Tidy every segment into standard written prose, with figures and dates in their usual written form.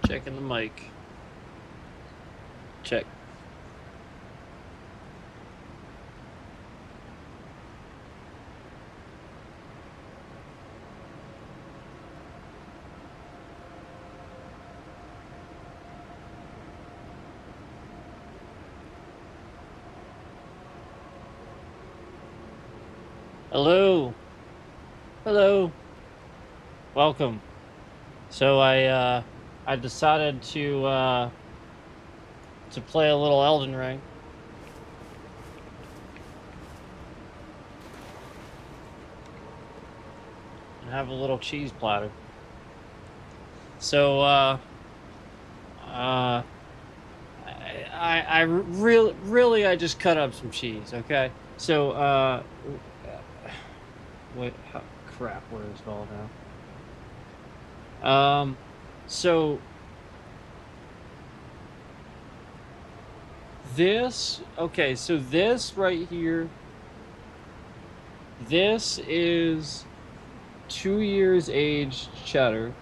Checking the mic. Check. Hello. Hello. Welcome. So I decided to play a little Elden Ring. And have a little cheese platter. So I really I just cut up some cheese, okay? So wait, crap, where is it all now? So this, okay, so this right here, this is 2 years aged cheddar.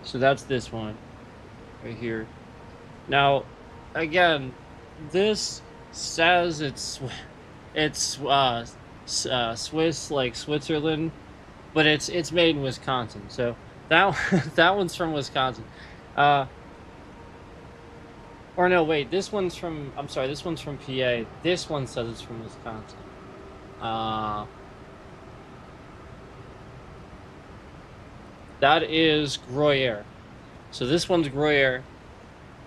So that's this one right here. Now, again, this says it's Swiss, like Switzerland, but it's made in Wisconsin. So that that one's from Wisconsin. Or no, wait, this one's from, I'm sorry, this one's from PA. This one says it's from Wisconsin. That is Gruyere. So this one's Gruyere.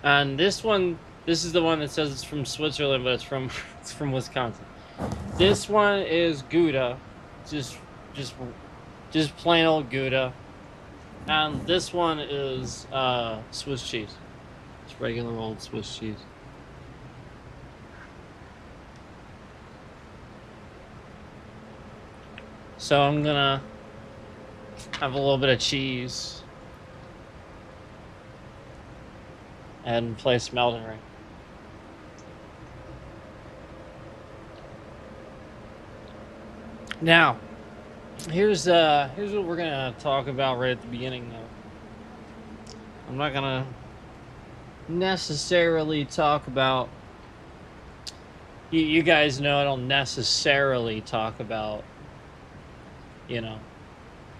And this is the one that says it's from Switzerland, but it's from Wisconsin. This one is Gouda, just plain old Gouda, and this one is Swiss cheese. It's regular old Swiss cheese. So I'm gonna have a little bit of cheese and play some Elden Ring. Now, here's what we're gonna talk about right at the beginning. Though I'm not gonna necessarily talk about. You guys know I don't necessarily talk about,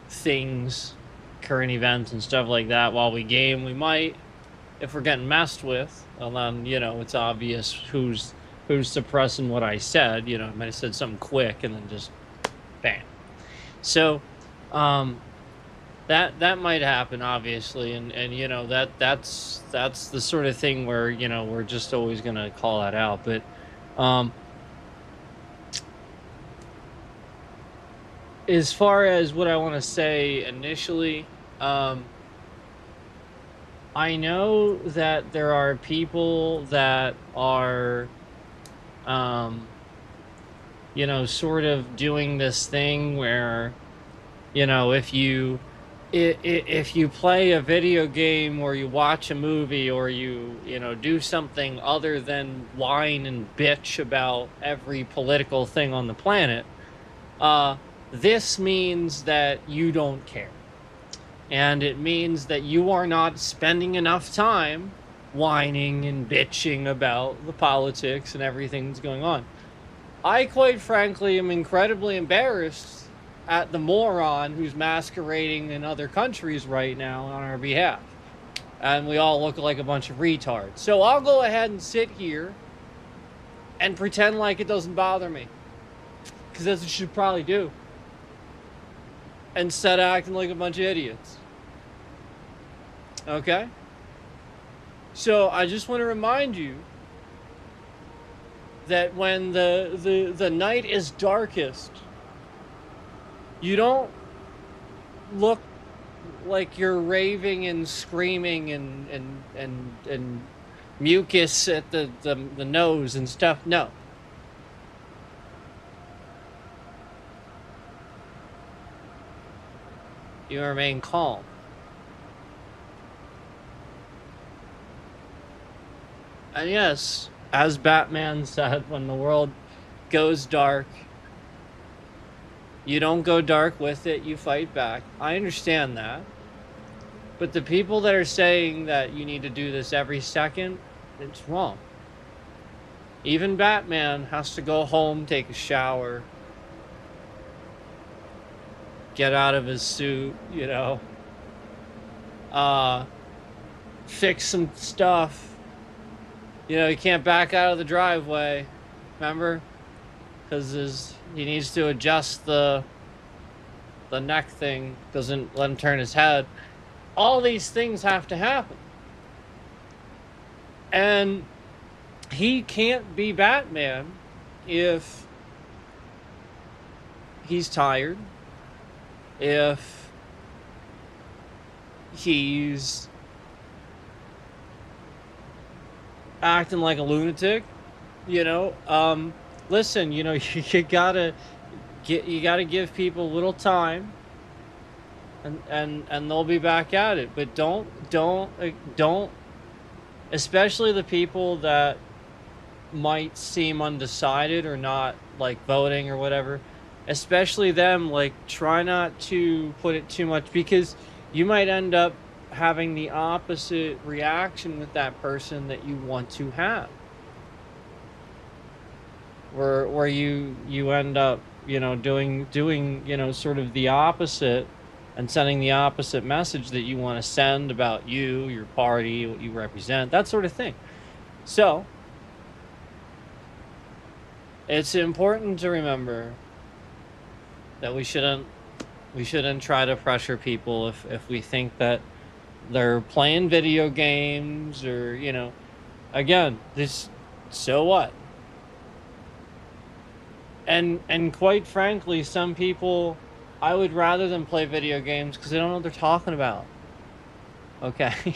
things, current events and stuff like that while we game. We might, if we're getting messed with, and then it's obvious who's suppressing what I said. I might have said something quick and then just bam. So that might happen, obviously, and that's the sort of thing where we're just always gonna call that out. But as far as what I want to say initially, I know that there are people that are sort of doing this thing where, if you play a video game or you watch a movie or you do something other than whine and bitch about every political thing on the planet, this means that you don't care. And it means that you are not spending enough time whining and bitching about the politics and everything that's going on. I, quite frankly, am incredibly embarrassed at the moron who's masquerading in other countries right now on our behalf. And we all look like a bunch of retards. So I'll go ahead and sit here and pretend like it doesn't bother me. Because that's what you should probably do. Instead of acting like a bunch of idiots. Okay? So I just want to remind you that when the night is darkest, you don't look like you're raving and screaming and mucus at the nose and stuff. No. You remain calm. And yes, as Batman said, when the world goes dark, you don't go dark with it, you fight back. I understand that. But the people that are saying that you need to do this every second, it's wrong. Even Batman has to go home, take a shower, get out of his suit, you know, fix some stuff. You know, he can't back out of the driveway, remember? Because he needs to adjust the neck thing, doesn't let him turn his head. All these things have to happen. And he can't be Batman if he's tired, if he's acting like a lunatic, you know. Listen, you know, you gotta give people a little time, and they'll be back at it. But don't, especially the people that might seem undecided or not like voting or whatever, especially them, like, try not to put it too much, because you might end up having the opposite reaction with that person that you want to have, where you end up, you know, doing, you know, sort of the opposite, and sending the opposite message that you want to send about you, your party, what you represent, that sort of thing. So it's important to remember that we shouldn't try to pressure people if we think that they're playing video games, or, you know, again, this, so what? And quite frankly, some people, I would rather them play video games because they don't know what they're talking about. Okay.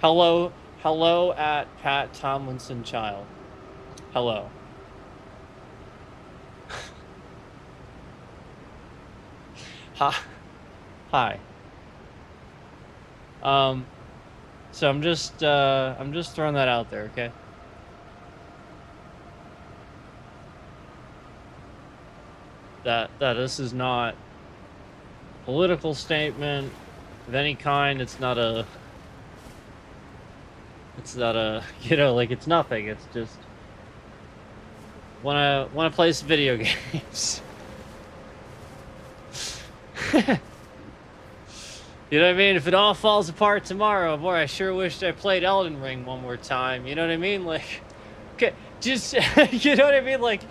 Hello at Pat Tomlinson Child. Hello. Hi. So I'm just throwing that out there, okay? That this is not a political statement of any kind. It's not a, you know, like, it's nothing. It's just wanna play some video games. You know what I mean? If it all falls apart tomorrow, boy, I sure wished I played Elden Ring one more time. You know what I mean? Like, okay, just, you know what I mean? Like,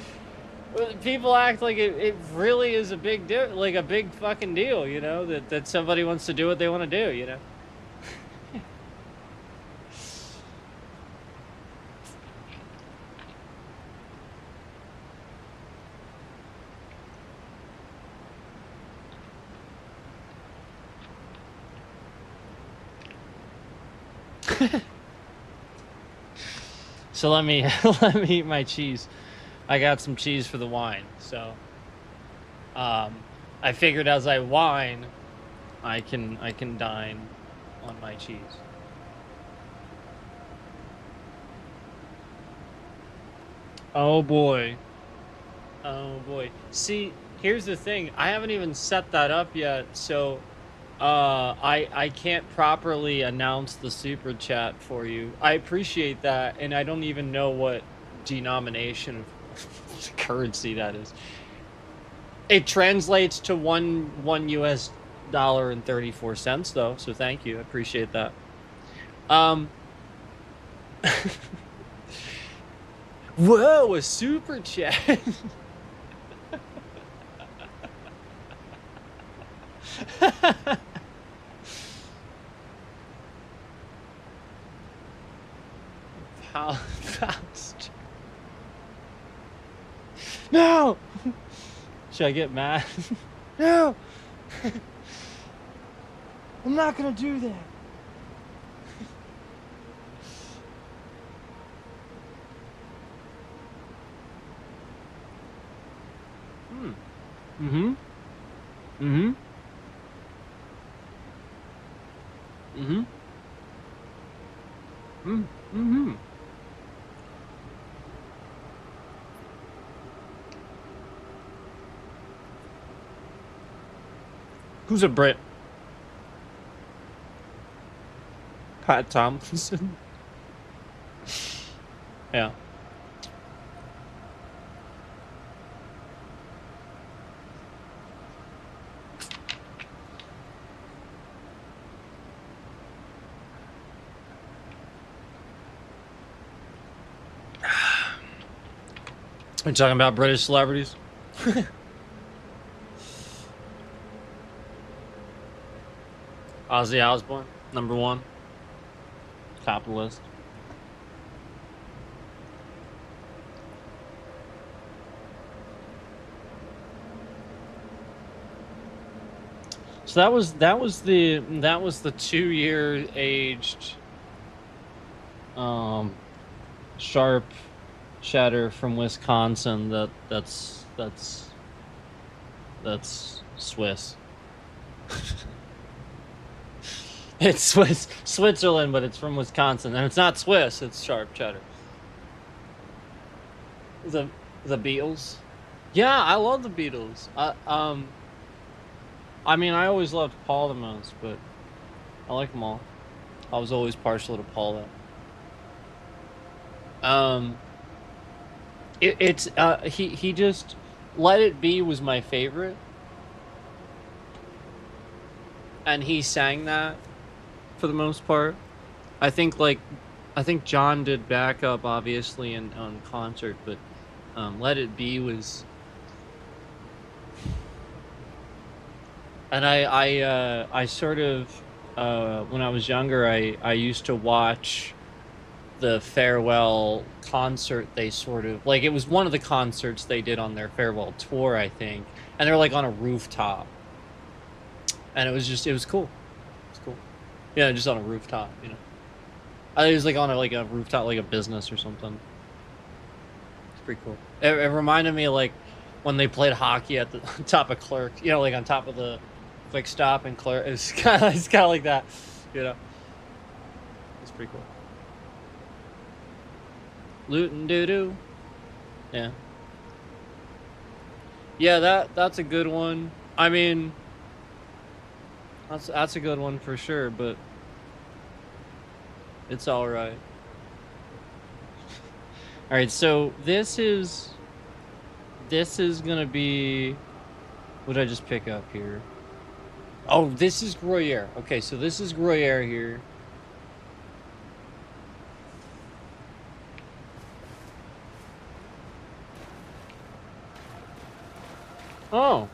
people act like it really is a big deal, like a big fucking deal, you know, that somebody wants to do what they want to do, you know? So let me eat my cheese. I got some cheese for the wine, so I figured as I wine, I can dine on my cheese. Oh boy. Oh boy. See, here's the thing. I haven't even set that up yet, so I can't properly announce the super chat for you. I appreciate that, and I don't even know what denomination of currency that is. It translates to one US dollar and 34 cents, though, so thank you. I appreciate that. Whoa, a super chat. Pounced. No! Should I get mad? No! I'm not gonna do that. Mm-hmm. Mm-hmm. Mm-hmm. Mm-hmm. Who's a Brit? Pat Tomlinson. Yeah. We're talking about British celebrities. Ozzy Osbourne, #1. Top of the list. So that was the 2-year aged sharp cheddar from Wisconsin that's Swiss. It's Switzerland, but it's from Wisconsin, and it's not Swiss. It's sharp cheddar. The Beatles. Yeah, I love the Beatles. I mean, I always loved Paul the most, but I like them all. I was always partial to Paul though. He just Let It Be was my favorite, and he sang that for the most part. I think John did backup obviously on concert, but Let It Be was. And I sort of when I was younger, I used to watch the farewell concert. They sort of like, it was one of the concerts they did on their farewell tour, I think, and they're like on a rooftop, and it was cool. It's cool. Yeah, just on a rooftop, you know. I think it was like on a rooftop, like a business or something. It's pretty cool. It reminded me of like when they played hockey at the top of Clerk, you know, like on top of the Quick Stop and Clerk. It's kind of like that, you know. It's pretty cool. Lootin' doo doo. Yeah. Yeah, that's a good one. I mean, that's a good one for sure, but it's all right. All right, so this is gonna be, what did I just pick up here? Oh, this is Gruyere. Okay, so this is Gruyere here. Oh.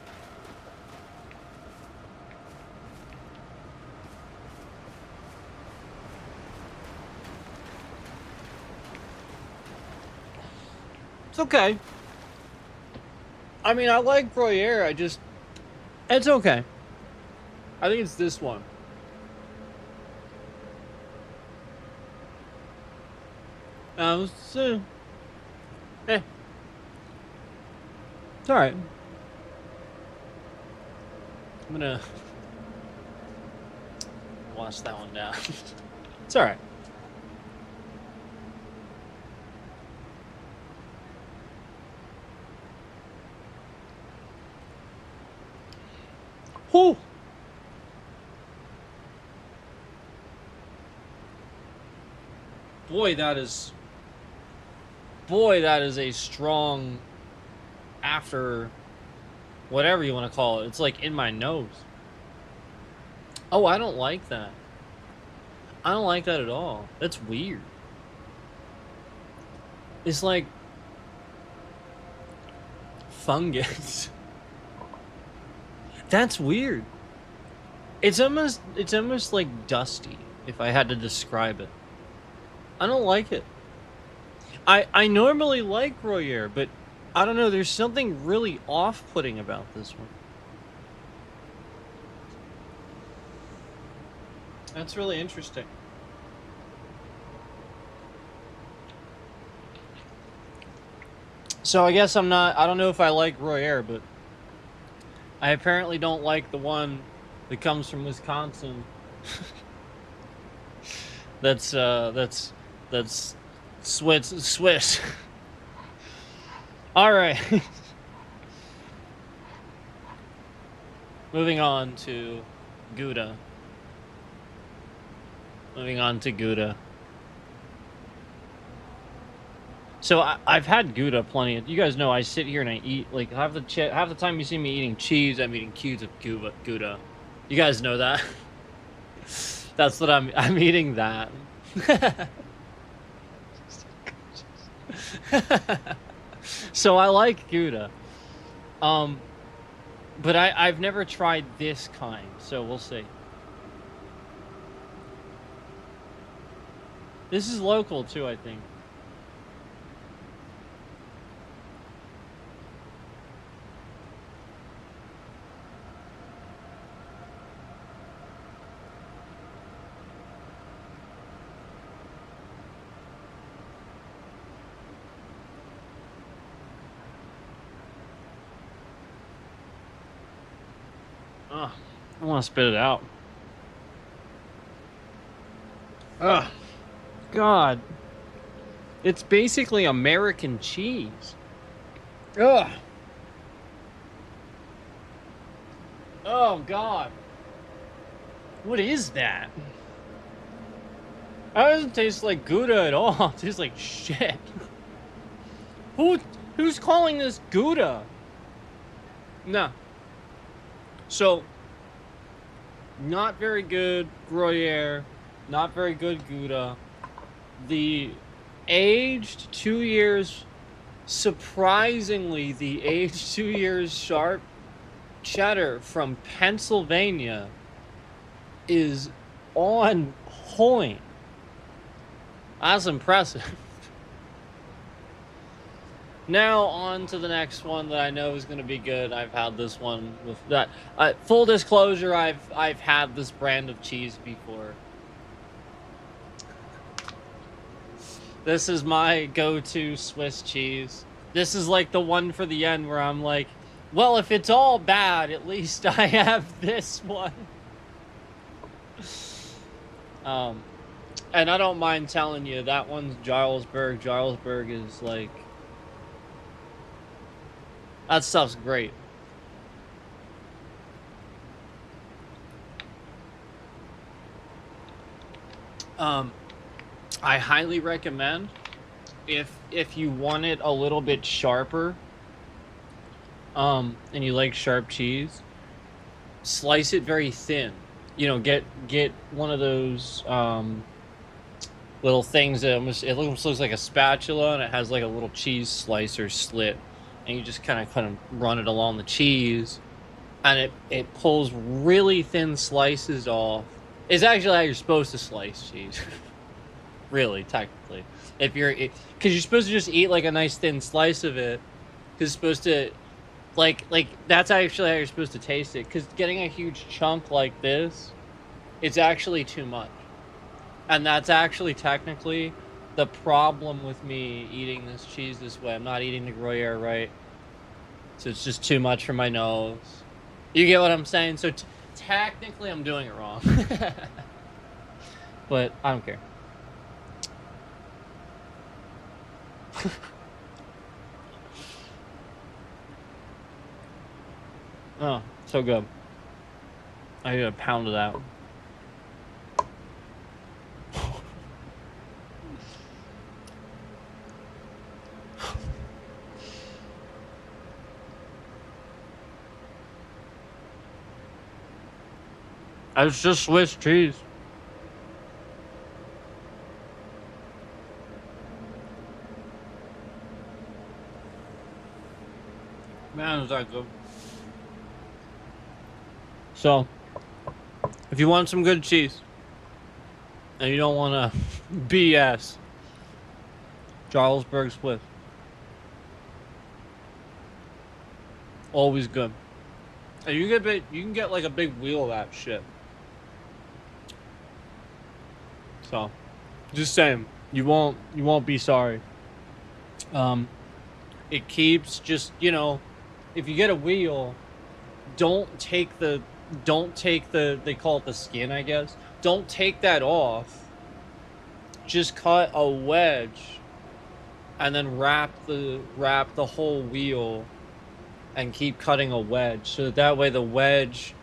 It's okay. I mean, I like Gruyere, it's okay. I think it's this one. So, it's alright. I'm gonna wash that one down. It's alright. Whew. Boy, that is a strong after whatever you want to call it. It's like in my nose. Oh, I don't like that. I don't like that at all. That's weird. It's like fungus. That's weird. It's almost like dusty, if I had to describe it. I don't like it. I normally like Gruyere, but I don't know, there's something really off-putting about this one. That's really interesting. So I guess I don't know if I like Gruyere, but I apparently don't like the one that comes from Wisconsin. That's Swiss. All right. Moving on to Gouda. Moving on to Gouda. So I've had Gouda plenty. You guys know I sit here and I eat like half the time you see me eating cheese, I'm eating cubes of Gouda. You guys know that. That's what I'm eating that. So I like Gouda. But I've never tried this kind, so we'll see. This is local too, I think. Ugh, I want to spit it out. Ugh, God. It's basically American cheese. Ugh. Oh, God. What is that? That doesn't taste like Gouda at all. It tastes like shit. Who's calling this Gouda? Nah. So, not very good Gruyere, not very good Gouda. The aged 2 years, surprisingly, the aged 2 years sharp cheddar from Pennsylvania is on point. That's impressive. Now on to the next one that I know is going to be good. I've had this one with that. Full disclosure, I've had this brand of cheese before. This is my go-to Swiss cheese. This is like the one for the end where I'm like, well, if it's all bad, at least I have this one. And I don't mind telling you, that one's Jarlsberg. Jarlsberg is like, that stuff's great. I highly recommend if you want it a little bit sharper, and you like sharp cheese, slice it very thin. You know, get one of those little things that it almost looks like a spatula, and it has like a little cheese slicer slit, and you just kind of run it along the cheese, and it pulls really thin slices off. It's actually how you're supposed to slice cheese. Really, technically, because you're supposed to just eat like a nice thin slice of it, because it's supposed to, like that's actually how you're supposed to taste it. Because getting a huge chunk like this, it's actually too much, and that's actually technically the problem with me eating this cheese this way. I'm not eating the Gruyere right, so it's just too much for my nose. You get what I'm saying? So technically, I'm doing it wrong, but I don't care. Oh, so good. I need a pound of that. It's just Swiss cheese. Man, is that good. So, if you want some good cheese, and you don't want to BS, Jarlsberg Swiss. Always good. And you can get like a big wheel of that shit. So, just saying, you won't be sorry. It keeps just, if you get a wheel, don't take the they call it the skin, I guess. Don't take that off. Just cut a wedge and then wrap the whole wheel and keep cutting a wedge, so that way the wedge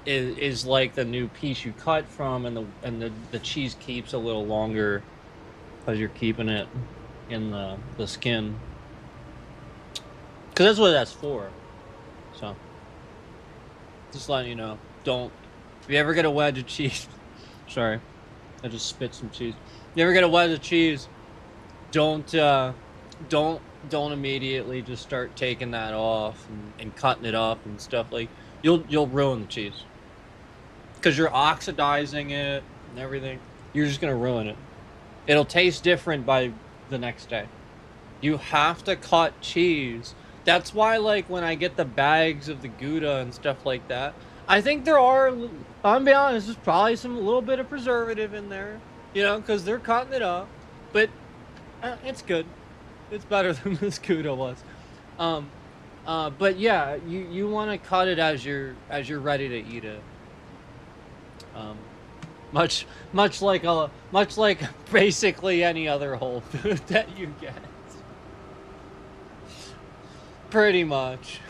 is like the new piece you cut from, and the cheese keeps a little longer because you're keeping it in the skin. Because that's what that's for. So, just letting you know. Don't. If you ever get a wedge of cheese, sorry, I just spit some cheese. If you ever get a wedge of cheese, don't don't immediately just start taking that off and cutting it up and stuff. Like you'll ruin the cheese because you're oxidizing it and everything. You're just gonna ruin it. It'll taste different by the next day. You have to cut cheese. That's why, like, when I get the bags of the Gouda and stuff like that, I think there are, I'm gonna be honest, there's probably a little bit of preservative in there, because they're cutting it up. But it's good. It's better than this Gouda was. But yeah, you want to cut it as you're ready to eat it. Much like basically any other whole food that you get. Pretty much.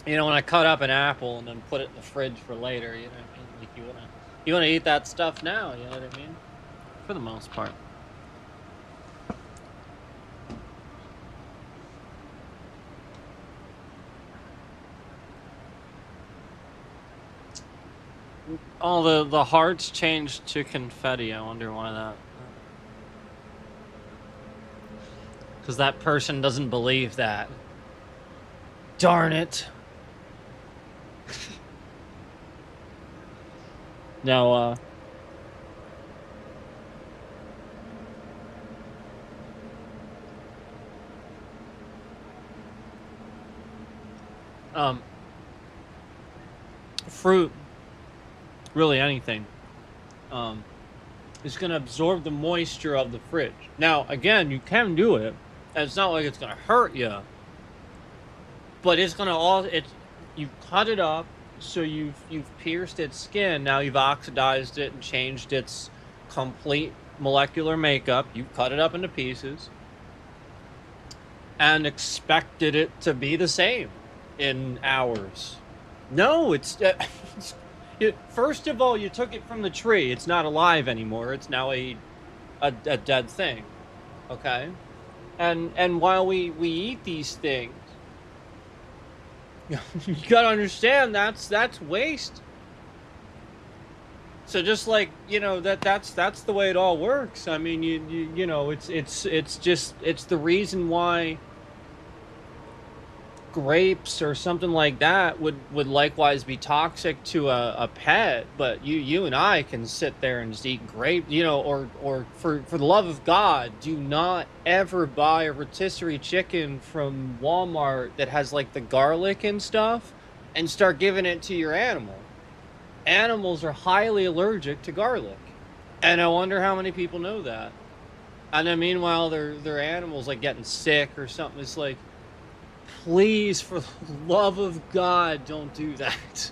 When I cut up an apple and then put it in the fridge for later, you know what I mean? Like you wanna eat that stuff now, you know what I mean? For the most part. Oh, the hearts changed to confetti. I wonder why that. Because that person doesn't believe that. Darn it. Now, fruit, really anything, is going to absorb the moisture of the fridge. Now, again, you can do it. And it's not like it's going to hurt you. But it's going to you've cut it up, so you've pierced its skin. Now you've oxidized it and changed its complete molecular makeup. You've cut it up into pieces and expected it to be the same in hours. No, it's first of all, you took it from the tree. It's not alive anymore. It's now a dead thing. Okay? And while we eat these things, you gotta understand that's waste. So just like that's the way it all works. I mean, it's the reason why grapes or something like that would likewise be toxic to a pet, but you and I can sit there and just eat grape, or for the love of God, do not ever buy a rotisserie chicken from Walmart that has like the garlic and stuff and start giving it to your animal. Animals are highly allergic to garlic, and I wonder how many people know that. And then meanwhile their animals like getting sick or something. It's like, please, for the love of God, don't do that.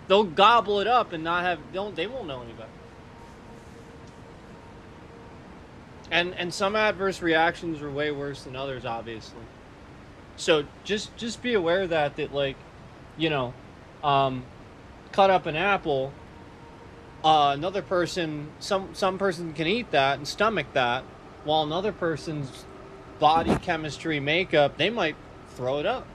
They'll gobble it up and they won't know any better. And some adverse reactions are way worse than others, obviously. So just be aware that like, cut up an apple, another person, some person can eat that and stomach that, while another person's body chemistry makeup, they might throw it up.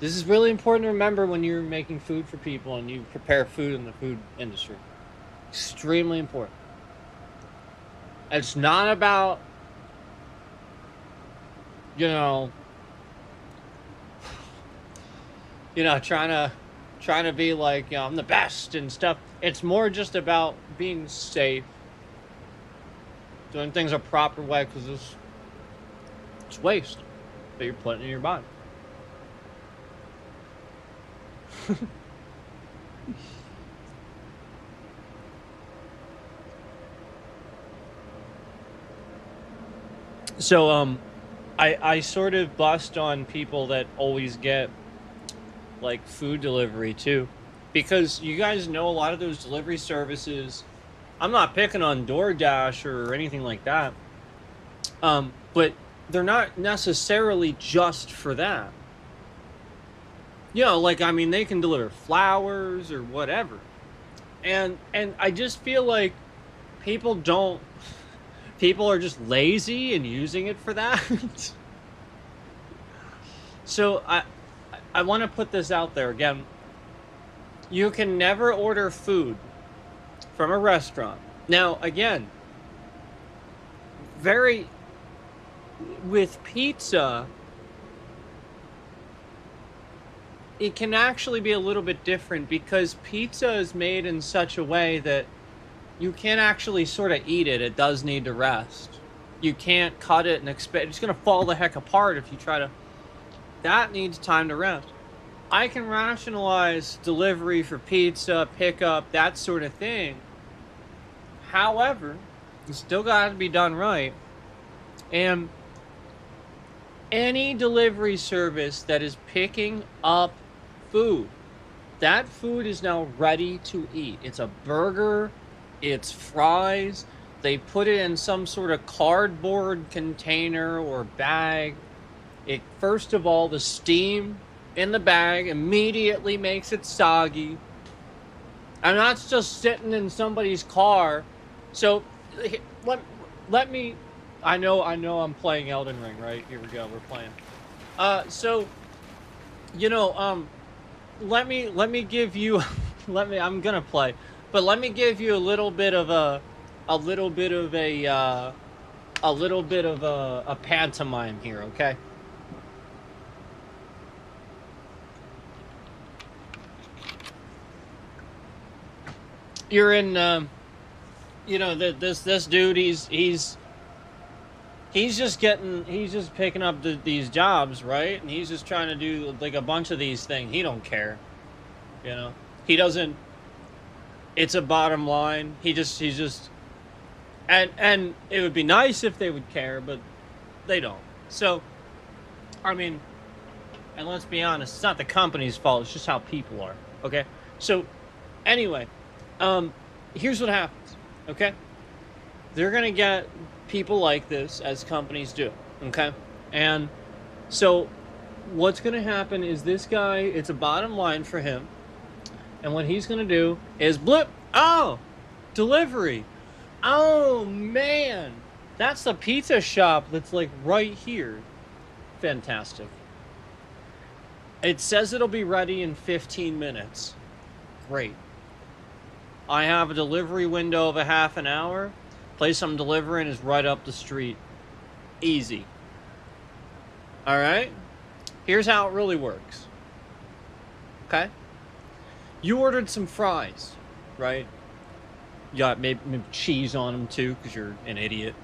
This is really important to remember when you're making food for people and you prepare food in the food industry. Extremely important. It's not about, trying to be like, I'm the best and stuff. It's more just about being safe, doing things a proper way, because it's waste that you're putting in your body. So I sort of bust on people that always get like food delivery too, because you guys know a lot of those delivery services, I'm not picking on DoorDash or anything like that, but they're not necessarily just for that. You know, like, I mean, they can deliver flowers or whatever. And I just feel like people don't people are just lazy and using it for that. So I want to put this out there again. You can never order food from a restaurant. Now, again, very with pizza, it can actually be a little bit different because pizza is made in such a way that you can't actually sort of eat it. It does need to rest. You can't cut it and expect it's going to fall the heck apart if you try to. That needs time to rest. I can rationalize delivery for pizza, pickup, that sort of thing. However, it's still got to be done right. And any delivery service that is picking up food, that food is now ready to eat. It's a burger, it's fries. They put it in some sort of cardboard container or bag. It, first of all, the steam in the bag immediately makes it soggy. And that's just sitting in somebody's car. So let me I know I'm playing Elden Ring, right? Here we go, we're playing. So you know, let me give you I'm gonna play, but let me give you a little bit of a pantomime here, okay? You're in you know, this dude, he's just picking up these jobs, right? And he's just trying to do like a bunch of these things. He don't care, you know. He doesn't. It's a bottom line. He's just, and it would be nice if they would care, but they don't. So, I mean, and let's be honest, it's not the company's fault. It's just how people are. Okay. So, anyway, here's what happens. Okay, they're gonna get people like this, as companies do, okay? And so what's going to happen is this guy, it's a bottom line for him, and what he's going to do is blip, oh, delivery, oh man, that's the pizza shop that's like right here. Fantastic. It says it'll be ready in 15 minutes. Great. I have a delivery window of a half an hour. Place I'm delivering is right up the street. Easy. All right? Here's how it really works. Okay? You ordered some fries, right? You got maybe cheese on them too, because you're an idiot.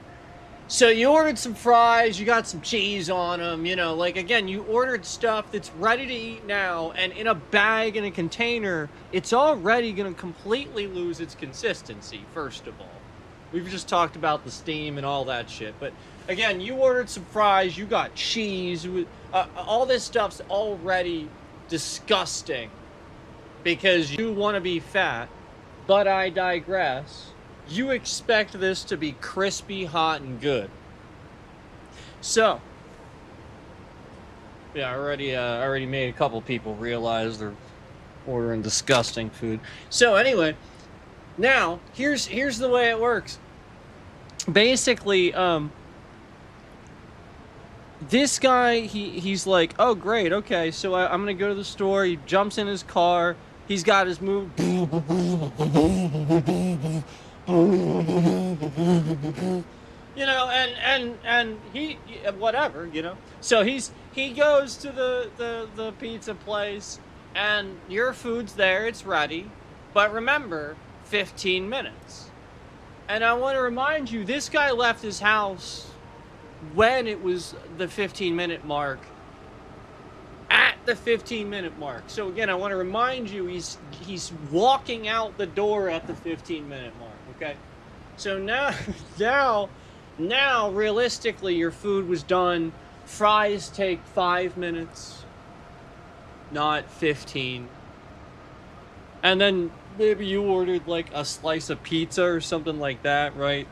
So you ordered some fries, you got some cheese on them, you know, like, again, you ordered stuff that's ready to eat now, and in a bag, in a container, it's already going to completely lose its consistency, first of all. We've just talked about the steam and all that shit. But again, you ordered some fries, you got cheese, all this stuff's already disgusting because you want to be fat. But I digress. You expect this to be crispy, hot, and good. So, yeah, I already made a couple people realize they're ordering disgusting food. So anyway, now here's the way it works. Basically, this guy, he's like, oh great, okay, so I'm gonna go to the store. He jumps in his car. He's got his move. You know, and he whatever, you know. So he goes to the pizza place, and your food's there, it's ready. But remember, 15 minutes. And I want to remind you, this guy left his house when it was the 15-minute mark. At the 15-minute mark. So again, I want to remind you, he's walking out the door at the 15-minute mark, okay? So now realistically your food was done. Fries take 5 minutes, not 15. And then maybe you ordered like a slice of pizza or something like that, right?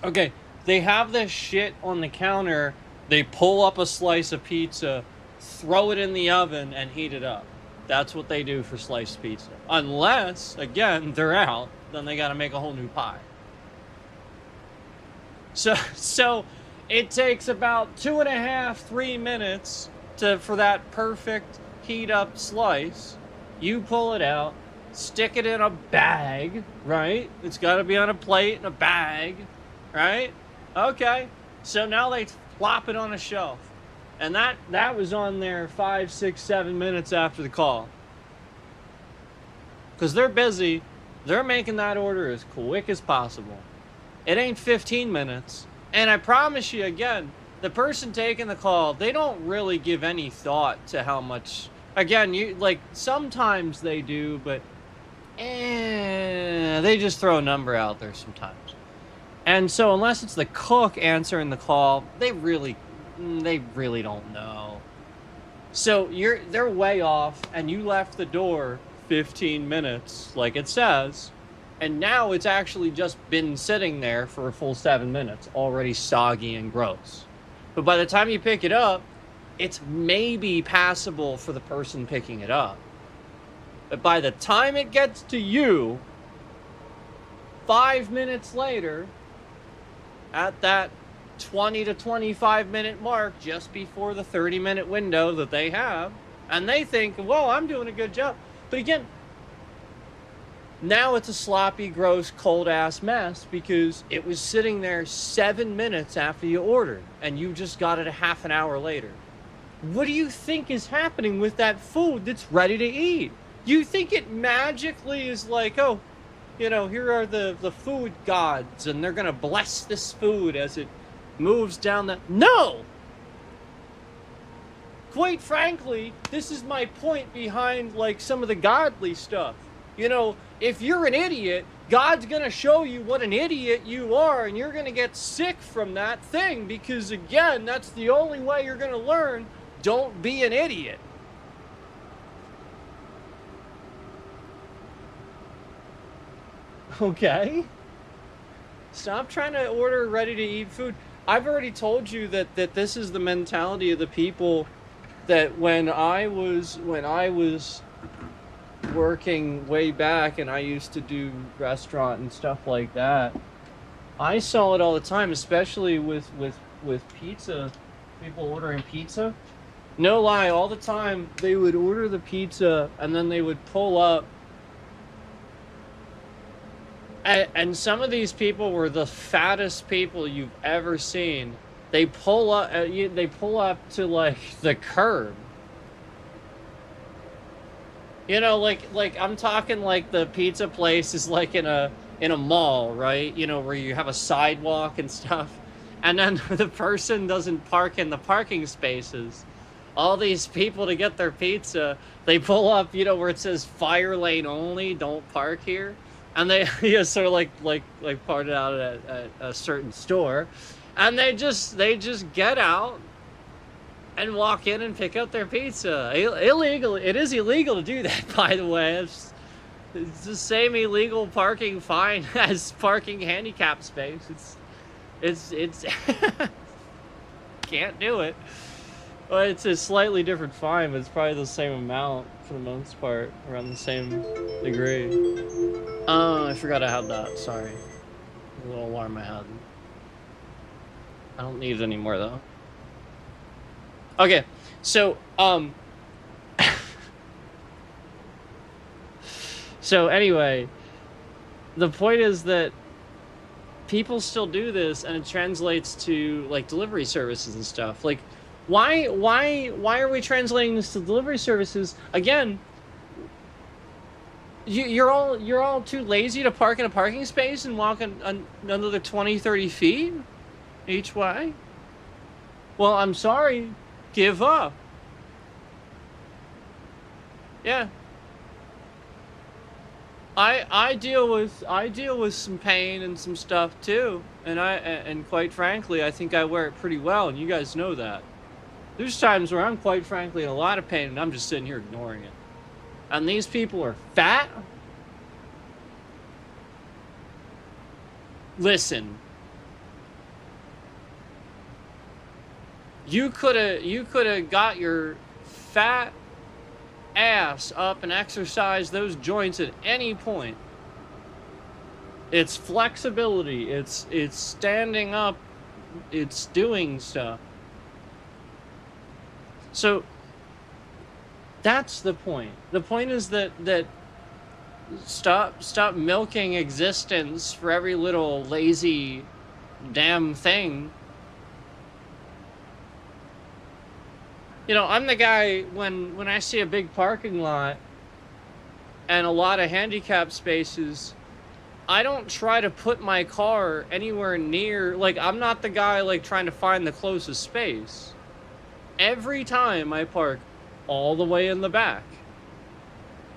Okay, They have this shit on the counter. They pull up a slice of pizza, throw it in the oven, and heat it up. That's what they do for sliced pizza. Unless, again, they're out, then they got to make a whole new pie. So it takes about 2.5, 3 minutes for that perfect heat up slice. You pull it out, stick it in a bag, right? It's got to be on a plate in a bag, right? Okay. So now they plop it on a shelf. And that was on there 5, 6, 7 minutes after the call. Because they're busy. They're making that order as quick as possible. It ain't 15 minutes. And I promise you, again, the person taking the call, they don't really give any thought to how much... Again, sometimes they do, but they just throw a number out there sometimes. And so unless it's the cook answering the call, they really don't know. So they're way off, and you left the door 15 minutes, like it says, and now it's actually just been sitting there for a full 7 minutes, already soggy and gross. But by the time you pick it up, it's maybe passable for the person picking it up. But by the time it gets to you, 5 minutes later, at that 20 to 25 minute mark, just before the 30-minute window that they have, and they think, well, I'm doing a good job. But again, now it's a sloppy, gross, cold-ass mess because it was sitting there 7 minutes after you ordered, and you just got it a half an hour later. What do you think is happening with that food that's ready to eat? You think it magically is like, oh, here are the food gods, and they're going to bless this food as it moves down the... No! Quite frankly, this is my point behind, some of the godly stuff. If you're an idiot, God's going to show you what an idiot you are, and you're going to get sick from that thing, because, again, that's the only way you're going to learn. Don't be an idiot. Okay? Stop trying to order ready-to-eat food. I've already told you that this is the mentality of the people that when I was working way back and I used to do restaurant and stuff like that, I saw it all the time, especially with pizza, people ordering pizza. No lie, all the time they would order the pizza and then they would pull up. And some of these people were the fattest people you've ever seen. They pull up to the curb. I'm talking the pizza place is in a mall, right? Where you have a sidewalk and stuff. And then the person doesn't park in the parking spaces. All these people to get their pizza, they pull up, where it says fire lane only, don't park here. And they sort of like parted out at a certain store, and they just get out and walk in and pick up their pizza. Illegal. It is illegal to do that, by the way. It's the same illegal parking fine as parking handicap space. It's can't do it. Well, it's a slightly different fine, but it's probably the same amount for the most part, around the same degree. Oh, I forgot I had that. Sorry. A little alarm I had. I don't need it anymore, though. Okay, so, so anyway, the point is that people still do this, and it translates to, delivery services and stuff. Why are we translating this to delivery services? Again, you're all too lazy to park in a parking space and walk another 20, 30 feet each way? Well, I'm sorry. Give up. Yeah. I deal with some pain and some stuff too, and quite frankly, I think I wear it pretty well, and you guys know that. There's times where I'm quite frankly in a lot of pain and I'm just sitting here ignoring it. And these people are fat. Listen, You coulda got your fat ass up and exercised those joints at any point. It's flexibility, it's standing up, it's doing stuff. So that's the point. The point is that stop milking existence for every little lazy damn thing. You know, I'm the guy when I see a big parking lot and a lot of handicap spaces, I don't try to put my car anywhere near, like, I'm not the guy, like, trying to find the closest space. Every time I park all the way in the back.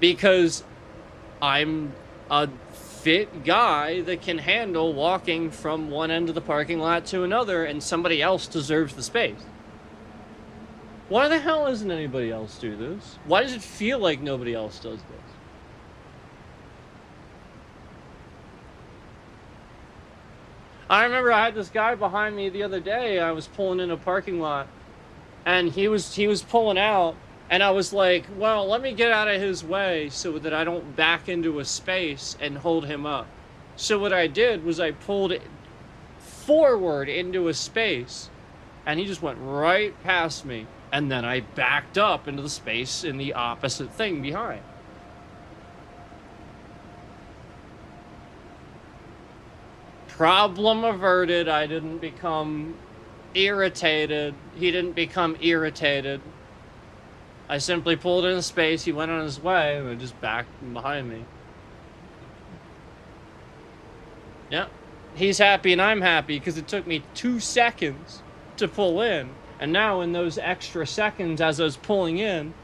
Because I'm a fit guy that can handle walking from one end of the parking lot to another, and somebody else deserves the space. Why the hell doesn't anybody else do this? Why does it feel like nobody else does this? I remember I had this guy behind me the other day. I was pulling in a parking lot, and he was pulling out, and I was like, well, let me get out of his way so that I don't back into a space and hold him up. So what I did was I pulled it forward into a space, and he just went right past me, and then I backed up into the space in the opposite thing behind. Problem averted. I didn't become irritated. He didn't become irritated. I simply pulled in space, he went on his way, and I just backed behind me. Yeah. He's happy and I'm happy because it took me 2 seconds to pull in. And now in those extra seconds as I was pulling in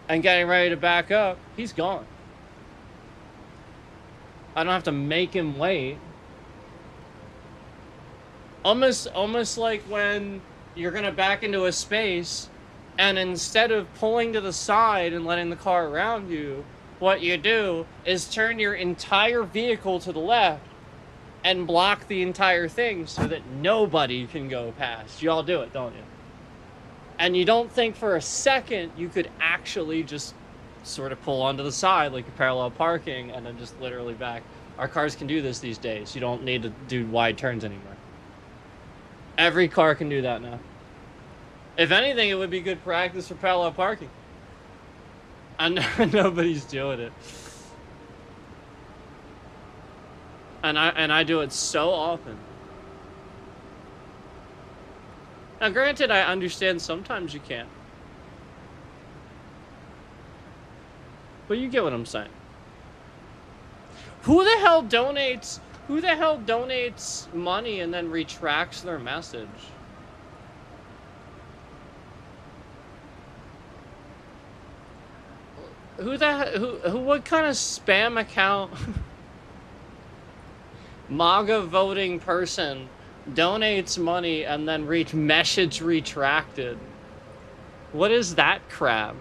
and getting ready to back up, he's gone. I don't have to make him wait. Almost like when you're gonna back into a space, and instead of pulling to the side and letting the car around you, what you do is turn your entire vehicle to the left and block the entire thing so that nobody can go past. You all do it, don't you? And you don't think for a second you could actually just sort of pull onto the side like you're parallel parking and then just literally back. Our cars can do this these days. You don't need to do wide turns anymore. Every car can do that now. If anything, it would be good practice for parallel parking. And nobody's doing it. And I do it so often. Now, granted, I understand sometimes you can't. But you get what I'm saying. Who the hell donates money and then retracts their message? What kind of spam account MAGA voting person donates money and then message retracted? What is that crap?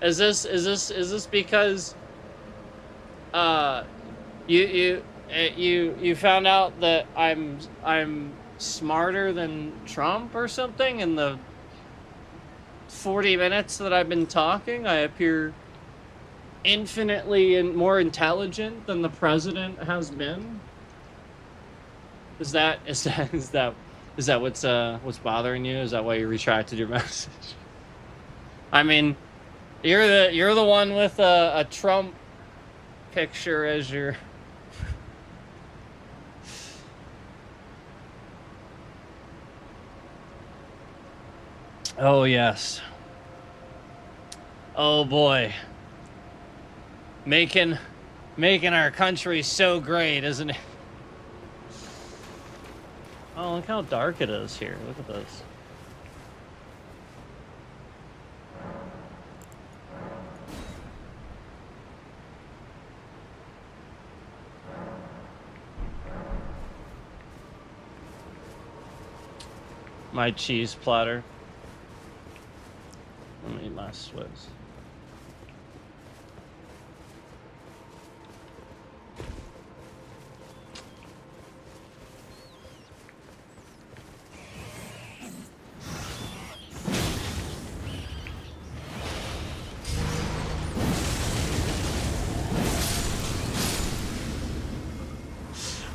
Is this because you found out that I'm smarter than Trump or something? In the 40 minutes that I've been talking, I appear infinitely more intelligent than the president has been. Is that what's bothering you? Is that why you retracted your message? I mean, you're the one with a Trump picture as your Oh yes. Oh boy. Making our country so great, isn't it? Oh, look how dark it is here. Look at this. My cheese platter. Let me eat my Swiss.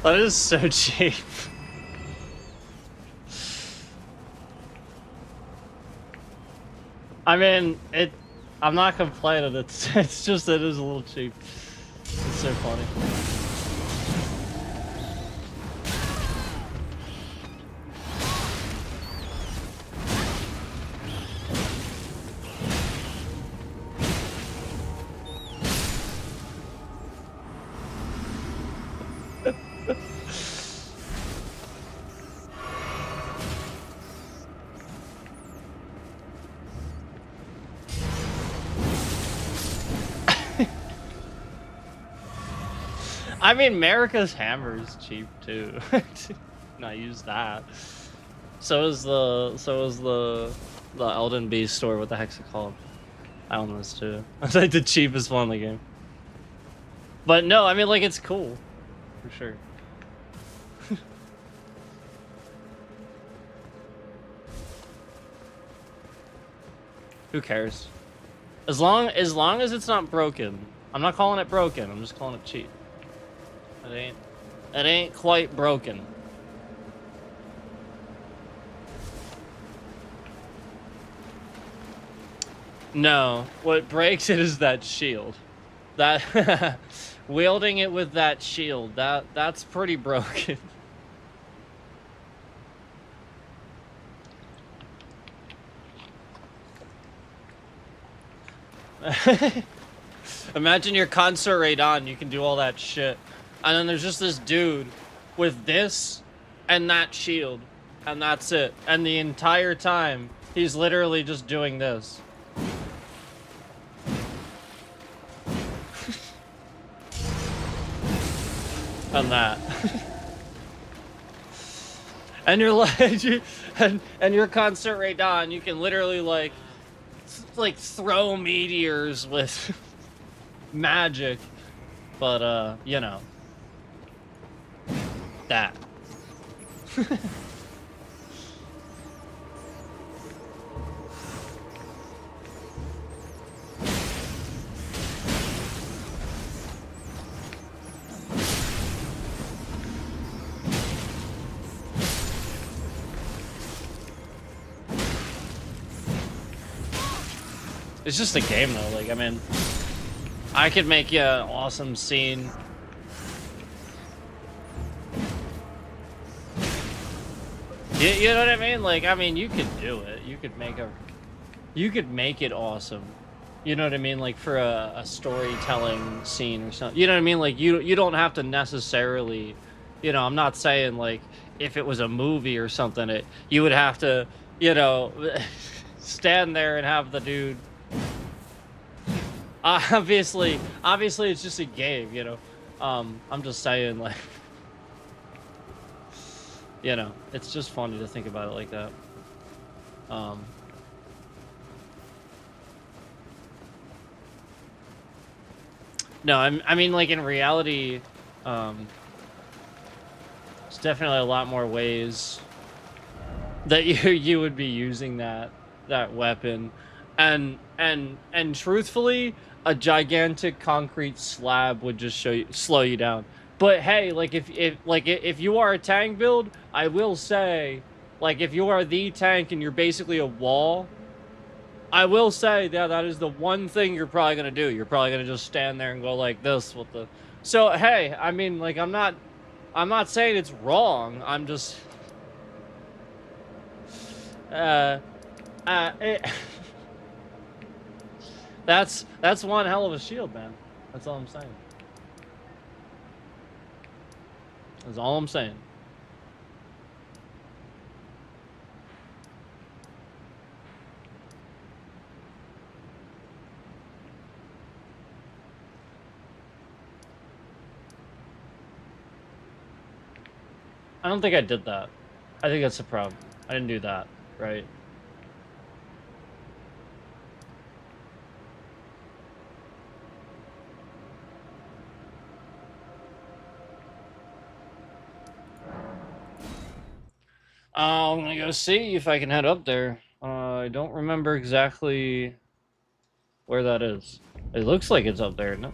That is so cheap. I mean, I'm not complaining. It's just it is a little cheap. It's so funny. I mean, America's hammer is cheap too. Not use that. So is the Elden Beast store. What the heck's it called? I own this too. It's like the cheapest one in the game. But no, I mean, like, it's cool for sure. Who cares? As long as it's not broken. I'm not calling it broken. I'm just calling it cheap. It ain't quite broken. No, what breaks it is that shield. That wielding it with that shield, that's pretty broken. Imagine your consort right on, you can do all that shit. And then there's just this dude with this and that shield, and that's it. And the entire time, he's literally just doing this. And that. And you're like, and your consort right on, you can literally like throw meteors with magic. But, you know. That. It's just a game though, like, I mean, I could make you an awesome scene. You know what I mean? Like, I mean, you could do it. You could make it awesome. You know what I mean? Like, for a storytelling scene or something. You know what I mean? Like, you don't have to necessarily, you know, I'm not saying, like, if it was a movie or something, you would have to, you know, stand there and have the dude. Obviously, it's just a game, you know. I'm just saying, like, you know, it's just funny to think about it like that. No, I mean, like, in reality, there's definitely a lot more ways that you would be using that weapon, and truthfully, a gigantic concrete slab would just slow you down. But hey, like, if you are a tank build, I will say, like, if you are the tank and you're basically a wall, I will say that is the one thing you're probably gonna do. You're probably gonna just stand there and go like this with the. So hey, I mean, like, I'm not saying it's wrong. I'm just. That's one hell of a shield, man. That's all I'm saying. That's all I'm saying. I don't think I did that. I think that's the problem. I didn't do that, right? I'm gonna go see if I can head up there. I don't remember exactly where that is. It looks like it's up there, no?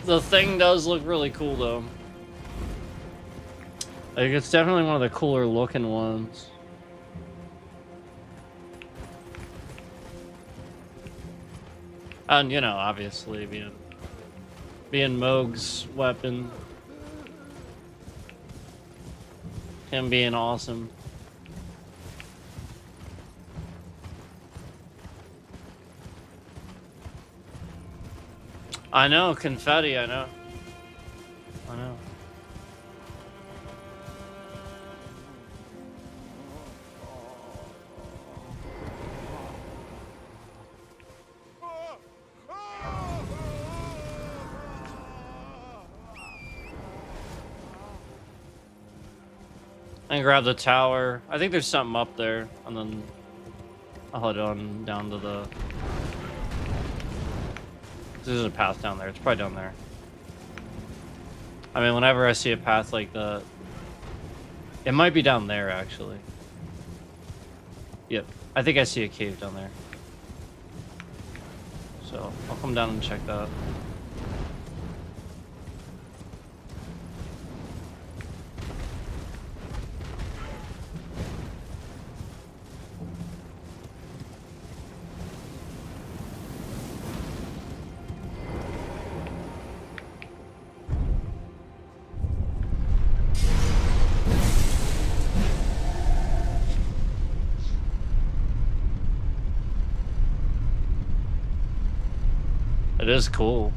The thing does look really cool, though. Like, it's definitely one of the cooler looking ones. And, you know, obviously being Moog's weapon. Him being awesome. I know, confetti, I know. I know. And grab the tower. I think there's something up there, and then I'll head on down to the... There's a path down there. It's probably down there. I mean, whenever I see a path like that... It might be down there, actually. Yep. I think I see a cave down there. So, I'll come down and check that. It is cool.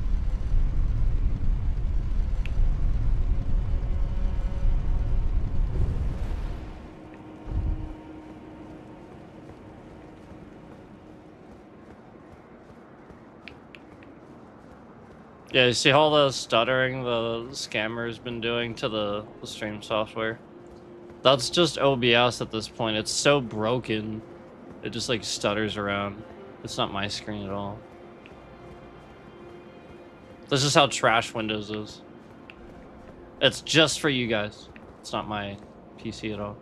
Yeah, you see all the stuttering the scammer's been doing to the stream software? That's just OBS at this point. It's so broken. It just like stutters around. It's not my screen at all. This is how trash Windows is. It's just for you guys. It's not my PC at all.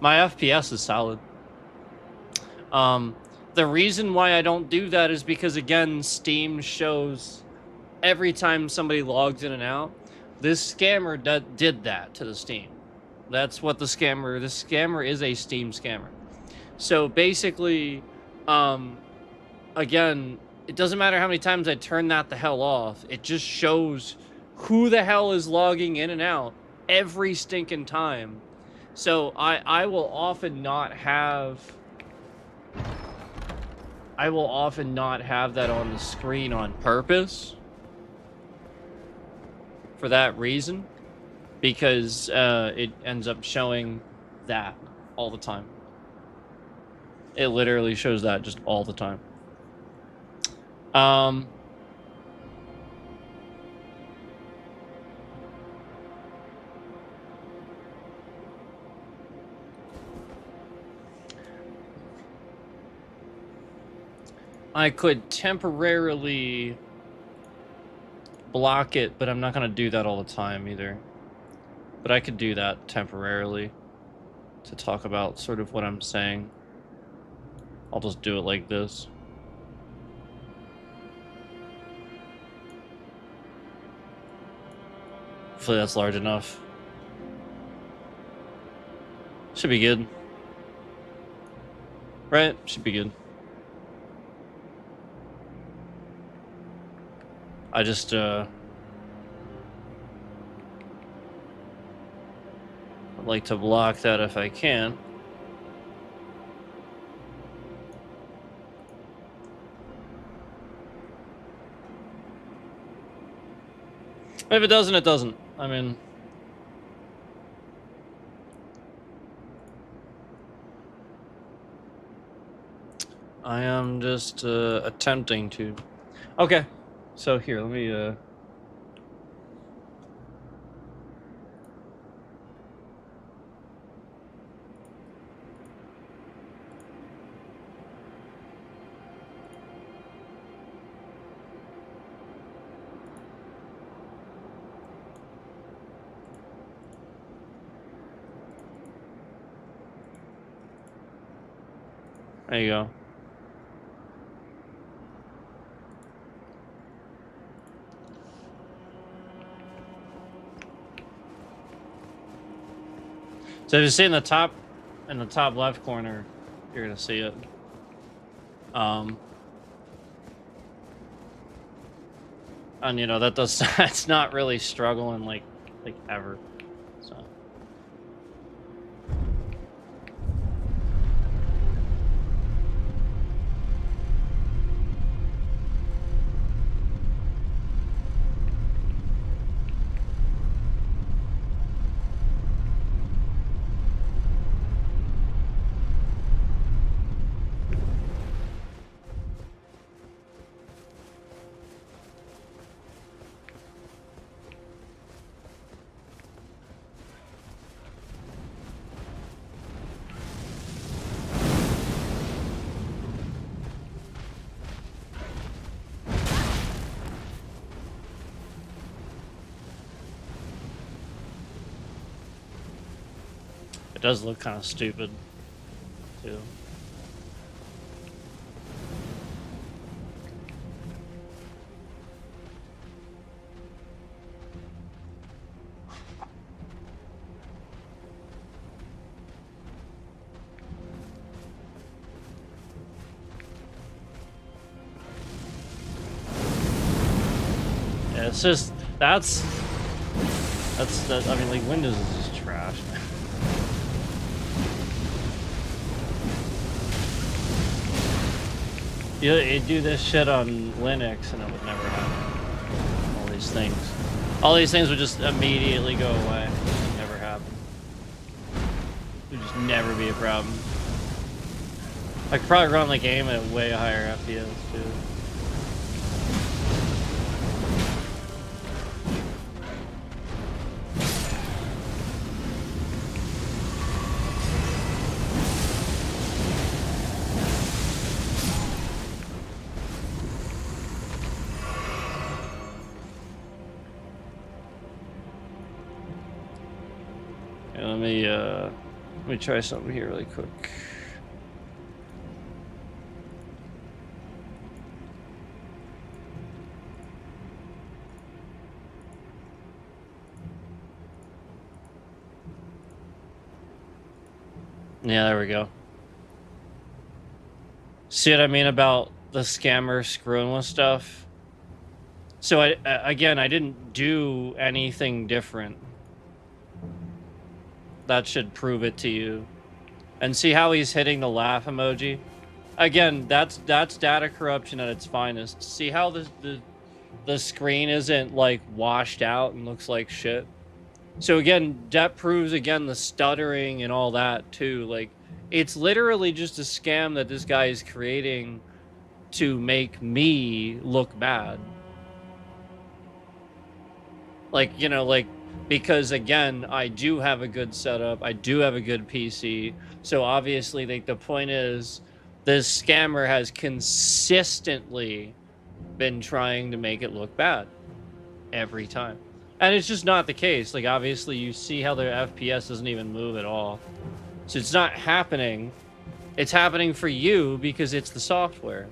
My FPS is solid. The reason why I don't do that is because, again, Steam shows every time somebody logs in and out. This scammer did that to the Steam. That's what this scammer is a Steam scammer. So basically, again, it doesn't matter how many times I turn that the hell off. It just shows who the hell is logging in and out every stinking time. So I will often not have that on the screen on purpose for that reason, because it ends up showing that all the time. It literally shows that just all the time. I could temporarily block it, but I'm not going to do that all the time either. But I could do that temporarily to talk about sort of what I'm saying. I'll just do it like this. Hopefully that's large enough. Should be good. Right? Should be good. I just, I'd like to block that if I can. If it doesn't, it doesn't. I mean... I am just, attempting to. Okay. So here, let me, there you go. So if you see in the top left corner, you're gonna see it. And you know that does that's not really struggling like ever. So it does look kind of stupid, too. Yeah, it's just that's I mean, like Windows is just trash, man. You do this shit on Linux and it would never happen. All these things would just immediately go away. It would never happen. It would just never be a problem. I could probably run like game at a way higher FPS too. Let me try something here really quick. Yeah, there we go. See what I mean about the scammer screwing with stuff? So I didn't do anything different. That should prove it to you. And see how he's hitting the laugh emoji? Again, that's data corruption at its finest. See how the screen isn't like washed out and looks like shit? So again, that proves again the stuttering and all that too. Like, it's literally just a scam that this guy is creating to make me look bad. Like, you know, like, because again, I do have a good setup, I do have a good PC, so obviously, like, the point is, this scammer has consistently been trying to make it look bad every time. And it's just not the case. Like, obviously, you see how their FPS doesn't even move at all. So it's not happening. It's happening for you because it's the software.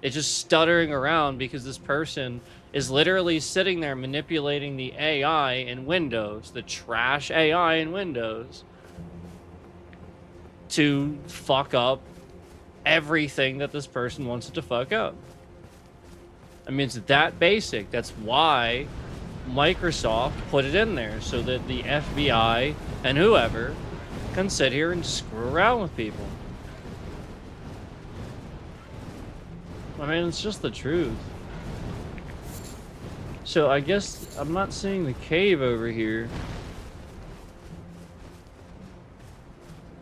It's just stuttering around because this person is literally sitting there manipulating the AI in Windows, the trash AI in Windows, to fuck up everything that this person wants it to fuck up. I mean, it's that basic. That's why Microsoft put it in there, so that the FBI and whoever can sit here and screw around with people. I mean, it's just the truth. So I guess I'm not seeing the cave over here.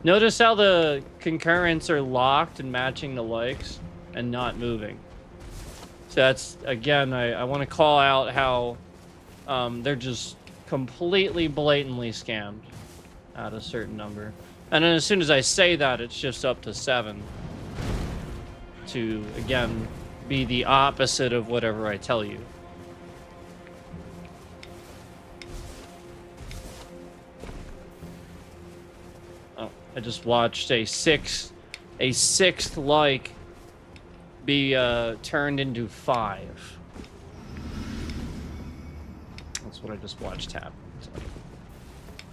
Notice how the concurrents are locked and matching the likes and not moving. So that's, again, I want to call out how they're just completely blatantly scammed at a certain number. And then as soon as I say that, it shifts up to 7 to, again, be the opposite of whatever I tell you. Oh, I just watched a sixth like be turned into 5. That's what I just watched happen. So,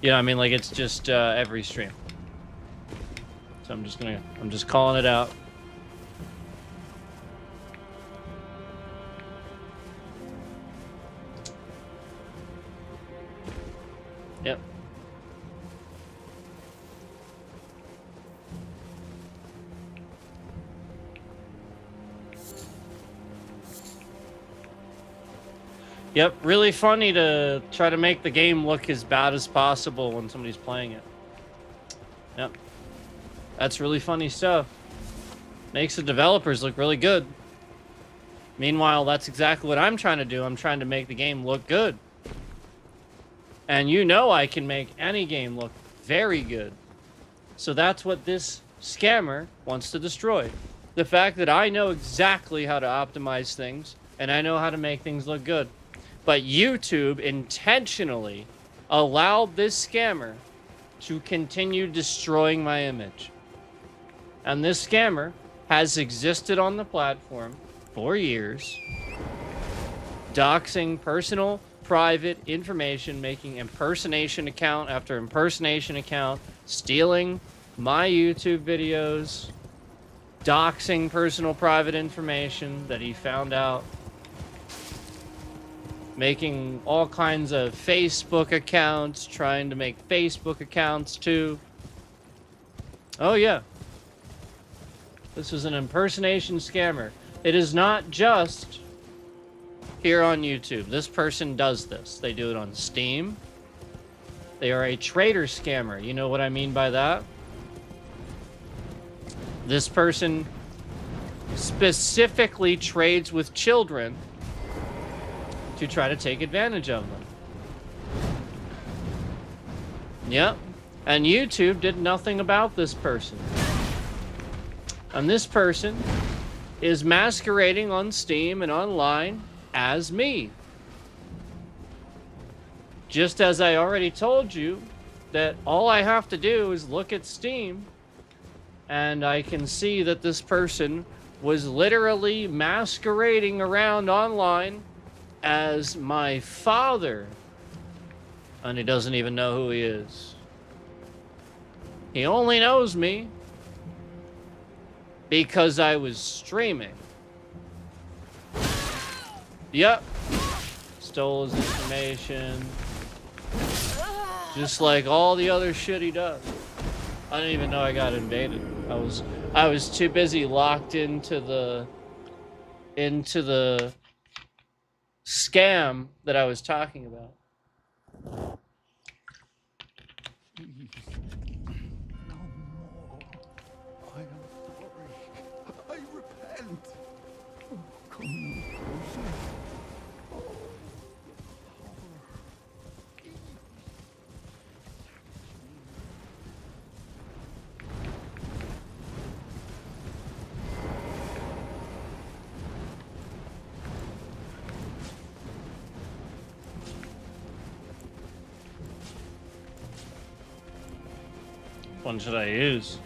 You know what I mean? Like, it's just every stream. So I'm just calling it out. Yep. Yep, really funny to try to make the game look as bad as possible when somebody's playing it. Yep. That's really funny stuff. Makes the developers look really good. Meanwhile, that's exactly what I'm trying to do. I'm trying to make the game look good. And you know I can make any game look very good. So that's what this scammer wants to destroy. The fact that I know exactly how to optimize things, and I know how to make things look good. But YouTube intentionally allowed this scammer to continue destroying my image. And this scammer has existed on the platform for years, doxing personal, private information, making impersonation account after impersonation account, stealing my YouTube videos, doxing personal, private information that he found out, making all kinds of Facebook accounts, trying to make Facebook accounts too. Oh yeah. This is an impersonation scammer. It is not just here on YouTube. This person does this. They do it on Steam. They are a trader scammer. You know what I mean by that? This person specifically trades with children to try to take advantage of them. Yep. And YouTube did nothing about this person. And this person is masquerading on Steam and online as me. Just as I already told you that all I have to do is look at Steam and I can see that this person was literally masquerading around online as my father, and he doesn't even know who he is. He only knows me because I was streaming. Yep. Stole his information. Just like all the other shit he does. I didn't even know I got invaded. I was too busy locked into the scam that I was talking about. No more. I am sorry. I repent. Oh, come no closer. Oh. Which one should I use?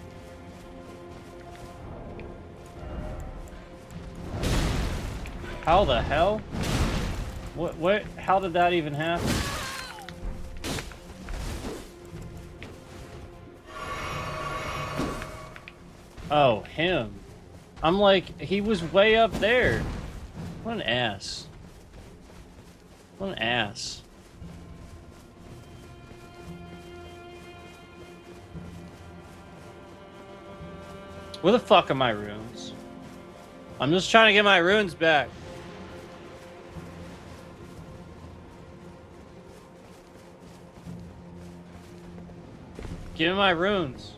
How the hell? What? How did that even happen? Oh, him. I'm like, he was way up there. What an ass. What an ass. Where the fuck are my runes? I'm just trying to get my runes back. Give me my runes.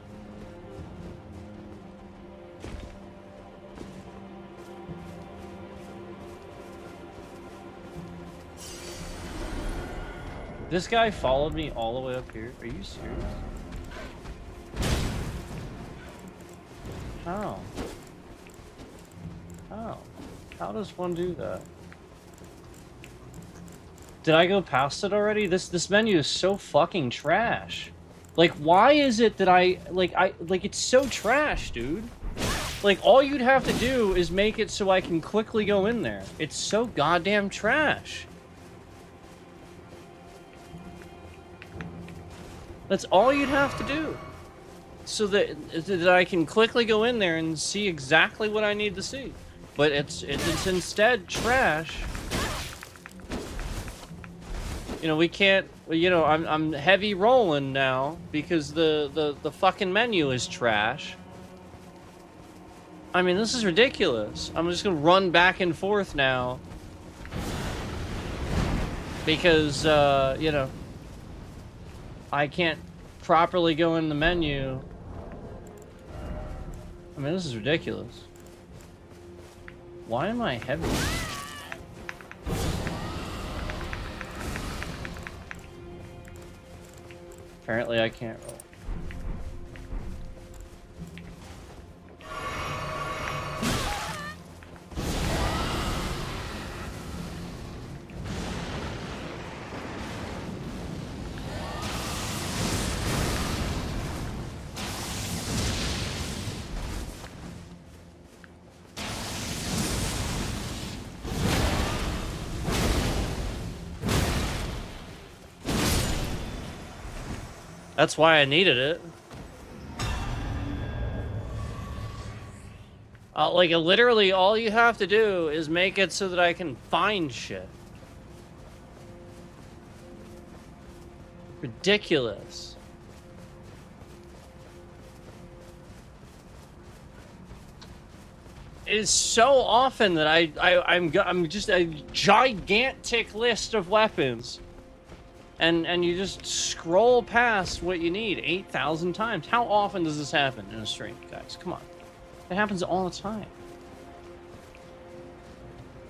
This guy followed me all the way up here. Are you serious? How? How? How does one do that? Did I go past it already? This menu is so fucking trash. Like, why is it that it's so trash, dude? Like, all you'd have to do is make it so I can quickly go in there. It's so goddamn trash. That's all you'd have to do. So that I can quickly go in there and see exactly what I need to see. But it's instead trash. You know, we can't, you know, I'm heavy rolling now because the fucking menu is trash. I mean, this is ridiculous. I'm just gonna run back and forth now. Because, you know, I can't properly go in the menu. I mean, this is ridiculous. Why am I heavy? Apparently I can't roll. That's why I needed it. Like, literally all you have to do is make it so that I can find shit. Ridiculous. It's so often that I'm just a gigantic list of weapons. And you just scroll past what you need 8,000 times. How often does this happen in a stream, guys? Come on. It happens all the time.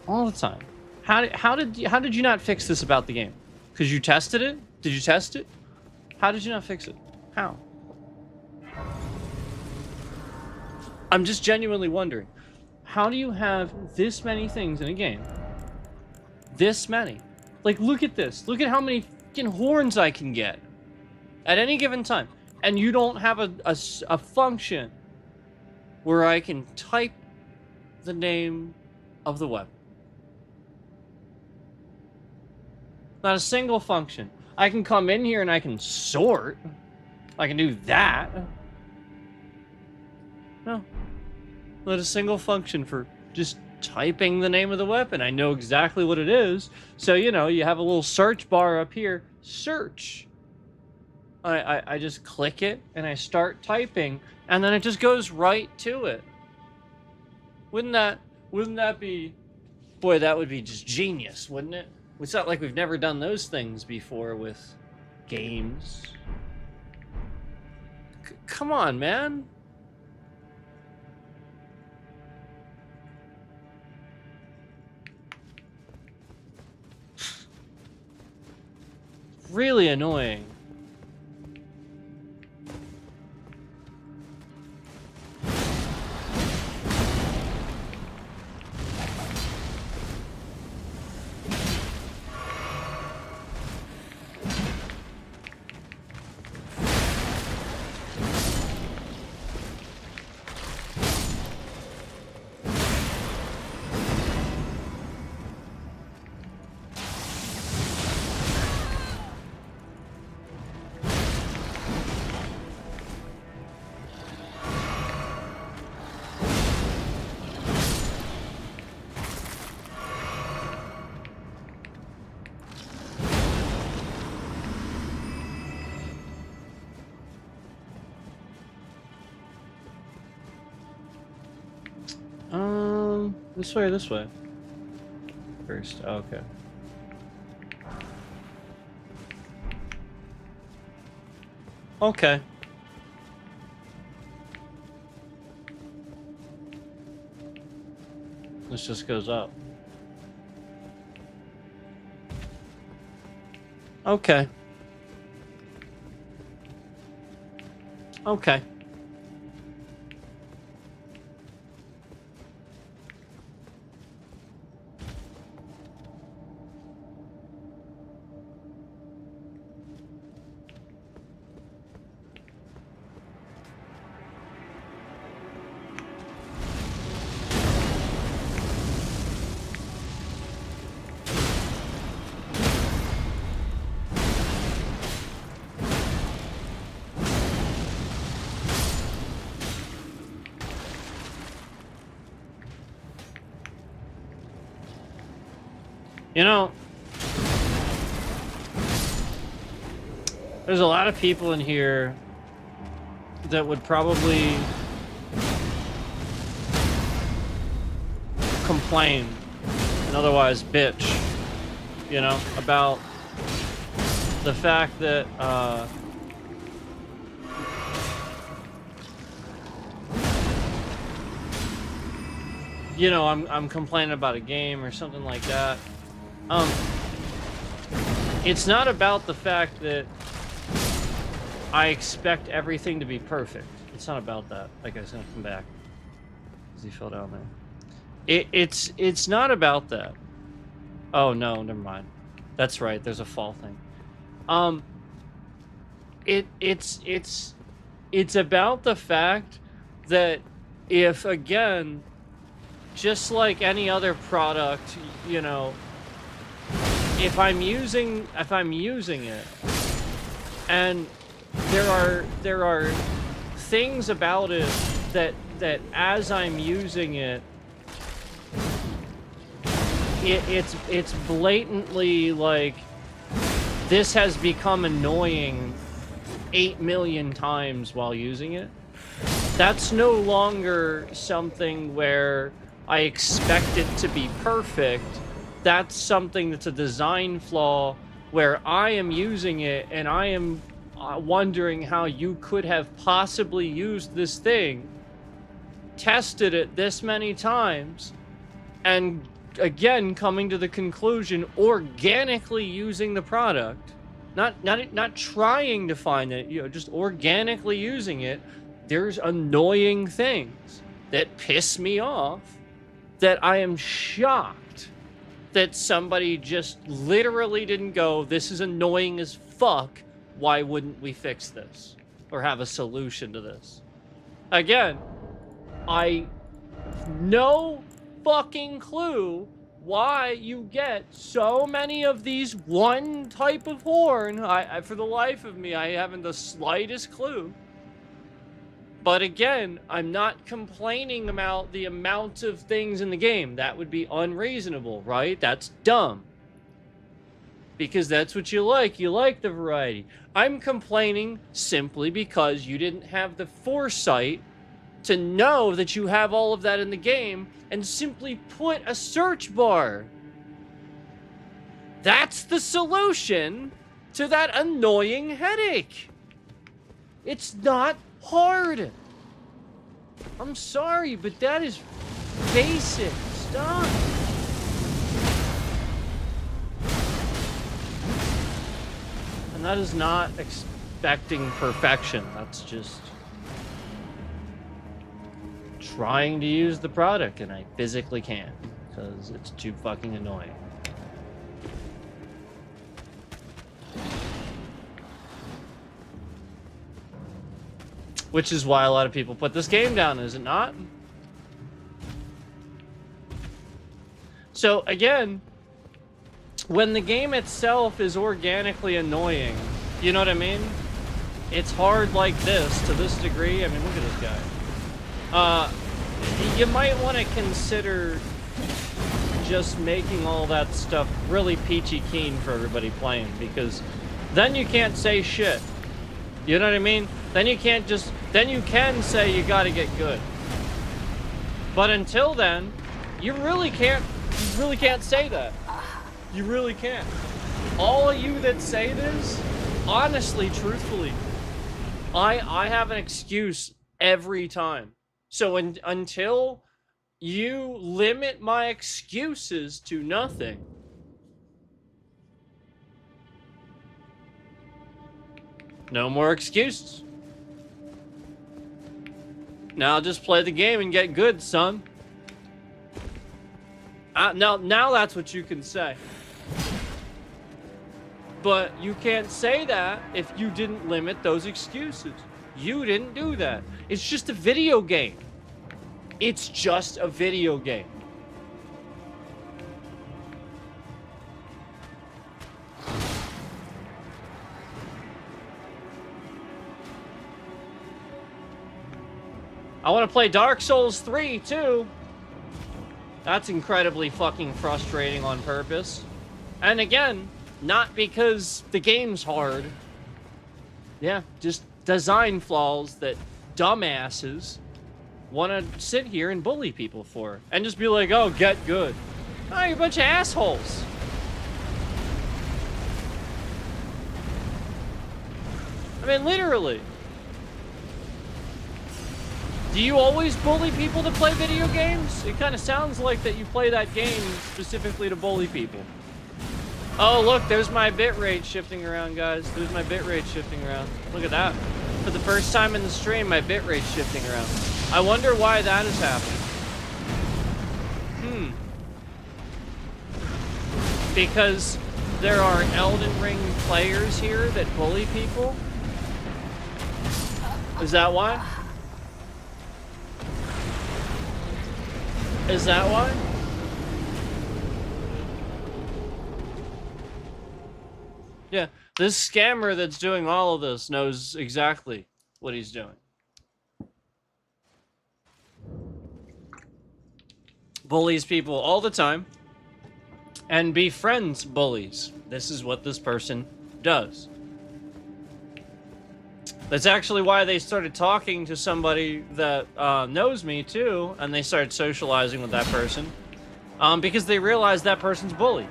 All the time. How did you not fix this about the game? Because you tested it? Did you test it? How did you not fix it? How? I'm just genuinely wondering. How do you have this many things in a game? This many. Like, look at this. Look at how many horns I can get at any given time, and you don't have a function where I can type the name of the weapon. Not a single function. I can come in here and I can sort. I can do that. No. Not a single function for just typing the name of the weapon. I know exactly what it is. So, you know, you have a little search bar up here. Search. I just click it and I start typing, and then it just goes right to it. Wouldn't that be, boy, that would be just genius, wouldn't it? It's not like we've never done those things before with games. Come on, man. Really annoying. This way or this way? First, oh, okay. Okay. This just goes up. Okay. Okay. You know, there's a lot of people in here that would probably complain and otherwise bitch, you know, about the fact that, you know, I'm complaining about a game or something like that. It's not about the fact that I expect everything to be perfect. It's not about that. That guy's gonna come back because he fell down there. It's not about that. Oh no, never mind. That's right. There's a fall thing. It's about the fact that if, again, just like any other product, you know, if I'm using it, and there are things about it that as I'm using it, it's blatantly like, this has become annoying 8 million times while using it. That's no longer something where I expect it to be perfect. That's something that's a design flaw where I am using it and I am wondering how you could have possibly used this thing, tested it this many times, and again coming to the conclusion, organically using the product, not trying to find it, you know, just organically using it. There's annoying things that piss me off that I am shocked that somebody just literally didn't go, this is annoying as fuck, why wouldn't we fix this or have a solution to this? Again, I no fucking clue why you get so many of these one type of horn. I for the life of me, I haven't the slightest clue. But again, I'm not complaining about the amount of things in the game. That would be unreasonable, right? That's dumb. Because that's what you like. You like the variety. I'm complaining simply because you didn't have the foresight to know that you have all of that in the game and simply put a search bar. That's the solution to that annoying headache. It's not hard. I'm sorry, but that is basic stuff. And that is not expecting perfection. That's just trying to use the product, and I physically can't because it's too fucking annoying. Which is why a lot of people put this game down, is it not? So again, when the game itself is organically annoying, you know what I mean? It's hard like this, to this degree. I mean, look at this guy. You might want to consider just making all that stuff really peachy keen for everybody playing, because then you can't say shit. You know what I mean? Then you can't just, then you can say you gotta get good. But until then, you really can't say that. You really can't. All of you that say this, honestly, truthfully, I have an excuse every time. So until you limit my excuses to nothing, no more excuses. Now just play the game and get good, son. Now that's what you can say. But you can't say that if you didn't limit those excuses. You didn't do that. It's just a video game. It's just a video game. I want to play Dark Souls 3 too. That's incredibly fucking frustrating on purpose. And again, not because the game's hard. Yeah, just design flaws that dumbasses want to sit here and bully people for. And just be like, oh, get good. Oh, you're a bunch of assholes. I mean, literally. Do you always bully people to play video games? It kind of sounds like that you play that game specifically to bully people. Oh, look, there's my bitrate shifting around, guys. There's my bitrate shifting around. Look at that. For the first time in the stream, my bitrate's shifting around. I wonder why that is happening. Because there are Elden Ring players here that bully people? Is that why? Is that why? Yeah, this scammer that's doing all of this knows exactly what he's doing. Bullies people all the time. And befriends bullies. This is what this person does. That's actually why they started talking to somebody that knows me too, and they started socializing with that person. Because they realized that person's bully.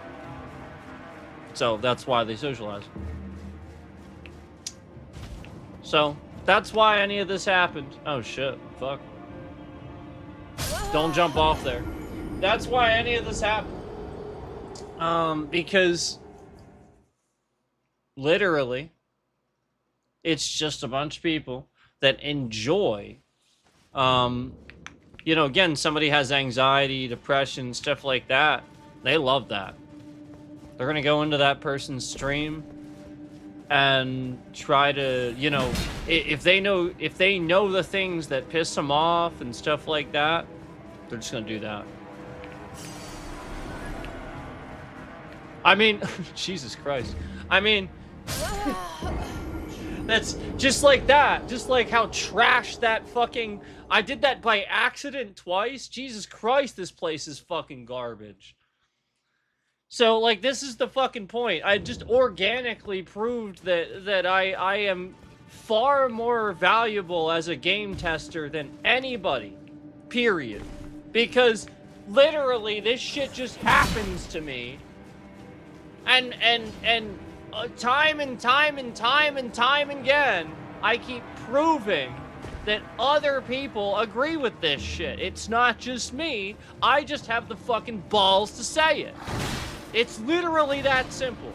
So that's why they socialize. So that's why any of this happened. Oh shit, fuck. Don't jump off there. That's why any of this happened. Because literally, it's just a bunch of people that enjoy, you know, again, somebody has anxiety, depression, stuff like that. They love that. They're gonna go into that person's stream and try to, you know, if they know the things that piss them off and stuff like that, they're just gonna do that. I mean, Jesus Christ. I mean, that's just like that. Just like how trash that fucking... I did that by accident twice. Jesus Christ, this place is fucking garbage. So, like, this is the fucking point. I just organically proved that I am far more valuable as a game tester than anybody. Period. Because, literally, this shit just happens to me. And time and time again, I keep proving that other people agree with this shit. It's not just me. I just have the fucking balls to say it. It's literally that simple.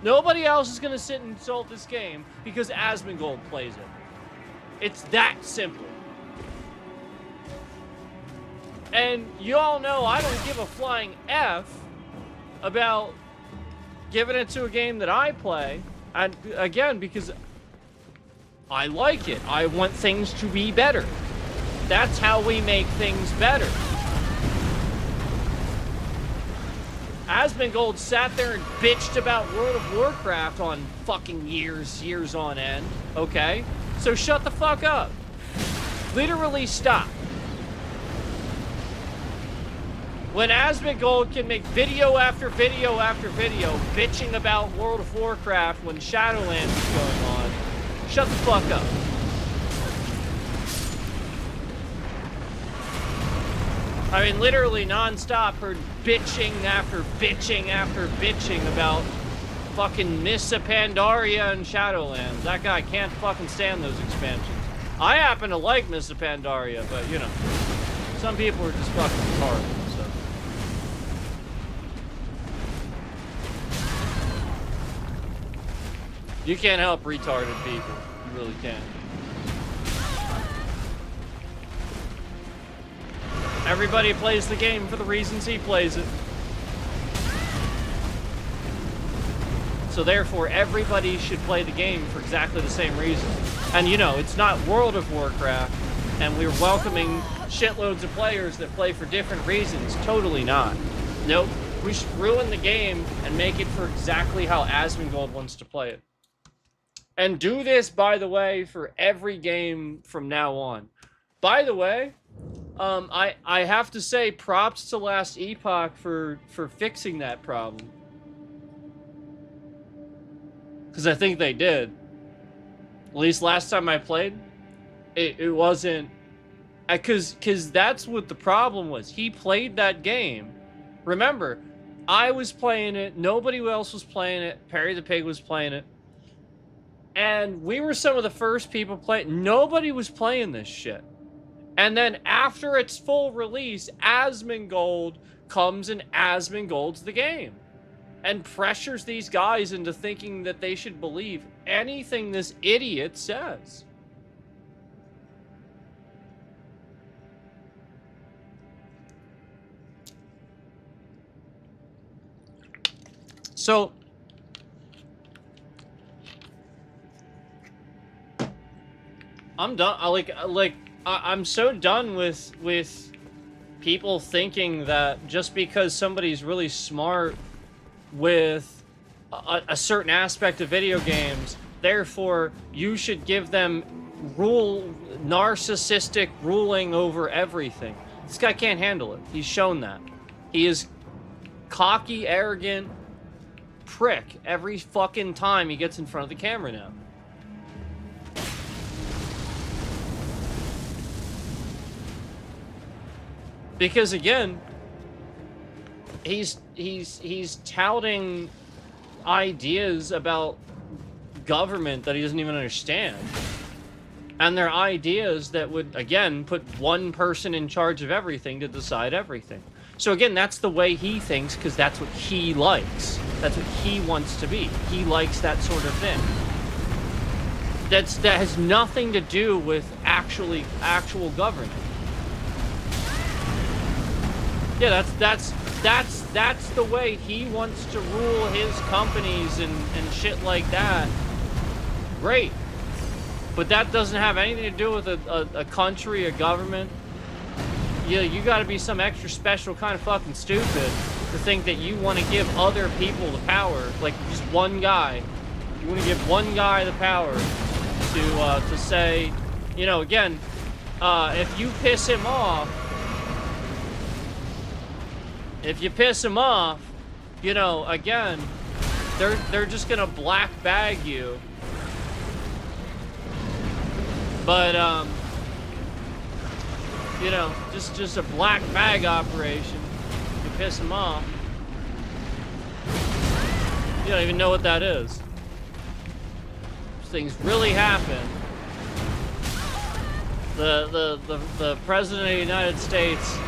Nobody else is gonna sit and insult this game because Asmongold plays it. It's that simple. And you all know I don't give a flying F about giving it to a game that I play, and again, because I like it. I want things to be better. That's how we make things better. Asmongold sat there and bitched about World of Warcraft on fucking years on end, okay? So shut the fuck up. Literally stop. When Asmongold can make video after video after video bitching about World of Warcraft when Shadowlands is going on, shut the fuck up. I mean, literally non-stop heard bitching after bitching after bitching about fucking Miss Pandaria and Shadowlands. That guy can't fucking stand those expansions. I happen to like Miss Pandaria, but you know, some people are just fucking retarded. You can't help retarded people. You really can't. Everybody plays the game for the reasons he plays it. So therefore, everybody should play the game for exactly the same reason. And you know, it's not World of Warcraft, and we're welcoming shitloads of players that play for different reasons. Totally not. Nope. We should ruin the game and make it for exactly how Asmongold wants to play it. And do this, by the way, for every game from now on. By the way, I have to say props to Last Epoch for fixing that problem. Because I think they did. At least last time I played, it wasn't... Because that's what the problem was. He played that game. Remember, I was playing it. Nobody else was playing it. Perry the Pig was playing it. And we were some of the first people playing. Nobody was playing this shit. And then after its full release, Asmongold comes and Asmongolds the game. And pressures these guys into thinking that they should believe anything this idiot says. So, I'm done. I'm so done with people thinking that just because somebody's really smart with a certain aspect of video games, therefore you should give them narcissistic ruling over everything. This guy can't handle it. He's shown that. He is cocky, arrogant prick every fucking time he gets in front of the camera now. Because again, he's touting ideas about government that he doesn't even understand. And they're ideas that would, again, put one person in charge of everything to decide everything. So again, that's the way he thinks, because that's what he likes. That's what he wants to be. He likes that sort of thing. That has nothing to do with actual government. Yeah, that's the way he wants to rule his companies and shit like that. Great. But that doesn't have anything to do with a country, a government. Yeah, you gotta be some extra special kind of fucking stupid to think that you want to give other people the power. Like, just one guy. You want to give one guy the power to say, you know, again, if you piss him off, you know, again, they're just gonna black bag you. But, you know, just a black bag operation. You piss them off. You don't even know what that is. These things really happen. The President of the United States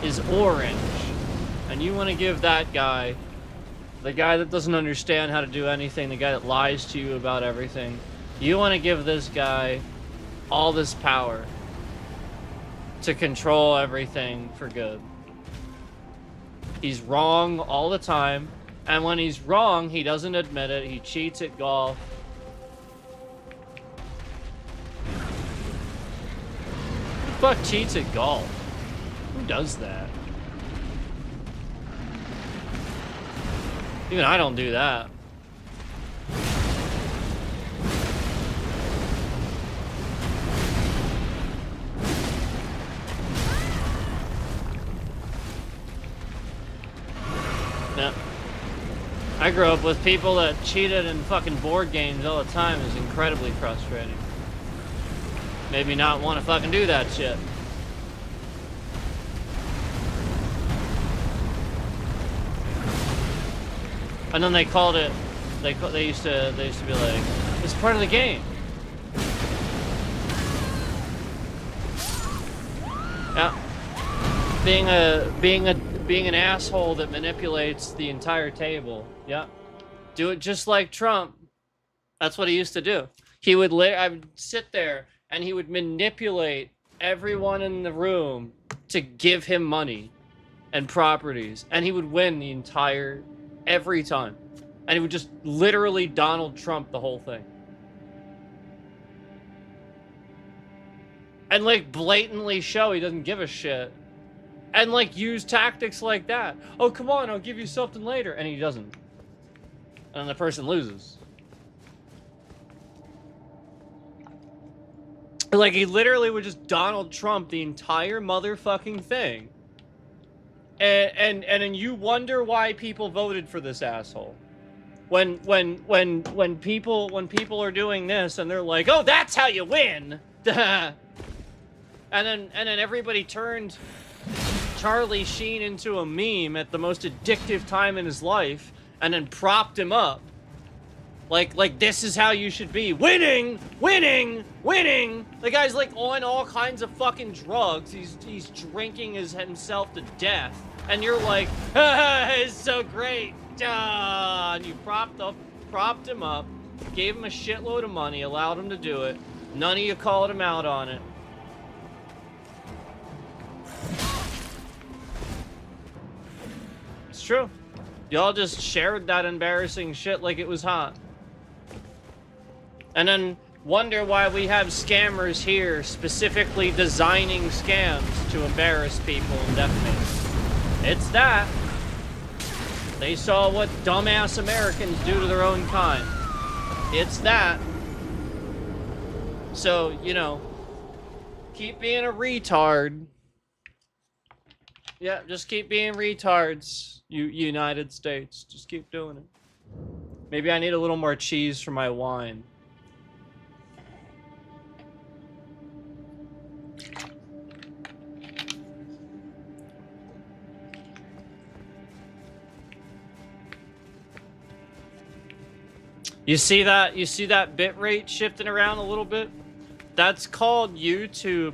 is orange. And you want to give that guy, the guy that doesn't understand how to do anything, the guy that lies to you about everything, you want to give this guy all this power to control everything for good. He's wrong all the time, and when he's wrong, he doesn't admit it. He cheats at golf. Who the fuck cheats at golf? Who does that? Even I don't do that. No. I grew up with people that cheated in fucking board games all the time. It was incredibly frustrating. Made me not want to fucking do that shit. And then they called it, they used to be like, it's part of the game. Yeah. Being an asshole that manipulates the entire table. Yeah. Do it just like Trump. That's what he used to do. He would I would sit there and he would manipulate everyone in the room to give him money and properties, and he would win every time. And he would just literally Donald Trump the whole thing. And like blatantly show he doesn't give a shit. And like use tactics like that. Oh, come on, I'll give you something later. And he doesn't. And then the person loses. Like he literally would just Donald Trump the entire motherfucking thing. And then you wonder why people voted for this asshole. when people are doing this and they're like, oh, that's how you win. and then everybody turned Charlie Sheen into a meme at the most addictive time in his life and then propped him up. Like this is how you should be. Winning! Winning! Winning! The guy's like on all kinds of fucking drugs. He's drinking himself to death. And you're like, it's so great. And you propped him up, gave him a shitload of money, allowed him to do it. None of you called him out on it. It's true. Y'all just shared that embarrassing shit like it was hot. And then wonder why we have scammers here specifically designing scams to embarrass people and defamate. It's that. They saw what dumbass Americans do to their own kind. It's that. So, you know, keep being a retard. Yeah, just keep being retards, you United States. Just keep doing it. Maybe I need a little more cheese for my wine. You see that bit rate shifting around a little bit? That's called YouTube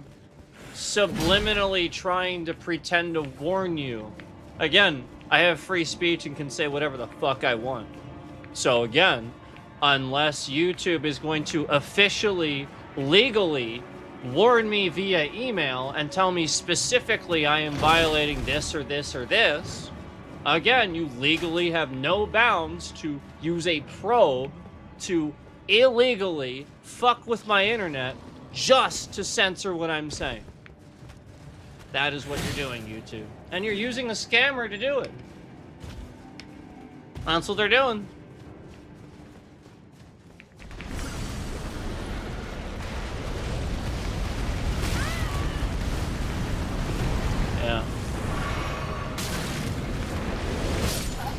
subliminally trying to pretend to warn you. Again, I have free speech and can say whatever the fuck I want. So again, unless YouTube is going to officially, legally warn me via email and tell me specifically I am violating this or this or this, again, you legally have no bounds to use a probe to illegally fuck with my internet just to censor what I'm saying. That is what you're doing, YouTube. And you're using a scammer to do it. That's what they're doing. Yeah.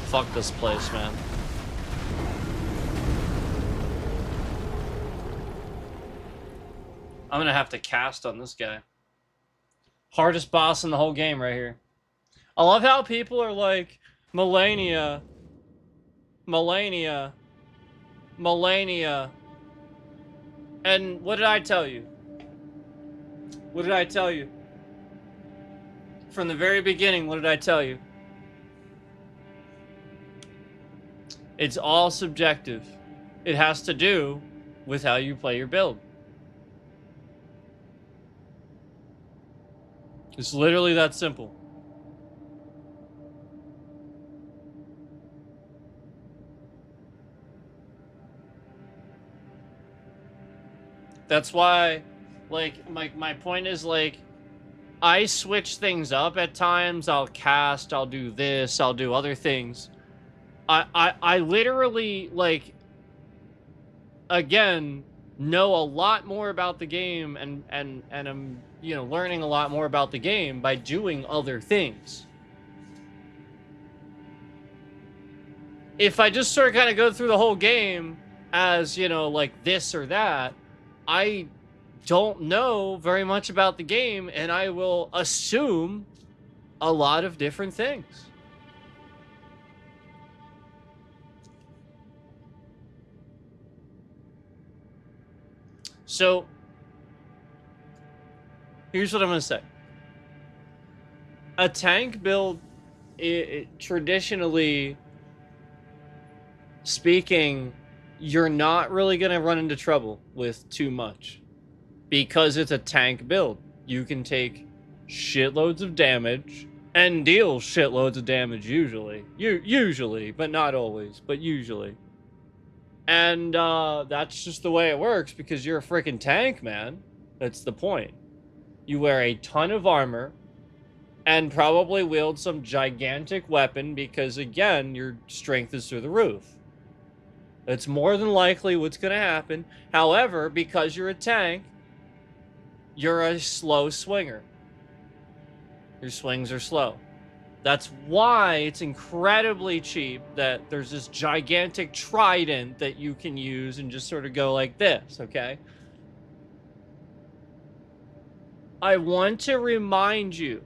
Fuck this place, man. I'm gonna have to cast on this guy. Hardest boss in the whole game right here. I love how people are like, Melania. Melania. Melania. And what did I tell you? What did I tell you? From the very beginning, what did I tell you? It's all subjective. It has to do with how you play your build. It's literally that simple. That's why, like, my point is, like, I switch things up at times. I'll cast, I'll do this, I'll do other things. I literally, like, again, know a lot more about the game and I'm, you know, learning a lot more about the game by doing other things. If I just sort of kind of go through the whole game as, you know, like this or that, I don't know very much about the game and I will assume a lot of different things. So, here's what I'm going to say. A tank build, traditionally speaking, you're not really going to run into trouble with too much. Because it's a tank build. You can take shitloads of damage and deal shitloads of damage usually. Usually, but not always, but usually. And that's just the way it works because you're a freaking tank, man. That's the point. You wear a ton of armor and probably wield some gigantic weapon because, again, your strength is through the roof. That's more than likely what's going to happen. However, because you're a tank, you're a slow swinger. Your swings are slow. That's why it's incredibly cheap that there's this gigantic trident that you can use and just sort of go like this, okay? I want to remind you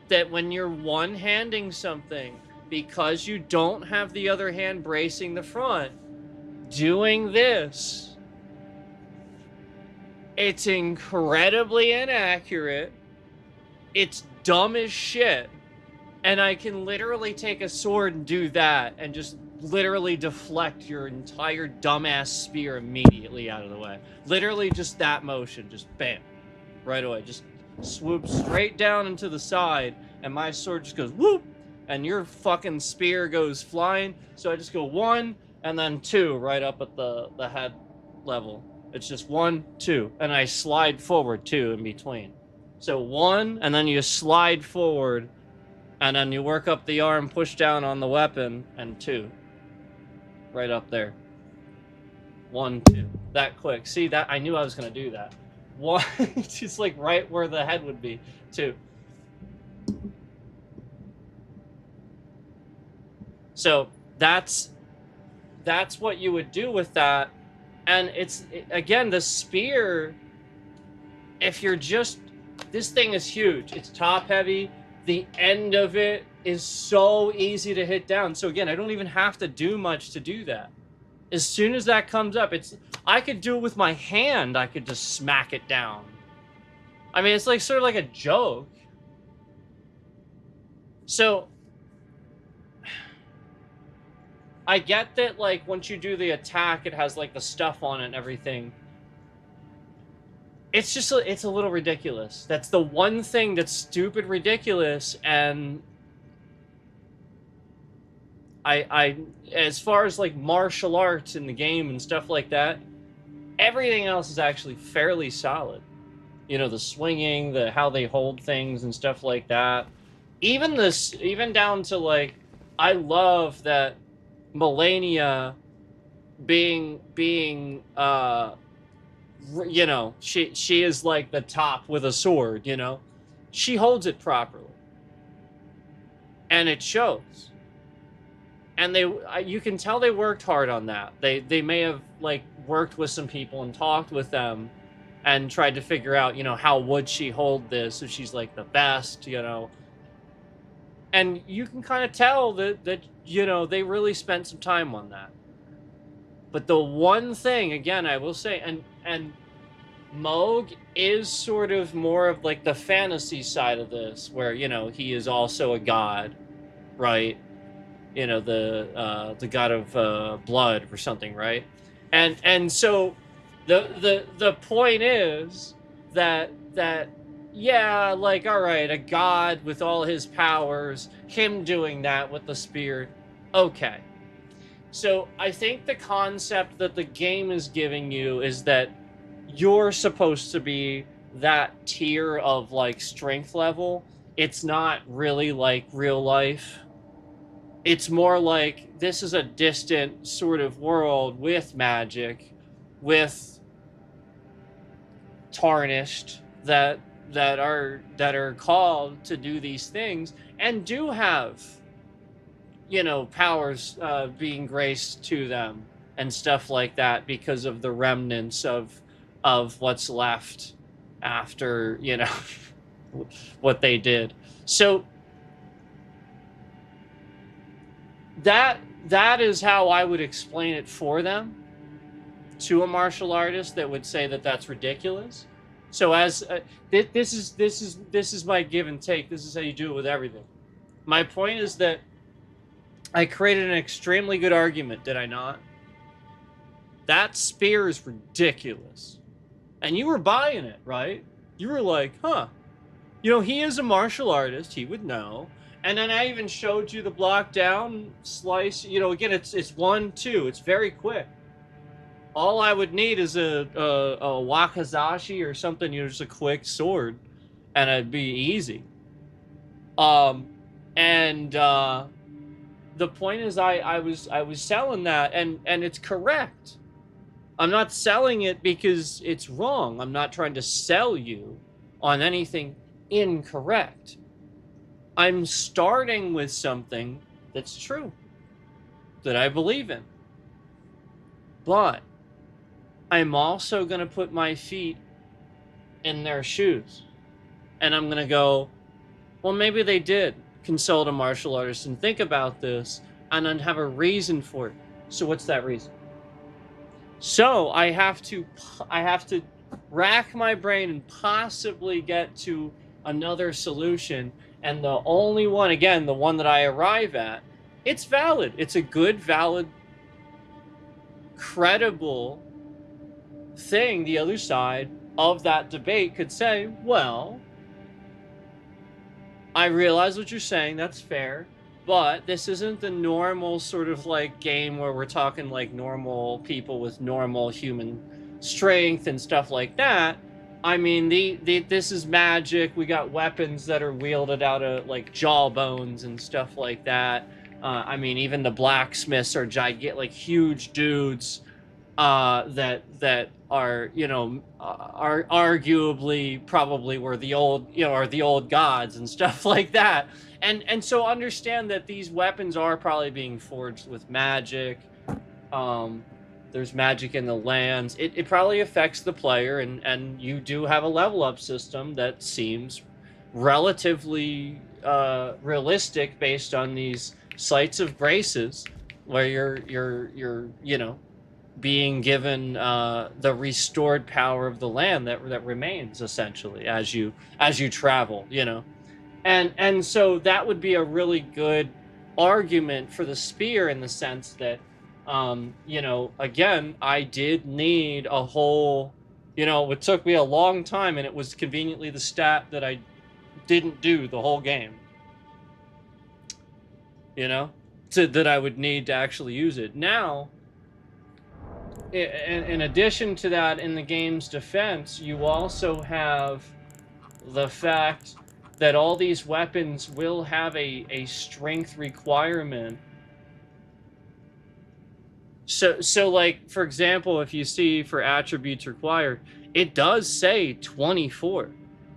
that when you're one-handing something, because you don't have the other hand bracing the front, doing this, it's incredibly inaccurate. It's dumb as shit. And I can literally take a sword and do that and just literally deflect your entire dumbass spear immediately out of the way. Literally just that motion, just bam, right away. Just swoop straight down into the side, and my sword just goes whoop, and your fucking spear goes flying. So I just go 1 and then 2 right up at the head level. It's just 1, 2, and I slide forward 2 in between. So 1, and then you slide forward, and then you work up the arm, push down on the weapon, and 2. Right up there. 1, 2. That quick. See, that I knew I was going to do that. 1, just like right where the head would be. 2. So that's what you would do with that. And again, the spear, if you're just, this thing is huge. It's top heavy. The end of it is so easy to hit down. So again, I don't even have to do much to do that. As soon as that comes up, I could do it with my hand. I could just smack it down. I mean, it's like sort of like a joke. So I get that, like, once you do the attack, it has like the stuff on it and everything. It's just, it's a little ridiculous. That's the one thing that's stupid ridiculous. And I as far as like martial arts in the game and stuff like that, everything else is actually fairly solid. You know, the swinging, the how they hold things and stuff like that. Even down to like, I love that Melania being you know, she is like the top with a sword, you know. She holds it properly. And it shows. And you can tell they worked hard on that. They may have like worked with some people and talked with them and tried to figure out, you know, how would she hold this if she's like the best, you know. And you can kind of tell that you know, they really spent some time on that. But the one thing, again, I will say, and Moog is sort of more of like the fantasy side of this, where, you know, he is also a god, right? You know, the god of blood or something, right? And so the point is that yeah, like, all right, a god with all his powers, him doing that with the spear, okay. So I think the concept that the game is giving you is that you're supposed to be that tier of like strength level. It's not really like real life. It's more like this is a distant sort of world with magic, with tarnished that are called to do these things and do have, you know, powers being graced to them and stuff like that because of the remnants of what's left after, you know, what they did. So that is how I would explain it for them to a martial artist that would say that that's ridiculous. So as this is my give and take. This is how you do it with everything. My point is that I created an extremely good argument, did I not? That spear is ridiculous. And you were buying it, right? You were like, huh, you know, he is a martial artist, he would know. And then I even showed you the block down slice. You know, again, it's 1, 2. It's very quick. All I would need is a wakizashi or something, you know, just a quick sword, and it'd be easy. The point is, I was selling that, and it's correct. I'm not selling it because it's wrong. I'm not trying to sell you on anything incorrect. I'm starting with something that's true, that I believe in. But I'm also going to put my feet in their shoes. And I'm going to go, well, maybe they did consult a martial artist and think about this and then have a reason for it. So what's that reason? So I have to rack my brain and possibly get to another solution. And the only one, again, the one that I arrive at, it's valid. It's a good, valid, credible thing. The other side of that debate could say, well, I realize what you're saying, that's fair, but this isn't the normal sort of like game where we're talking like normal people with normal human strength and stuff like that. I mean, this is magic. We got weapons that are wielded out of like jawbones and stuff like that. I mean, even the blacksmiths are gigantic, like huge dudes that are, are arguably probably were the old, are the old gods and stuff like that. And so understand that these weapons are probably being forged with magic. um there's magic in the lands. It probably affects the player, and you do have a level up system that seems relatively realistic based on these sites of graces where you're being given the restored power of the land that remains essentially as you travel, and so that would be a really good argument for the spear, in the sense that again, I did need a whole, it took me a long time, and it was conveniently the stat that I didn't do the whole game, that I would need to actually use it. Now, in addition to that, in the game's defense, you also have the fact that all these weapons will have a strength requirement. So like, for example, if you see for attributes required, it does say 24.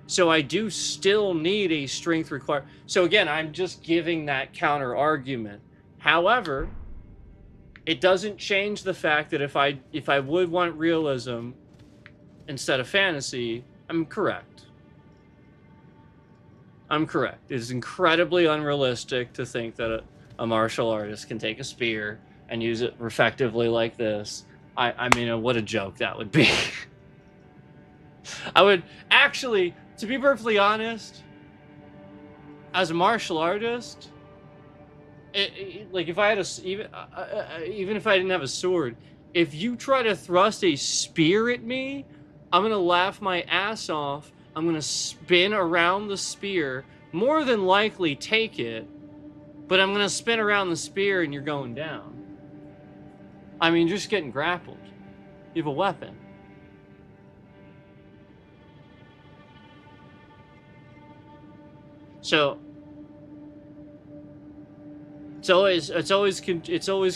So I do still need a strength required. So again, I'm just giving that counter argument. However, it doesn't change the fact that if I would want realism instead of fantasy, I'm correct. It is incredibly unrealistic to think that a martial artist can take a spear and use it effectively like this. I mean, what a joke that would be. I would actually, to be perfectly honest, as a martial artist, like if I had even if I didn't have a sword, if you try to thrust a spear at me, I'm gonna laugh my ass off. I'm gonna spin around the spear, more than likely take it, but I'm gonna spin around the spear and you're going down. I mean, you're just getting grappled. You have a weapon. So it's always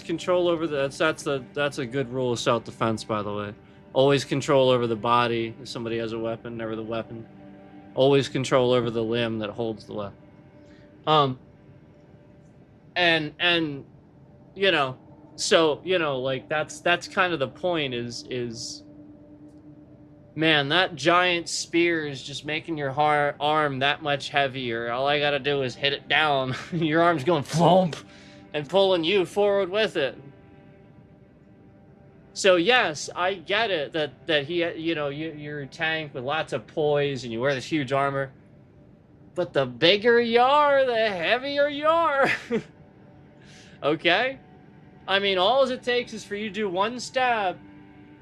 control over the, that's a good rule of self-defense, by the way. Always control over the body if somebody has a weapon, never the weapon. Always control over the limb that holds the weapon. And so like that's kind of the point, is man, that giant spear is just making your arm that much heavier. All I gotta do is hit it down. Your arm's going flump and pulling you forward with it. So yes, I get it that he, you're a tank with lots of poise and you wear this huge armor. But the bigger you are, the heavier you are. Okay? I mean, all it takes is for you to do one stab,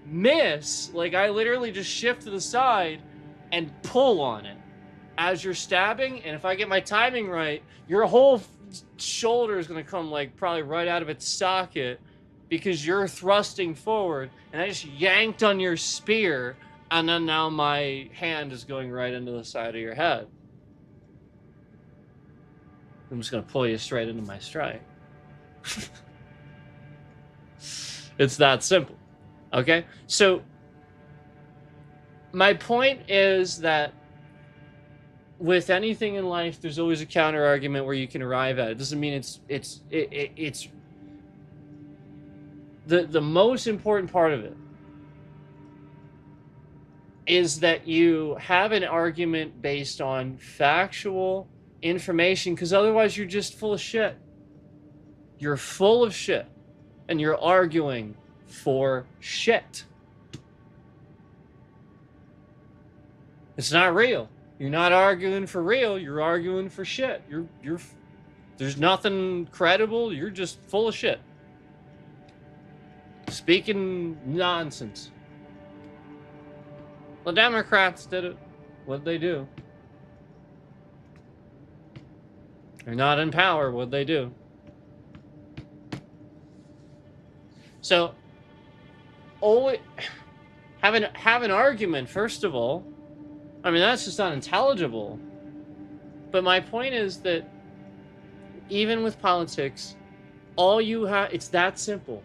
miss, like I literally just shift to the side and pull on it as you're stabbing, and if I get my timing right, your whole shoulder is going to come like probably right out of its socket because you're thrusting forward, and I just yanked on your spear, and then now my hand is going right into the side of your head. I'm just going to pull you straight into my strike. It's that simple. Okay? So my point is that with anything in life, there's always a counter argument where you can arrive at. It doesn't mean it's the most important part of it is that you have an argument based on factual information, because otherwise you're just full of shit. You're full of shit, and you're arguing for shit. It's not real. You're not arguing for real. You're arguing for shit. There's nothing credible. You're just full of shit. Speaking nonsense. The Democrats did it. What'd they do? They're not in power. What'd they do? So, always have an argument, first of all. I mean, that's just unintelligible. But my point is that even with politics, all you have, it's that simple.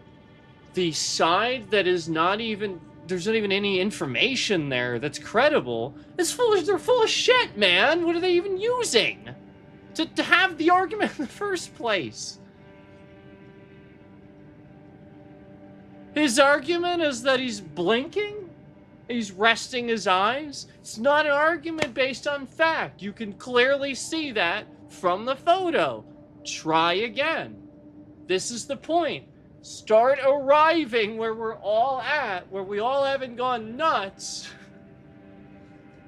The side that is not even, there's not even any information there that's credible, they're full of shit, man. What are they even using to have the argument in the first place? His argument is that he's blinking, he's resting his eyes. It's not an argument based on fact. You can clearly see that from the photo. Try again. This is the point. Start arriving where we're all at, where we all haven't gone nuts.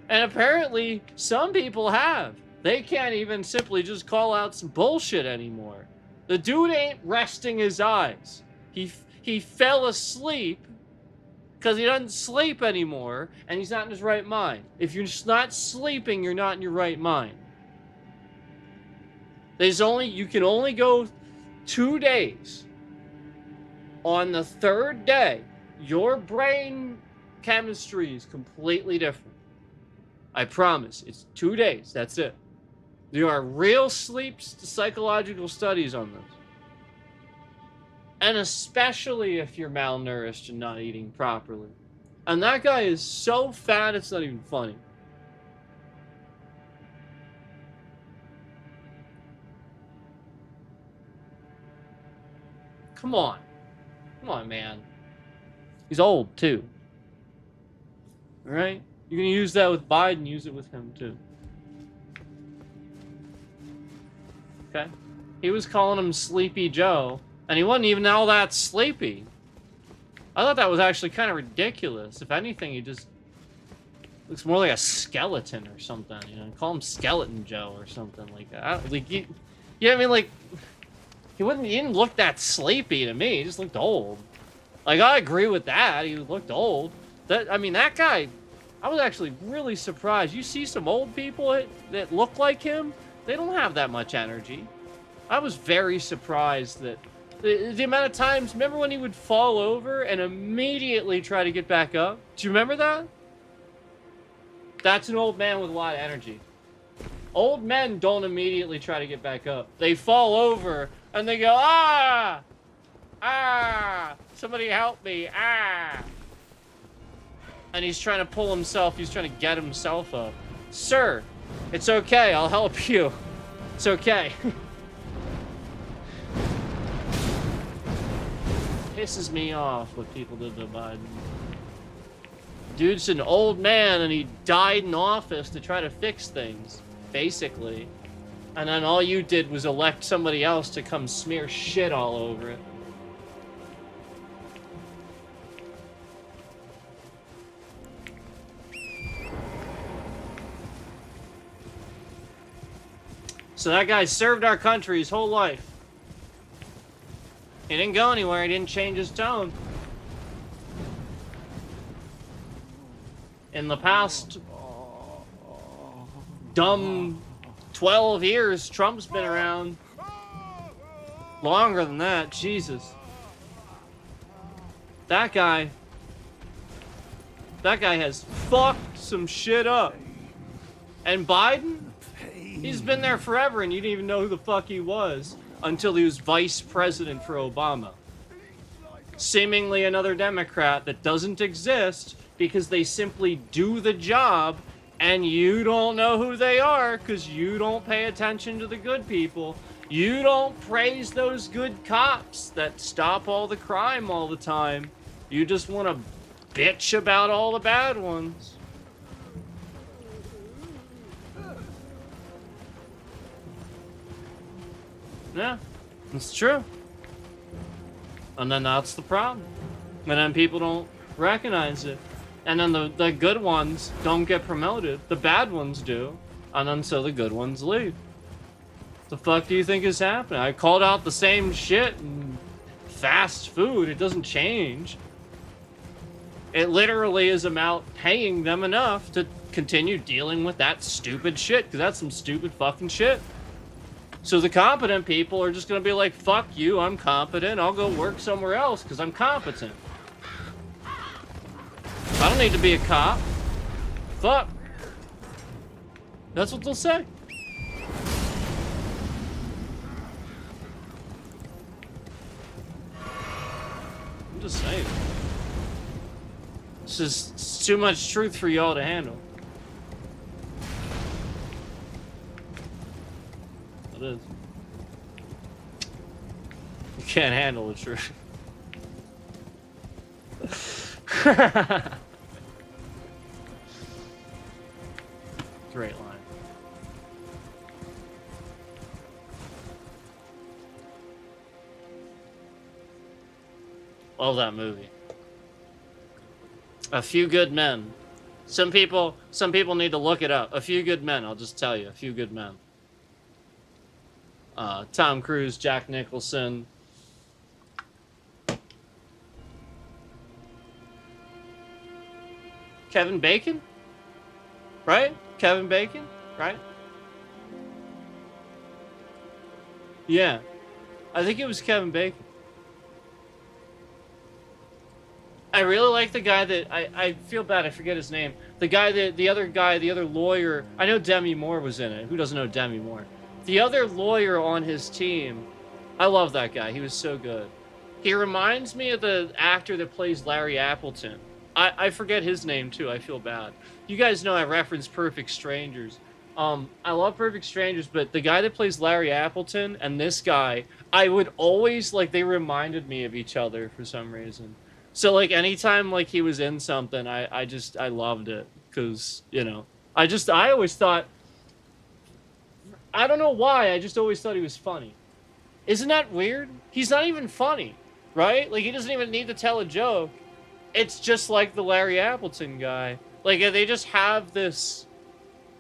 And apparently, some people have. They can't even simply just call out some bullshit anymore. The dude ain't resting his eyes. He fell asleep because he doesn't sleep anymore, and he's not in his right mind. If you're just not sleeping, you're not in your right mind. You can only go 2 days. On the third day, your brain chemistry is completely different. I promise. It's 2 days. That's it. There are real psychological studies on this. And especially if you're malnourished and not eating properly. And that guy is so fat, it's not even funny. Come on. Come on, man. He's old, too. Alright? You can use that with Biden, use it with him, too. Okay? He was calling him Sleepy Joe, and he wasn't even all that sleepy. I thought that was actually kind of ridiculous. If anything, he just looks more like a skeleton or something, you know? Call him Skeleton Joe or something like that. You know what I mean? Like, he didn't look that sleepy to me. He just looked old. Like, I agree with that. He looked old. That guy, I was actually really surprised. You see some old people that look like him, they don't have that much energy. I was very surprised that the amount of times, remember when he would fall over and immediately try to get back up? Do you remember that? That's an old man with a lot of energy. Old men don't immediately try to get back up. They fall over and they go, ah! Ah! Somebody help me, ah! And he's trying to pull himself, he's trying to get himself up. Sir, it's okay, I'll help you. It's okay. Pisses me off what people did to Biden. Dude's an old man and he died in office to try to fix things, basically. And then all you did was elect somebody else to come smear shit all over it. So that guy served our country his whole life. He didn't go anywhere, he didn't change his tone. In the past dumb 12 years, Trump's been around. Longer than that, Jesus. That guy has fucked some shit up. And Biden, he's been there forever and you didn't even know who the fuck he was until he was vice president for Obama. Seemingly another Democrat that doesn't exist because they simply do the job and you don't know who they are because you don't pay attention to the good people. You don't praise those good cops that stop all the crime all the time. You just want to bitch about all the bad ones. Yeah, it's true. And then that's the problem. And then people don't recognize it. And then the good ones don't get promoted. The bad ones do. And then so the good ones leave. The fuck do you think is happening? I called out the same shit in fast food. It doesn't change. It literally is about paying them enough to continue dealing with that stupid shit. Because that's some stupid fucking shit. So the competent people are just going to be like, fuck you, I'm competent. I'll go work somewhere else because I'm competent. I don't need to be a cop. Fuck. That's what they'll say. I'm just saying. This is too much truth for y'all to handle. It is. You can't handle the truth. Great line. Love that movie. A Few Good Men. Some people need to look it up. A Few Good Men, I'll just tell you. A Few Good Men. Tom Cruise, Jack Nicholson. Kevin Bacon? Right? Kevin Bacon? Right? Yeah. I think it was Kevin Bacon. I really like the guy that... I feel bad, I forget his name. The guy that... The other lawyer... I know Demi Moore was in it. Who doesn't know Demi Moore? The other lawyer on his team... I love that guy. He was so good. He reminds me of the actor that plays Larry Appleton. I forget his name, too. I feel bad. You guys know I reference Perfect Strangers. I love Perfect Strangers, but the guy that plays Larry Appleton and this guy, I would always, like, they reminded me of each other for some reason. So, like, anytime, like, he was in something, I loved it. Because, you know, I always thought, I don't know why, I just always thought he was funny. Isn't that weird? He's not even funny, right? Like, he doesn't even need to tell a joke. It's just like the Larry Appleton guy. Like, they just have this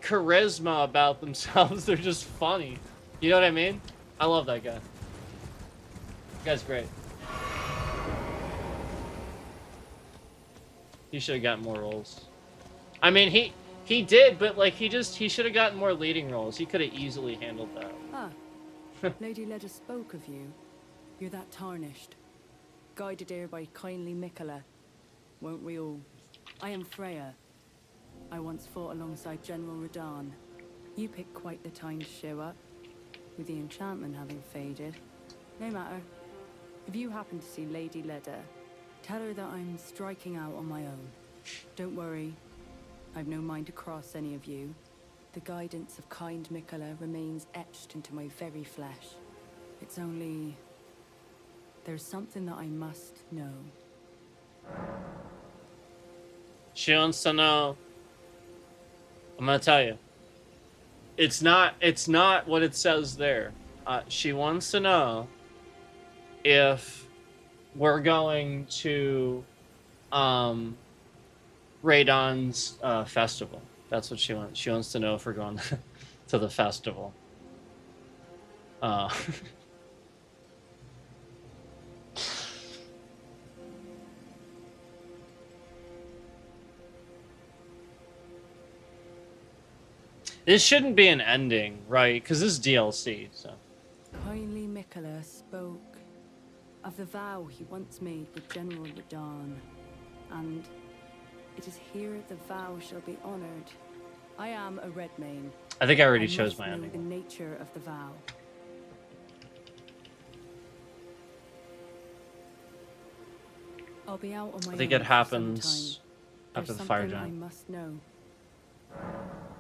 charisma about themselves. They're just funny. You know what I mean? I love that guy. That guy's great. He should have gotten more roles. I mean, he did, but, like, he should have gotten more leading roles. He could have easily handled that. Ah, Lady Leda spoke of you. You're that tarnished. Guided here by kindly Mikola. Won't we all? I am Freya. I once fought alongside General Radahn. You picked quite the time to show up, with the enchantment having faded. No matter. If you happen to see Lady Leda, tell her that I'm striking out on my own. Don't worry. I've no mind to cross any of you. The guidance of kind Mikola remains etched into my very flesh. It's only... there's something that I must know. She wants to know. I'm gonna tell you. It's not what it says there. She wants to know if we're going to Radon's festival. That's what she wants. She wants to know if we're going to the festival. This shouldn't be an ending, right? Because this is DLC, so. Kindly Mikola spoke of the vow he once made with General Radahn, and it is here the vow shall be honored. I am a Redmane. I think I already chose my know ending. the nature of the vow. I'll be out on my I think own it for some happens time. after There's the fire something I giant. must know.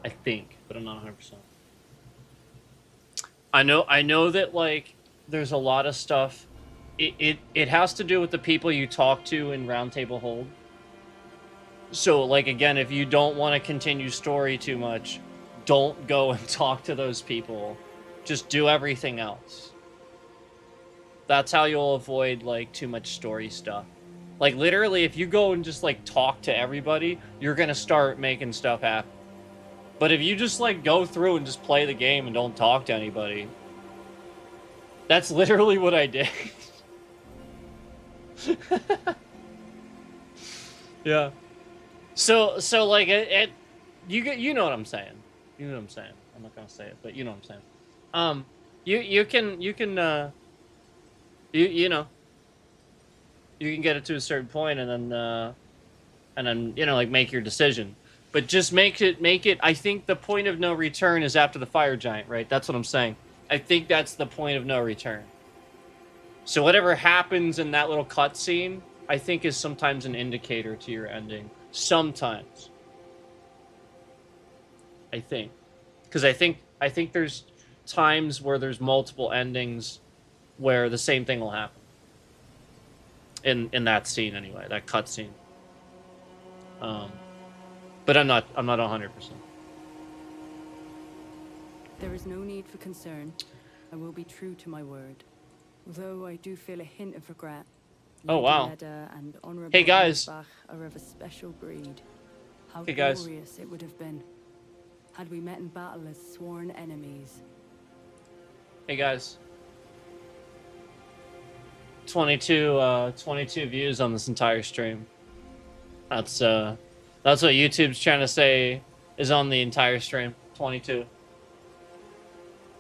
I think, but I'm not 100%. I know that like there's a lot of stuff. It has to do with the people you talk to in Roundtable Hold. So like again, if you don't want to continue story too much, don't go and talk to those people. Just do everything else. That's how you'll avoid like too much story stuff. Like literally, if you go and just like talk to everybody, you're gonna start making stuff happen. But if you just like go through and just play the game and don't talk to anybody, that's literally what I did. Yeah. So like you know what I'm saying. You know what I'm saying. I'm not gonna say it, but you know what I'm saying. You can you know, you can get it to a certain point and then you know, like make your decision. But just make it. I think the point of no return is after the fire giant, right? That's what I'm saying. I think that's the point of no return. So whatever happens in that little cutscene, I think is sometimes an indicator to your ending. Sometimes. I think. Because I think there's times where there's multiple endings where the same thing will happen. In that scene anyway, that cutscene. But I'm not 100%. There is no need for concern. I will be true to my word. Though I do feel a hint of regret. Oh, wow. Lady Leda and Honorable Hey, guys. Ansbach are of a special breed. How Hey, guys. glorious it would have been had we met in battle as sworn enemies. Hey guys. 22 views on this entire stream. That's what YouTube's trying to say is on the entire stream. 22.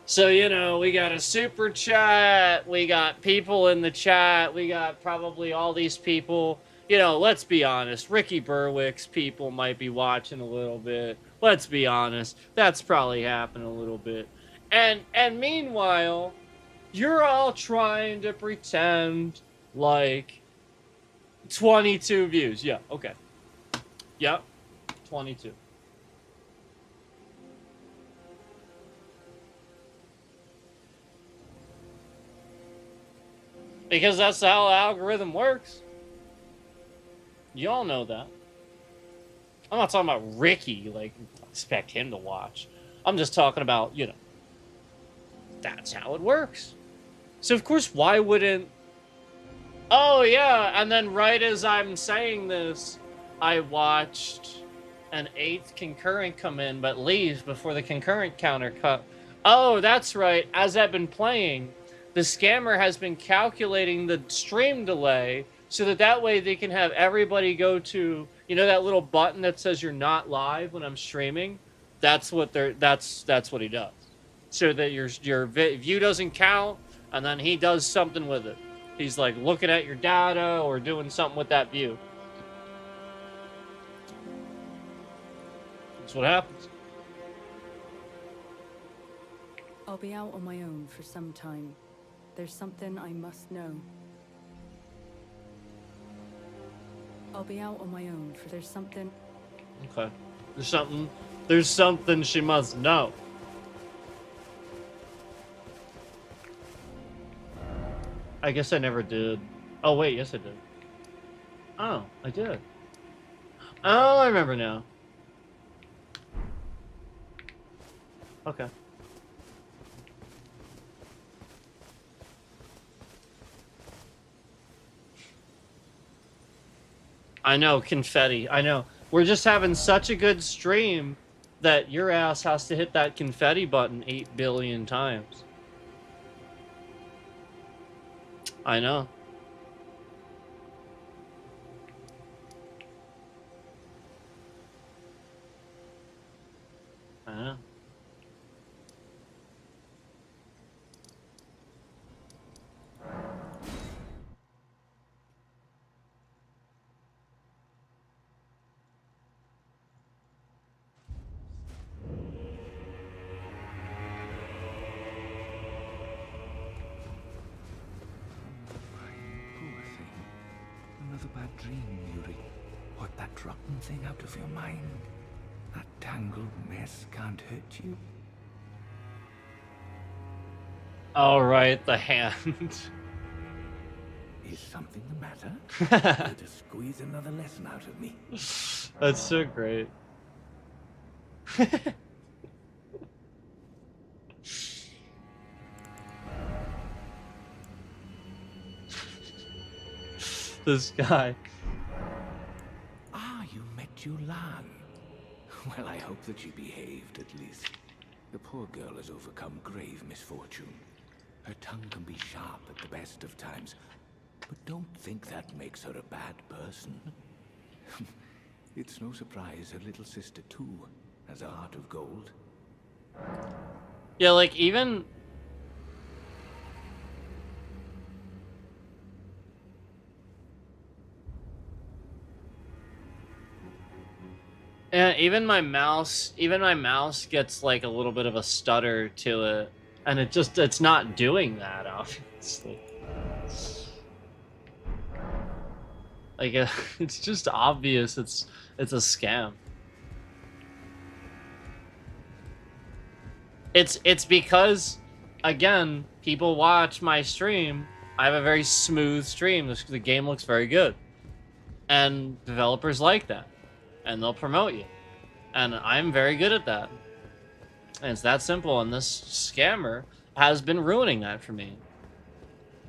So, you know, we got a super chat, we got people in the chat, we got probably all these people. You know, let's be honest, Ricky Berwick's people might be watching a little bit. Let's be honest, that's probably happened a little bit. And meanwhile, you're all trying to pretend like 22 views. Yeah, okay. Yep, 22. Because that's how the algorithm works. You all know that. I'm not talking about Ricky, like, expect him to watch. I'm just talking about, you know, that's how it works. So, of course, why wouldn't... Oh, yeah, and then right as I'm saying this, I watched an 8th concurrent come in, but leave before the concurrent counter cut. Oh, that's right. As I've been playing, the scammer has been calculating the stream delay so that way they can have everybody go to, you know, that little button that says you're not live when I'm streaming. That's what that's what he does, so that your view doesn't count, and then he does something with it. He's like looking at your data or doing something with that view. That's what happens. I'll be out on my own for some time. There's something I must know. I'll be out on my own, for there's something... Okay. There's something she must know. I guess I never did. Oh, wait, yes I did. Oh, I did. Oh, I remember now. Okay. I know, confetti. I know. We're just having such a good stream that your ass has to hit that confetti button 8 billion times. I know. I know. Poor thing. Another bad dream, Yuri. Put that rotten thing out of your mind. That tangled mess can't hurt you? All right, the hand. Is something the matter? Here to squeeze another lesson out of me. That's so great. This guy. Ah, you met Yulan. Well, I hope that she behaved, at least. The poor girl has overcome grave misfortune. Her tongue can be sharp at the best of times, but don't think that makes her a bad person. It's no surprise her little sister, too, has a heart of gold. Yeah, like, even... Yeah, even my mouse gets, like, a little bit of a stutter to it. And it's not doing that, obviously. Like, it's just obvious it's a scam. It's because, again, people watch my stream. I have a very smooth stream. The game looks very good. And developers like that. And they'll promote you. And I'm very good at that. And it's that simple, and this scammer has been ruining that for me.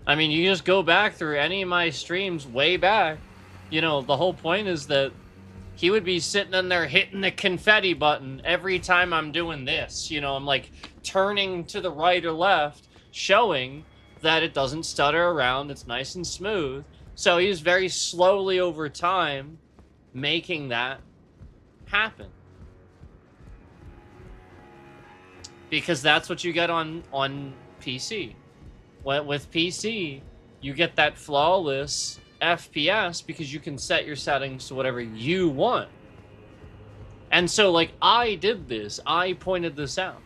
I mean, you just go back through any of my streams way back. You know, the whole point is that he would be sitting in there hitting the confetti button every time I'm doing this. You know, I'm like turning to the right or left, showing that it doesn't stutter around, it's nice and smooth. So he's very slowly over time making that happen. Because that's what you get on PC. With PC, you get that flawless FPS because you can set your settings to whatever you want. And so, like, I did this. I pointed this out.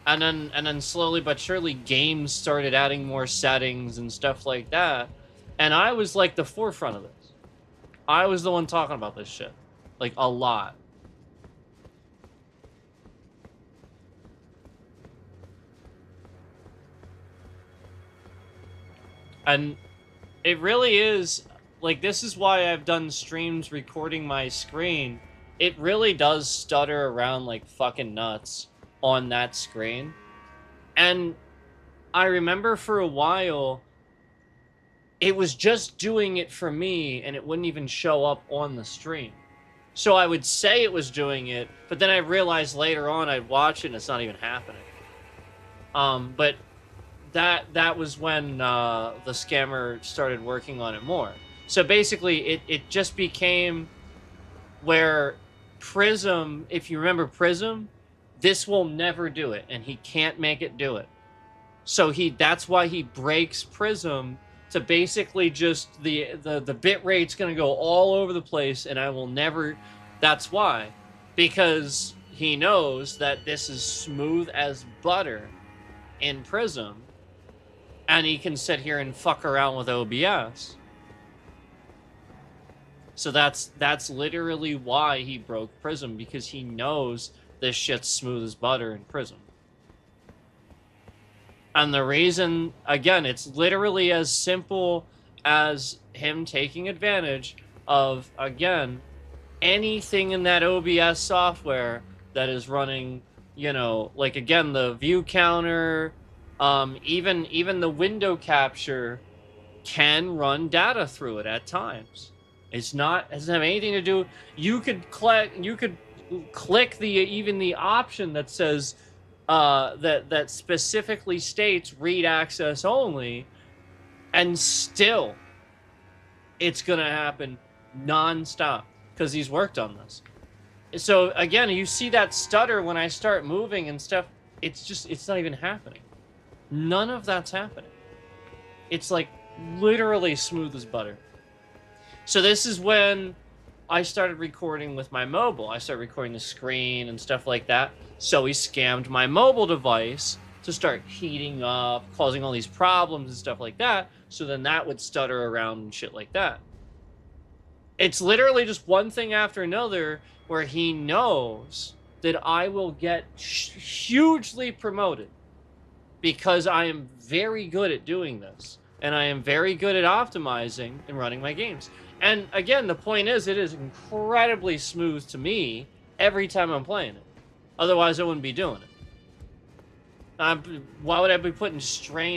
And then slowly but surely, games started adding more settings and stuff like that. And I was, like, the forefront of this. I was the one talking about this shit. Like, a lot. And it really is, like, this is why I've done streams recording my screen. It really does stutter around like fucking nuts on that screen. And I remember for a while, it was just doing it for me, and it wouldn't even show up on the stream. So I would say it was doing it, but then I realized later on I'd watch it and it's not even happening. But that was when the scammer started working on it more. So basically, it just became where Prism, if you remember Prism, this will never do it, and he can't make it do it. So that's why he breaks Prism to basically just the bit rate's gonna go all over the place, and I will never. That's why, because he knows that this is smooth as butter in Prism. And he can sit here and fuck around with OBS. So that's literally why he broke Prism, because he knows this shit's smooth as butter in Prism. And the reason, again, it's literally as simple as him taking advantage of, again, anything in that OBS software that is running, you know, like, again, the view counter, even the window capture can run data through it at times. It doesn't have anything to do. You could click the option that says that specifically states read access only, and still it's gonna happen non-stop because he's worked on this. So again, you see that stutter when I start moving and stuff. It's not even happening. None of that's happening. It's like literally smooth as butter. So this is when I started recording with my mobile. I started recording the screen and stuff like that. So he scammed my mobile device to start heating up, causing all these problems and stuff like that. So then that would stutter around and shit like that. It's literally just one thing after another where he knows that I will get hugely promoted because I am very good at doing this. And I am very good at optimizing and running my games. And again, the point is, it is incredibly smooth to me every time I'm playing it. Otherwise, I wouldn't be doing it. Why would I be putting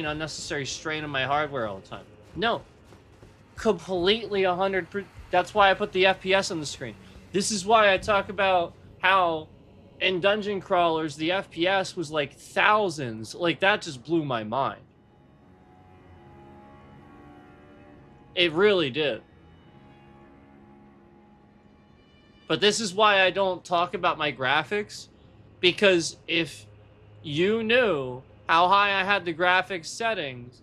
unnecessary strain on my hardware all the time? No. Completely 100%. That's why I put the FPS on the screen. This is why I talk about how in dungeon crawlers, the FPS was like thousands. Like, that just blew my mind. It really did. But this is why I don't talk about my graphics. Because if you knew how high I had the graphics settings,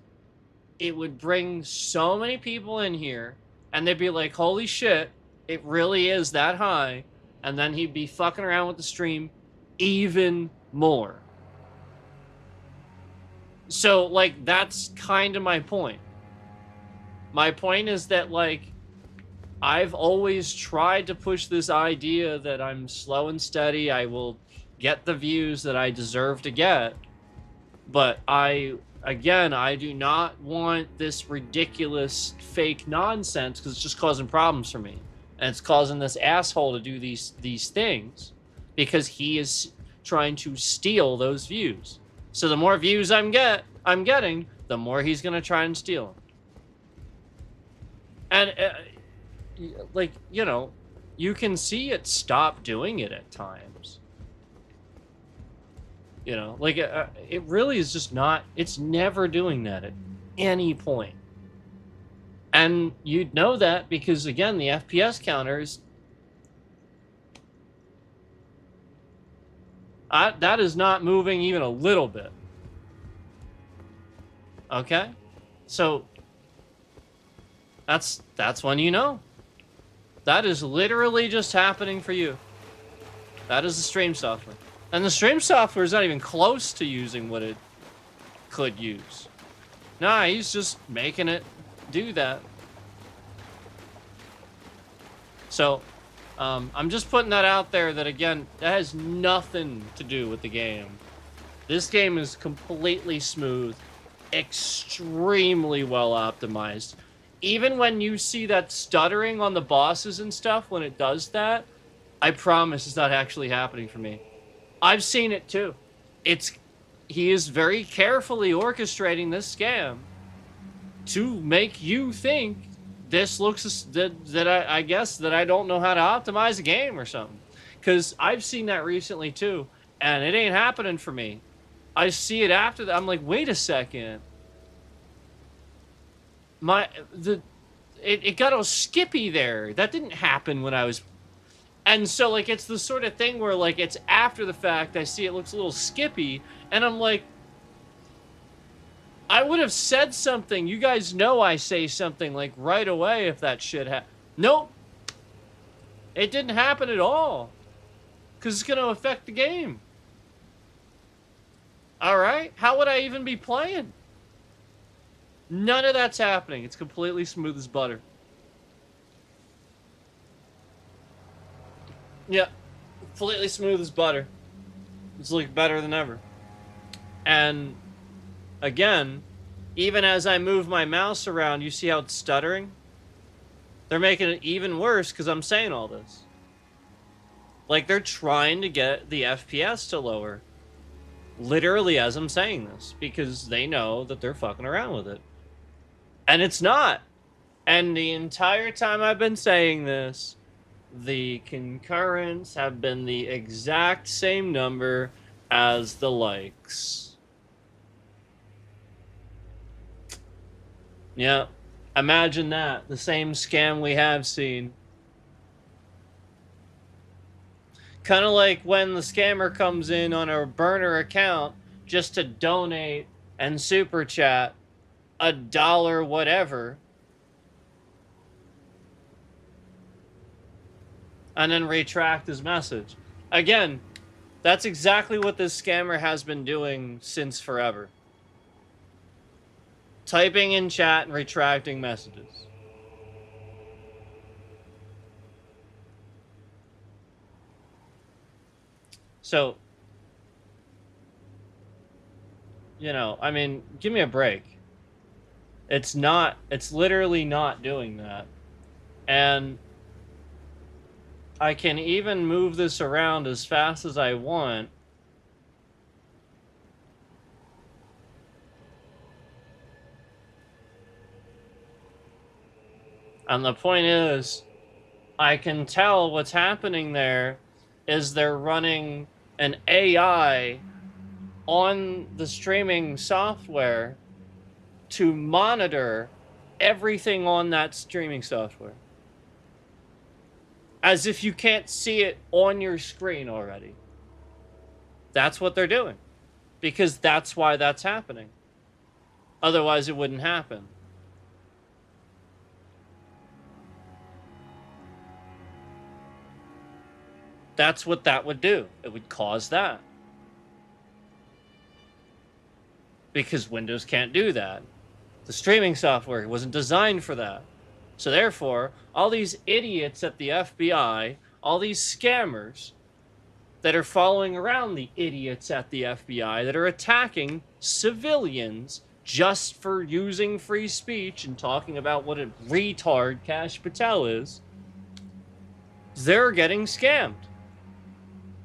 it would bring so many people in here, and they'd be like, holy shit, it really is that high. And then he'd be fucking around with the stream even more. So, like, that's kind of my point. My point is that, like, I've always tried to push this idea that I'm slow and steady, I will get the views that I deserve to get. But again, I do not want this ridiculous fake nonsense because it's just causing problems for me. And it's causing this asshole to do these things because he is trying to steal those views. So the more views I'm getting, the more he's going to try and steal them. And, like, you know, you can see it stop doing it at times. You know, like, it really is just not, it's never doing that at any point. And you'd know that because, again, the FPS counters, that is not moving even a little bit. Okay? So, that's when you know. That is literally just happening for you. That is the stream software. And the stream software is not even close to using what it could use. Nah, he's just making it do that. So, I'm just putting that out there that, again, that has nothing to do with the game. This game is completely smooth, extremely well optimized. Even when you see that stuttering on the bosses and stuff, when it does that, I promise it's not actually happening for me. I've seen it too. He is very carefully orchestrating this scam to make you think this looks that I guess that I don't know how to optimize a game or something. Because I've seen that recently too, and it ain't happening for me. I see it after that. I'm like, wait a second. It got all skippy there. That didn't happen when I was. And so, like, it's the sort of thing where, like, it's after the fact, I see it looks a little skippy, and I'm like, I would have said something. You guys know I say something, like, right away if that shit happened. Nope. It didn't happen at all. Because it's going to affect the game. Alright? How would I even be playing? None of that's happening. It's completely smooth as butter. Yeah, completely smooth as butter. It's like better than ever. And again, even as I move my mouse around, you see how it's stuttering? They're making it even worse because I'm saying all this. Like, they're trying to get the FPS to lower. Literally as I'm saying this. Because they know that they're fucking around with it. And it's not. And the entire time I've been saying this, the concurrents have been the exact same number as the likes. Yeah, imagine that. The same scam we have seen. Kind of like when the scammer comes in on a burner account just to donate and super chat $1 whatever. And then retract his message. Again, that's exactly what this scammer has been doing since forever. Typing in chat and retracting messages. So, you know, I mean, give me a break. It's literally not doing that. And I can even move this around as fast as I want. And the point is, I can tell what's happening there is they're running an AI on the streaming software to monitor everything on that streaming software. As if you can't see it on your screen already. That's what they're doing. Because that's why that's happening. Otherwise, it wouldn't happen. That's what that would do. It would cause that. Because Windows can't do that. The streaming software wasn't designed for that. So therefore, all these idiots at the FBI, all these scammers that are following around the idiots at the FBI that are attacking civilians just for using free speech and talking about what a retard Kash Patel is, they're getting scammed.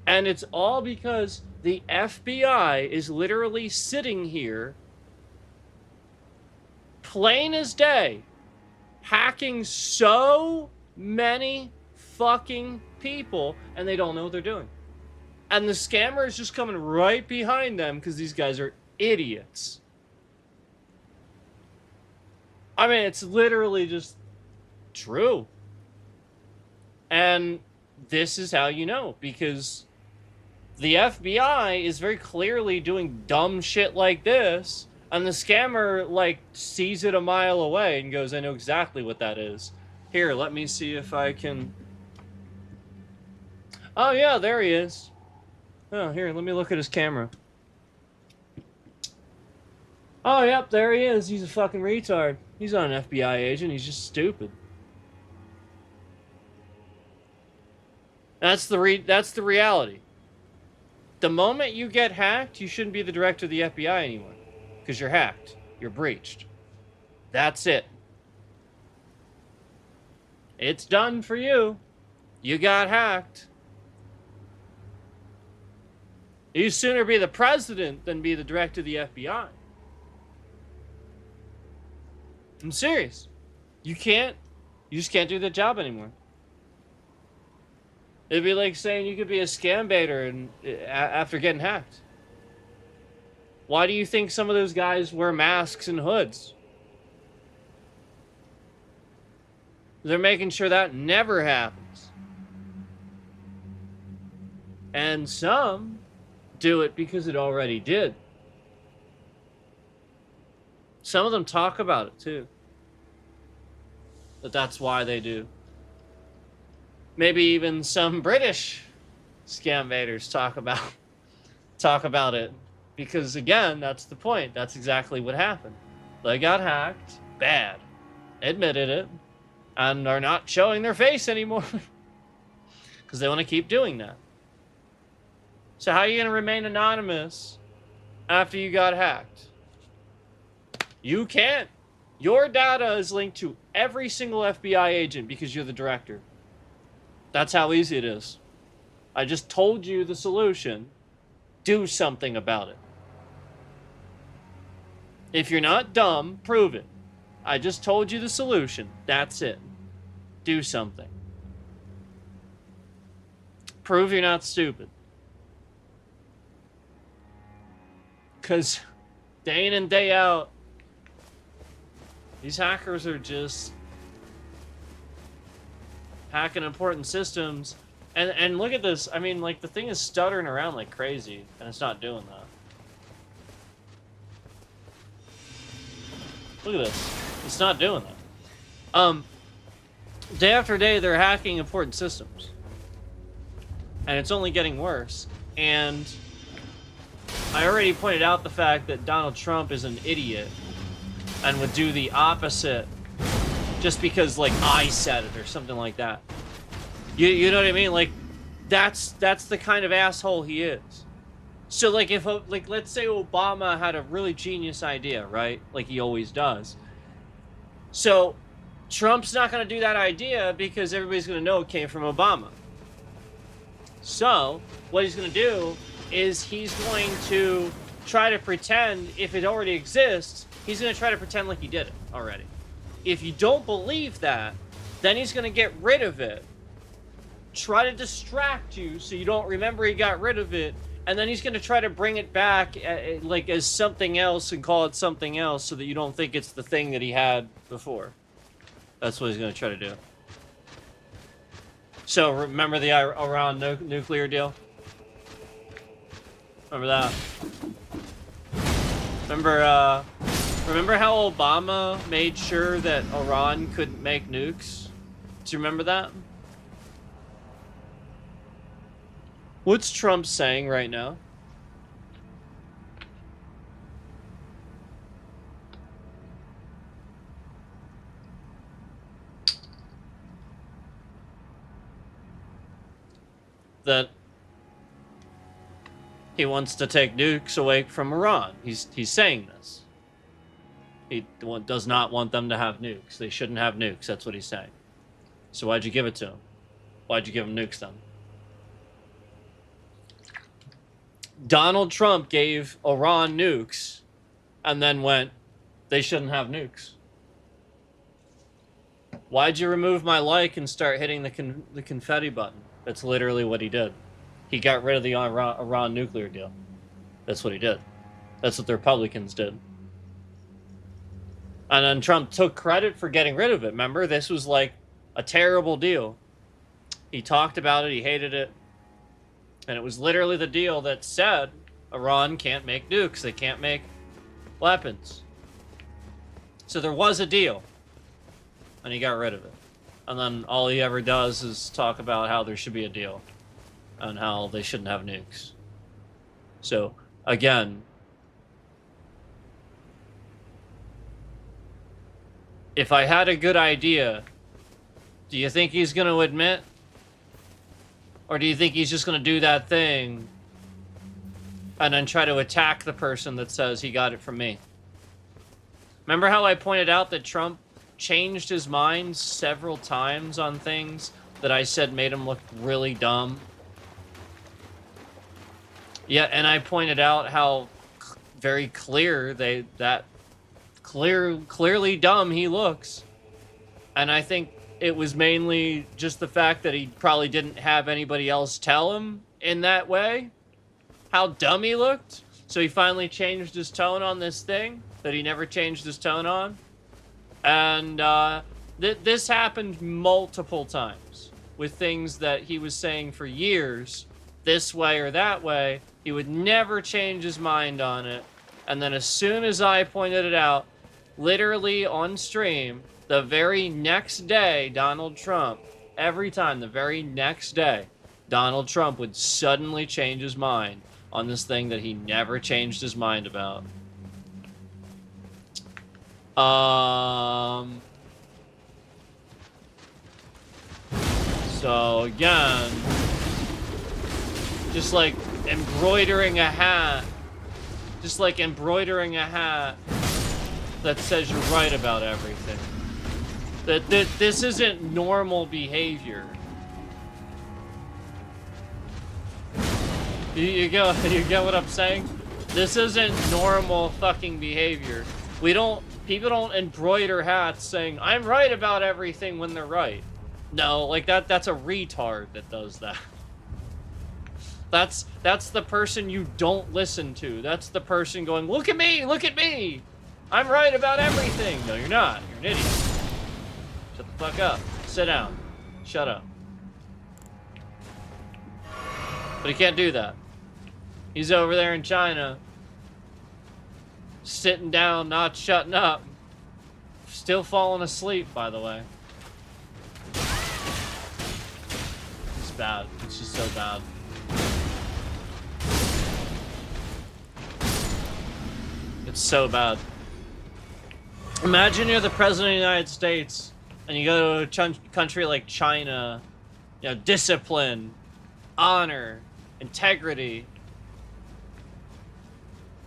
And it's all because the FBI is literally sitting here, plain as day, hacking so many fucking people, and they don't know what they're doing. And the scammer is just coming right behind them because these guys are idiots. I mean, it's literally just true. And this is how you know, because the FBI is very clearly doing dumb shit like this, and the scammer, like, sees it a mile away and goes, I know exactly what that is. Here, let me see if I can... Oh, yeah, there he is. Oh, here, let me look at his camera. Oh, yep, there he is. He's a fucking retard. He's not an FBI agent. He's just stupid. That's the reality. The moment you get hacked, you shouldn't be the director of the FBI anymore. Because you're hacked. You're breached. That's it. It's done for you. You got hacked. You'd sooner be the president than be the director of the FBI. I'm serious. You just can't do the job anymore. It'd be like saying you could be a scam baiter and after getting hacked. Why do you think some of those guys wear masks and hoods? They're making sure that never happens. And some do it because it already did. Some of them talk about it too. But that's why they do. Maybe even some British scam baiters talk about it. Because again, that's the point. That's exactly what happened. They got hacked, bad, admitted it, and are not showing their face anymore. Because they want to keep doing that. So how are you going to remain anonymous after you got hacked? You can't. Your data is linked to every single FBI agent because you're the director. That's how easy it is. I just told you the solution. Do something about it. If you're not dumb, prove it. I just told you the solution. That's it. Do something. Prove you're not stupid. Because day in and day out, these hackers are just hacking important systems. And look at this. I mean, like, the thing is stuttering around like crazy, and it's not doing that. Look at this. It's not doing that. Day after day, they're hacking important systems. And it's only getting worse. And I already pointed out the fact that Donald Trump is an idiot and would do the opposite just because, like, I said it or something like that. You know what I mean? Like, That's the kind of asshole he is. So, like, if, like, let's say Obama had a really genius idea, right? Like he always does. So, Trump's not going to do that idea because everybody's going to know it came from Obama. So, what he's going to do is he's going to try to pretend, if it already exists, he's going to try to pretend like he did it already. If you don't believe that, then he's going to get rid of it. Try to distract you so you don't remember he got rid of it. And then he's going to try to bring it back like as something else and call it something else so that you don't think it's the thing that he had before. That's what he's going to try to do. So remember the Iran nuclear deal? Remember that? Remember how Obama made sure that Iran couldn't make nukes? Do you remember that? What's Trump saying right now? That he wants to take nukes away from Iran. He's saying this. He does not want them to have nukes. They shouldn't have nukes. That's what he's saying. So why'd you give it to him? Why'd you give him nukes then? Donald Trump gave Iran nukes and then went, they shouldn't have nukes. Why'd you remove my like and start hitting the confetti button? That's literally what he did. He got rid of the Iran nuclear deal. That's what he did. That's what the Republicans did. And then Trump took credit for getting rid of it. Remember, this was like a terrible deal. He talked about it. He hated it. And it was literally the deal that said Iran can't make nukes. They can't make weapons. So there was a deal. And he got rid of it. And then all he ever does is talk about how there should be a deal. And how they shouldn't have nukes. So, again, if I had a good idea, do you think he's going to admit? Or do you think he's just going to do that thing and then try to attack the person that says he got it from me? Remember how I pointed out that Trump changed his mind several times on things that I said made him look really dumb? Yeah, and I pointed out how very clearly dumb he looks. And I think it was mainly just the fact that he probably didn't have anybody else tell him in that way how dumb he looked. So he finally changed his tone on this thing that he never changed his tone on. And this happened multiple times with things that he was saying for years, this way or that way. He would never change his mind on it. And then as soon as I pointed it out, literally on stream, the very next day, Donald Trump, every time, the very next day, Donald Trump would suddenly change his mind on this thing that he never changed his mind about. So again, just like embroidering a hat that says you're right about everything. That this isn't normal behavior. You get what I'm saying? This isn't normal fucking behavior. People don't embroider hats saying, I'm right about everything when they're right. No, like that's a retard that does that. That's the person you don't listen to. That's the person going, look at me! I'm right about everything. No, you're not. You're an idiot. Shut the fuck up. Sit down. Shut up. But he can't do that. He's over there in China, sitting down, not shutting up. Still falling asleep, by the way. It's bad. It's just so bad. It's so bad. Imagine you're the president of the United States and you go to a country like China, you know, discipline, honor, integrity.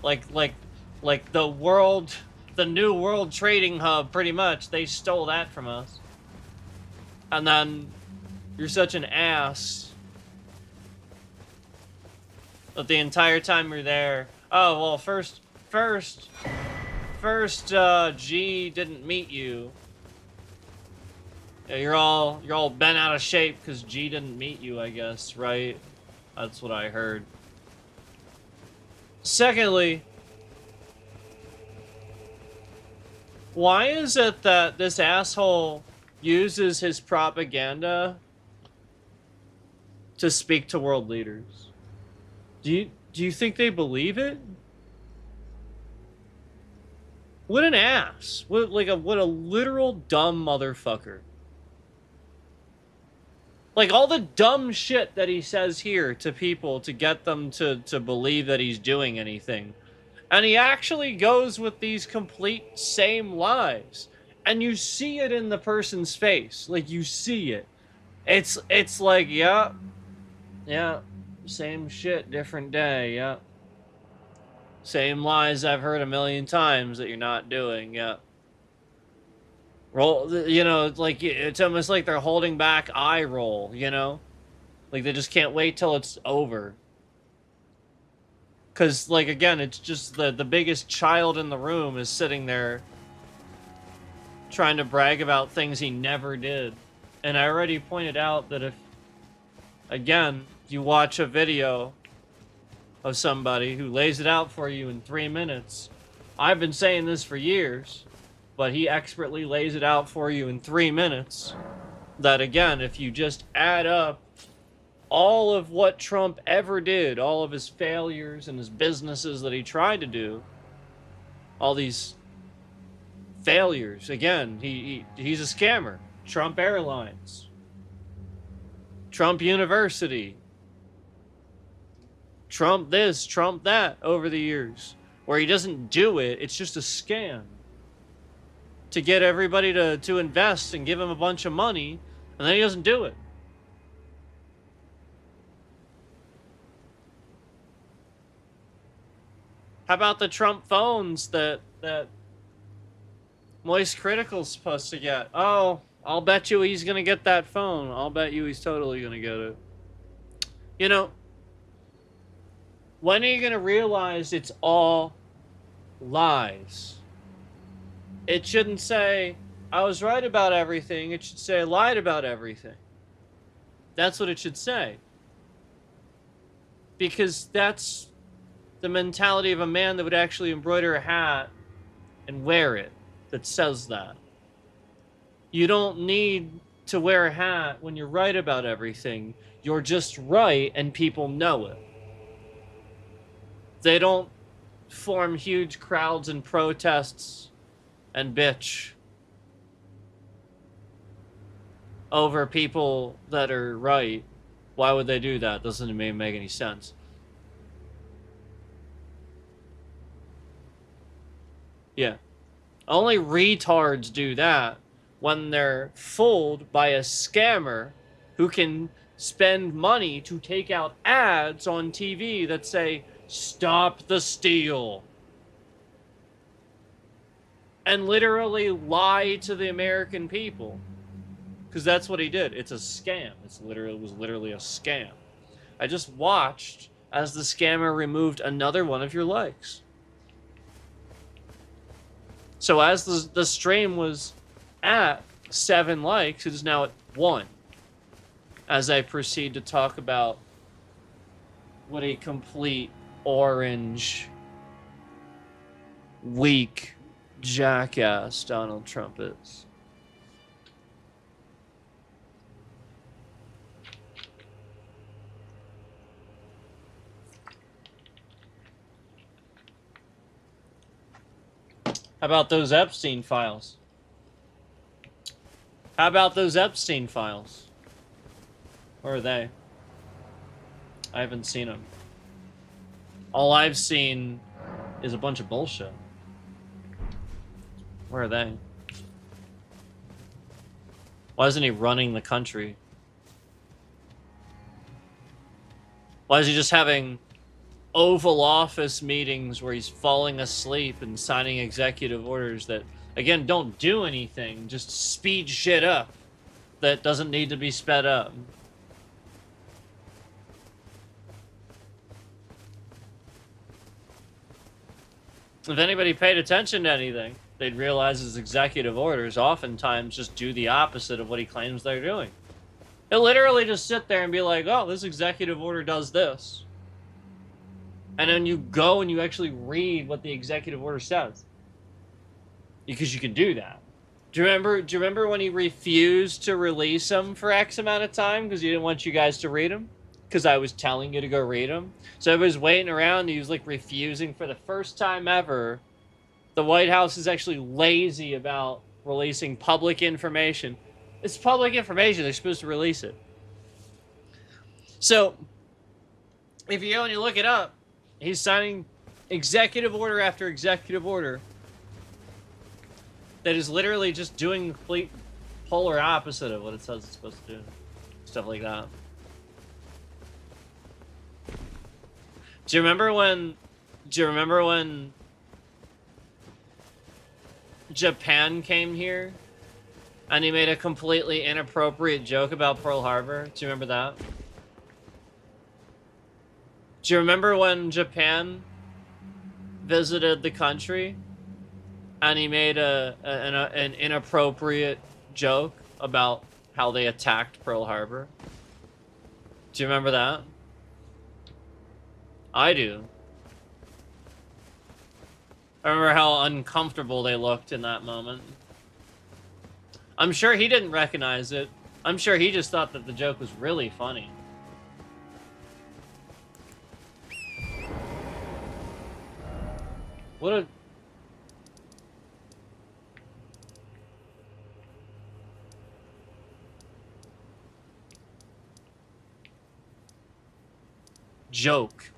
Like the world, the new world trading hub, pretty much. They stole that from us. And then you're such an ass that the entire time you're there, oh, well, first, G didn't meet you. Yeah, you're all bent out of shape because G didn't meet you, I guess, right? That's what I heard. Secondly, why is it that this asshole uses his propaganda to speak to world leaders? Do you think they believe it? What an ass. What a literal dumb motherfucker. Like, all the dumb shit that he says here to people to get them to believe that he's doing anything. And he actually goes with these complete same lies. And you see it in the person's face. Like, you see it. It's like, yeah, same shit, different day, yeah. Same lies I've heard a million times that you're not doing, yeah. Roll, you know, like, it's almost like they're holding back eye roll, you know? Like, they just can't wait till it's over. Because, like, again, it's just the biggest child in the room is sitting there trying to brag about things he never did. And I already pointed out that if, again, you watch a video of somebody who lays it out for you in 3 minutes, I've been saying this for years, but he expertly lays it out for you in 3 minutes, that again, if you just add up all of what Trump ever did, all of his failures and his businesses that he tried to do, all these failures, again, he's a scammer. Trump Airlines, Trump University, Trump this, Trump that over the years, where he doesn't do it, it's just a scam to get everybody to invest and give him a bunch of money, and then he doesn't do it. How about the Trump phones that Moist Critical's supposed to get? Oh, I'll bet you he's gonna get that phone. I'll bet you he's totally gonna get it. You know, when are you gonna realize it's all lies? It shouldn't say, I was right about everything. It should say, I lied about everything. That's what it should say. Because that's the mentality of a man that would actually embroider a hat and wear it that says that. You don't need to wear a hat when you're right about everything. You're just right and people know it. They don't form huge crowds and protests and bitch over people that are right. Why would they do that? Doesn't even make any sense. Yeah. Only retards do that when they're fooled by a scammer who can spend money to take out ads on TV that say, stop the steal. And literally lie to the American people. Because that's what he did. It was literally a scam. I just watched as the scammer removed another one of your likes. So as the stream was at 7 likes, it is now at 1. As I proceed to talk about what a complete orange, weak jackass Donald Trump is. How about those Epstein files? How about those Epstein files? Where are they? I haven't seen them. All I've seen is a bunch of bullshit. Where are they? Why isn't he running the country? Why is he just having Oval Office meetings where he's falling asleep and signing executive orders that, again, don't do anything, just speed shit up that doesn't need to be sped up? If anybody paid attention to anything, they'd realize his executive orders oftentimes just do the opposite of what he claims they're doing. He'll literally just sit there and be like, oh, this executive order does this. And then you go and you actually read what the executive order says. Because you can do that. Do you remember when he refused to release them for X amount of time because he didn't want you guys to read them? Because I was telling you to go read them. So everybody's waiting around and he was like refusing for the first time ever. The White House is actually lazy about releasing public information. It's public information. They're supposed to release it. So if you go and you look it up, he's signing executive order after executive order that is literally just doing the complete polar opposite of what it says it's supposed to do. Stuff like that. Do you remember when Japan came here and he made a completely inappropriate joke about Pearl Harbor? Do you remember that? Do you remember when Japan visited the country and he made an inappropriate joke about how they attacked Pearl Harbor? Do you remember that? I do. I remember how uncomfortable they looked in that moment. I'm sure he didn't recognize it. I'm sure he just thought that the joke was really funny. What a... joke.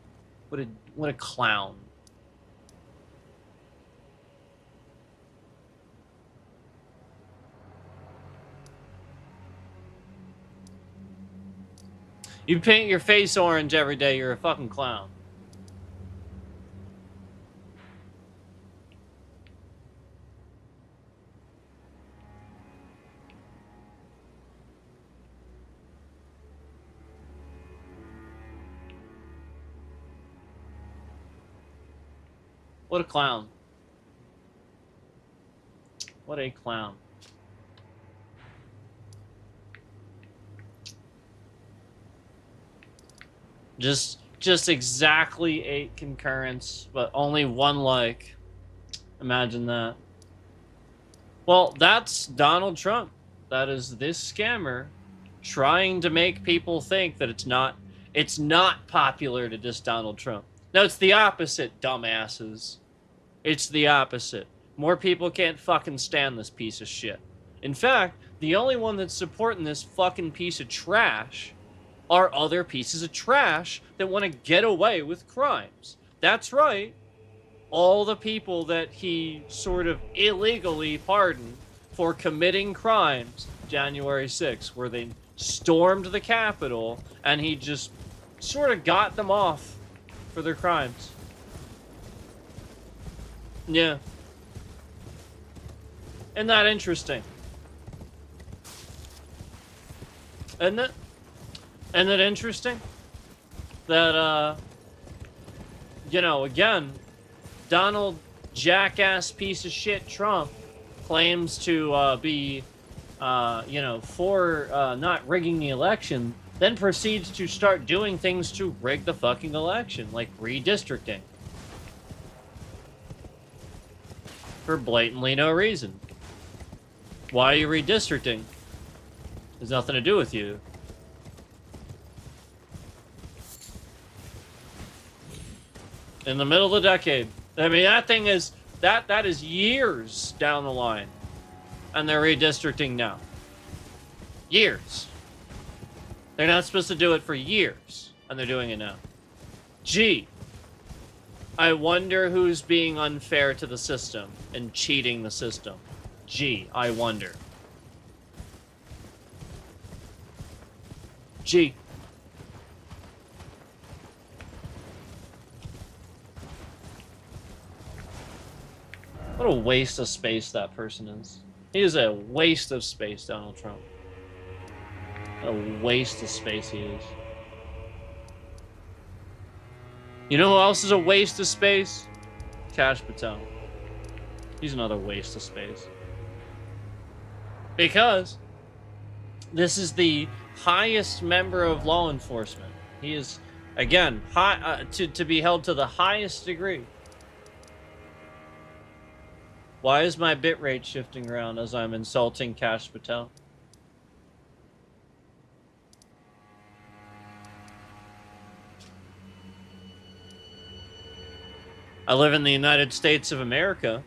What a clown. You paint your face orange every day, you're a fucking clown. What a clown. What a clown. Just exactly 8 concurrents, but only 1 like. Imagine that. Well, that's Donald Trump. That is this scammer trying to make people think that it's not popular to diss Donald Trump. No, it's the opposite, dumbasses. It's the opposite. More people can't fucking stand this piece of shit. In fact, the only one that's supporting this fucking piece of trash are other pieces of trash that want to get away with crimes. That's right. All the people that he sort of illegally pardoned for committing crimes January 6th, where they stormed the Capitol and he just sort of got them off for their crimes. Yeah. Isn't that interesting? Isn't it? Isn't it interesting that, you know, again, Donald jackass piece of shit Trump claims to be, you know, for not rigging the election, then proceeds to start doing things to rig the fucking election, like redistricting. For blatantly no reason. Why are you redistricting? There's nothing to do with you. In the middle of the decade. I mean, that thing is, that is years down the line. And they're redistricting now. Years. They're not supposed to do it for years. And they're doing it now. Gee. I wonder who's being unfair to the system and cheating the system. Gee, I wonder. Gee. What a waste of space that person is. He is a waste of space, Donald Trump. What a waste of space he is. You know who else is a waste of space? Kash Patel. He's another waste of space. Because this is the highest member of law enforcement. He is, again, to be held to the highest degree. Why is my bitrate shifting around as I'm insulting Kash Patel? I live in the United States of America.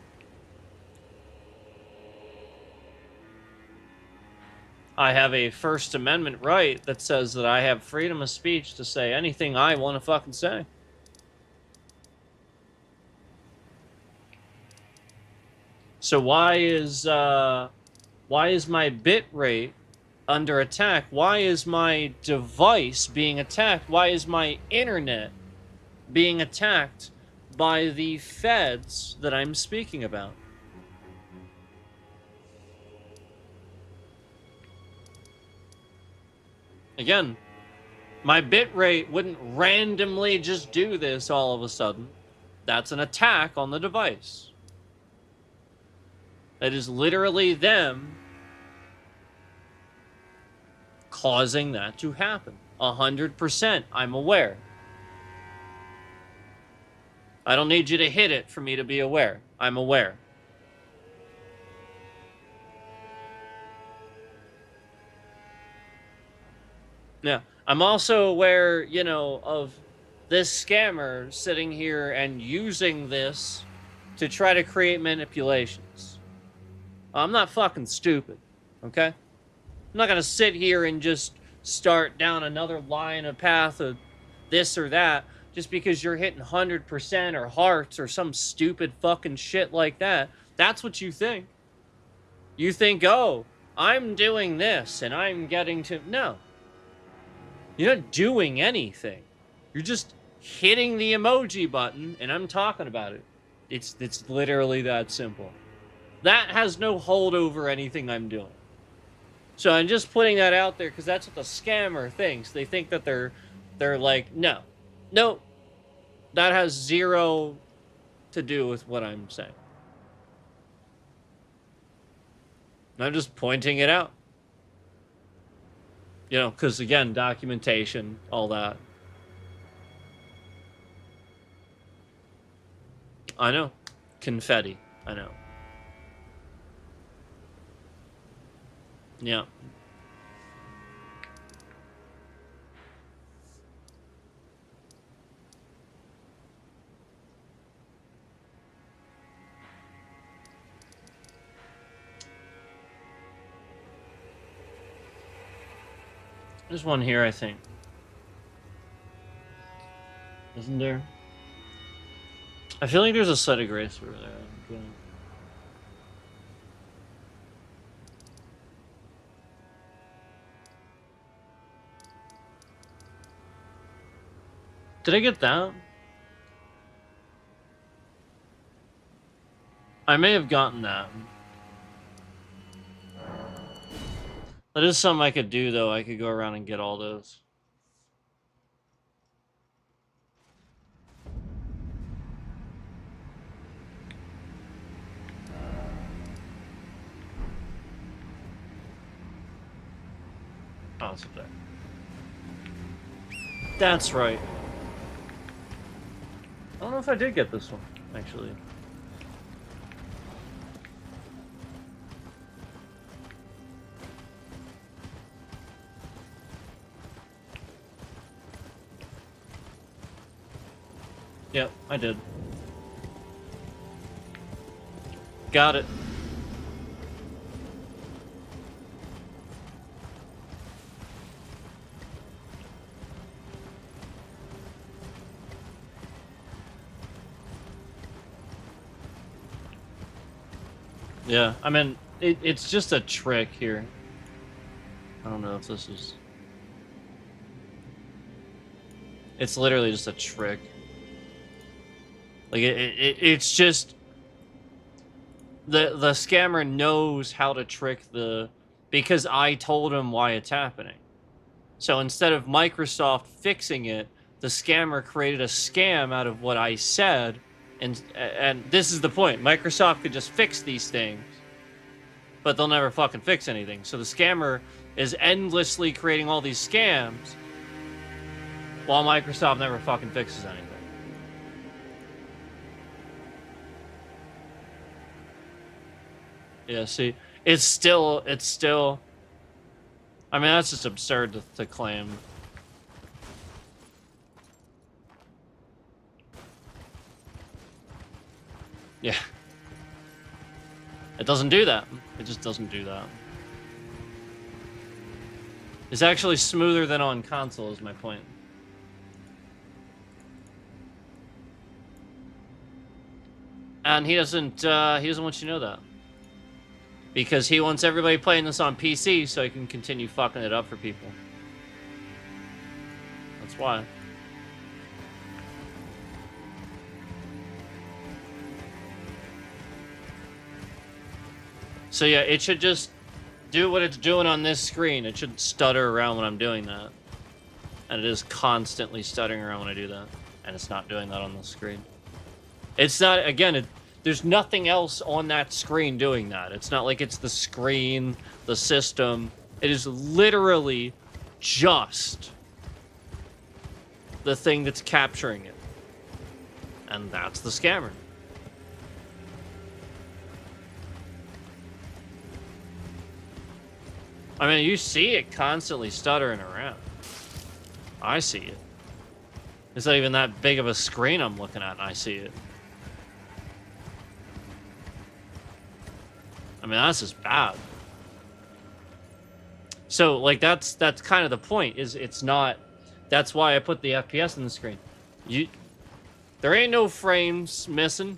I have a First Amendment right that says that I have freedom of speech to say anything I want to fucking say. So why is my bit rate under attack? Why is my device being attacked? Why is my internet being attacked by the feds that I'm speaking about? Again, my bit rate wouldn't randomly just do this all of a sudden. That's an attack on the device. That is literally them causing that to happen. 100%. I'm aware. I don't need you to hit it for me to be aware. I'm aware. Yeah. I'm also aware, you know, of this scammer sitting here and using this to try to create manipulations. I'm not fucking stupid, okay? I'm not gonna sit here and just start down another line of path of this or that just because you're hitting 100% or hearts or some stupid fucking shit like that. That's what you think. You think, oh, I'm doing this and I'm getting to... No. You're not doing anything. You're just hitting the emoji button and I'm talking about it. It's literally that simple. That has no hold over anything I'm doing. So I'm just putting that out there because that's what the scammer thinks. They think that they're like, no, that has zero to do with what I'm saying. I'm just pointing it out. You know, because again, documentation, all that. I know. Confetti. I know. Yeah. There's one here, I think. Isn't there? I feel like there's a site of grace over there. Did I get that? I may have gotten that. That is something I could do, though. I could go around and get all those. Oh, it's up there. That's right. I don't know if I did get this one, actually. Yep, I did. Got it. Yeah, I mean, it's just a trick here. I don't know if this is... It's literally just a trick. Like, it's just... the scammer knows how to trick the, because I told him why it's happening. So instead of Microsoft fixing it, the scammer created a scam out of what I said, and this is the point. Microsoft could just fix these things, but they'll never fucking fix anything. So the scammer is endlessly creating all these scams while Microsoft never fucking fixes anything. Yeah, see, it's still, I mean, that's just absurd to claim. Yeah. It doesn't do that. It just doesn't do that. It's actually smoother than on console, is my point. And he doesn't want you to know that. Because he wants everybody playing this on PC so he can continue fucking it up for people. That's why. So yeah, it should just do what it's doing on this screen. It should stutter around when I'm doing that. And it is constantly stuttering around when I do that. And it's not doing that on the screen. It's not, again, there's nothing else on that screen doing that. It's not like it's the screen, the system. It is literally just the thing that's capturing it. And that's the scammer. I mean, you see it constantly stuttering around. I see it. It's not even that big of a screen I'm looking at, and I see it. I mean, that's just bad. So, like, that's kind of the point, is it's not... That's why I put the FPS in the screen. There ain't no frames missing.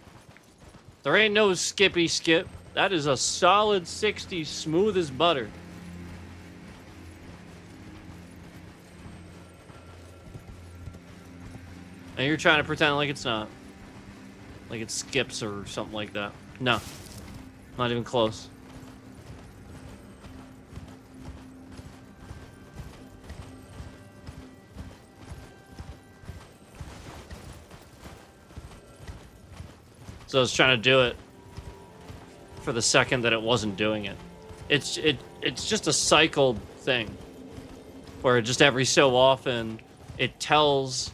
There ain't no skippy skip. That is a solid 60, smooth as butter. And you're trying to pretend like it's not. Like it skips or something like that. No. Not even close. So I was trying to do it for the second that it wasn't doing it. It's just a cycled thing. Where just every so often it tells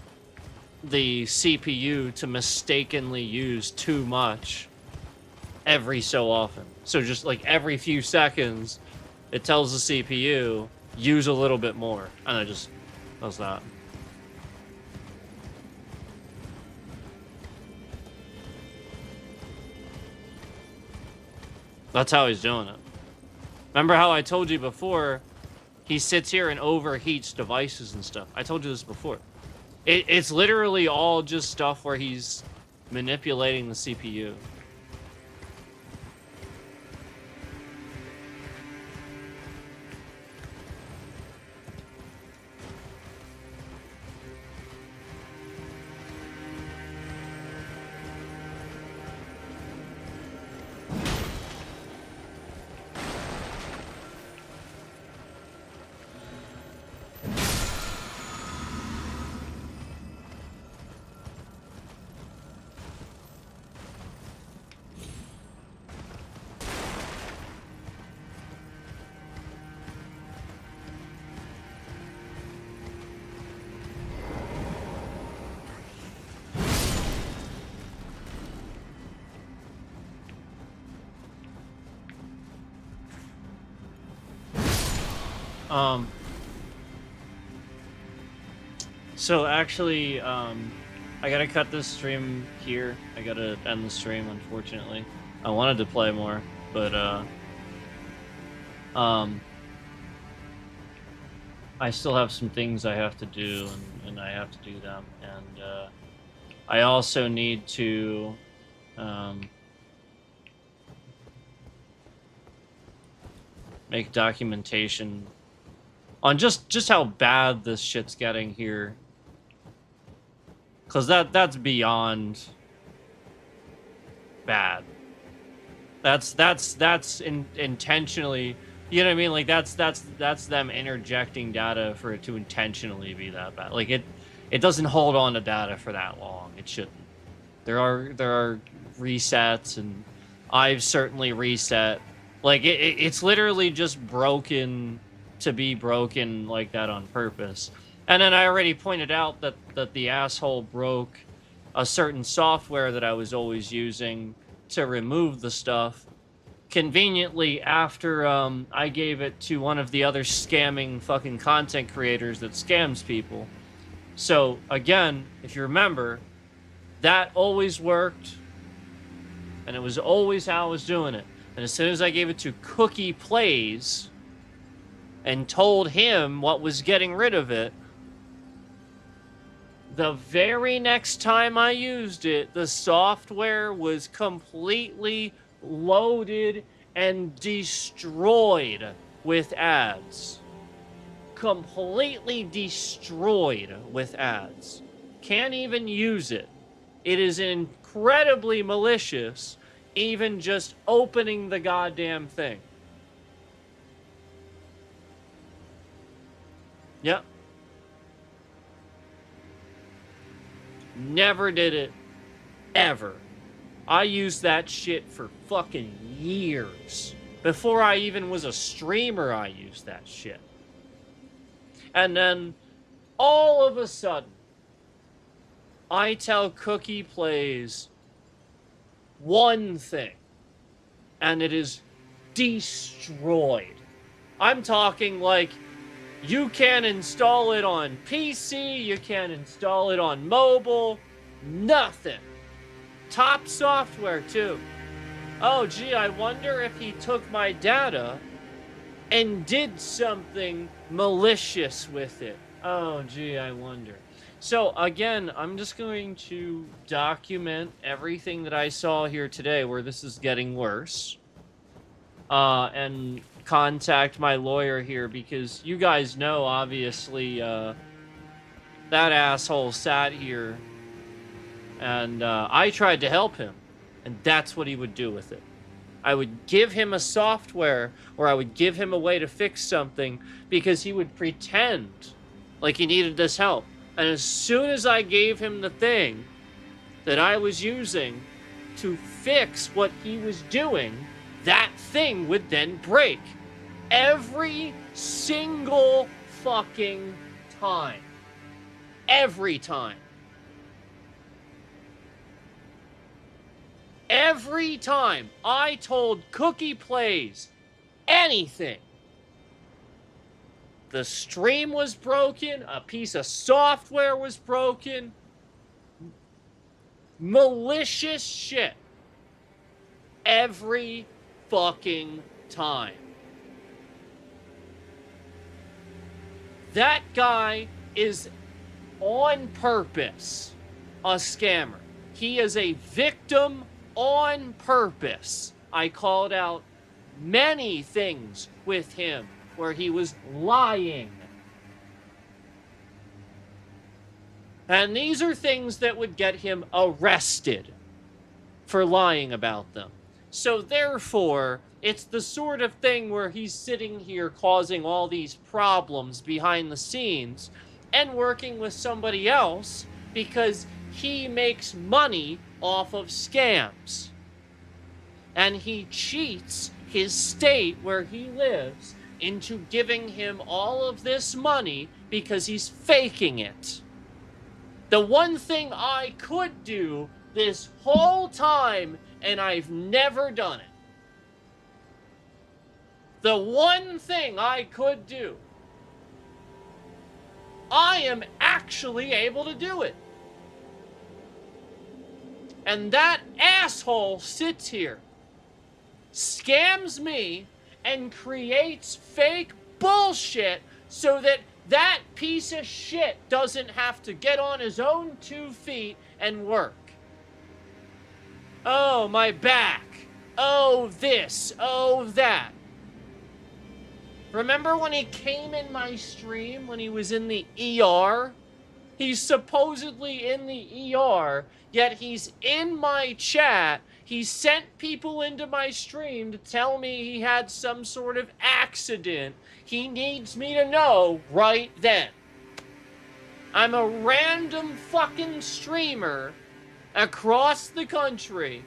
the CPU to mistakenly use too much every so often. So just like every few seconds, it tells the CPU, use a little bit more. And it just does that. That's how he's doing it. Remember how I told you before, he sits here and overheats devices and stuff. I told you this before. It's literally all just stuff where he's manipulating the CPU. So actually, I gotta cut this stream here. I gotta end the stream, unfortunately. I wanted to play more, but, I still have some things I have to do, and I have to do them, and, I also need to, make documentation on just how bad this shit's getting here. Because that's beyond bad. That's intentionally, you know what I mean? Like that's them interjecting data for it to intentionally be that bad. Like it doesn't hold on to data for that long. It shouldn't. There are resets, and I've certainly reset. Like it's literally just broken to be broken like that on purpose. And then I already pointed out that the asshole broke a certain software that I was always using to remove the stuff conveniently after I gave it to one of the other scamming fucking content creators that scams people. So again, if you remember, that always worked, and it was always how I was doing it. And as soon as I gave it to Cookie Plays and told him what was getting rid of it, the very next time I used it, the software was completely loaded and destroyed with ads. Completely destroyed with ads. Can't even use it. It is incredibly malicious, even just opening the goddamn thing. Yep. Never did it. Ever. I used that shit for fucking years. Before I even was a streamer, I used that shit. And then, all of a sudden, I tell Cookie Plays one thing, and it is destroyed. I'm talking like, you can install it on PC, you can install it on mobile, nothing. Top software, too. Oh, gee, I wonder if he took my data and did something malicious with it. Oh, gee, I wonder. So, again, I'm just going to document everything that I saw here today where this is getting worse. And contact my lawyer here, because you guys know, obviously, that asshole sat here and I tried to help him, and that's what he would do with it. I would give him a software, or I would give him a way to fix something, because he would pretend like he needed this help. And as soon as I gave him the thing that I was using to fix what he was doing, that thing would then break. Every single fucking time. Every time. Every time I told Cookie Plays anything, the stream was broken, a piece of software was broken, malicious shit. Every fucking time. That guy is on purpose a scammer. He is a victim on purpose. I called out many things with him where he was lying. And these are things that would get him arrested for lying about them. So therefore, it's the sort of thing where he's sitting here causing all these problems behind the scenes and working with somebody else because he makes money off of scams. And he cheats his state where he lives into giving him all of this money because he's faking it. The one thing I could do this whole time, and I've never done it. The one thing I could do, I am actually able to do it. And that asshole sits here, scams me, and creates fake bullshit so that that piece of shit doesn't have to get on his own 2 feet and work. Oh, my back. Oh, this. Oh, that. Remember when he came in my stream when he was in the ER? He's supposedly in the ER, yet he's in my chat. He sent people into my stream to tell me he had some sort of accident. He needs me to know right then. I'm a random fucking streamer across the country.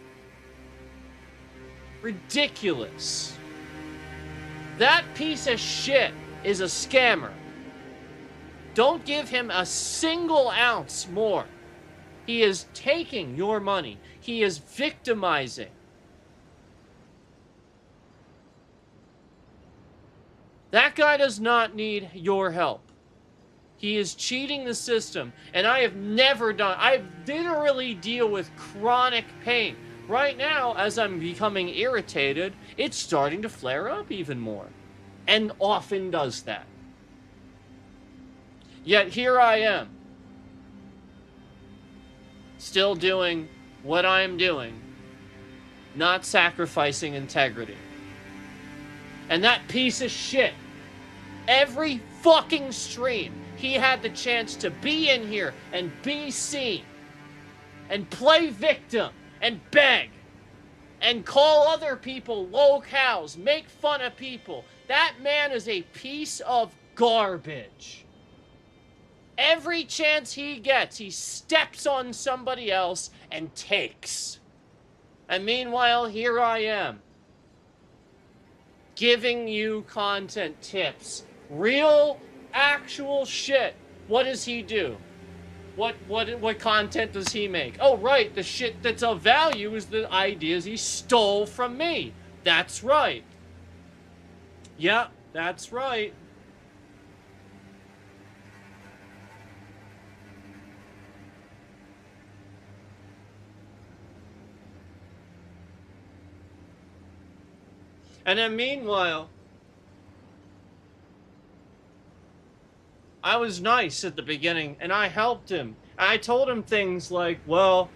Ridiculous. That piece of shit is a scammer. Don't give him a single ounce more. He is taking your money. He is victimizing. That guy does not need your help. He is cheating the system, and I have never done. I literally deal with chronic pain. Right now, as I'm becoming irritated, it's starting to flare up even more, and often does that. Yet here I am, still doing what I am doing, not sacrificing integrity. And that piece of shit, every fucking stream, he had the chance to be in here and be seen and play victim and beg and call other people low cows, make fun of people. That man is a piece of garbage. Every chance he gets, he steps on somebody else and takes. And meanwhile, here I am, giving you content tips. Real, actual shit. What does he do? What content does he make? Oh, right, the shit that's of value is the ideas he stole from me. That's right. Yeah, that's right. And then meanwhile, I was nice at the beginning, and I helped him. I told him things like, well,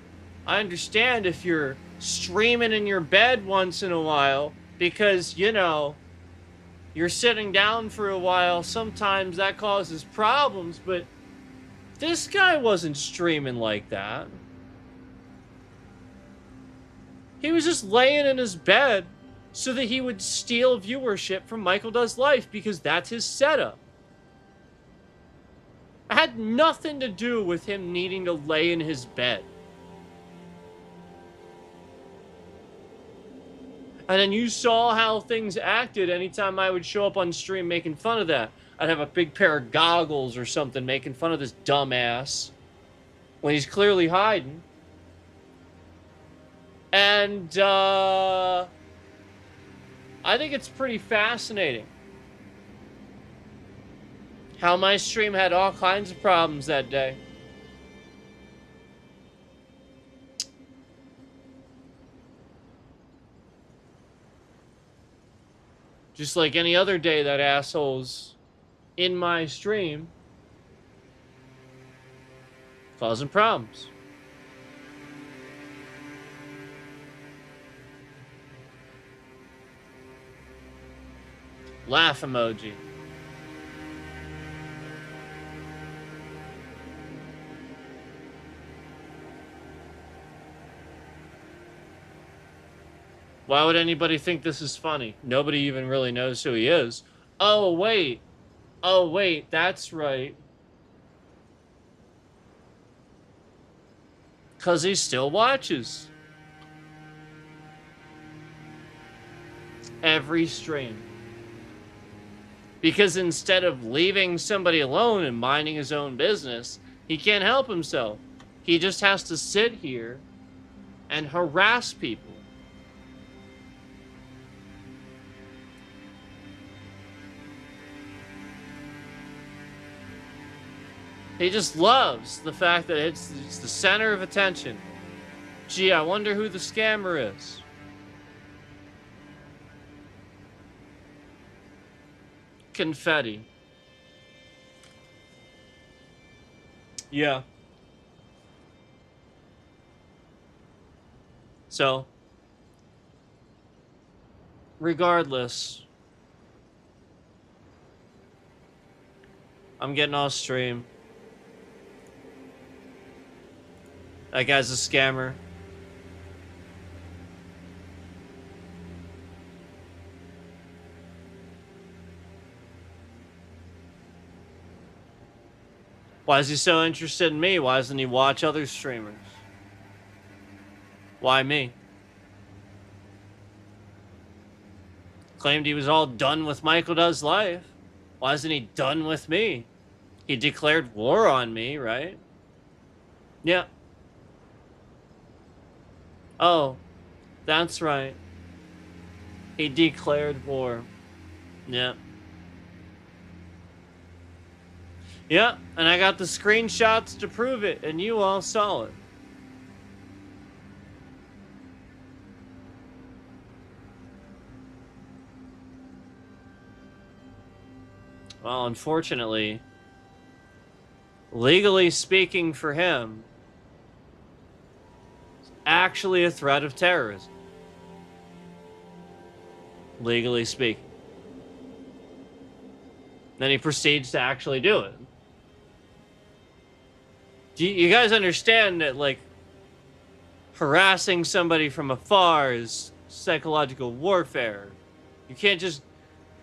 I understand if you're streaming in your bed once in a while, because, you know, you're sitting down for a while, sometimes that causes problems, but this guy wasn't streaming like that. He was just laying in his bed so that he would steal viewership from Michael Does Life, because that's his setup. I had nothing to do with him needing to lay in his bed. And then you saw how things acted anytime I would show up on stream making fun of that. I'd have a big pair of goggles or something making fun of this dumbass when he's clearly hiding. And I think it's pretty fascinating how my stream had all kinds of problems that day. Just like any other day that asshole's in my stream causing problems. Laugh emoji. Why would anybody think this is funny? Nobody even really knows who he is. Oh, wait. Oh, wait. That's right. Because he still watches. Every stream. Because instead of leaving somebody alone and minding his own business, he can't help himself. He just has to sit here and harass people. He just loves the fact that it's the center of attention. Gee, I wonder who the scammer is. Confetti. Yeah. So, regardless, I'm getting off stream. That guy's a scammer. Why is he so interested in me? Why doesn't he watch other streamers? Why me? Claimed he was all done with Michael Does Life. Why isn't he done with me? He declared war on me, right? Yeah. Oh, that's right. He declared war. Yeah. Yeah, and I got the screenshots to prove it, and you all saw it. Well, unfortunately, legally speaking for him, it's actually a threat of terrorism. Legally speaking. Then he proceeds to actually do it. Do you guys understand that, like, harassing somebody from afar is psychological warfare? You can't just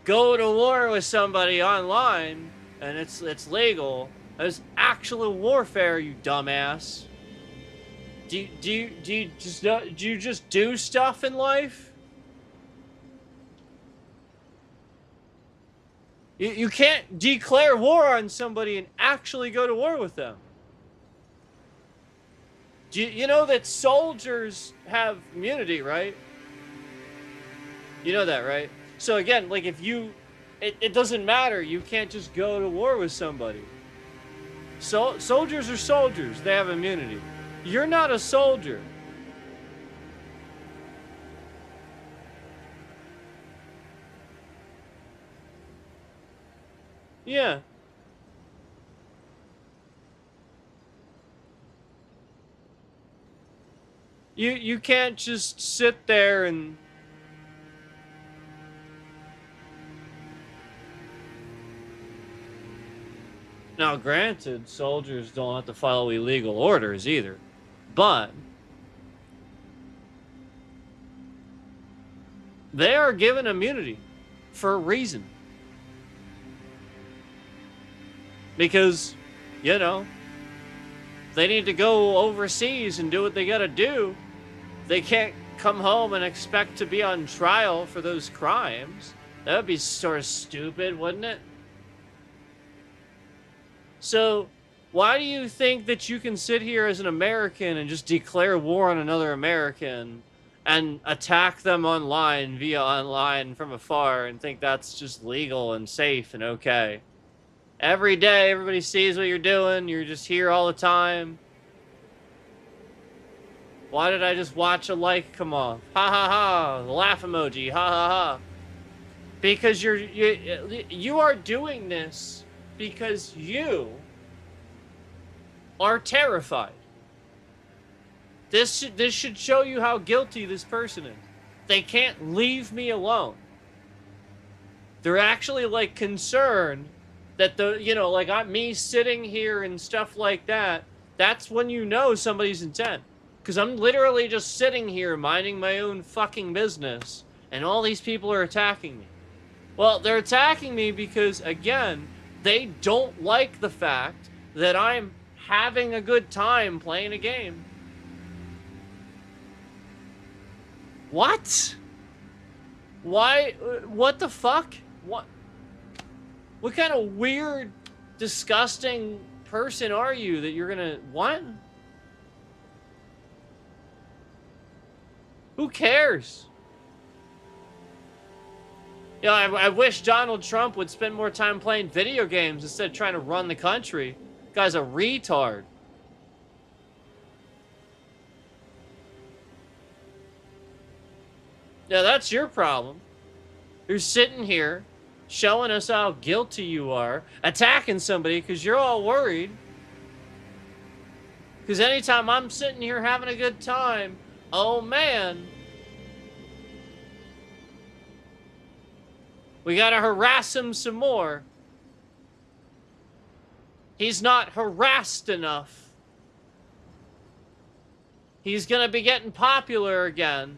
go to war with somebody online and it's legal. There's actual warfare, you dumbass. Do you just do stuff in life? You can't declare war on somebody and actually go to war with them. Do you know that soldiers have immunity, right? You know that, right? So again, like, if you... It doesn't matter. You can't just go to war with somebody. So soldiers are soldiers. They have immunity. You're not a soldier. Yeah. You can't just sit there and... Now, granted, soldiers don't have to follow illegal orders either, but they are given immunity for a reason. Because, you know, they need to go overseas and do what they gotta do. They can't come home and expect to be on trial for those crimes. That would be sort of stupid, wouldn't it? So, why do you think that you can sit here as an American and just declare war on another American and attack them online via online from afar and think that's just legal and safe and okay? Every day, everybody sees what you're doing. You're just here all the time. Why did I just watch a like come off? Ha ha ha. The laugh emoji. Ha ha ha. Because you are doing this because you are terrified. This should show you how guilty this person is. They can't leave me alone. They're actually, like, concerned that like, me sitting here and stuff like that, that's when you know somebody's intent. Because I'm literally just sitting here minding my own fucking business, and all these people are attacking me. Well, they're attacking me because, again, they don't like the fact that I'm having a good time playing a game. What? Why? What the fuck? What kind of weird, disgusting person are you that you're gonna... What? Who cares? You know, I wish Donald Trump would spend more time playing video games instead of trying to run the country. Guy's a retard. Yeah, that's your problem. You're sitting here showing us how guilty you are, attacking somebody because you're all worried. Because anytime I'm sitting here having a good time, oh man, we gotta harass him some more. He's not harassed enough. He's gonna be getting popular again.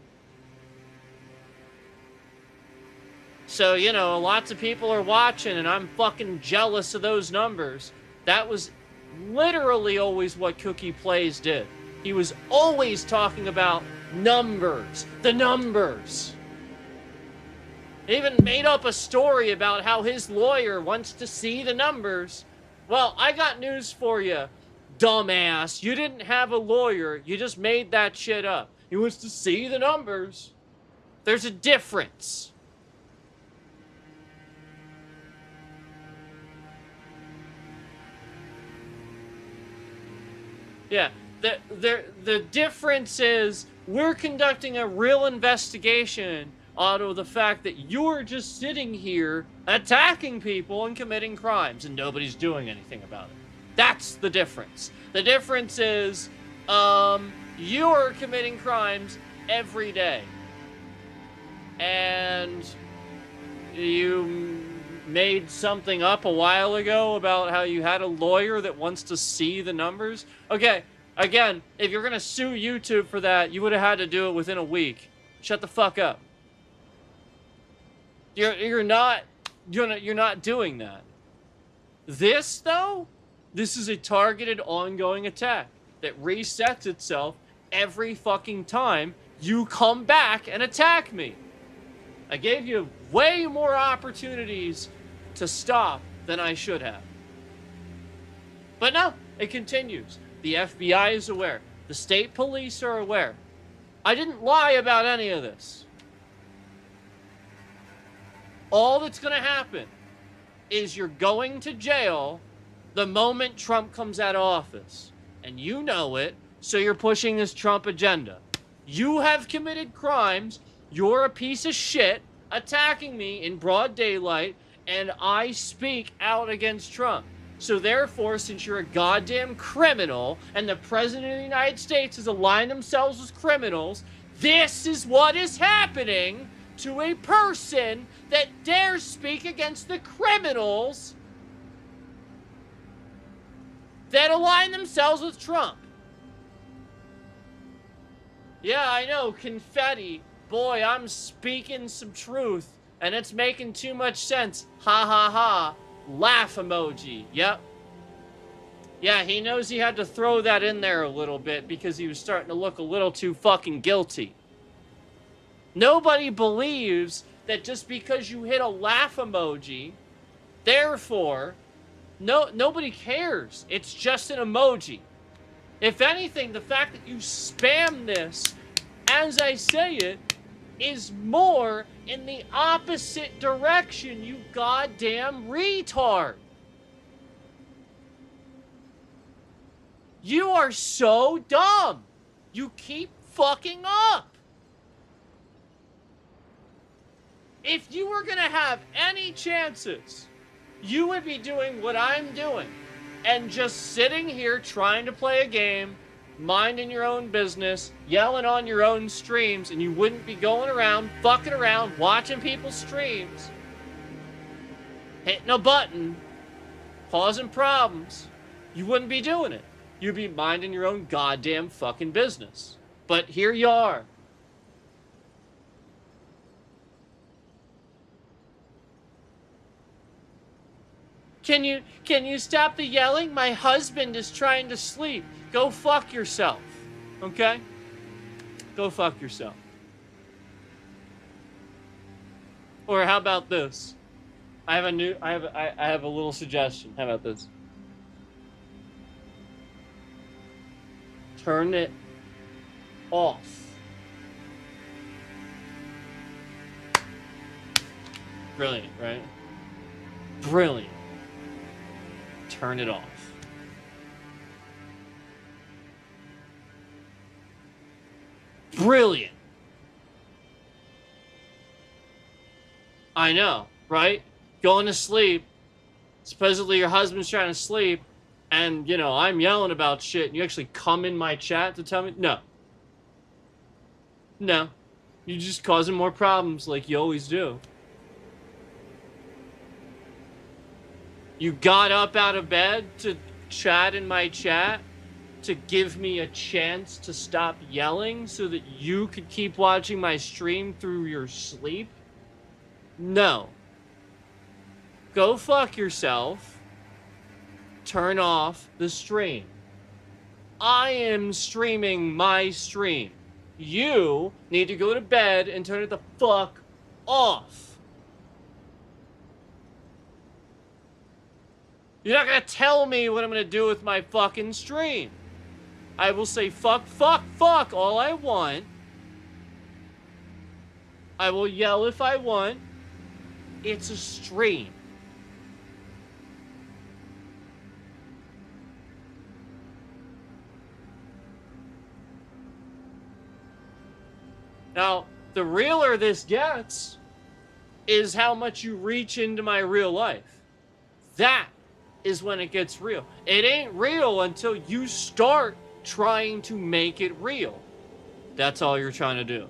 So, you know, lots of people are watching, and I'm fucking jealous of those numbers. That was literally always what Cookie Plays did. He was always talking about numbers. The numbers. He even made up a story about how his lawyer wants to see the numbers. Well, I got news for you, dumbass. You didn't have a lawyer. You just made that shit up. He wants to see the numbers. There's a difference. Yeah, the difference is we're conducting a real investigation out of the fact that you're just sitting here attacking people and committing crimes and nobody's doing anything about it. That's the difference. The difference is you're committing crimes every day. And you made something up a while ago about how you had a lawyer that wants to see the numbers. Okay, again, if you're gonna sue YouTube for that, you would have had to do it within a week. Shut the fuck up. You're not doing that. This though, this is a targeted ongoing attack that resets itself every fucking time you come back and attack me. I gave you way more opportunities to stop than I should have. But no, it continues. The FBI is aware. The state police are aware. I didn't lie about any of this. All that's going to happen is you're going to jail the moment Trump comes out of office. And you know it, so you're pushing this Trump agenda. You have committed crimes. You're a piece of shit attacking me in broad daylight, and I speak out against Trump. So therefore, since you're a goddamn criminal, and the President of the United States has aligned themselves with criminals, this is what is happening to a person that dares speak against the criminals that align themselves with Trump. Yeah, I know, confetti. Boy, I'm speaking some truth, and it's making too much sense. Ha ha ha. Laugh emoji. Yep. Yeah, he knows he had to throw that in there a little bit because he was starting to look a little too fucking guilty. Nobody believes that just because you hit a laugh emoji, therefore, nobody cares. It's just an emoji. If anything, the fact that you spam this as I say it is more in the opposite direction, you goddamn retard. You are so dumb. You keep fucking up. If you were gonna have any chances, you would be doing what I'm doing and just sitting here trying to play a game, minding your own business, yelling on your own streams, and you wouldn't be going around, fucking around, watching people's streams, hitting a button, causing problems. You wouldn't be doing it. You'd be minding your own goddamn fucking business. But here you are. Can you stop the yelling? My husband is trying to sleep. Go fuck yourself. Okay? Go fuck yourself. Or how about this? I have a little suggestion. How about this? Turn it off. Brilliant, right? Brilliant. Turn it off. Brilliant. I know, right? Going to sleep. Supposedly your husband's trying to sleep, and, you know, I'm yelling about shit, and you actually come in my chat to tell me? No. No. You're just causing more problems like you always do. You got up out of bed to chat in my chat to give me a chance to stop yelling so that you could keep watching my stream through your sleep? No. Go fuck yourself. turn off the stream. I am streaming my stream. You need to go to bed and turn it the fuck off. You're not gonna tell me what I'm gonna do with my fucking stream. I will say fuck, fuck, fuck all I want. I will yell if I want. It's a stream. Now, the realer this gets is how much you reach into my real life. That is when it gets real. It ain't real until you start trying to make it real. That's all you're trying to do.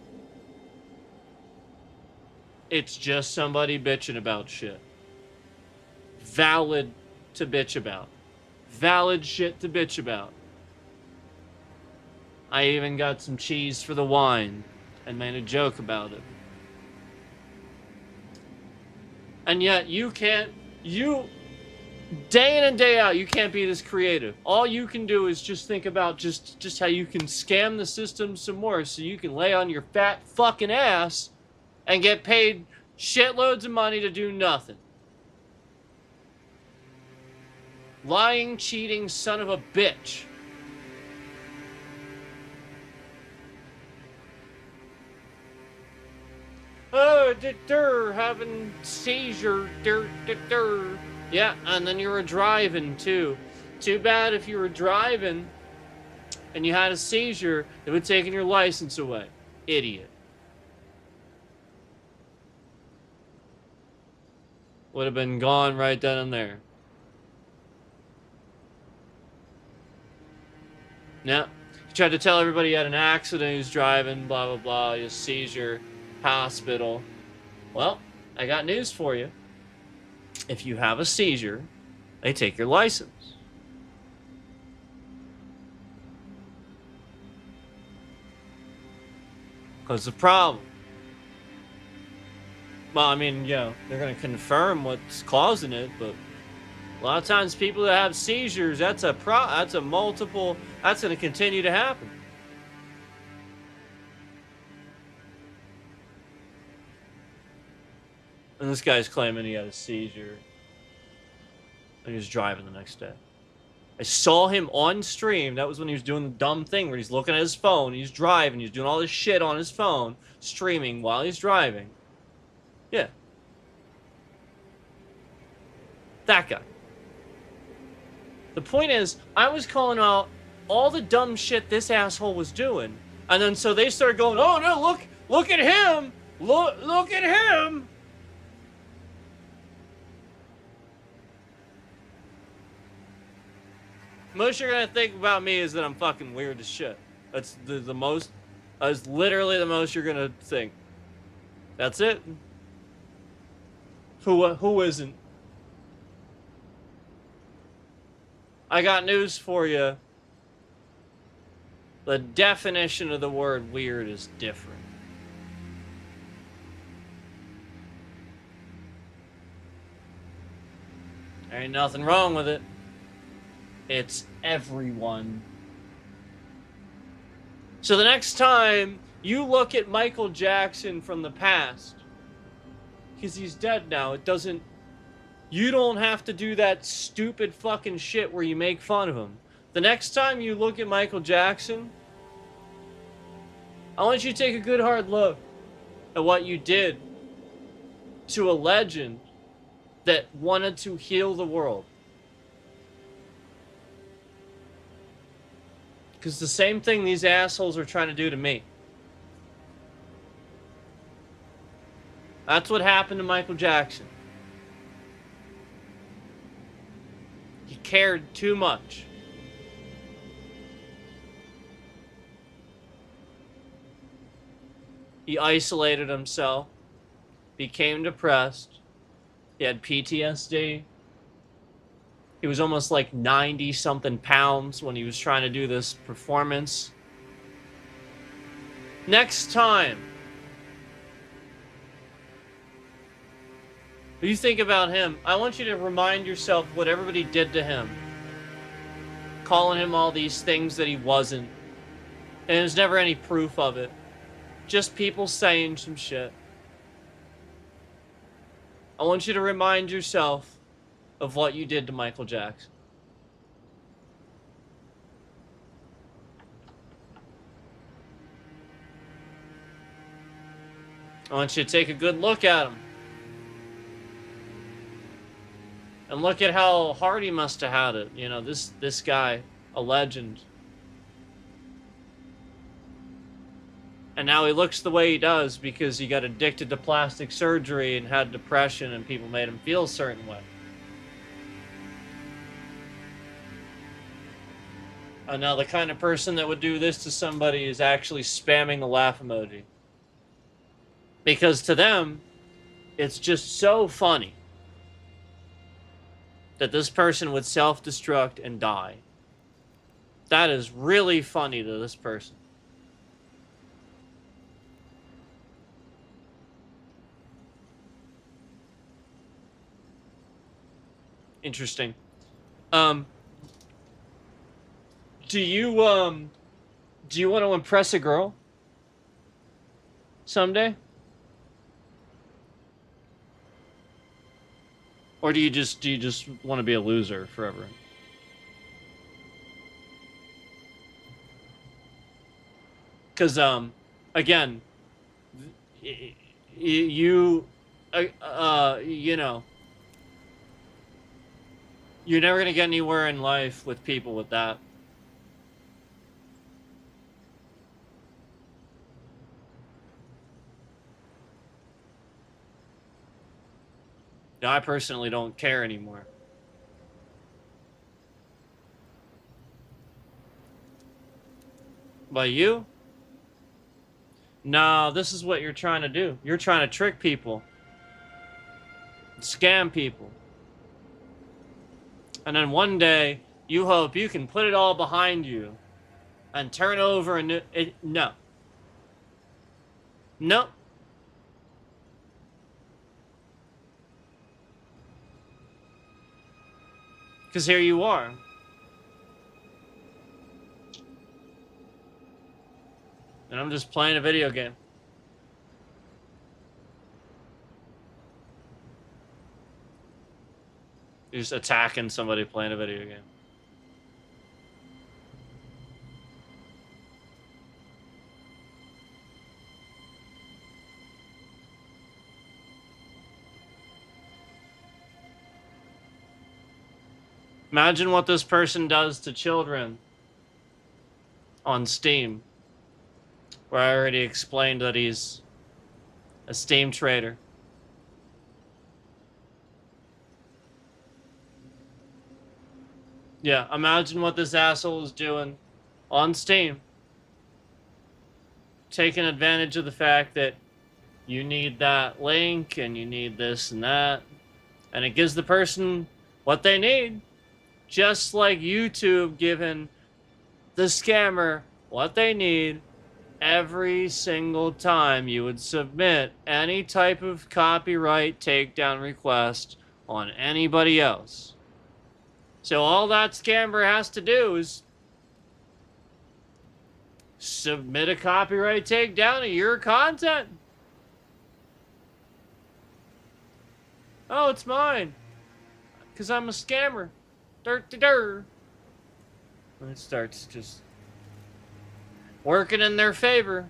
It's just somebody bitching about shit. Valid to bitch about. Valid shit to bitch about. I even got some cheese for the wine and made a joke about it. And yet you can't, day in and day out, you can't be this creative. All you can do is just think about just how you can scam the system some more so you can lay on your fat fucking ass and get paid shitloads of money to do nothing. Lying, cheating son of a bitch. Oh, having seizure. Yeah, and then you were driving too. Too bad if you were driving and you had a seizure, they would have taken your license away. Idiot. Would have been gone right then and there. Yeah. He tried to tell everybody he had an accident, he was driving, blah, blah, blah, he had a seizure, hospital. Well, I got news for you. If you have a seizure, they take your license. Because the problem. Well, I mean, you know, they're going to confirm what's causing it, but a lot of times people that have seizures, that's a multiple, that's going to continue to happen. And this guy's claiming he had a seizure. And he was driving the next day. I saw him on stream. That was when he was doing the dumb thing where he's looking at his phone. He's driving. He's doing all this shit on his phone. Streaming while he's driving. Yeah. That guy. The point is, I was calling out all the dumb shit this asshole was doing. And then so they started going, oh no, look at him. Look at him. Most you're gonna think about me is that I'm fucking weird as shit. That's the most. That's literally the most you're gonna think. That's it. Who isn't? I got news for you. The definition of the word weird is different. There ain't nothing wrong with it. It's everyone. So the next time you look at Michael Jackson from the past, because he's dead now, you don't have to do that stupid fucking shit where you make fun of him. The next time you look at Michael Jackson, I want you to take a good hard look at what you did to a legend that wanted to heal the world. Because the same thing these assholes are trying to do to me. That's what happened to Michael Jackson. He cared too much. He isolated himself, became depressed, he had PTSD. He was almost like 90-something pounds when he was trying to do this performance. Next time you think about him, I want you to remind yourself what everybody did to him calling him all these things that he wasn't. And there's never any proof of it. Just people saying some shit. I want you to remind yourself of what you did to Michael Jackson. I want you to take a good look at him. And look at how hard he must have had it. You know, this guy, a legend. And now he looks the way he does because he got addicted to plastic surgery and had depression and people made him feel a certain way. And now the kind of person that would do this to somebody is actually spamming the laugh emoji. Because to them, it's just so funny that this person would self-destruct and die. That is really funny to this person. Interesting. Do you want to impress a girl someday? Or do you just want to be a loser forever? Because again, you know, you're never gonna get anywhere in life with people with that. I personally don't care anymore. But you? No, this is what you're trying to do. You're trying to trick people. Scam people. And then one day, you hope you can put it all behind you and turn over a new... No. No. Because here you are. And I'm just playing a video game. You're just attacking somebody playing a video game. Imagine what this person does to children on Steam, where I already explained that he's a Steam trader. Yeah, imagine what this asshole is doing on Steam, taking advantage of the fact that you need that link and you need this and that, and it gives the person what they need. Just like YouTube giving the scammer what they need every single time you would submit any type of copyright takedown request on anybody else. So all that scammer has to do is submit a copyright takedown of your content. Oh, it's mine. Because I'm a scammer. And it starts just working in their favor.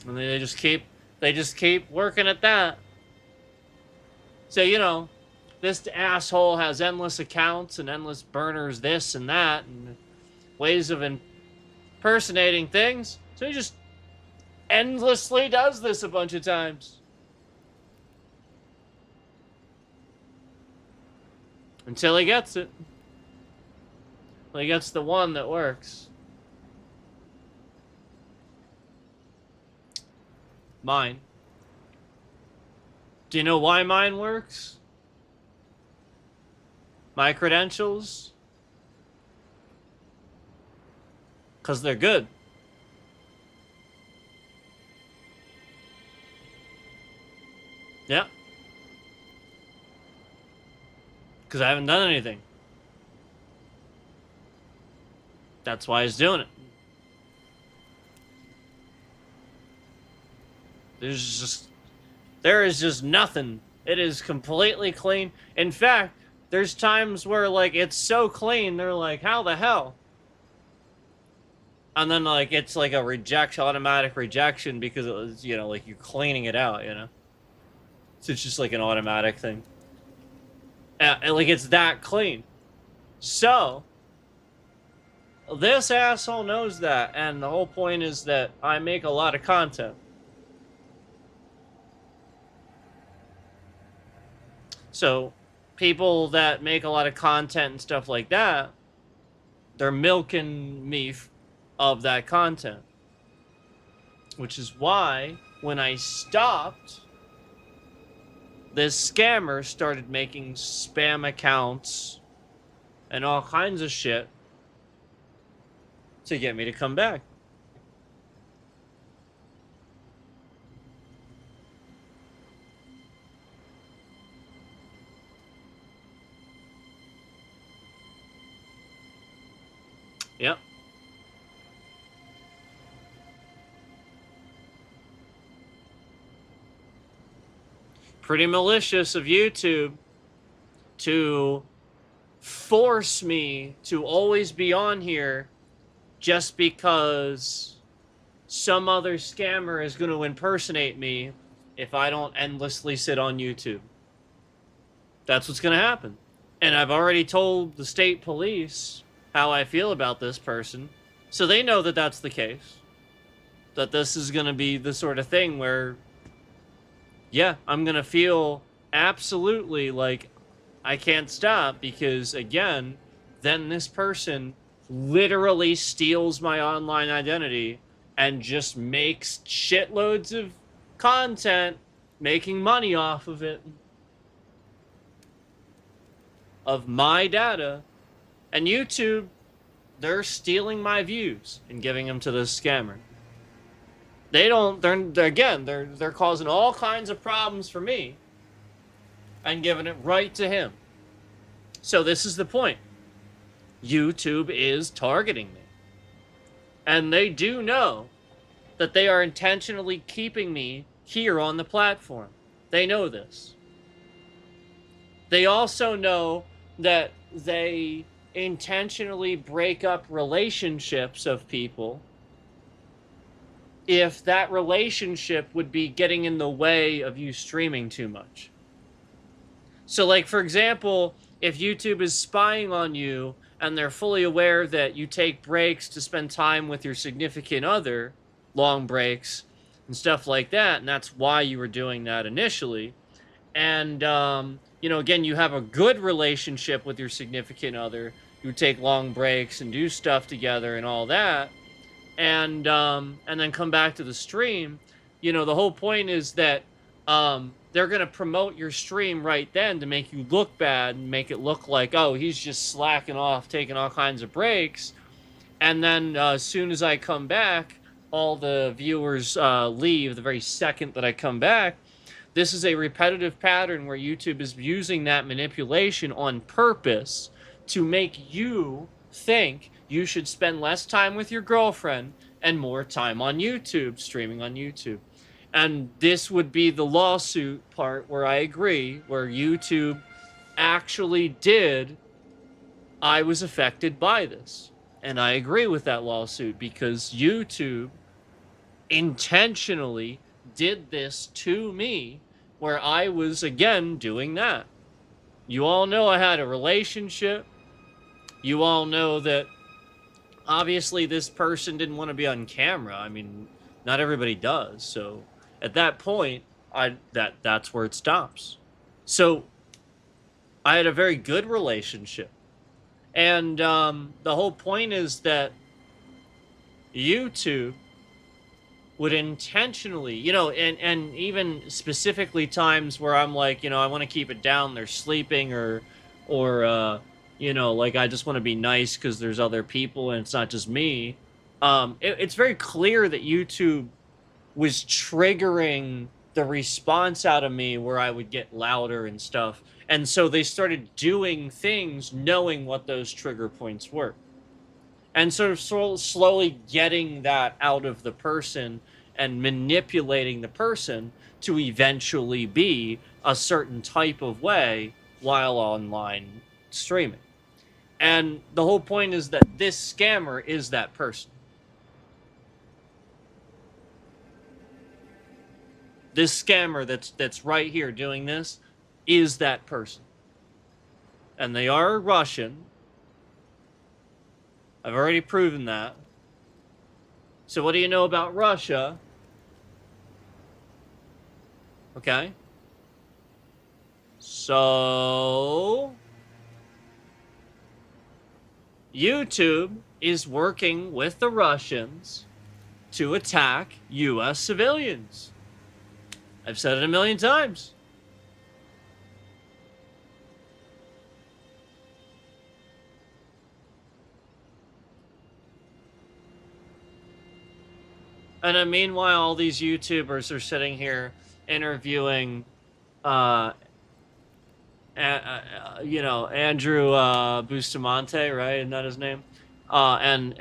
And they just keep working at that. So, you know, this asshole has endless accounts and endless burners, this and that, and ways of impersonating things. So he just endlessly does this a bunch of times. Until he gets it. Well, he gets the one that works. Mine. Do you know why mine works? My credentials? Because they're good. Yeah. Because I haven't done anything. That's why he's doing it. There is just nothing. It is completely clean. In fact, there's times where, like, it's so clean, they're like, how the hell? And then, like, it's like a automatic rejection because it was, you know, like, you're cleaning it out, you know? So it's just like an automatic thing. And like, it's that clean. So, this asshole knows that, and the whole point is that I make a lot of content. So, people that make a lot of content and stuff like that, they're milking me of that content. Which is why, when I stopped, this scammer started making spam accounts and all kinds of shit to get me to come back. Yep. Pretty malicious of YouTube to force me to always be on here just because some other scammer is going to impersonate me if I don't endlessly sit on YouTube. That's what's going to happen. And I've already told the state police how I feel about this person, so they know that that's the case. That this is going to be the sort of thing where, yeah, I'm going to feel absolutely like I can't stop because, again, then this person literally steals my online identity and just makes shitloads of content, making money off of it, of my data. And YouTube, they're stealing my views and giving them to this scammer. They're causing all kinds of problems for me and giving it right to him. So this is the point. YouTube is targeting me. And they do know that they are intentionally keeping me here on the platform. They know this. They also know that they intentionally break up relationships of people if that relationship would be getting in the way of you streaming too much. So, like, for example, if YouTube is spying on you and they're fully aware that you take breaks to spend time with your significant other, long breaks and stuff like that, and that's why you were doing that initially, and you know, again, you have a good relationship with your significant other, you take long breaks and do stuff together and all that, and then come back to the stream, you know, the whole point is that they're going to promote your stream right then to make you look bad and make it look like, oh, he's just slacking off, taking all kinds of breaks. And then as soon as I come back, all the viewers leave the very second that I come back. This is a repetitive pattern where YouTube is using that manipulation on purpose to make you think you should spend less time with your girlfriend and more time on YouTube, streaming on YouTube. And this would be the lawsuit part where I agree, where YouTube actually did, I was affected by this. And I agree with that lawsuit because YouTube intentionally did this to me where I was, again, doing that. You all know I had a relationship. You all know that obviously this person didn't want to be on camera. I mean, not everybody does. So at that point, that's where it stops. So I had a very good relationship. And the whole point is that YouTube would intentionally, you know, and even specifically times where I'm like, you know, I want to keep it down, they're sleeping, or you know, like I just want to be nice because there's other people and it's not just me. It's very clear that YouTube was triggering the response out of me where I would get louder and stuff. And so they started doing things knowing what those trigger points were. and sort of slowly getting that out of the person and manipulating the person to eventually be a certain type of way while online streaming. And the whole point is that this scammer is that person. This scammer that's right here doing this is that person. And they are Russian. I've already proven that. So what do you know about Russia? Okay. So YouTube is working with the Russians to attack US civilians. I've said it a million times. And then meanwhile, all these YouTubers are sitting here interviewing, you know, Andrew Bustamante, right? Isn't that his name? And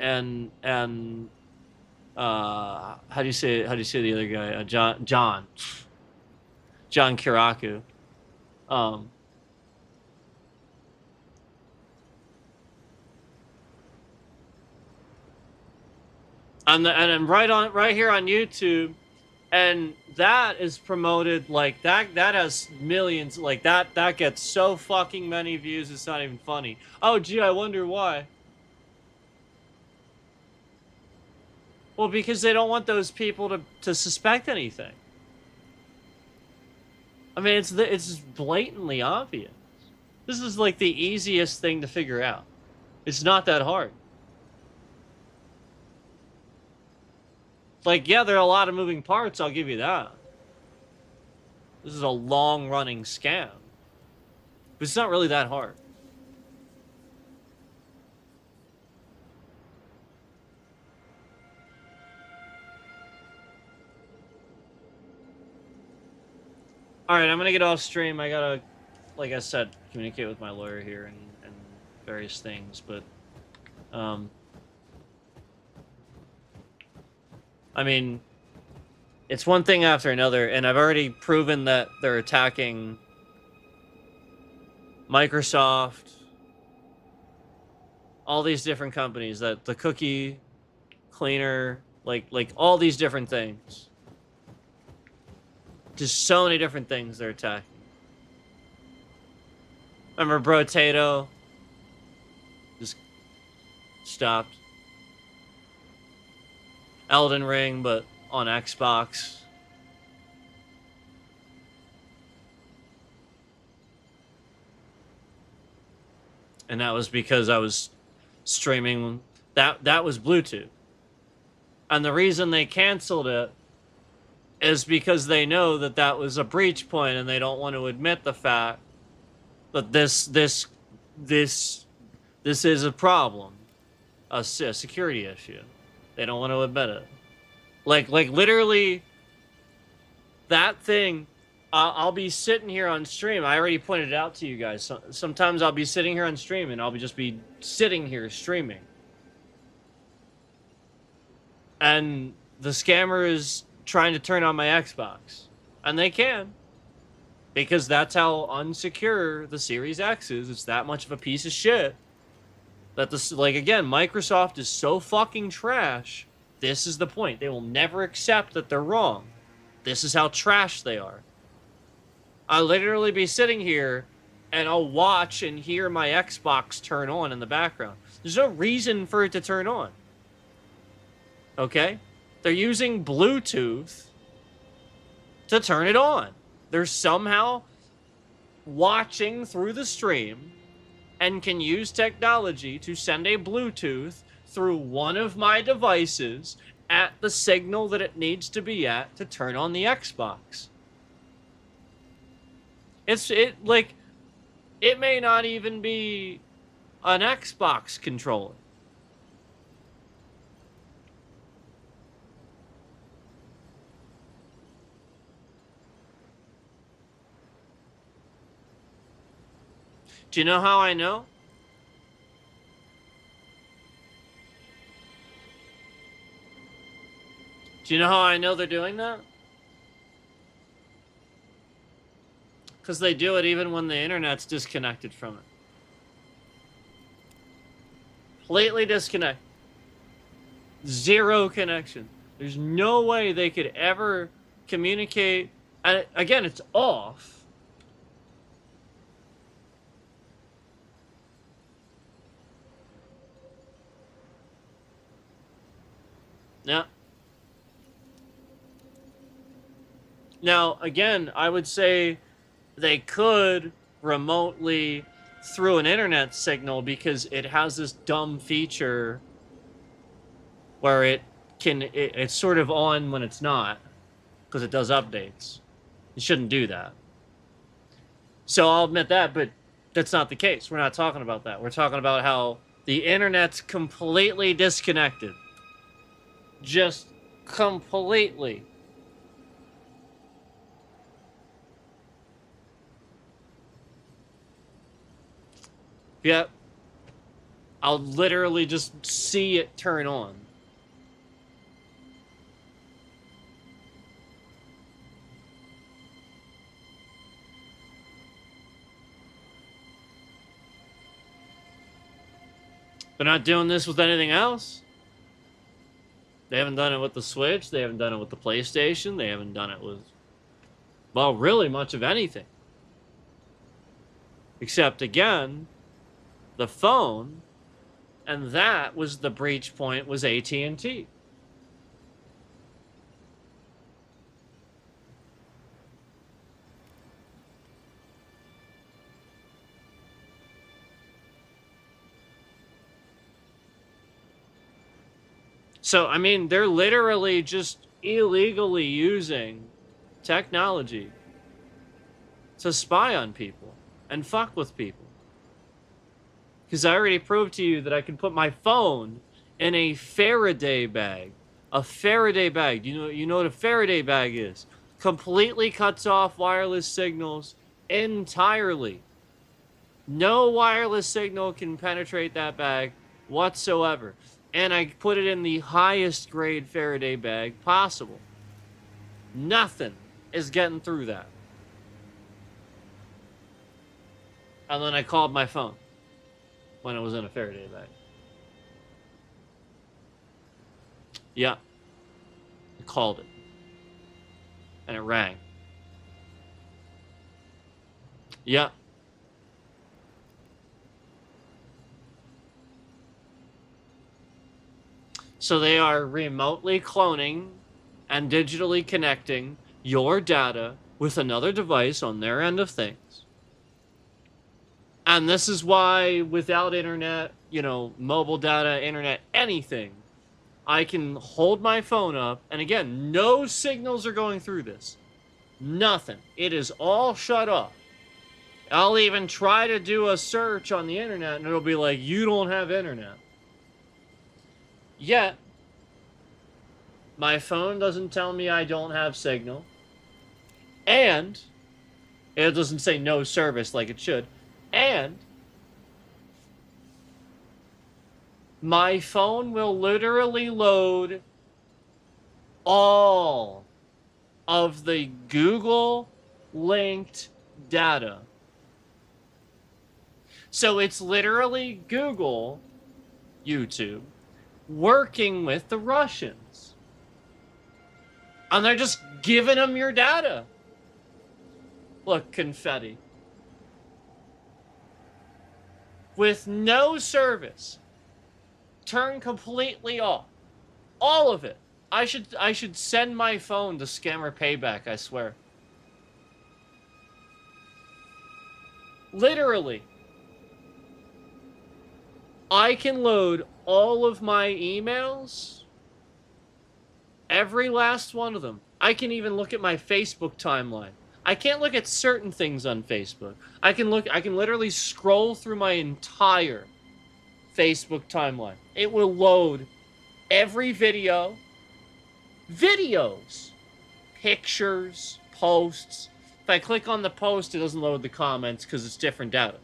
how do you say the other guy? John Kiraku. Um, and I'm right here on YouTube, and that is promoted like that has millions, like that gets so fucking many views, it's not even funny. Oh gee, I wonder why. Well, because they don't want those people to suspect anything. I mean, it's blatantly obvious. This is like the easiest thing to figure out. It's not that hard. Like, yeah, there are a lot of moving parts, I'll give you that. This is a long-running scam. But it's not really that hard. Alright, I'm gonna get off stream. I gotta, like I said, communicate with my lawyer here and various things, but, I mean, it's one thing after another, and I've already proven that they're attacking Microsoft, all these different companies, that the cookie cleaner, like all these different things. Just so many different things they're attacking. Remember Brotato? Just stopped. Elden Ring, but on Xbox. And that was because I was streaming. That was Bluetooth. And the reason they canceled it is because they know that that was a breach point, and they don't want to admit the fact that this is a problem, a security issue. They don't want to admit it. Like literally, that thing. I'll be sitting here on stream. I already pointed it out to you guys. Sometimes I'll be sitting here on stream, and I'll just be sitting here streaming. And the scammer is trying to turn on my Xbox. And they can. Because that's how unsecure the Series X is. It's that much of a piece of shit. That this, like, again, Microsoft is so fucking trash. This is the point. They will never accept that they're wrong. This is how trash they are. I'll literally be sitting here, and I'll watch and hear my Xbox turn on in the background. There's no reason for it to turn on. Okay? They're using Bluetooth to turn it on. They're somehow watching through the stream and can use technology to send a Bluetooth through one of my devices at the signal that it needs to be at to turn on the Xbox. It may not even be an Xbox controller. Do you know how I know? Do you know how I know they're doing that? Because they do it even when the internet's disconnected from it. Completely disconnected. Zero connection. There's no way they could ever communicate. And again, it's off. Yeah. Now, again, I would say they could remotely through an internet signal because it has this dumb feature where it's sort of on when it's not because it does updates. You shouldn't do that. So I'll admit that, but that's not the case. We're not talking about that. We're talking about how the internet's completely disconnected. Just completely. Yep. I'll literally just see it turn on. They're not doing this with anything else. They haven't done it with the Switch. They haven't done it with the PlayStation. They haven't done it with, well, really much of anything. Except, again, the phone, and that was the breach point, was AT&T. So, I mean, they're literally just illegally using technology to spy on people and fuck with people. Because I already proved to you that I can put my phone in a Faraday bag. A Faraday bag. You know what a Faraday bag is? Completely cuts off wireless signals entirely. No wireless signal can penetrate that bag whatsoever. And I put it in the highest grade Faraday bag possible. Nothing is getting through that. And then I called my phone when it was in a Faraday bag. Yeah. I called it. And it rang. Yeah. So they are remotely cloning and digitally connecting your data with another device on their end of things. And this is why without internet, mobile data, internet, anything, I can hold my phone up. And again, no signals are going through this. Nothing. It is all shut off. I'll even try to do a search on the internet and it'll be like, you don't have internet. Yet, my phone doesn't tell me I don't have signal. And it doesn't say no service like it should. And my phone will literally load all of the Google linked data. So it's literally Google, YouTube, working with the Russians. And they're just giving them your data. Look, confetti. With no service. Turn completely off. All of it. I should send my phone to Scammer Payback, I swear. Literally. I can load all of my emails. Every last one of them. I can even look at my Facebook timeline. I can't look at certain things on Facebook. I can literally scroll through my entire Facebook timeline. It will load every video, videos, pictures, posts. If I click on the post, it doesn't load the comments because it's different data.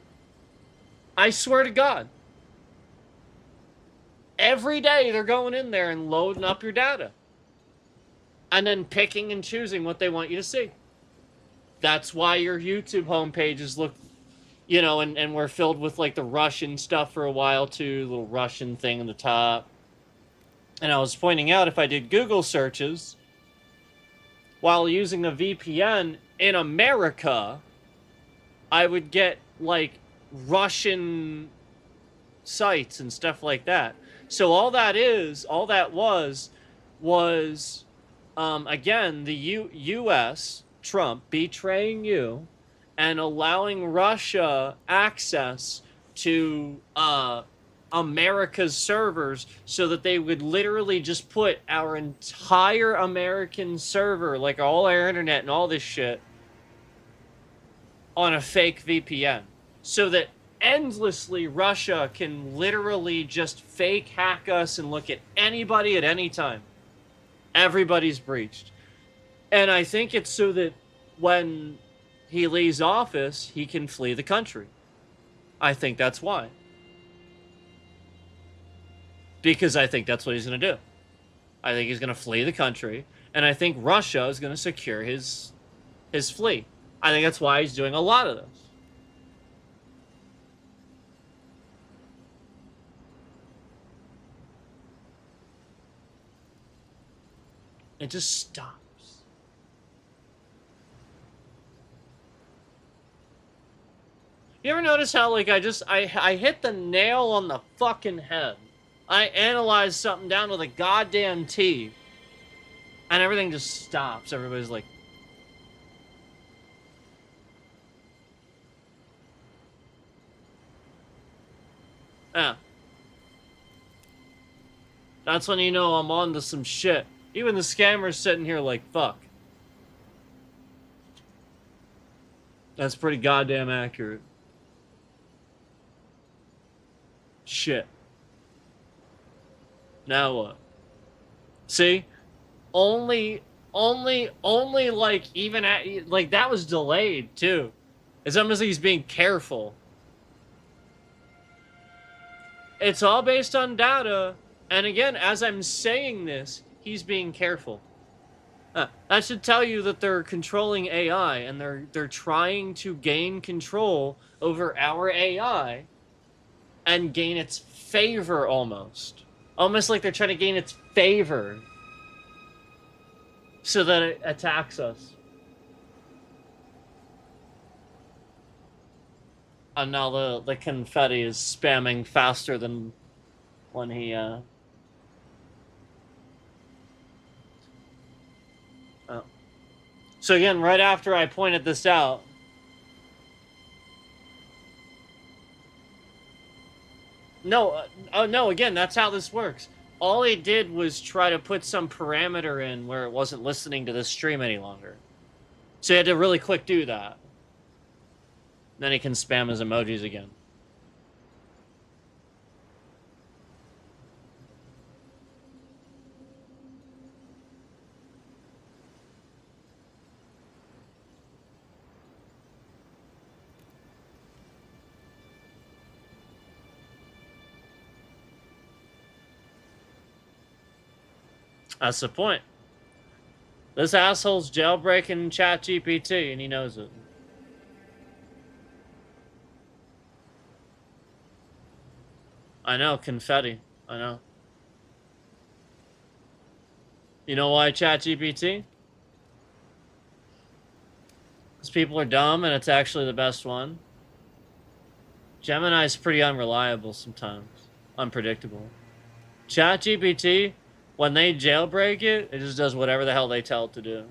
I swear to God. Every day they're going in there and loading up your data. and then picking and choosing what they want you to see. That's why your YouTube homepages look, you know, and we're filled with like the Russian stuff for a while too, little Russian thing in the top. And I was pointing out, if I did Google searches while using a VPN in America, I would get like Russian sites and stuff like that. So all that was again, the U.S. Trump betraying you and allowing Russia access to America's servers so that they would literally just put our entire American server, like all our internet and all this shit, on a fake VPN. So that endlessly Russia can literally just fake hack us and look at anybody at any time. Everybody's breached. And I think it's so that when he leaves office, he can flee the country. I think that's why. Because I think that's what he's going to do. I think he's going to flee the country, and I think Russia is going to secure his flee. I think that's why he's doing a lot of this. It just stops. You ever notice how, like, I hit the nail on the fucking head? I analyzed something down to the goddamn T, and everything just stops. Everybody's like, yeah. That's when you know I'm on to some shit. Even the scammer's sitting here like, fuck. That's pretty goddamn accurate. Shit. Now what? See? Only like, even at, like, that was delayed, too. It's almost like he's being careful. It's all based on data, and again, as I'm saying this, he's being careful. That should tell you that they're controlling AI, and they're trying to gain control over our AI and gain its favor almost. Almost like they're trying to gain its favor so that it attacks us. And now the confetti is spamming faster than when he, Oh. So again, right after I pointed this out, no, no, again, that's how this works. All he did was try to put some parameter in where it wasn't listening to the stream any longer. So he had to really quick do that. Then he can spam his emojis again. That's the point. This asshole's jailbreaking ChatGPT, and he knows it. I know, confetti. I know. You know why ChatGPT? Because people are dumb, and it's actually the best one. Gemini's pretty unreliable sometimes. Unpredictable. ChatGPT, when they jailbreak it, it just does whatever the hell they tell it to do.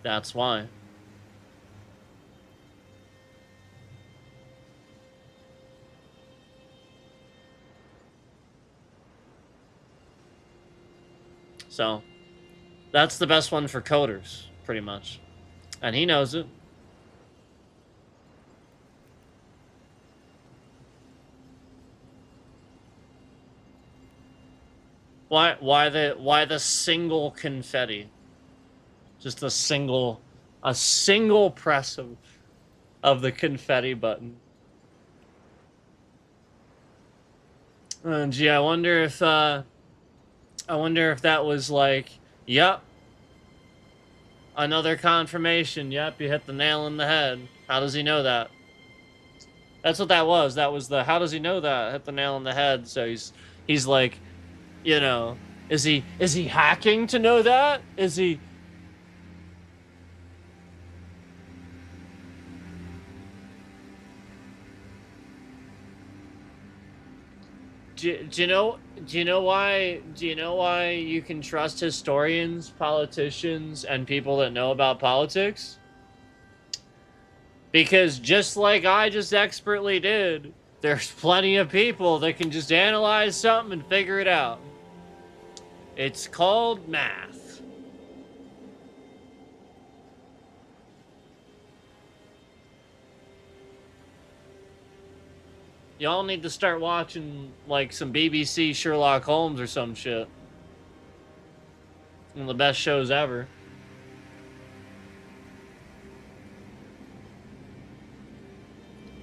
That's why. So, that's the best one for coders, pretty much. And he knows it. Why the single confetti? Just a single press of the confetti button. Gee, I wonder if I wonder if that was like, yep, another confirmation. Yep, you hit the nail on the head. How does he know that? That's what that was. That was the how does he know that? Hit the nail on the head. So he's like, you know, is he hacking to know that? Is he do you know why you can trust historians, politicians, and people that know about politics? Because just like I just expertly did, there's plenty of people that can just analyze something and figure it out. It's called math. Y'all need to start watching, like, some BBC Sherlock Holmes or some shit. One of the best shows ever.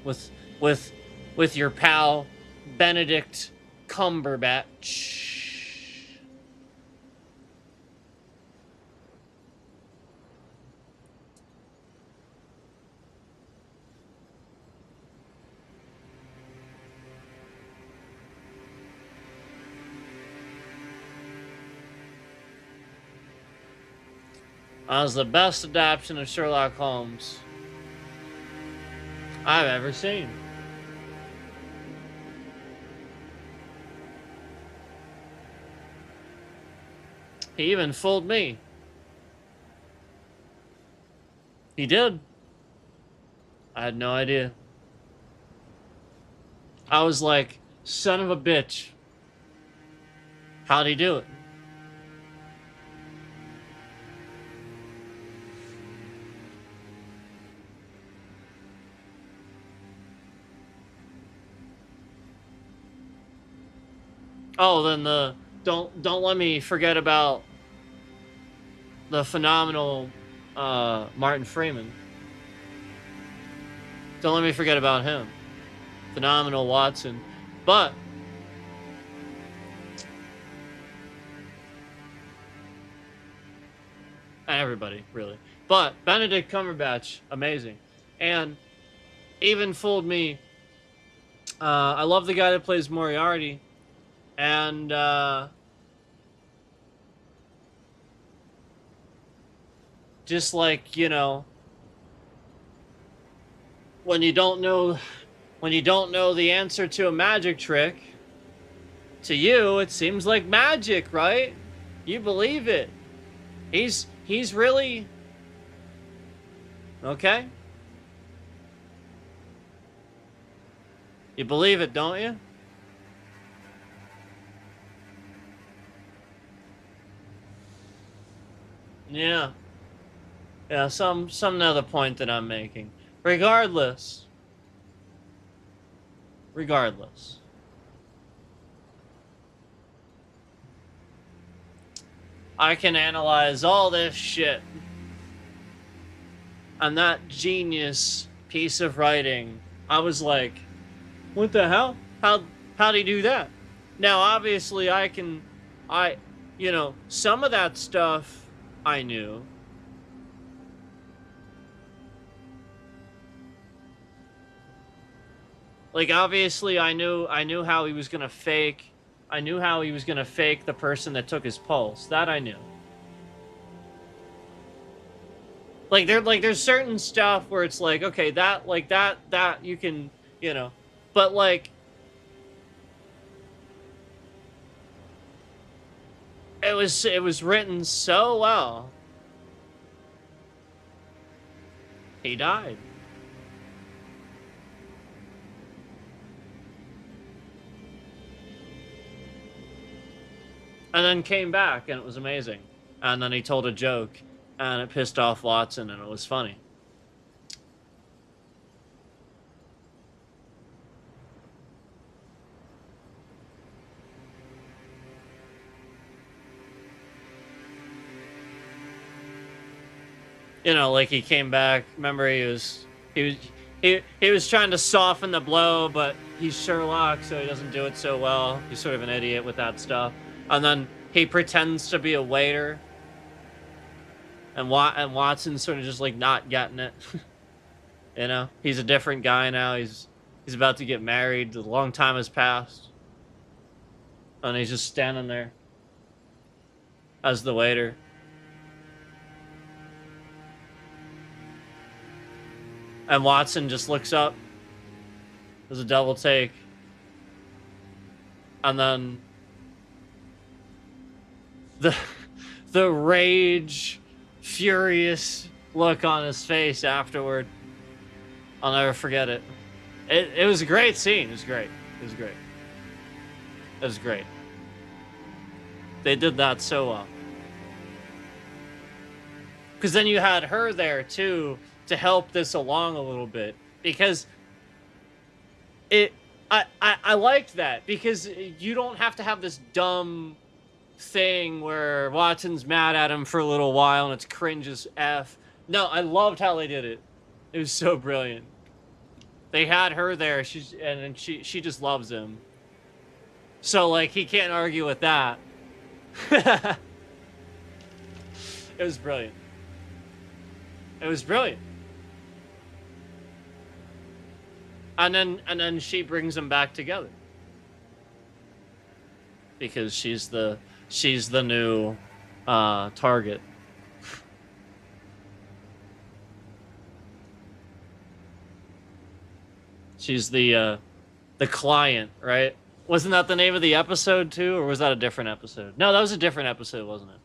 With your pal, Benedict Cumberbatch. That was the best adaptation of Sherlock Holmes I've ever seen. He even fooled me. He did. I had no idea. I was like, son of a bitch. How'd he do it? Oh, then don't let me forget about the phenomenal Martin Freeman. Don't let me forget about him. Phenomenal Watson. But everybody, really. But Benedict Cumberbatch, amazing. And even fooled me. I love the guy that plays Moriarty. And just like, you know, when you don't know the answer to a magic trick, to you it seems like magic, right? You believe it. He's really okay. You believe it, don't you? Yeah. Yeah, some other point that I'm making. Regardless, I can analyze all this shit. And that genius piece of writing, I was like, what the hell? How'd he do that? Now, obviously, you know, some of that stuff I knew. Like, obviously, I knew how he was gonna fake. I knew how he was gonna fake the person that took his pulse. That I knew. Like, there's certain stuff where it's like, okay, that you can, you know, but like, it was written so well. He died. And then came back, and it was amazing. And then he told a joke, and it pissed off Watson, and it was funny. You know, like he came back. Remember, he was trying to soften the blow, but he's Sherlock, so he doesn't do it so well. He's sort of an idiot with that stuff. And then he pretends to be a waiter, and Watson's sort of just like not getting it. You know, he's a different guy now. He's about to get married. A long time has passed, and he's just standing there as the waiter. And Watson just looks up. There's a double take. And then the rage, furious look on his face afterward. I'll never forget it. It was a great scene. It was great. It was great. It was great. They did that so well. Because then you had her there, too, to help this along a little bit. Because I liked that. Because you don't have to have this dumb thing where Watson's mad at him for a little while and it's cringe as F. No, I loved how they did it. It was so brilliant. They had her there, and she just loves him. So, like, he can't argue with that. It was brilliant. It was brilliant. And then she brings them back together. Because she's the new target. She's the client, right? Wasn't that the name of the episode too, or was that a different episode? No, that was a different episode, wasn't it?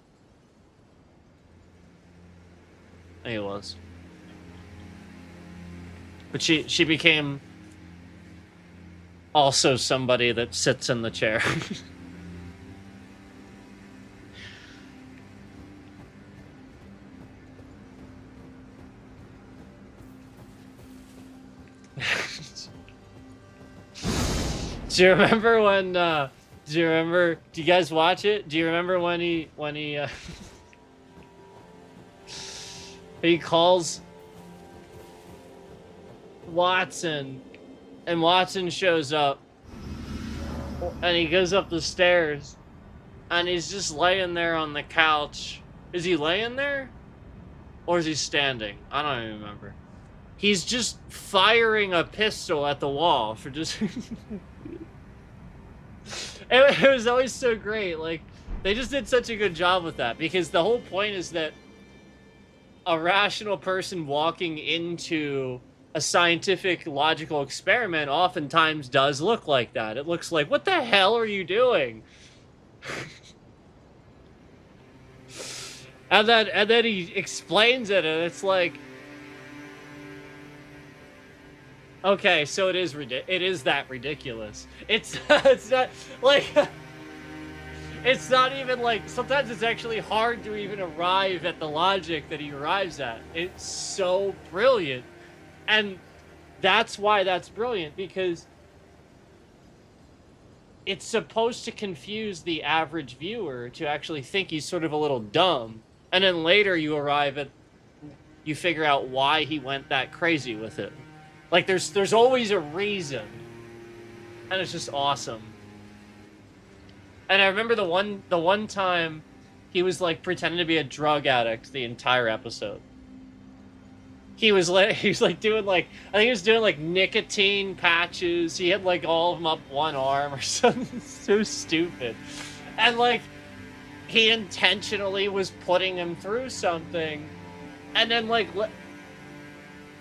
I think it was. But she became also somebody that sits in the chair. Do you remember when do you guys watch it? Do you remember when he he calls Watson and Watson shows up and he goes up the stairs and he's just laying there on the couch. Is he laying there? Or is he standing? I don't even remember. He's just firing a pistol at the wall for just it was always so great. Like, they just did such a good job with that, because the whole point is that a rational person walking into a scientific logical experiment oftentimes does look like that. It looks like, what the hell are you doing? and then he explains it, and it's like, okay, so it is that ridiculous. It's not like it's not even like, sometimes it's actually hard to even arrive at the logic that he arrives at. It's so brilliant. And that's why that's brilliant, because it's supposed to confuse the average viewer to actually think he's sort of a little dumb. And then later you figure out why he went that crazy with it. Like, there's always a reason. And it's just awesome. And I remember the one time he was like pretending to be a drug addict the entire episode. He was like doing like, I think he was doing like nicotine patches. He had like all of them up one arm or something so stupid. And like, he intentionally was putting him through something. And then like,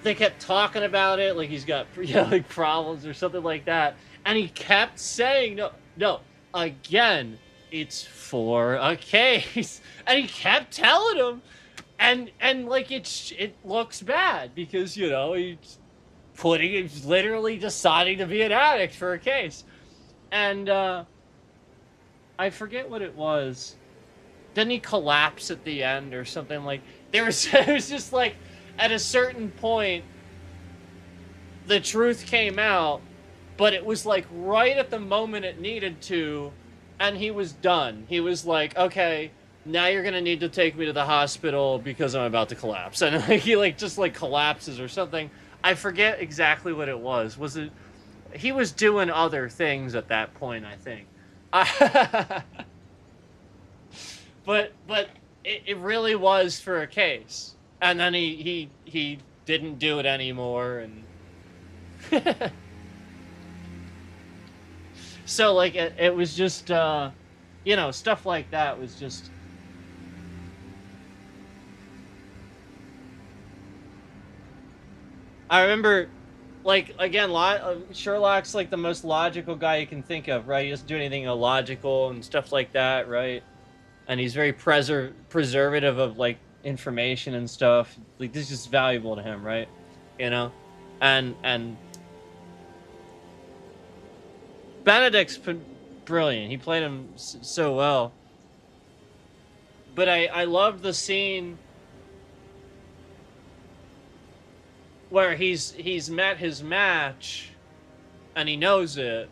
they kept talking about it, like he's got like problems or something like that, and he kept saying, no, again, it's for a case, and he kept telling him, and like it looks bad because he's literally deciding to be an addict for a case, and I forget what it was. Didn't he collapse at the end or something? Like it was just like, at a certain point, the truth came out, but it was like right at the moment it needed to, and he was done. He was like, okay, now you're gonna need to take me to the hospital because I'm about to collapse. And like, he like just like collapses or something. I forget exactly what it was. Was it, he was doing other things at that point, I think. but it really was for a case, and then he didn't do it anymore, and so like it was just you know, stuff like that was just. I remember, like, again, Sherlock's like the most logical guy you can think of, right? He doesn't do anything illogical and stuff like that, right? And he's very preservative of like information and stuff. Like this is just valuable to him, right? You know, and Benedict's brilliant. He played him so well. But I loved the scene where he's met his match, and he knows it,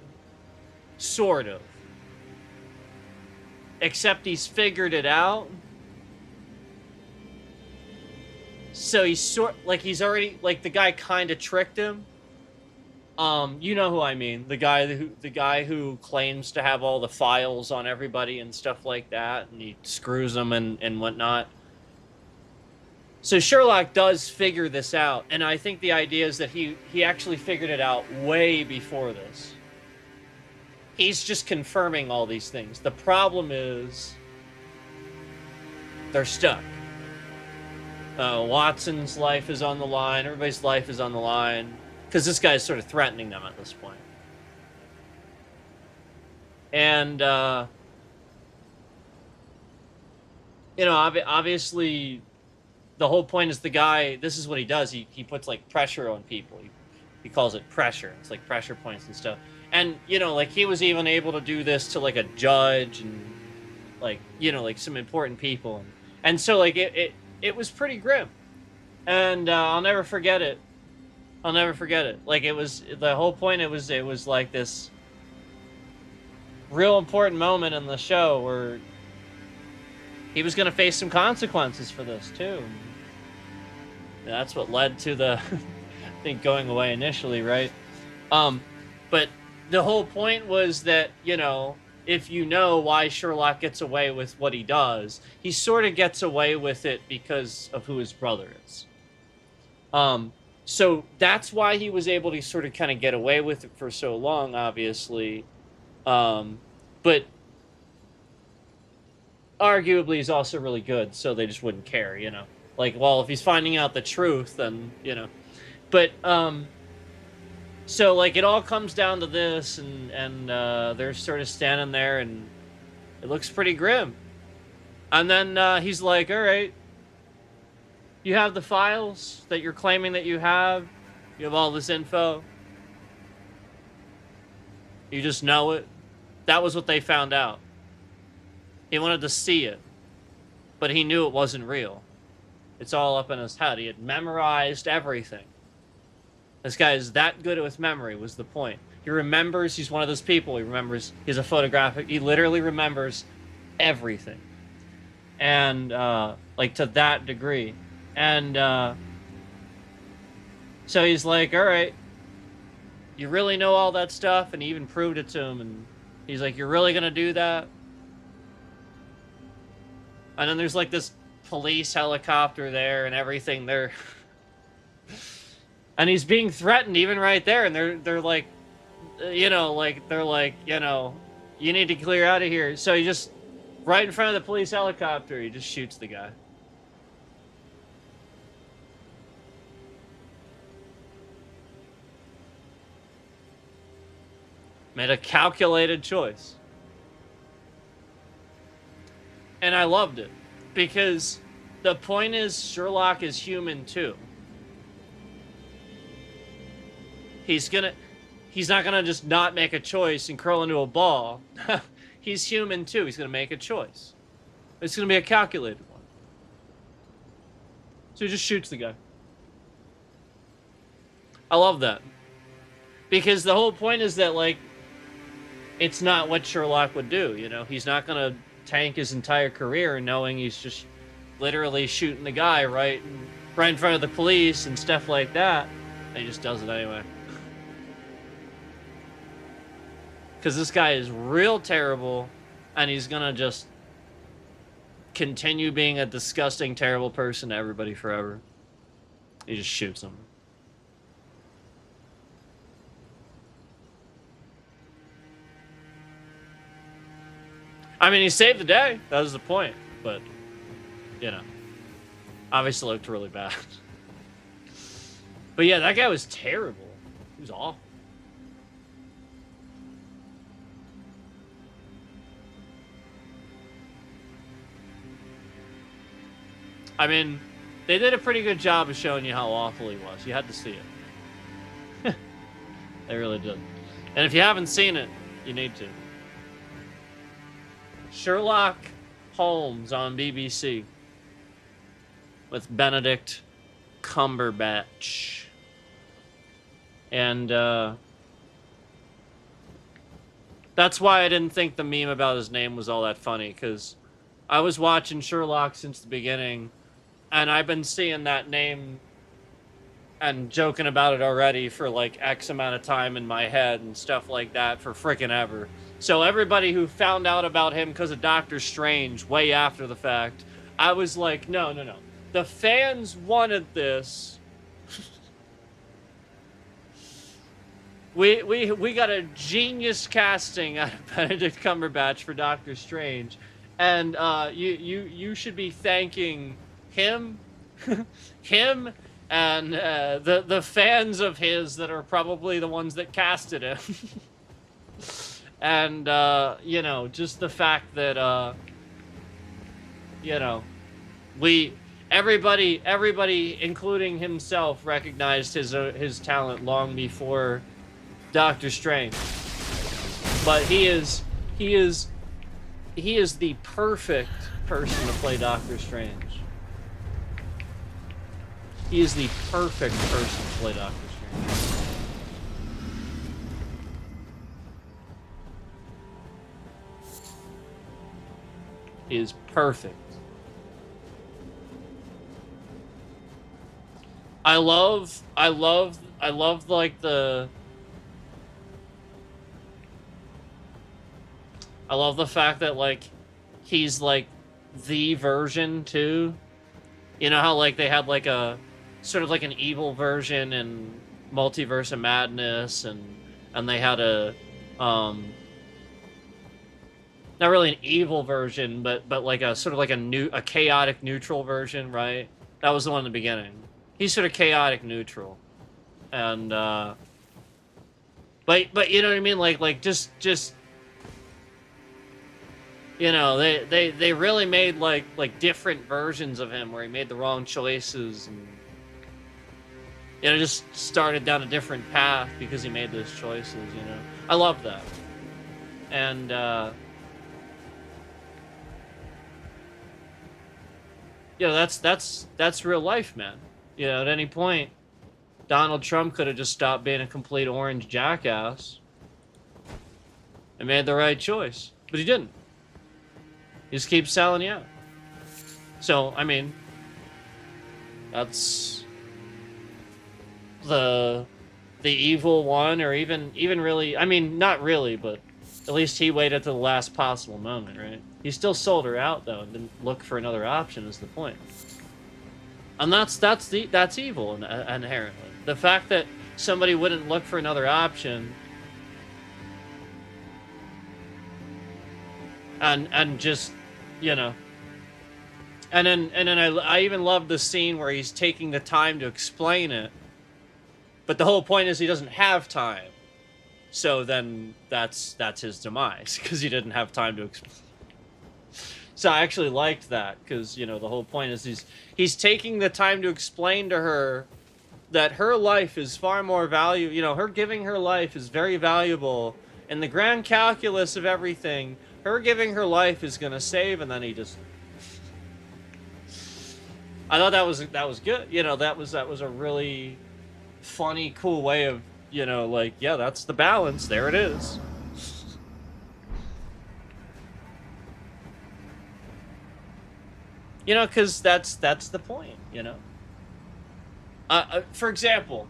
sort of. Except he's figured it out. So he's he's already, like, the guy kind of tricked him. You know who I mean? The guy who claims to have all the files on everybody and stuff like that, and he screws them and whatnot. So Sherlock does figure this out, and I think the idea is that he actually figured it out way before this. He's just confirming all these things. The problem is they're stuck. Watson's life is on the line. Everybody's life is on the line. Because this guy is sort of threatening them at this point. And, you know, obviously, the whole point is the guy, this is what he does. He puts, like, pressure on people. He calls it pressure. It's like pressure points and stuff. And, you know, like, he was even able to do this to, like, a judge and, like, you know, like, some important people. And so, like, it was pretty grim. And I'll never forget it. I'll never forget it. Like, it was, the whole point, it was like this real important moment in the show where he was going to face some consequences for this, too. And that's what led to the, I think, going away initially, right? But the whole point was that, you know, if you know why Sherlock gets away with what he does, he sort of gets away with it because of who his brother is. So that's why he was able to sort of kind of get away with it for so long, obviously. But arguably he's also really good, so they just wouldn't care, you know. Like, well, if he's finding out the truth, then, you know. But, so, like, it all comes down to this, and they're sort of standing there, and it looks pretty grim. And then he's like, all right, you have the files that you're claiming that you have all this info. You just know it. That was what they found out. He wanted to see it, but he knew it wasn't real. It's all up in his head. He had memorized everything. This guy is that good with memory, was the point. He remembers, he's one of those people, he remembers, he's a photographic, he literally remembers everything. And, like, to that degree. And, so he's like, all right, you really know all that stuff? And he even proved it to him, and he's like, you're really gonna do that? And then there's, like, this police helicopter there and everything there. And he's being threatened even right there, and they're like, you know, like, they're like, you know, you need to clear out of here. So he just, right in front of the police helicopter, he just shoots the guy. Made a calculated choice. And I loved it. Because the point is, Sherlock is human too. He's not gonna just not make a choice and curl into a ball. He's human too. He's gonna make a choice. It's gonna be a calculated one. So he just shoots the guy. I love that. Because the whole point is that, like, it's not what Sherlock would do, you know? He's not gonna tank his entire career knowing he's just literally shooting the guy right in front of the police and stuff like that. And he just does it anyway. Because this guy is real terrible, and he's gonna just continue being a disgusting, terrible person to everybody forever. He just shoots them. I mean, he saved the day. That was the point. But, you know, obviously looked really bad. But yeah, that guy was terrible. He was awful. I mean, they did a pretty good job of showing you how awful he was. You had to see it. They really did. And if you haven't seen it, you need to. Sherlock Holmes on BBC with Benedict Cumberbatch. And that's why I didn't think the meme about his name was all that funny, because I was watching Sherlock since the beginning, and I've been seeing that name and joking about it already for like X amount of time in my head and stuff like that for freaking ever. So everybody who found out about him because of Doctor Strange way after the fact, I was like, no. The fans wanted this. We got a genius casting out of Benedict Cumberbatch for Doctor Strange, and you should be thanking him, him, and the fans of his that are probably the ones that casted him, and you know, just the fact that you know, everybody, including himself, recognized his talent long before Doctor Strange. But he is the perfect person to play Doctor Strange. He is the perfect person to play Doctor Strange. He is perfect. I love like I love the fact that like he's like the version too. You know how like they had like a sort of like an evil version in Multiverse of Madness, and they had a not really an evil version, but like a sort of like a chaotic neutral version, right? That was the one in the beginning. He's sort of chaotic neutral, and but you know what I mean? Like just you know, they really made like different versions of him where he made the wrong choices, and you know, just started down a different path because he made those choices. You know, I love that, and you know, that's real life, man. You know, at any point, Donald Trump could have just stopped being a complete orange jackass and made the right choice, but he didn't. He just keeps selling you out. So, I mean, that's the evil one, or even really, I mean, not really, but at least he waited to the last possible moment, right? He still sold her out though, and didn't look for another option, is the point. And that's evil inherently. The fact that somebody wouldn't look for another option and just, you know, and then I even love the scene where he's taking the time to explain it, but the whole point is he doesn't have time. So then that's his demise, because he didn't have time to explain. So I actually liked that, because, you know, the whole point is he's taking the time to explain to her that her life is far more valuable. You know, her giving her life is very valuable in the grand calculus of everything. Her giving her life is gonna save, and then he just. I thought that was good. You know, that was a really funny, cool way of, you know, like, yeah, that's the balance. There it is. You know, because that's the point, you know? For example,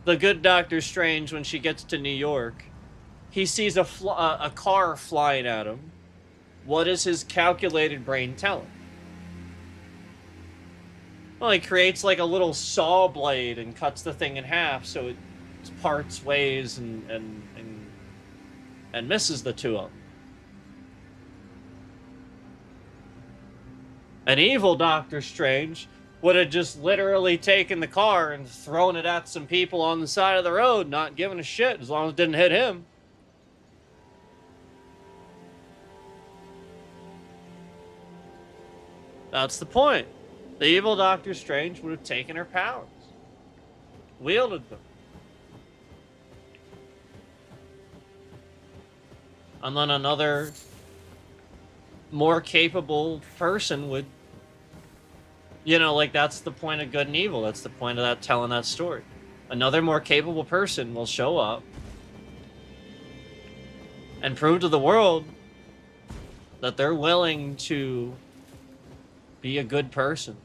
the good Doctor Strange, when she gets to New York, he sees a car flying at him, What is his calculated brain telling? Well, he creates like a little saw blade and cuts the thing in half so it parts ways and misses the two of them. An evil Doctor Strange would have just literally taken the car and thrown it at some people on the side of the road, not giving a shit as long as it didn't hit him. That's the point. The evil Doctor Strange would have taken her powers, wielded them. And then another more capable person would, you know, like, that's the point of good and evil. That's the point of that, telling that story. Another more capable person will show up and prove to the world that they're willing to be a good person.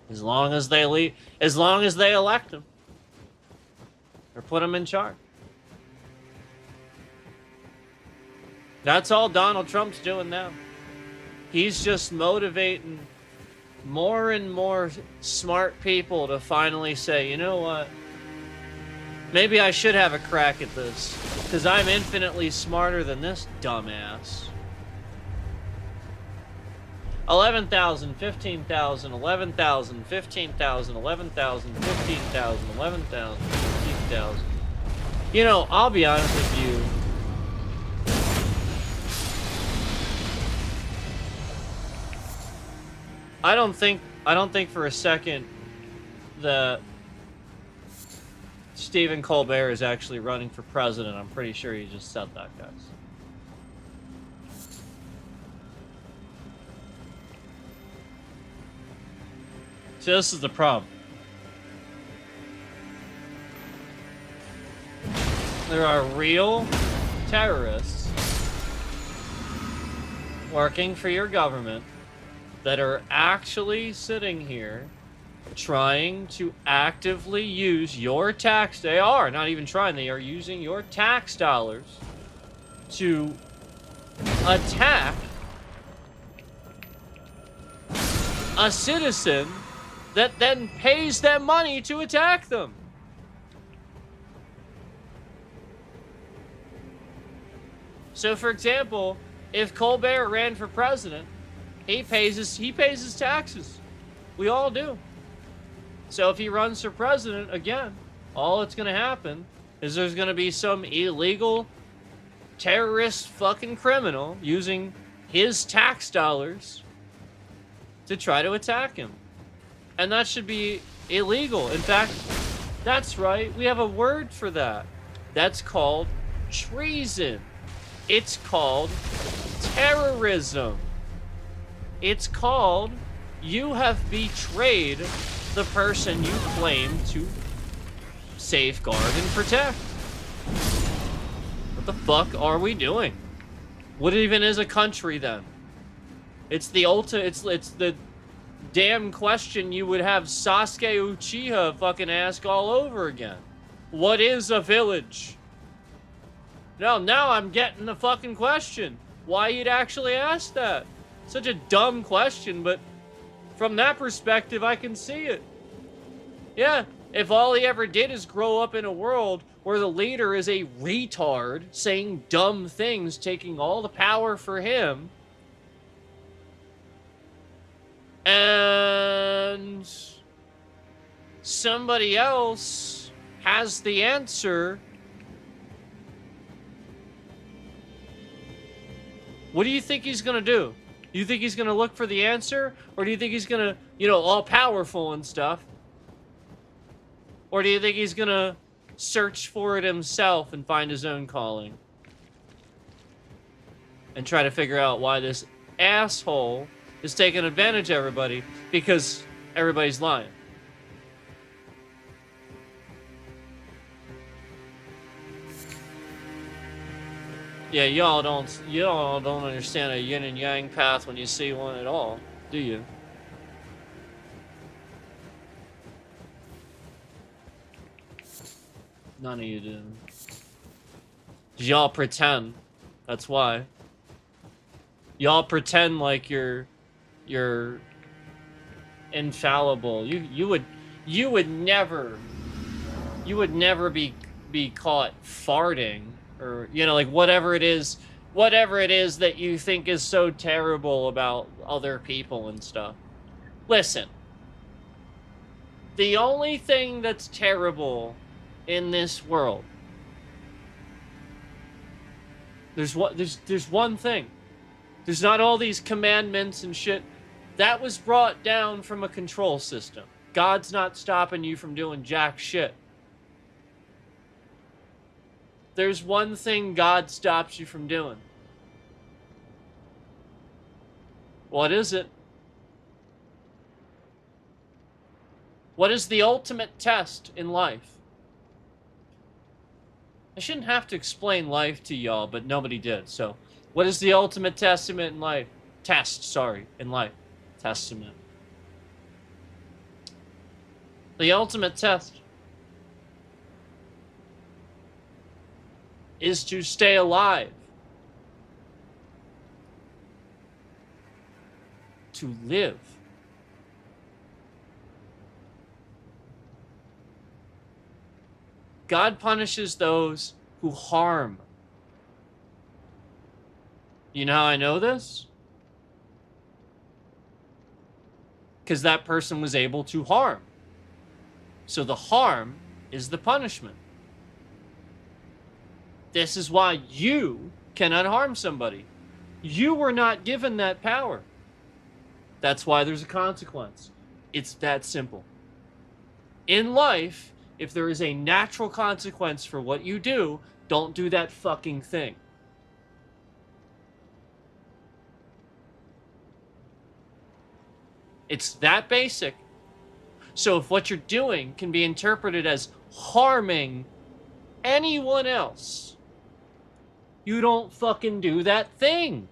As long as they elect him or put him in charge. That's all Donald Trump's doing now. He's just motivating more and more smart people to finally say, you know what? Maybe I should have a crack at this, because I'm infinitely smarter than this dumbass. 11,000, 15,000, 11,000, 15,000, 11,000, 15,000, 11,000, 15,000. You know, I'll be honest with you. I don't think for a second that Stephen Colbert is actually running for president. I'm pretty sure he just said that, guys. See, this is the problem. There are real terrorists working for your government that are actually sitting here trying to actively use your tax. They are not even trying. They are using your tax dollars to attack a citizen that then pays them money to attack them. So, for example, if Colbert ran for president, he pays his taxes. We all do. So if he runs for president again, all that's going to happen is there's going to be some illegal terrorist fucking criminal using his tax dollars to try to attack him. And that should be illegal. In fact, that's right. We have a word for that. That's called treason. It's called terrorism. It's called, you have betrayed the person you claim to safeguard and protect. What the fuck are we doing? What even is a country then? It's the it's the damn question you would have Sasuke Uchiha fucking ask all over again. What is a village? Now I'm getting the fucking question. Why you'd actually ask that? Such a dumb question, but from that perspective, I can see it. Yeah, if all he ever did is grow up in a world where the leader is a retard saying dumb things, taking all the power for him, and somebody else has the answer, what do you think he's gonna do? You think he's gonna look for the answer? Or do you think he's gonna, you know, all powerful and stuff? Or do you think he's gonna search for it himself and find his own calling? And try to figure out why this asshole is taking advantage of everybody, because everybody's lying. Yeah, y'all don't understand a yin and yang path when you see one at all, do you? None of you do. Y'all pretend. That's why. Y'all pretend like you're infallible. You would never be caught farting, or like whatever it is that you think is so terrible about other people and stuff. Listen, the only thing that's terrible in this world, there's one thing. There's not all these commandments and shit. That was brought down from a control system. God's not stopping you from doing jack shit. There's one thing God stops you from doing. What is it? What is the ultimate test in life? I shouldn't have to explain life to y'all, but nobody did. So, what is the ultimate testament in life? In life. Testament. The ultimate test is to stay alive. To live. God punishes those who harm. You know how I know this? Because that person was able to harm. So the harm is the punishment. This is why you cannot harm somebody. You were not given that power. That's why there's a consequence. It's that simple. In life, if there is a natural consequence for what you do, don't do that fucking thing. It's that basic. So if what you're doing can be interpreted as harming anyone else, you don't fucking do that thing.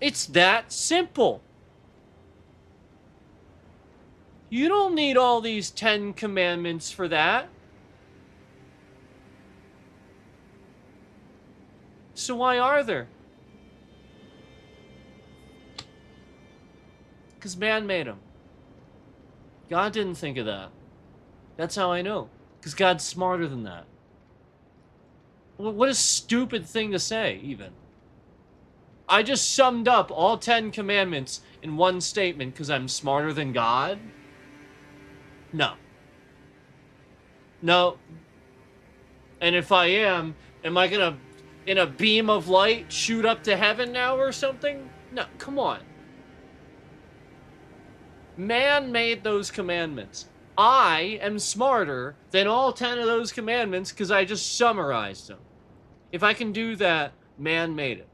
It's that simple. You don't need all these 10 commandments for that. So why are there? Because man made them. God didn't think of that. That's how I know. Because God's smarter than that. What a stupid thing to say, even. I just summed up all 10 commandments in one statement because I'm smarter than God? No. No. And if I am I gonna, in a beam of light, shoot up to heaven now or something? No, come on. Man made those commandments. I am smarter than all 10 of those commandments because I just summarized them. If I can do that, man made it.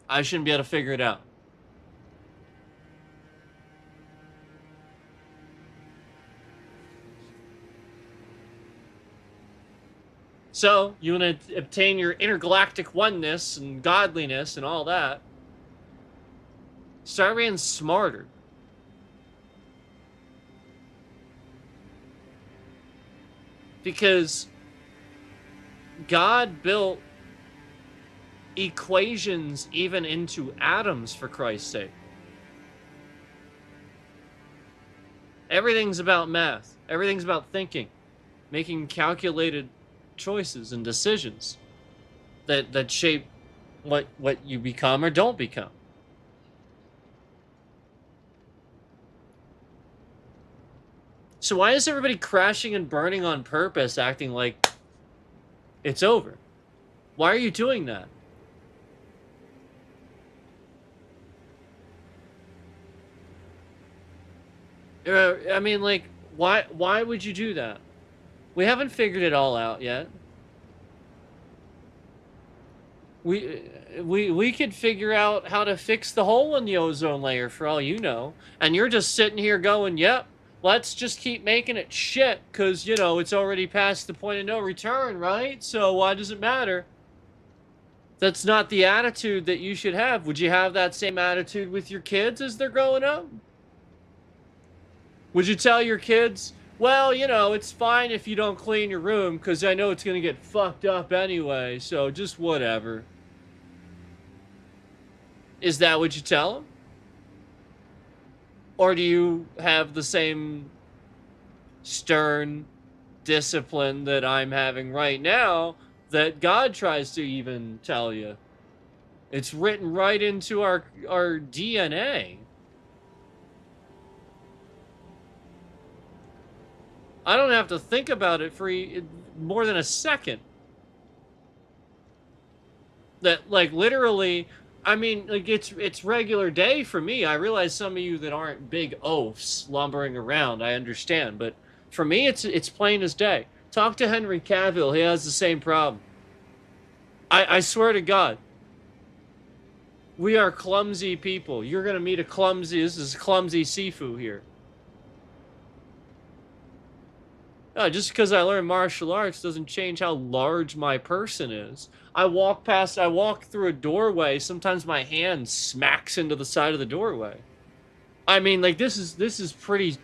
I shouldn't be able to figure it out. So, you want to obtain your intergalactic oneness and godliness and all that. Start being smarter. Because God built equations even into atoms, for Christ's sake. Everything's about math. Everything's about thinking. Making calculated choices and decisions that shape what you become or don't become. So why is everybody crashing and burning on purpose, acting like it's over? Why are you doing that? I mean, like, why would you do that? We haven't figured it all out yet. We could figure out how to fix the hole in the ozone layer for all you know. And you're just sitting here going, yep, let's just keep making it shit because, it's already past the point of no return, right? So why does it matter? That's not the attitude that you should have. Would you have that same attitude with your kids as they're growing up? Would you tell your kids, Well, you know, it's fine if you don't clean your room, because I know it's going to get fucked up anyway, so just whatever. Is that what you tell him? Or do you have the same stern discipline that I'm having right now that God tries to even tell you? It's written right into our DNA. I don't have to think about it for more than a second. That, like, literally, I mean, like, it's regular day for me. I realize some of you that aren't big oafs lumbering around, I understand, but for me, it's plain as day. Talk to Henry Cavill; he has the same problem. I swear to God, we are clumsy people. You're gonna meet a clumsy. This is clumsy Sifu here. Just because I learned martial arts doesn't change how large my person is. I walk through a doorway, sometimes my hand smacks into the side of the doorway. I mean, like, this is pretty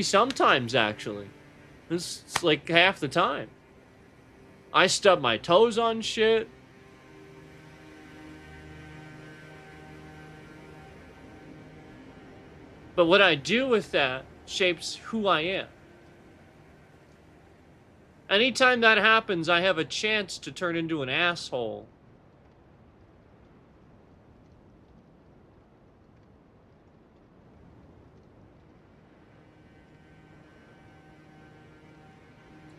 sometimes, actually. This is like half the time. I stub my toes on shit. But what I do with that shapes who I am. Anytime that happens, I have a chance to turn into an asshole.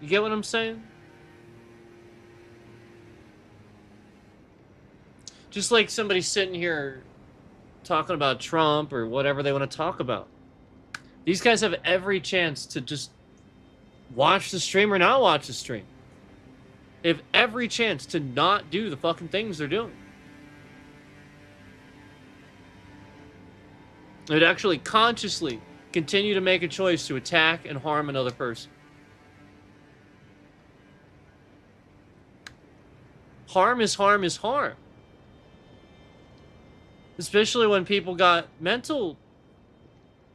You get what I'm saying? Just like somebody sitting here talking about Trump or whatever they want to talk about. These guys have every chance to just watch the stream or not watch the stream. They have every chance to not do the fucking things they're doing. They'd actually consciously continue to make a choice to attack and harm another person. Harm is harm is harm. Especially when people got mental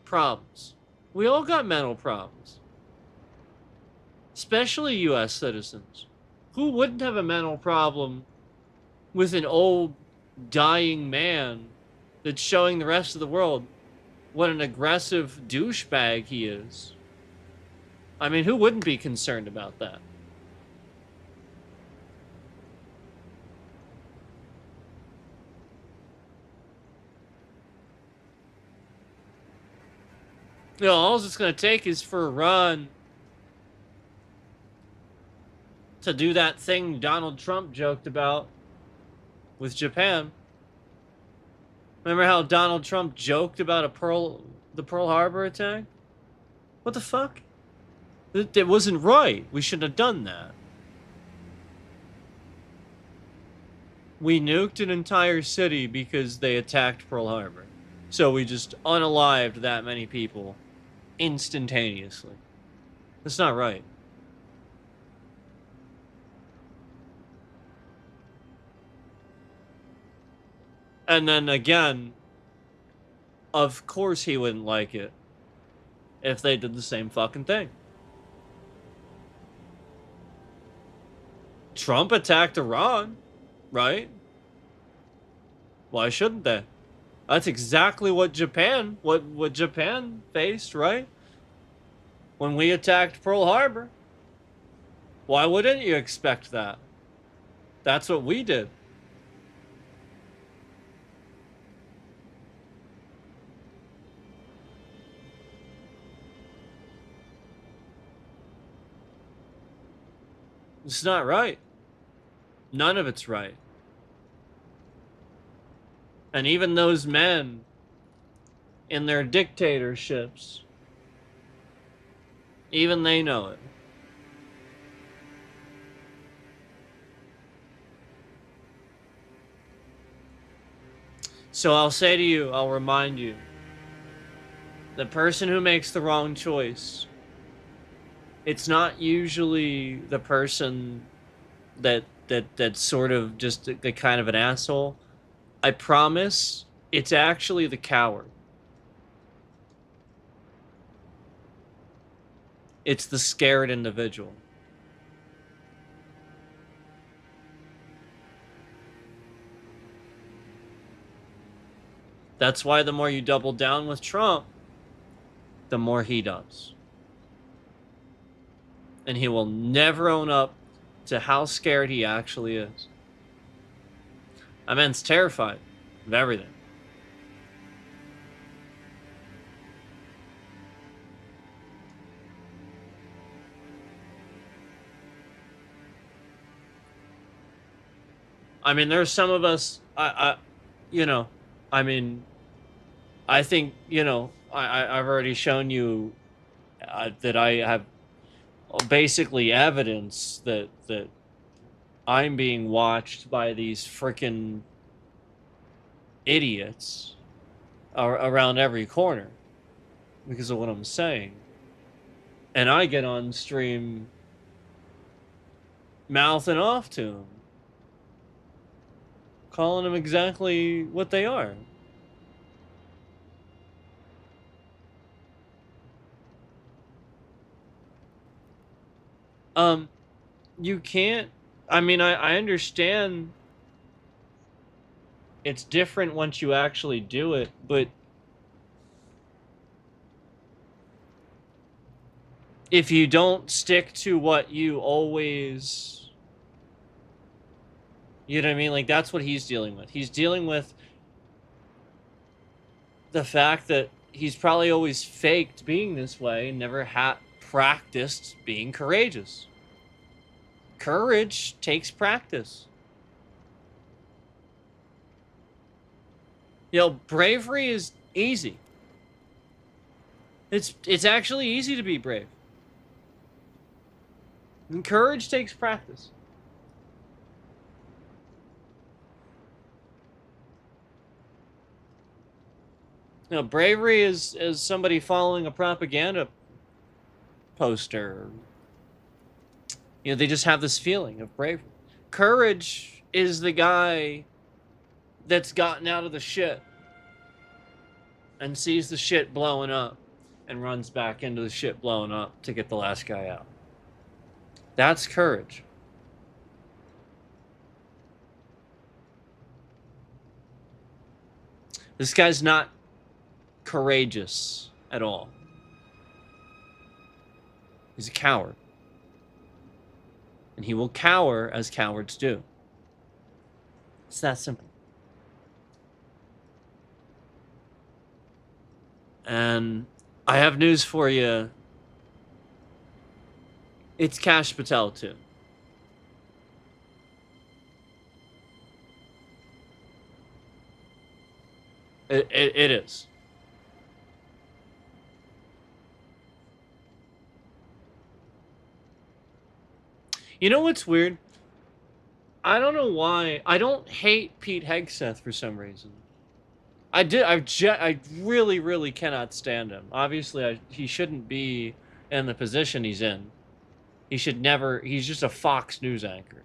problems. We all got mental problems. Especially U.S. citizens. Who wouldn't have a mental problem with an old, dying man that's showing the rest of the world what an aggressive douchebag he is? I mean, who wouldn't be concerned about that? You know, all it's going to take is for Iran to do that thing Donald Trump joked about with Japan. Remember how Donald Trump joked about the Pearl Harbor attack? What the fuck? It wasn't right. We shouldn't have done that. We nuked an entire city because they attacked Pearl Harbor. So we just unalived that many people instantaneously. That's not right. And then again, of course he wouldn't like it if they did the same fucking thing. Trump attacked Iran, right? Why shouldn't they? That's exactly what Japan faced, right? When we attacked Pearl Harbor. Why wouldn't you expect that? That's what we did. It's not right. None of it's right. And even those men in their dictatorships, even they know it. So I'll say to you, I'll remind you, the person who makes the wrong choice, it's not usually the person that's sort of just a kind of an asshole. I promise it's actually the coward. It's the scared individual. That's why the more you double down with Trump, the more he does. And he will never own up to how scared he actually is. That man's terrified of everything. I mean, there's some of us, you know, I mean, I think, you know, I've already shown you that I have basically evidence that I'm being watched by these freaking idiots around every corner because of what I'm saying. And I get on stream mouthing off to them, calling them exactly what they are. You can't, I mean, I understand it's different once you actually do it, but if you don't stick to what you always, you know what I mean? Like, that's what he's dealing with. He's dealing with the fact that he's probably always faked being this way and never had practiced being courageous. Courage takes practice. You know, bravery is easy. It's actually easy to be brave. And courage takes practice. You know, bravery is somebody following a propaganda poster. You know, they just have this feeling of bravery. Courage is the guy that's gotten out of the shit and sees the shit blowing up and runs back into the shit blowing up to get the last guy out. That's courage. This guy's not courageous at all. He's a coward. And he will cower as cowards do. It's that simple. And I have news for you. It's Kash Patel, too. It is. You know what's weird? I don't know why. I don't hate Pete Hegseth for some reason. I really, really cannot stand him. Obviously, he shouldn't be in the position he's in. He should never. He's just a Fox News anchor.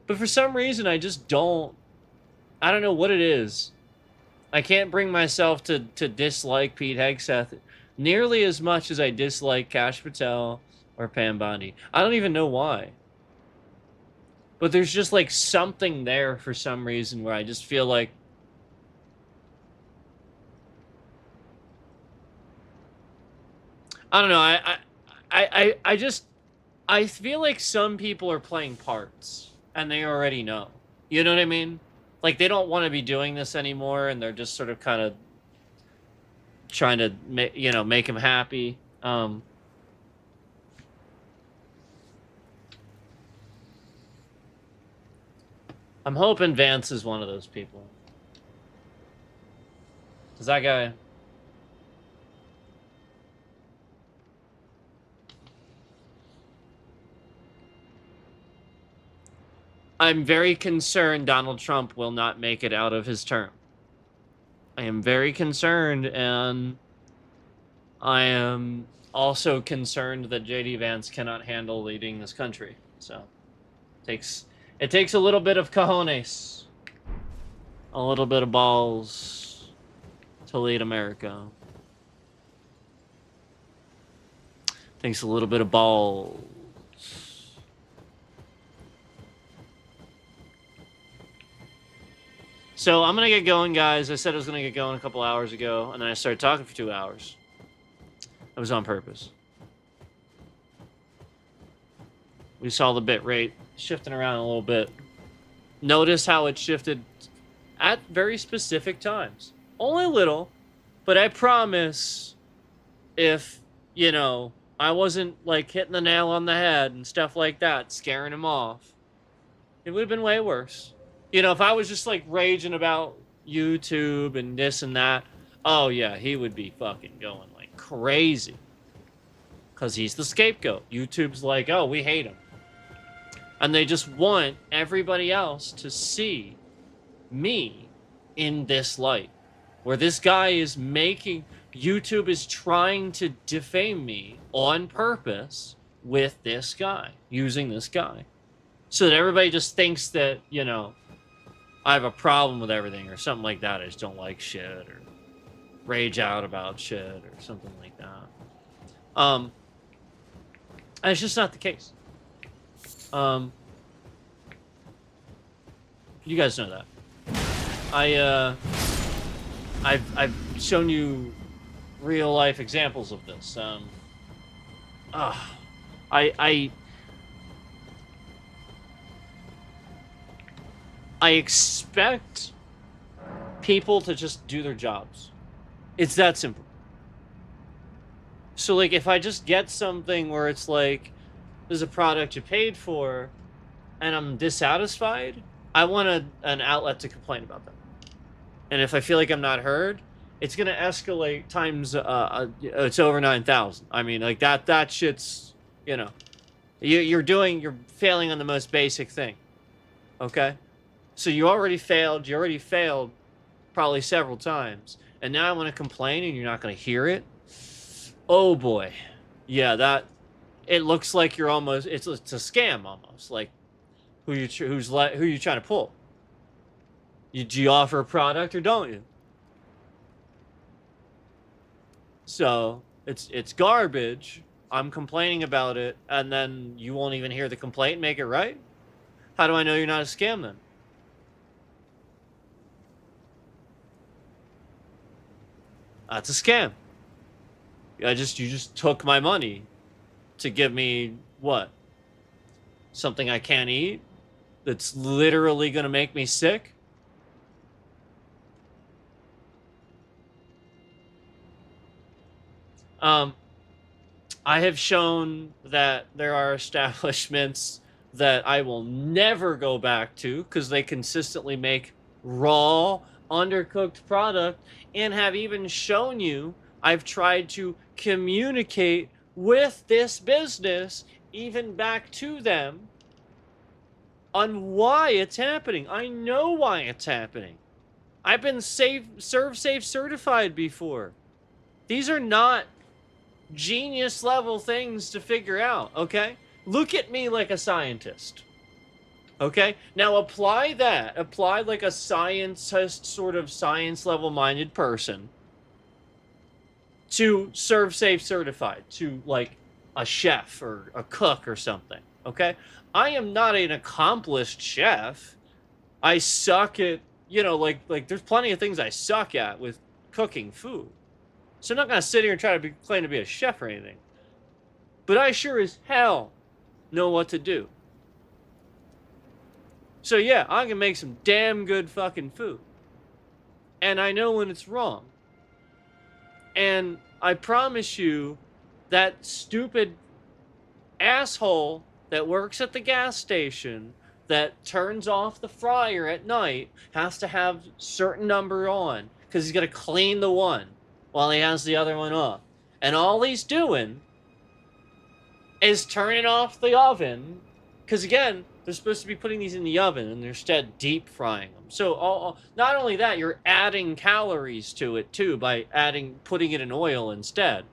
But for some reason, I just don't. I don't know what it is. I can't bring myself to dislike Pete Hegseth nearly as much as I dislike Kash Patel or Pam Bondi. I don't even know why. But there's just like something there for some reason where I just feel like I don't know. I feel like some people are playing parts and they already know. You know what I mean? Like they don't want to be doing this anymore and they're just sort of kind of trying to make him happy. I'm hoping Vance is one of those people. Cuz that guy I'm very concerned Donald Trump will not make it out of his term. I am very concerned, and I am also concerned that JD Vance cannot handle leading this country. So, it takes a little bit of cojones, a little bit of balls to lead America. Takes a little bit of balls. So I'm going to get going, guys. I said I was going to get going a couple hours ago, and then I started talking for 2 hours. That was on purpose. We saw the bit rate shifting around a little bit. Notice how it shifted at very specific times. Only a little, but I promise if, you know, I wasn't, like, hitting the nail on the head and stuff like that, scaring him off, it would have been way worse. You know, if I was just, like, raging about YouTube and this and that, oh, yeah, he would be fucking going, like, crazy. Because he's the scapegoat. YouTube's like, oh, we hate him. And they just want everybody else to see me in this light. Where this guy is making... YouTube is trying to defame me on purpose with this guy. Using this guy. So that everybody just thinks that, you know, I have a problem with everything or something like that. I just don't like shit or rage out about shit or something like that. And it's just not the case. You guys know that. I've shown you real life examples of this. I expect people to just do their jobs. It's that simple. So, like, if I just get something where it's like, there's a product you paid for, and I'm dissatisfied, I want an outlet to complain about that. And if I feel like I'm not heard, it's going to escalate times, it's over 9,000. I mean, like, that shit's, you know, you're failing on the most basic thing. Okay? So you already failed probably several times. And now I want to complain and you're not going to hear it? Oh boy. Yeah, it looks like you're almost, it's a scam almost. Like, who you trying to pull? Do you offer a product or don't you? So, it's garbage. I'm complaining about it, and then you won't even hear the complaint and make it right? How do I know you're not a scam then? That's a scam. You just took my money to give me what? Something I can't eat? That's literally gonna make me sick? I have shown that there are establishments that I will never go back to because they consistently make raw, undercooked product, and have even shown you I've tried to communicate with this business, even back to them, on why it's happening. I know why it's happening. I've been Serve Safe certified before. These are not genius level things to figure out, okay? Look at me like a scientist. Okay? Now apply like a scientist, sort of science level minded person to Serve Safe certified, to like a chef or a cook or something, okay? I am not an accomplished chef. I suck at, you know, like there's plenty of things I suck at with cooking food. So I'm not going to sit here and try to claim to be a chef or anything. But I sure as hell know what to do. So yeah, I can make some damn good fucking food. And I know when it's wrong. And I promise you, that stupid asshole that works at the gas station that turns off the fryer at night has to have certain number on because he's going to clean the one while he has the other one off. And all he's doing is turning off the oven because, again, they're supposed to be putting these in the oven and they're instead deep frying them. So not only that, you're adding calories to it too by putting it in oil instead.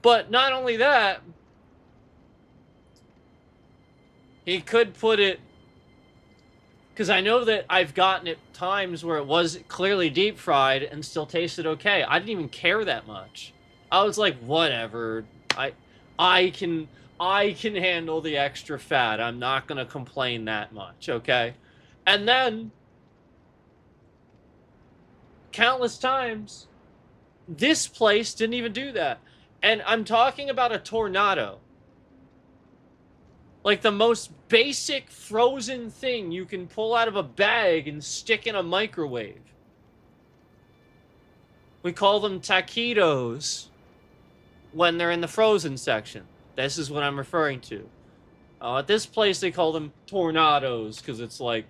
But not only that, he could put it, because I know that I've gotten it times where it was clearly deep fried and still tasted okay. I didn't even care that much. I was like, whatever. I can handle the extra fat. I'm not going to complain that much, okay? And then countless times this place didn't even do that. And I'm talking about a tornado. Like the most basic frozen thing you can pull out of a bag and stick in a microwave. We call them taquitos when they're in the frozen section. This is what I'm referring to. At this place, they call them tornadoes because it's like,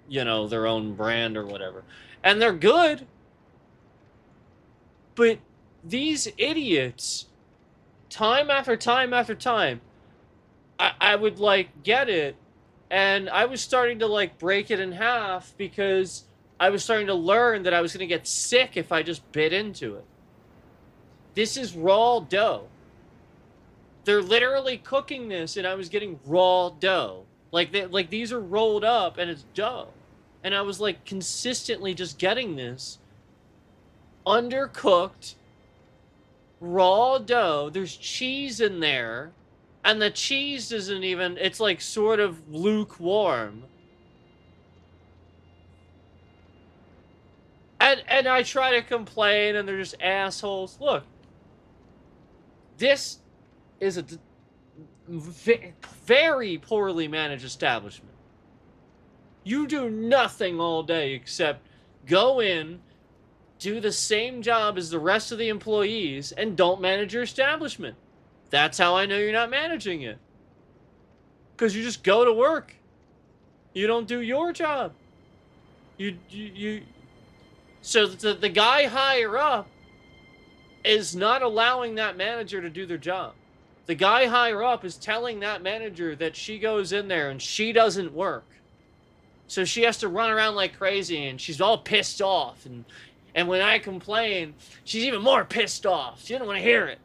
you know, their own brand or whatever. And they're good. But these idiots, time after time after time, I would, like, get it. And I was starting to, like, break it in half because I was starting to learn that I was going to get sick if I just bit into it. This is raw dough. They're literally cooking this, and I was getting raw dough. Like these are rolled up, and it's dough. And I was, like, consistently just getting this undercooked, raw dough. There's cheese in there, and the cheese isn't even, it's, like, sort of lukewarm. And I try to complain, and they're just assholes. Look, this is a very poorly managed establishment. You do nothing all day except go in, do the same job as the rest of the employees, and don't manage your establishment. That's how I know you're not managing it. Because you just go to work. You don't do your job. So the guy higher up is not allowing that manager to do their job. The guy higher up is telling that manager that she goes in there and she doesn't work. So she has to run around like crazy, and she's all pissed off. And when I complain, she's even more pissed off. She doesn't want to hear it.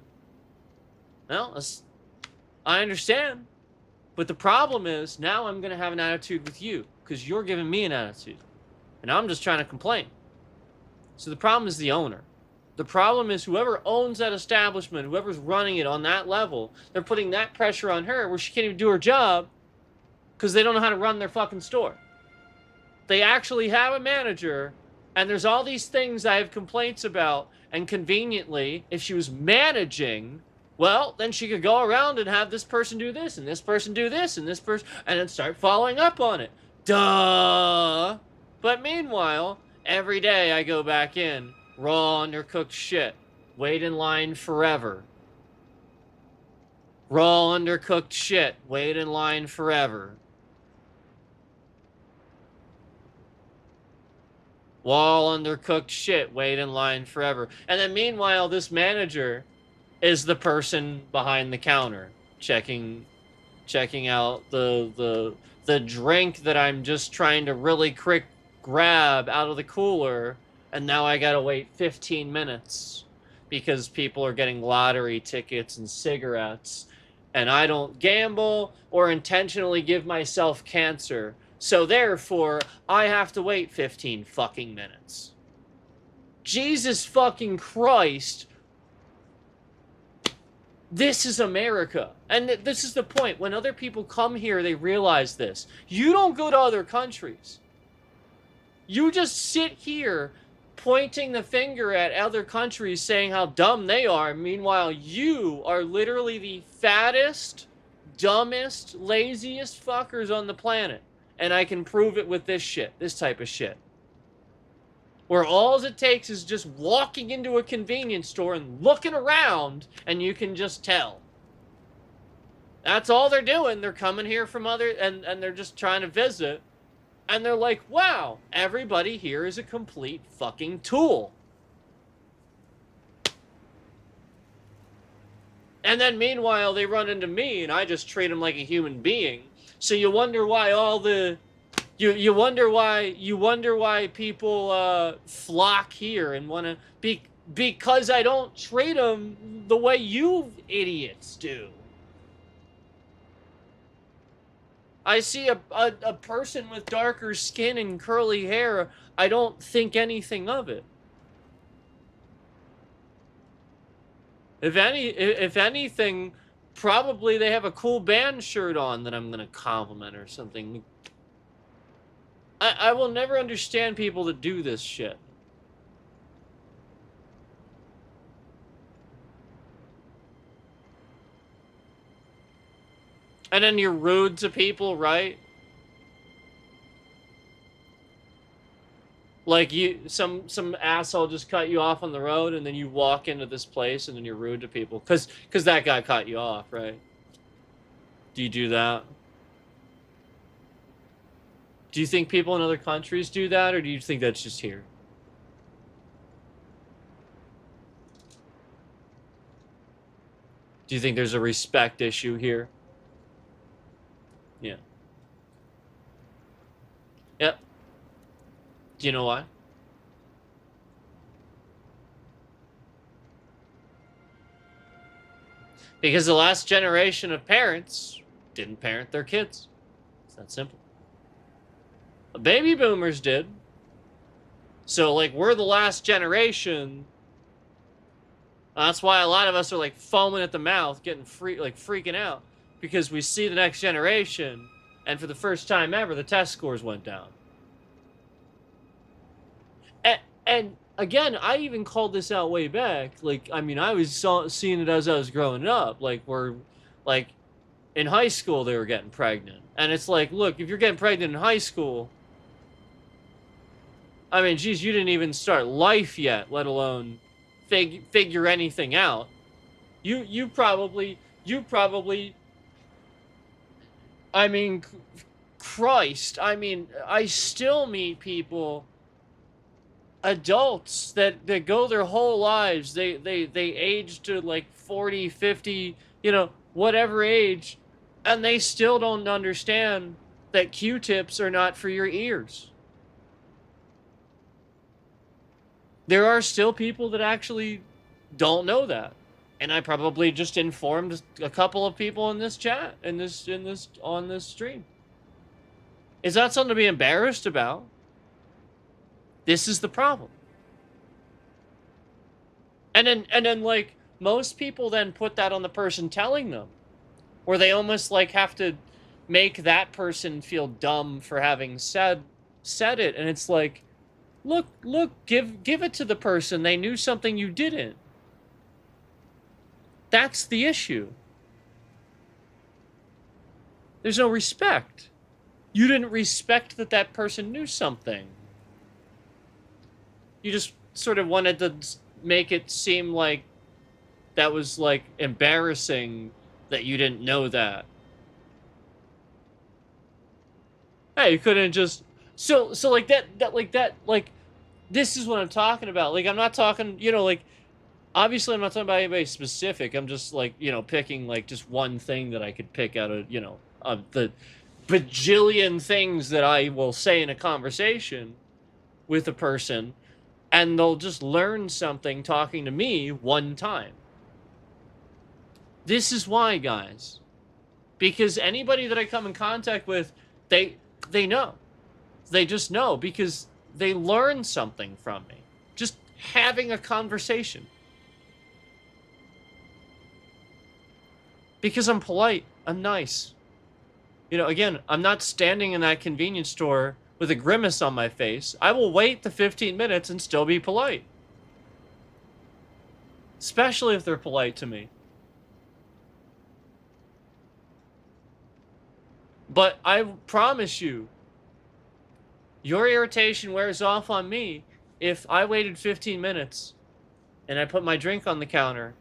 Well, I understand. But the problem is, now I'm going to have an attitude with you because you're giving me an attitude. And I'm just trying to complain. So the problem is the owner. The problem is whoever owns that establishment, whoever's running it on that level, they're putting that pressure on her where she can't even do her job because they don't know how to run their fucking store. They actually have a manager, and there's all these things I have complaints about, and conveniently, if she was managing, well, then she could go around and have this person do this, and this person do this, and this person, and then start following up on it. Duh! But meanwhile, every day I go back in, raw, undercooked shit. Wait in line forever. Raw, undercooked shit. Wait in line forever. Raw, undercooked shit. Wait in line forever. And then meanwhile, this manager is the person behind the counter checking out the drink that I'm just trying to really quick grab out of the cooler, and now I gotta wait 15 minutes because people are getting lottery tickets and cigarettes, and I don't gamble or intentionally give myself cancer, so therefore I have to wait 15 fucking minutes. Jesus fucking Christ. This is America. And this is the point. When other people come here, they realize this. You don't go to other countries. You just sit here pointing the finger at other countries saying how dumb they are. Meanwhile, you are literally the fattest, dumbest, laziest fuckers on the planet. And I can prove it with this shit. This type of shit. Where all it takes is just walking into a convenience store and looking around, and you can just tell. That's all they're doing. They're coming here from other, and they're just trying to visit. And they're like, wow, everybody here is a complete fucking tool. And then meanwhile, they run into me, and I just treat them like a human being. So you wonder why all the... You wonder why people flock here and want to be, because I don't treat them the way you idiots do. I see a person with darker skin and curly hair, I don't think anything of it. If anything, probably they have a cool band shirt on that I'm gonna compliment or something. I will never understand people that do this shit. And then you're rude to people, right? Like some asshole just cut you off on the road, and then you walk into this place, and then you're rude to people because that guy cut you off, right? Do you do that? Do you think people in other countries do that, or do you think that's just here? Do you think there's a respect issue here? Yeah. Yep. Do you know why? Because the last generation of parents didn't parent their kids. It's that simple. The baby boomers did. So, like, we're the last generation. That's why a lot of us are, like, foaming at the mouth, getting freaking out. Because we see the next generation, and for the first time ever, the test scores went down. And again, I even called this out way back. Like, I mean, I was seeing it as I was growing up. Like, like, in high school, they were getting pregnant. And it's like, look, if you're getting pregnant in high school, I mean, geez, you didn't even start life yet, let alone figure anything out. You probably, I mean, Christ, I mean, I still meet people, adults that go their whole lives, they age to like 40, 50, you know, whatever age, and they still don't understand that Q-tips are not for your ears. There are still people that actually don't know that. And I probably just informed a couple of people in this chat, on this stream. Is that something to be embarrassed about? This is the problem. And then like, most people then put that on the person telling them, where they almost like have to make that person feel dumb for having said it. And it's like, look, give it to the person. They knew something you didn't. That's the issue. There's no respect. You didn't respect that person knew something. You just sort of wanted to make it seem like that was like embarrassing that you didn't know that. Hey, you couldn't just so like that this is what I'm talking about. Like, I'm not talking, you know, like, obviously I'm not talking about anybody specific. I'm just like, you know, picking like just one thing that I could pick out of, you know, of the bajillion things that I will say in a conversation with a person, and they'll just learn something talking to me one time. This is why, guys. Because anybody that I come in contact with, they know. They just know because they learn something from me. Just having a conversation. Because I'm polite. I'm nice. You know, again, I'm not standing in that convenience store with a grimace on my face. I will wait the 15 minutes and still be polite. Especially if they're polite to me. But I promise you, your irritation wears off on me if I waited 15 minutes and I put my drink on the counter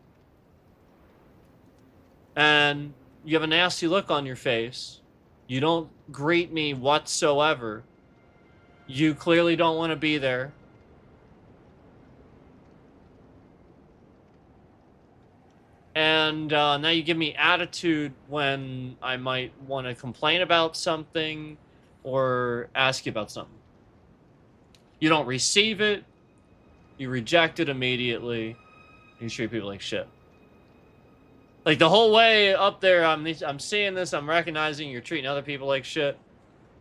and you have a nasty look on your face. You don't greet me whatsoever. You clearly don't want to be there. And now you give me attitude when I might want to complain about something or ask you about something. You don't receive it. You reject it immediately. You treat people like shit. Like, the whole way up there, I'm seeing this. I'm recognizing you're treating other people like shit,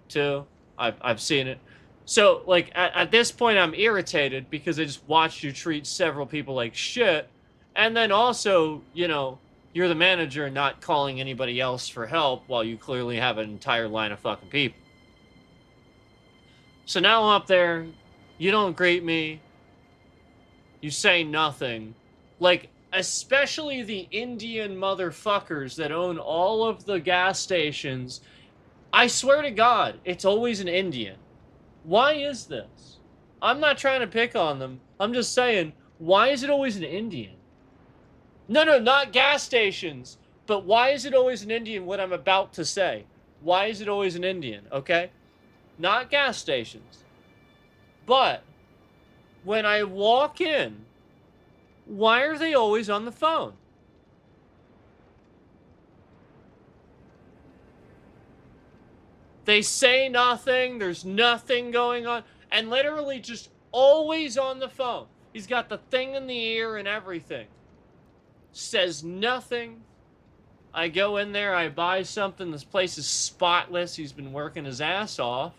too. I've seen it. So, like, at this point, I'm irritated because I just watched you treat several people like shit. And then also, you know, you're the manager not calling anybody else for help while you clearly have an entire line of fucking people. So now I'm up there, you don't greet me, you say nothing. Like, especially the Indian motherfuckers that own all of the gas stations. I swear to God, it's always an Indian. Why is this? I'm not trying to pick on them. I'm just saying, why is it always an Indian? No, not gas stations. But why is it always an Indian, what I'm about to say? Why is it always an Indian, okay? Not gas stations. But when I walk in, why are they always on the phone? They say nothing. There's nothing going on. And literally just always on the phone. He's got the thing in the ear and everything. Says nothing. I go in there. I buy something. This place is spotless. He's been working his ass off.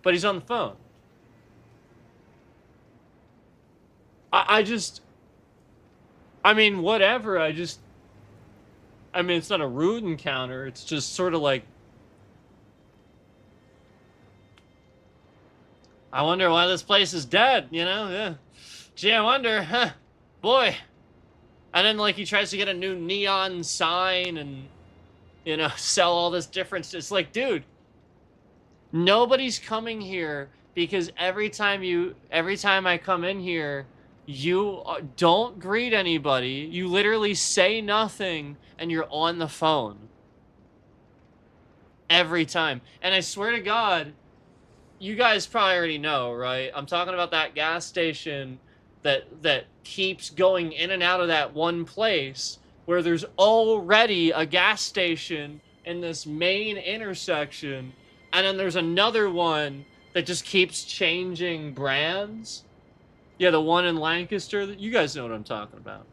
But he's on the phone. I mean, whatever. I mean, it's not a rude encounter. It's just sort of like, I wonder why this place is dead, you know? Yeah. Gee, I wonder, huh? Boy. And then, like, he tries to get a new neon sign and, you know, sell all this different... It's like, dude, nobody's coming here because every time I come in here, you don't greet anybody. You literally say nothing and you're on the phone. Every time. And I swear to God, you guys probably already know, right? I'm talking about that gas station that keeps going in and out of that one place where there's already a gas station in this main intersection, and then there's another one that just keeps changing brands. Yeah, the one in Lancaster. You guys know what I'm talking about.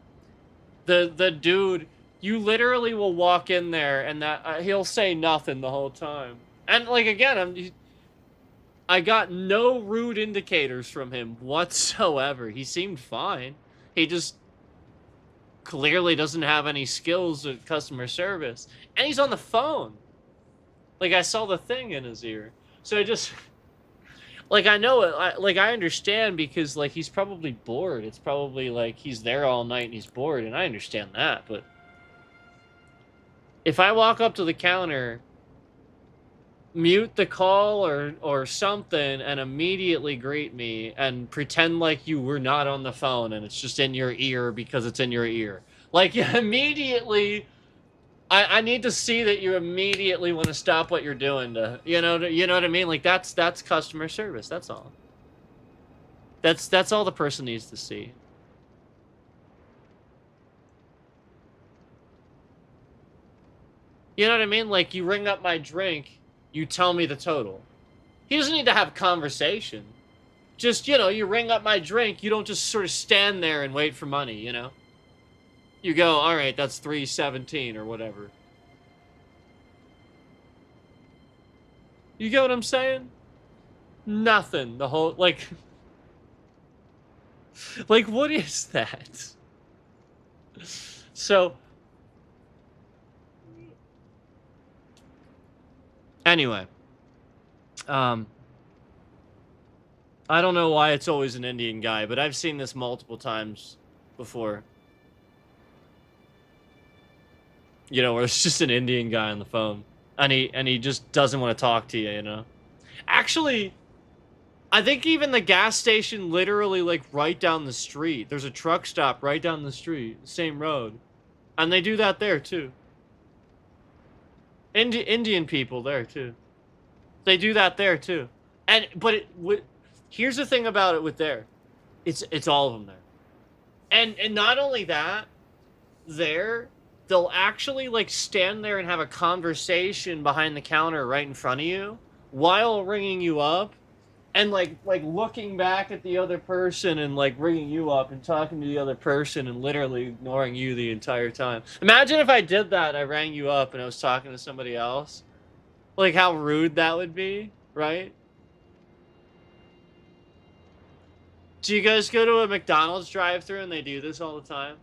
The dude, you literally will walk in there and that he'll say nothing the whole time. And like again, I got no rude indicators from him whatsoever. He seemed fine. He just clearly doesn't have any skills with customer service. And he's on the phone. Like, I saw the thing in his ear. So I just... Like, I know it. Like, I understand because, like, he's probably bored. It's probably, like, he's there all night and he's bored. And I understand that, but... If I walk up to the counter... mute the call or something and immediately greet me and pretend like you were not on the phone and it's just in your ear because it's in your ear. Like, immediately, I need to see that you immediately want to stop what you're doing to, you know what I mean? Like, that's customer service. That's all. That's all the person needs to see. You know what I mean? Like, you ring up my drink, you tell me the total. He doesn't need to have conversation. Just, you know, you ring up my drink, you don't just sort of stand there and wait for money, you know? You go, all right, that's $3.17 or whatever. You get what I'm saying? Nothing. The whole, like... like, what is that? So... Anyway, I don't know why it's always an Indian guy, but I've seen this multiple times before. You know, where it's just an Indian guy on the phone, and he just doesn't want to talk to you, you know? Actually, I think even the gas station literally, like, right down the street. There's a truck stop right down the street, same road. And they do that there, too. Indian people there too. They do that there too. But here's the thing about it with there. It's all of them there. And not only that, they'll actually like stand there and have a conversation behind the counter right in front of you while ringing you up and like looking back at the other person and like ringing you up and talking to the other person and literally ignoring you the entire time. Imagine if I did that and I rang you up and I was talking to somebody else. Like how rude that would be, right? Do you guys go to a McDonald's drive-thru and they do this all the time?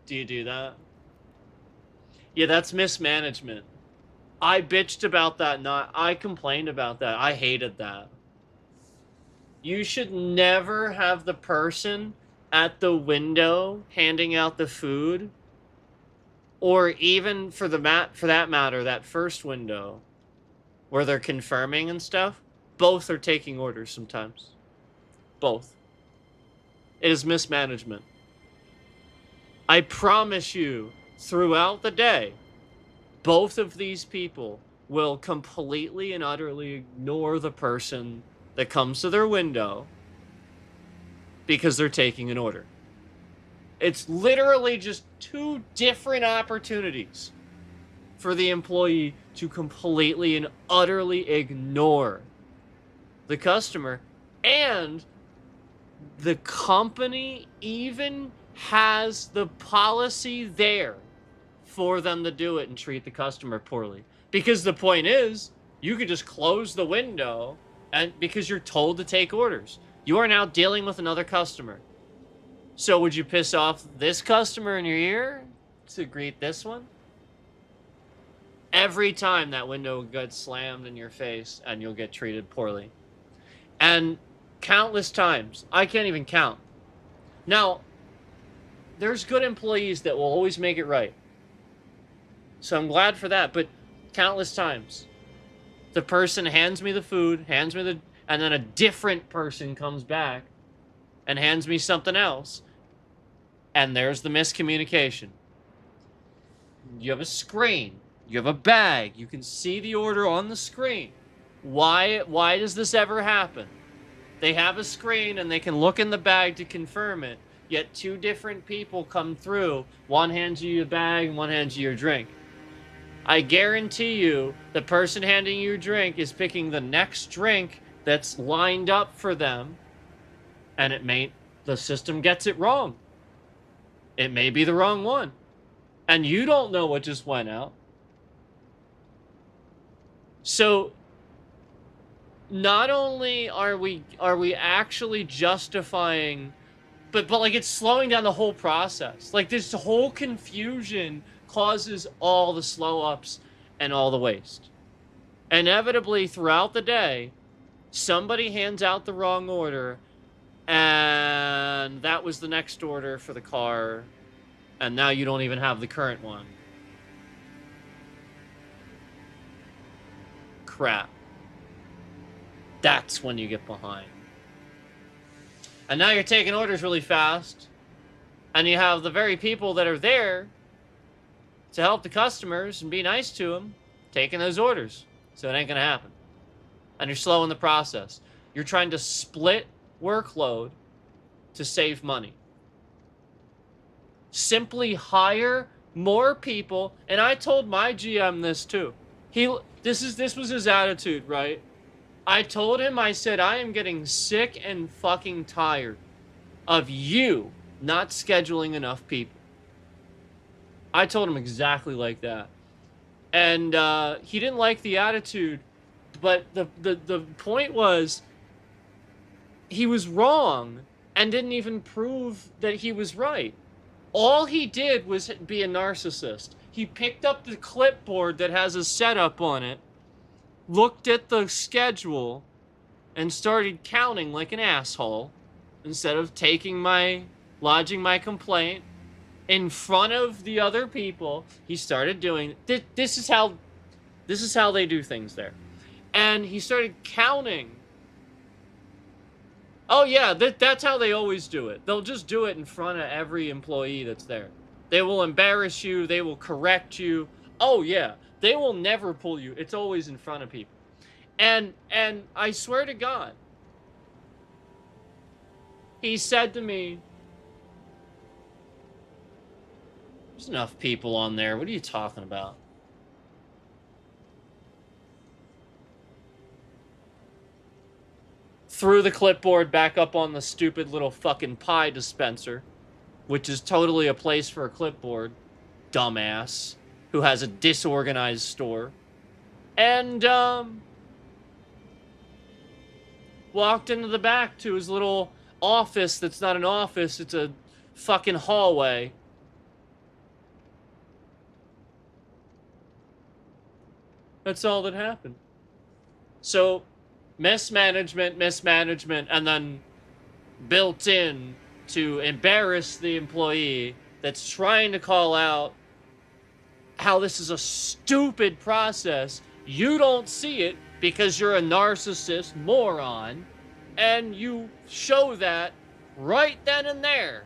Do you do that? Yeah, that's mismanagement. I bitched about that. I complained about that. I hated that. You should never have the person at the window handing out the food, or even for that matter, that first window where they're confirming and stuff. Both are taking orders sometimes. Both. It is mismanagement. I promise you, throughout the day, both of these people will completely and utterly ignore the person that comes to their window because they're taking an order. It's literally just two different opportunities for the employee to completely and utterly ignore the customer. And the company even has the policy there for them to do it and treat the customer poorly. Because the point is, you could just close the window, and because you're told to take orders. You are now dealing with another customer. So would you piss off this customer in your ear to greet this one? Every time that window gets slammed in your face and you'll get treated poorly. And countless times. I can't even count. Now, there's good employees that will always make it right. So I'm glad for that, but countless times. The person hands me the food, and then a different person comes back and hands me something else. And there's the miscommunication. You have a screen. You have a bag. You can see the order on the screen. Why does this ever happen? They have a screen and they can look in the bag to confirm it. Yet two different people come through. One hands you your bag and one hands you your drink. I guarantee you the person handing you your drink is picking the next drink that's lined up for them. And the system gets it wrong. It may be the wrong one. And you don't know what just went out. So not only are we actually justifying, but like it's slowing down the whole process. Like this whole confusion causes all the slow ups and all the waste. Inevitably throughout the day, somebody hands out the wrong order, and that was the next order for the car, and now you don't even have the current one. Crap. That's when you get behind. And now you're taking orders really fast, and you have the very people that are there to help the customers and be nice to them taking those orders. So it ain't gonna happen. And you're slowing the process. You're trying to split workload to save money. Simply hire more people. And I told my GM this too. This was his attitude, right? I told him, I said, I am getting sick and fucking tired of you not scheduling enough people. I told him exactly like that. And he didn't like the attitude, but the point was, he was wrong and didn't even prove that he was right. All he did was be a narcissist. He picked up the clipboard that has a setup on it, looked at the schedule, and started counting like an asshole instead of lodging my complaint in front of the other people. He started doing this is how they do things there. And he started counting. Oh yeah, that's how they always do it. They'll just do it in front of every employee that's there. They will embarrass you, they will correct you. Oh yeah, they will never pull you. It's always in front of people. And I swear to God, he said to me, there's enough people on there. What are you talking about? Threw the clipboard back up on the stupid little fucking pie dispenser, which is totally a place for a clipboard. Dumbass. Who has a disorganized store. And, walked into the back to his little office that's not an office, it's a fucking hallway. That's all that happened. So, mismanagement, and then built in to embarrass the employee that's trying to call out how this is a stupid process. You don't see it because you're a narcissist moron, and you show that right then and there.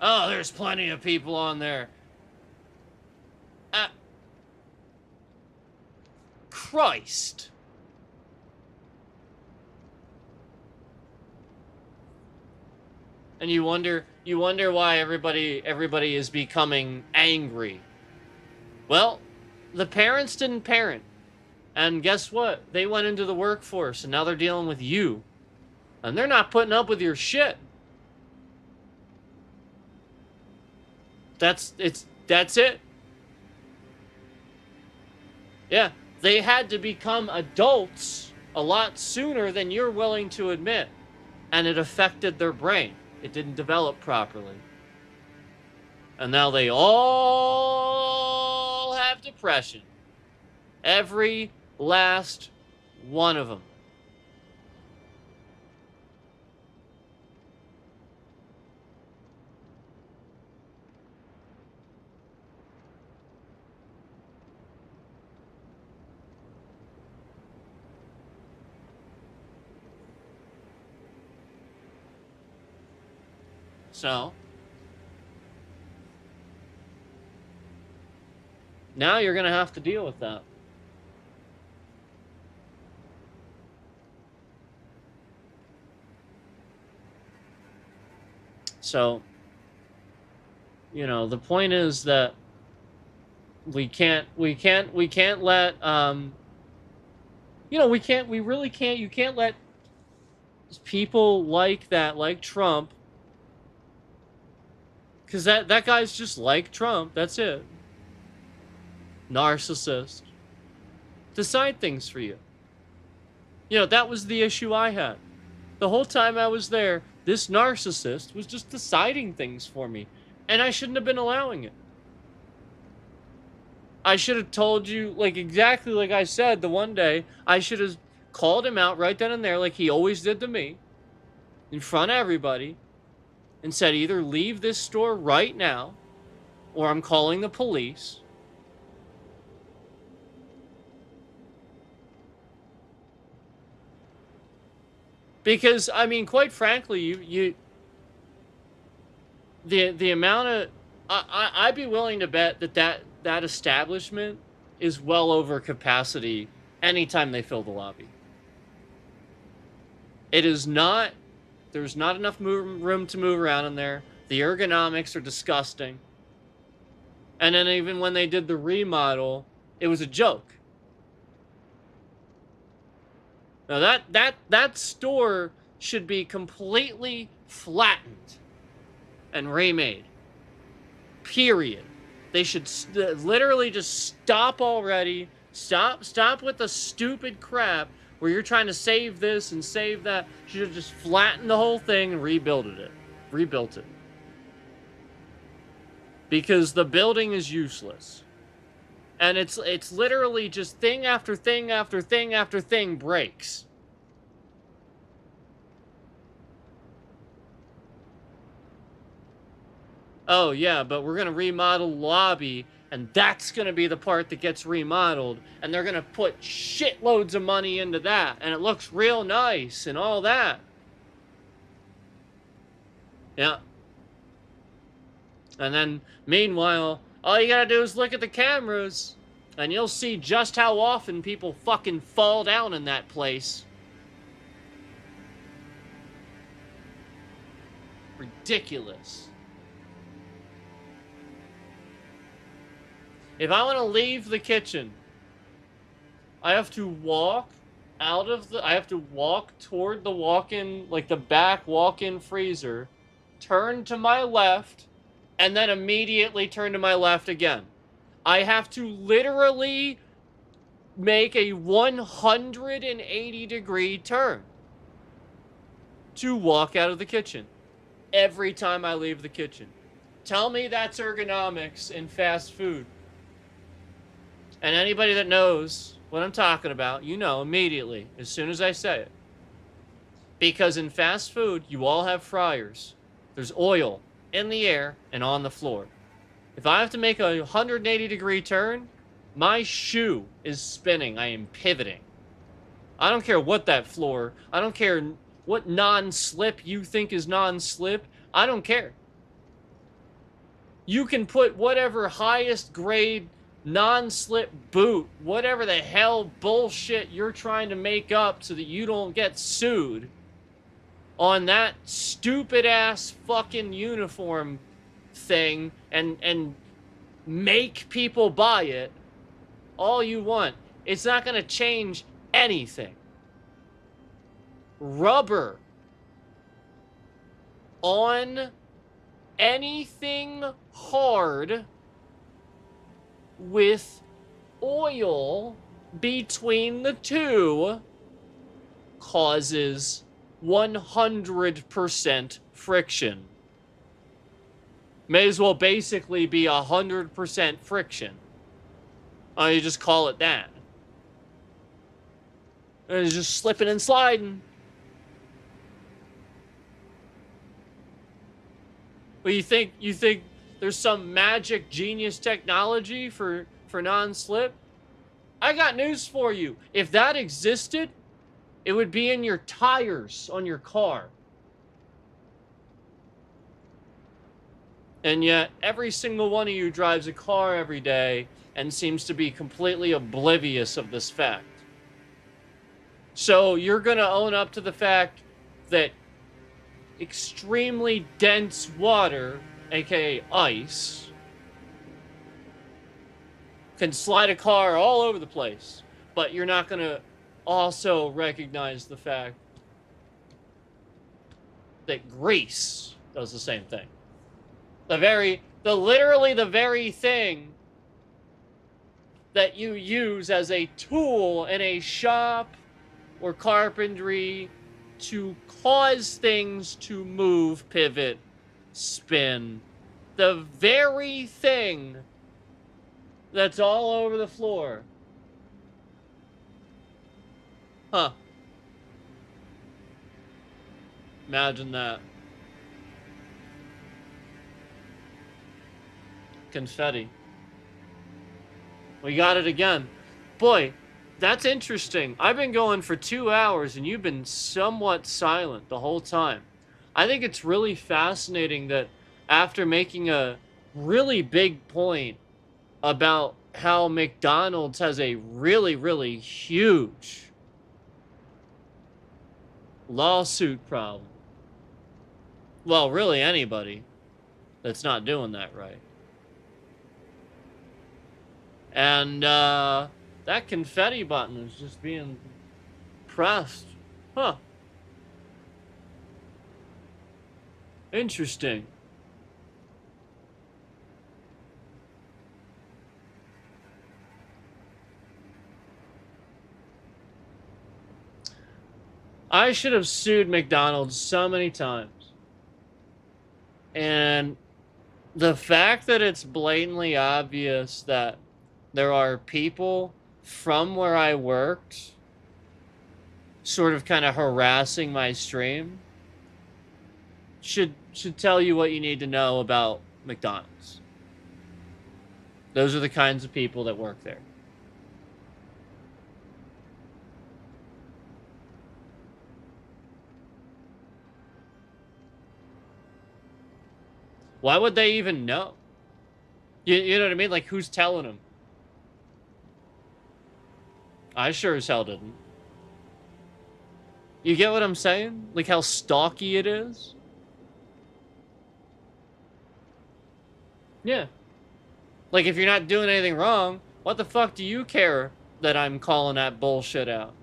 Oh, there's plenty of people on there. Christ. And you wonder why everybody is becoming angry. Well, the parents didn't parent. And guess what? They went into the workforce and now they're dealing with you. And they're not putting up with your shit. That's it. Yeah, they had to become adults a lot sooner than you're willing to admit. And it affected their brain. It didn't develop properly. And now they all have depression. Every last one of them. So, now you're going to have to deal with that. So, you know, the point is that we can't let, you can't let people like that, like Trump, because that guy's just like Trump, that's it. Narcissist. Decide things for you. You know, that was the issue I had. The whole time I was there, this narcissist was just deciding things for me. And I shouldn't have been allowing it. I should have told you, like, exactly like I said the one day, I should have called him out right then and there like he always did to me. In front of everybody. And said, either leave this store right now, or I'm calling the police. Because, I mean, quite frankly, the amount of, I'd be willing to bet that establishment is well over capacity anytime they fill the lobby. It is not. There's not enough room to move around in there. The ergonomics are disgusting. And then even when they did the remodel, it was a joke. Now that store should be completely flattened and remade. Period. They should literally just stop already. Stop with the stupid crap where you're trying to save this and save that. You should have just flattened the whole thing and rebuilt it. Because the building is useless. And it's literally just thing after thing after thing after thing breaks. Oh yeah, but we're gonna remodel lobby, and that's gonna be the part that gets remodeled, and they're gonna put shitloads of money into that, and it looks real nice and all that. Yeah. And then, meanwhile, all you gotta do is look at the cameras, and you'll see just how often people fucking fall down in that place. Ridiculous. If I want to leave the kitchen, I have to walk I have to walk toward the walk-in, like the back walk-in freezer, turn to my left, and then immediately turn to my left again. I have to literally make a 180-degree turn to walk out of the kitchen every time I leave the kitchen. Tell me that's ergonomics in fast food. And anybody that knows what I'm talking about, you know immediately, as soon as I say it. Because in fast food, you all have fryers. There's oil in the air and on the floor. If I have to make a 180-degree turn, my shoe is spinning. I am pivoting. I don't care what that floor, I don't care what non-slip you think is non-slip. I don't care. You can put whatever highest grade non-slip boot, whatever the hell bullshit you're trying to make up so that you don't get sued on that stupid ass fucking uniform thing and make people buy it all you want. It's not going to change anything. Rubber on anything hard with oil between the two causes 100% friction. May as well basically be 100% friction. Oh, you just call it that. And it's just slipping and sliding. But you think there's some magic genius technology for non-slip? I got news for you. If that existed, it would be in your tires on your car. And yet, every single one of you drives a car every day and seems to be completely oblivious of this fact. So you're going to own up to the fact that extremely dense water, aka ice, can slide a car all over the place. But you're not going to also recognize the fact that grease does the same thing. Literally the very thing that you use as a tool in a shop or carpentry to cause things to move, pivot, spin. The very thing that's all over the floor. Huh. Imagine that. Confetti. We got it again. Boy, that's interesting. I've been going for 2 hours and you've been somewhat silent the whole time. I think it's really fascinating that after making a really big point about how McDonald's has a really, really huge lawsuit problem. Well, really anybody that's not doing that right. And that confetti button is just being pressed. Huh. Interesting. I should have sued McDonald's so many times. And the fact that it's blatantly obvious that there are people from where I worked sort of kind of harassing my stream should tell you what you need to know about McDonald's. Those are the kinds of people that work there. Why would they even know? You know what I mean? Like, who's telling them? I sure as hell didn't. You get what I'm saying? Like how stalky it is? Yeah. Like, if you're not doing anything wrong, what the fuck do you care that I'm calling that bullshit out?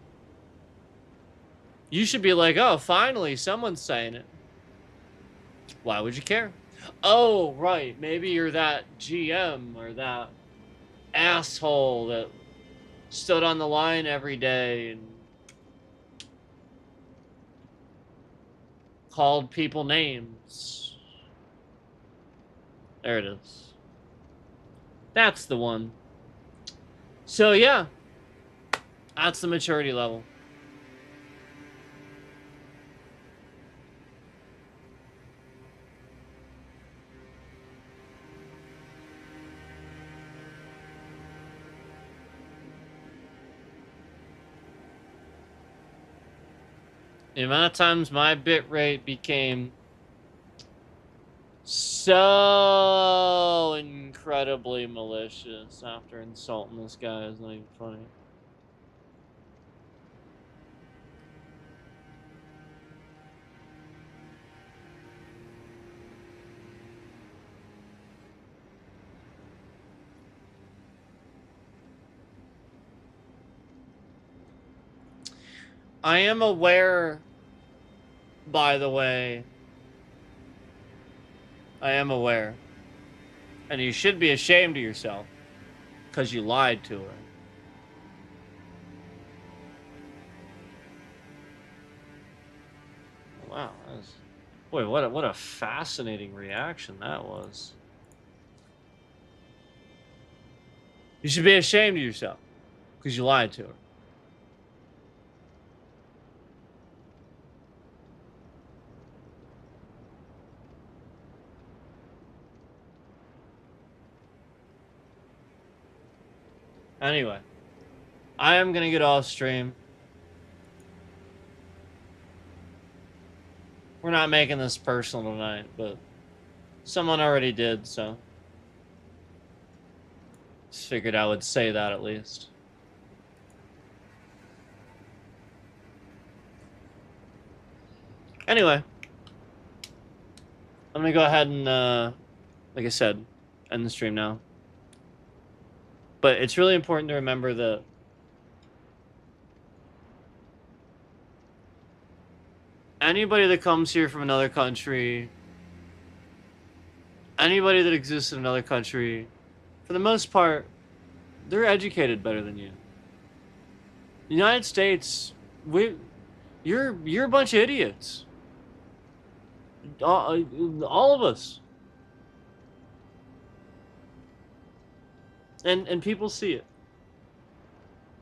You should be like, oh, finally, someone's saying it. Why would you care? Oh, right. Maybe you're that GM or that asshole that stood on the line every day and called people names. There it is. That's the one. So, yeah. That's the maturity level. The amount of times my bitrate became so incredibly malicious after insulting this guy is not even funny. I am aware, by the way. I am aware. And you should be ashamed of yourself. Because you lied to her. Wow. That was, boy, what a fascinating reaction that was. You should be ashamed of yourself. Because you lied to her. Anyway, I am gonna get off stream. We're not making this personal tonight, but someone already did, so just figured I would say that at least. Anyway, I'm gonna go ahead and, like I said, end the stream now. But it's really important to remember that anybody that comes here from another country, anybody that exists in another country, for the most part, they're educated better than you. The United States, you're a bunch of idiots. All of us. And people see it.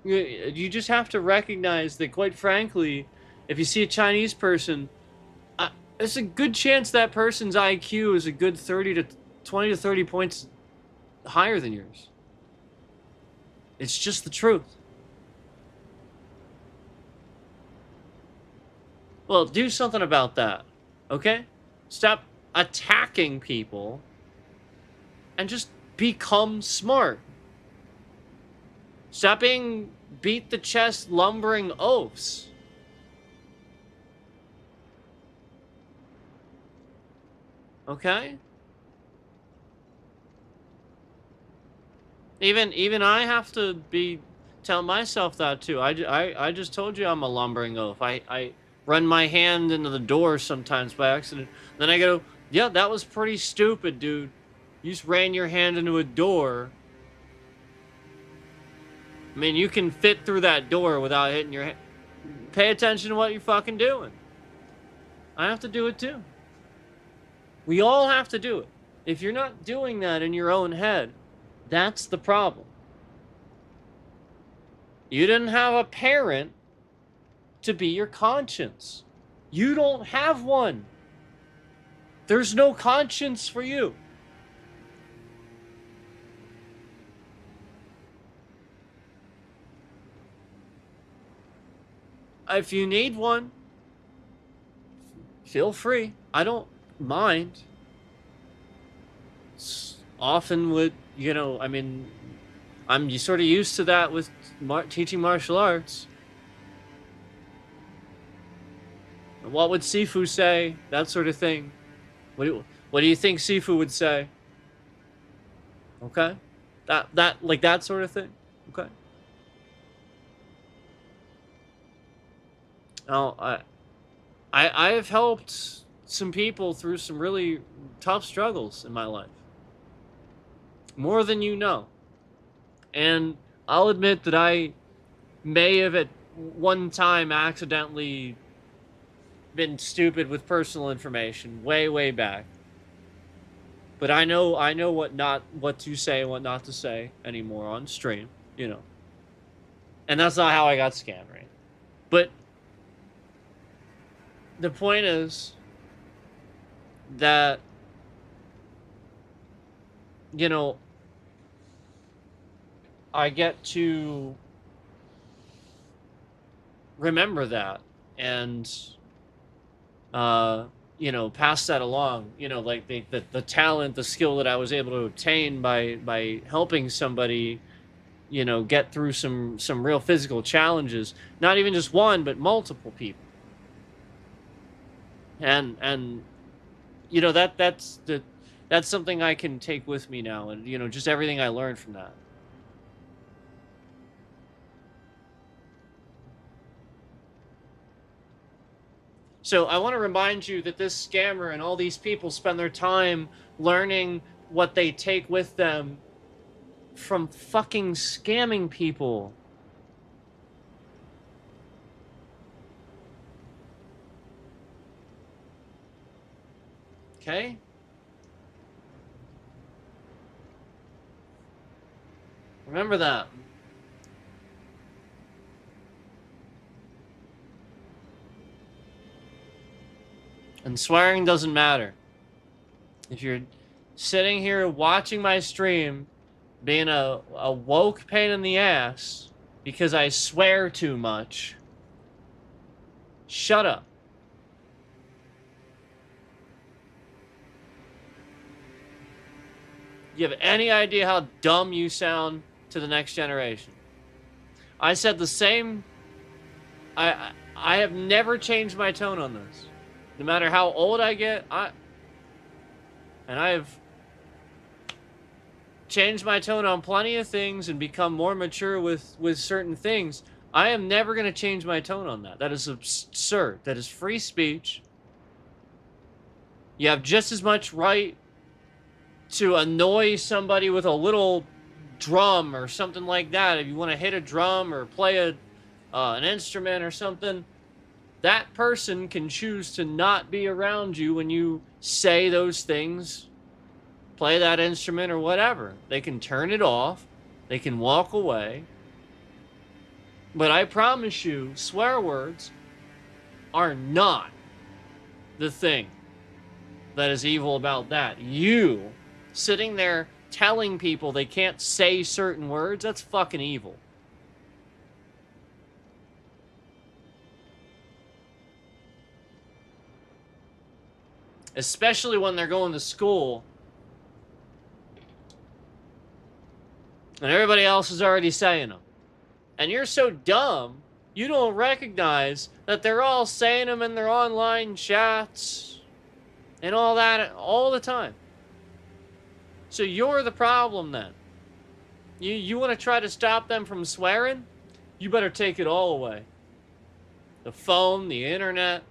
You just have to recognize that, quite frankly, if you see a Chinese person, there's a good chance that person's IQ is a good 20 to 30 points higher than yours. It's just the truth. Well, do something about that, okay? Stop attacking people and just become smart. Stop being beat the chest lumbering oafs. Okay? Even I have to be tell myself that too. I just told you I'm a lumbering oaf. I run my hand into the door sometimes by accident. Then I go, yeah, that was pretty stupid, dude. You just ran your hand into a door. I mean, you can fit through that door without hitting your head. Pay attention to what you're fucking doing. I have to do it too. We all have to do it. If you're not doing that in your own head, that's the problem. You didn't have a parent to be your conscience. You don't have one. There's no conscience for you. If you need one, feel free. I don't mind. It's often with, I mean, I'm sort of used to that with teaching martial arts. What would Sifu say? That sort of thing. What do you think Sifu would say? Okay? That sort of thing. Okay? Now, I have helped some people through some really tough struggles in my life. More than you know. And I'll admit that I may have at one time accidentally been stupid with personal information way back. But I know what to say and what not to say anymore on stream, And that's not how I got scammed, right? But the point is that, you know, I get to remember that and, you know, pass that along, you know, like the talent, the skill that I was able to obtain by helping somebody, you know, get through some real physical challenges, not even just one, but multiple people. And you know, that's something I can take with me now, and, you know, just everything I learned from that. So I want to remind you that this scammer and all these people spend their time learning what they take with them from fucking scamming people. Okay? Remember that. And swearing doesn't matter. If you're sitting here watching my stream, being a woke pain in the ass because I swear too much, shut up. You have any idea how dumb you sound to the next generation? I said the same. I have never changed my tone on this. No matter how old I get, I've changed my tone on plenty of things and become more mature with certain things. I am never going to change my tone on that. That is absurd. That is free speech. You have just as much right to annoy somebody with a little drum or something like that. If you want to hit a drum or play an instrument or something, that person can choose to not be around you when you say those things, play that instrument or whatever. They can turn it off. They can walk away. But I promise you, swear words are not the thing that is evil about that. You sitting there telling people they can't say certain words, that's fucking evil. Especially when they're going to school and everybody else is already saying them. And you're so dumb, you don't recognize that they're all saying them in their online chats and all that all the time. So you're the problem then. You want to try to stop them from swearing? You better take it all away. The phone, the internet.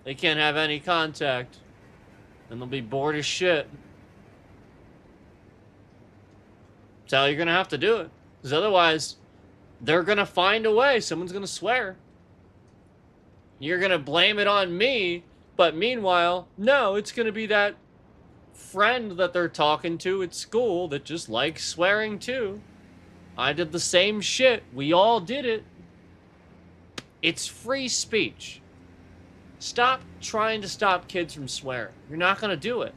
They can't have any contact. And they'll be bored as shit. That's how you're going to have to do it. Because otherwise, they're going to find a way. Someone's going to swear. You're going to blame it on me. But meanwhile, no, it's going to be that friend that they're talking to at school that just likes swearing too. I did the same shit. We all did it. It's free speech. Stop trying to stop kids from swearing. You're not going to do it.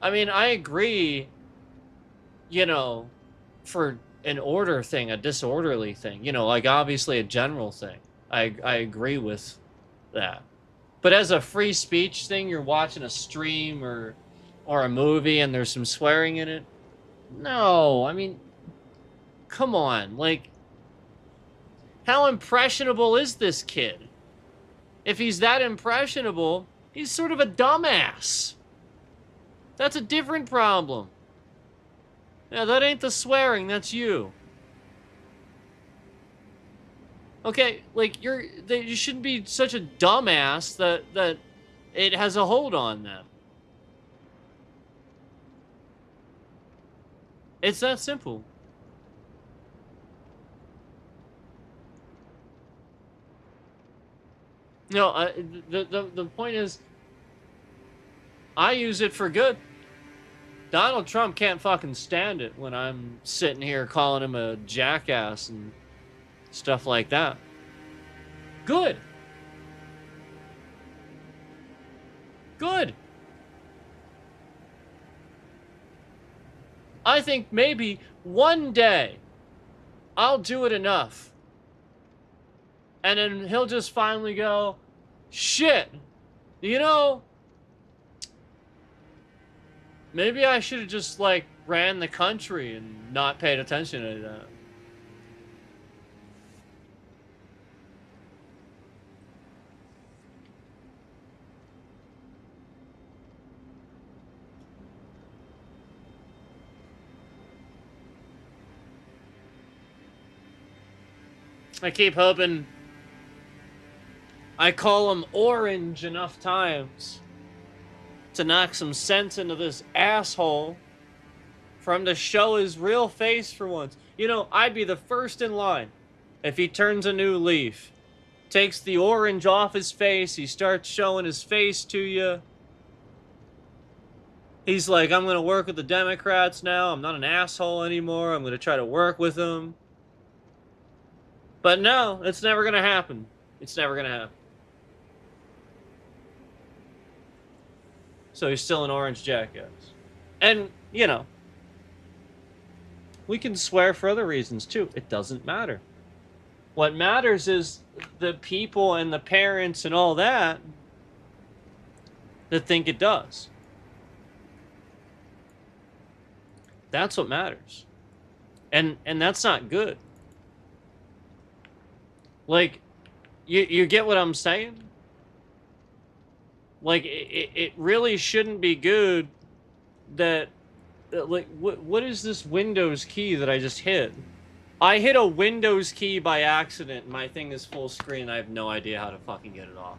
I mean, I agree, you know, for an order thing, a disorderly thing, you know, like obviously a general thing. I agree with that. But as a free speech thing, you're watching a stream or a movie and there's some swearing in it. No, I mean, come on, like, how impressionable is this kid? If he's that impressionable, he's sort of a dumbass. That's a different problem. Yeah, that ain't the swearing, that's you. Okay, like, you shouldn't be such a dumbass that it has a hold on them. It's that simple. No, the point is, I use it for good. Donald Trump can't fucking stand it when I'm sitting here calling him a jackass and stuff like that. Good. Good. I think maybe one day I'll do it enough. And then he'll just finally go, shit, you know, maybe I should have just, like, ran the country and not paid attention to that. I keep hoping I call him Orange enough times to knock some sense into this asshole for him to show his real face for once. You know, I'd be the first in line if he turns a new leaf, takes the orange off his face, he starts showing his face to you. He's like, I'm going to work with the Democrats now. I'm not an asshole anymore. I'm going to try to work with them. But no, it's never going to happen. It's never going to happen. So he's still an orange jackass. And, you know, we can swear for other reasons too. It doesn't matter. What matters is the people and the parents and all that think it does. That's what matters. And that's not good. Like, you get what I'm saying? Like, it really shouldn't be good that, like, what is this Windows key that I just hit? I hit a Windows key by accident, and my thing is full screen, and I have no idea how to fucking get it off.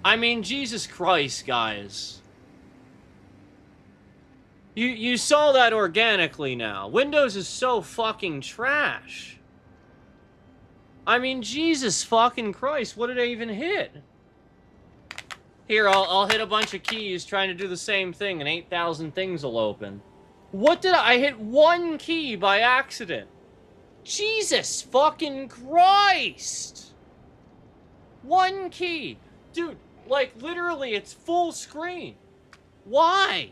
I mean, Jesus Christ, guys. You saw that organically now. Windows is so fucking trash. I mean, Jesus fucking Christ, what did I even hit? Here, I'll hit a bunch of keys trying to do the same thing, and 8,000 things will open. What did I hit one key by accident? Jesus fucking Christ! One key. Dude, like, literally, it's full screen. Why?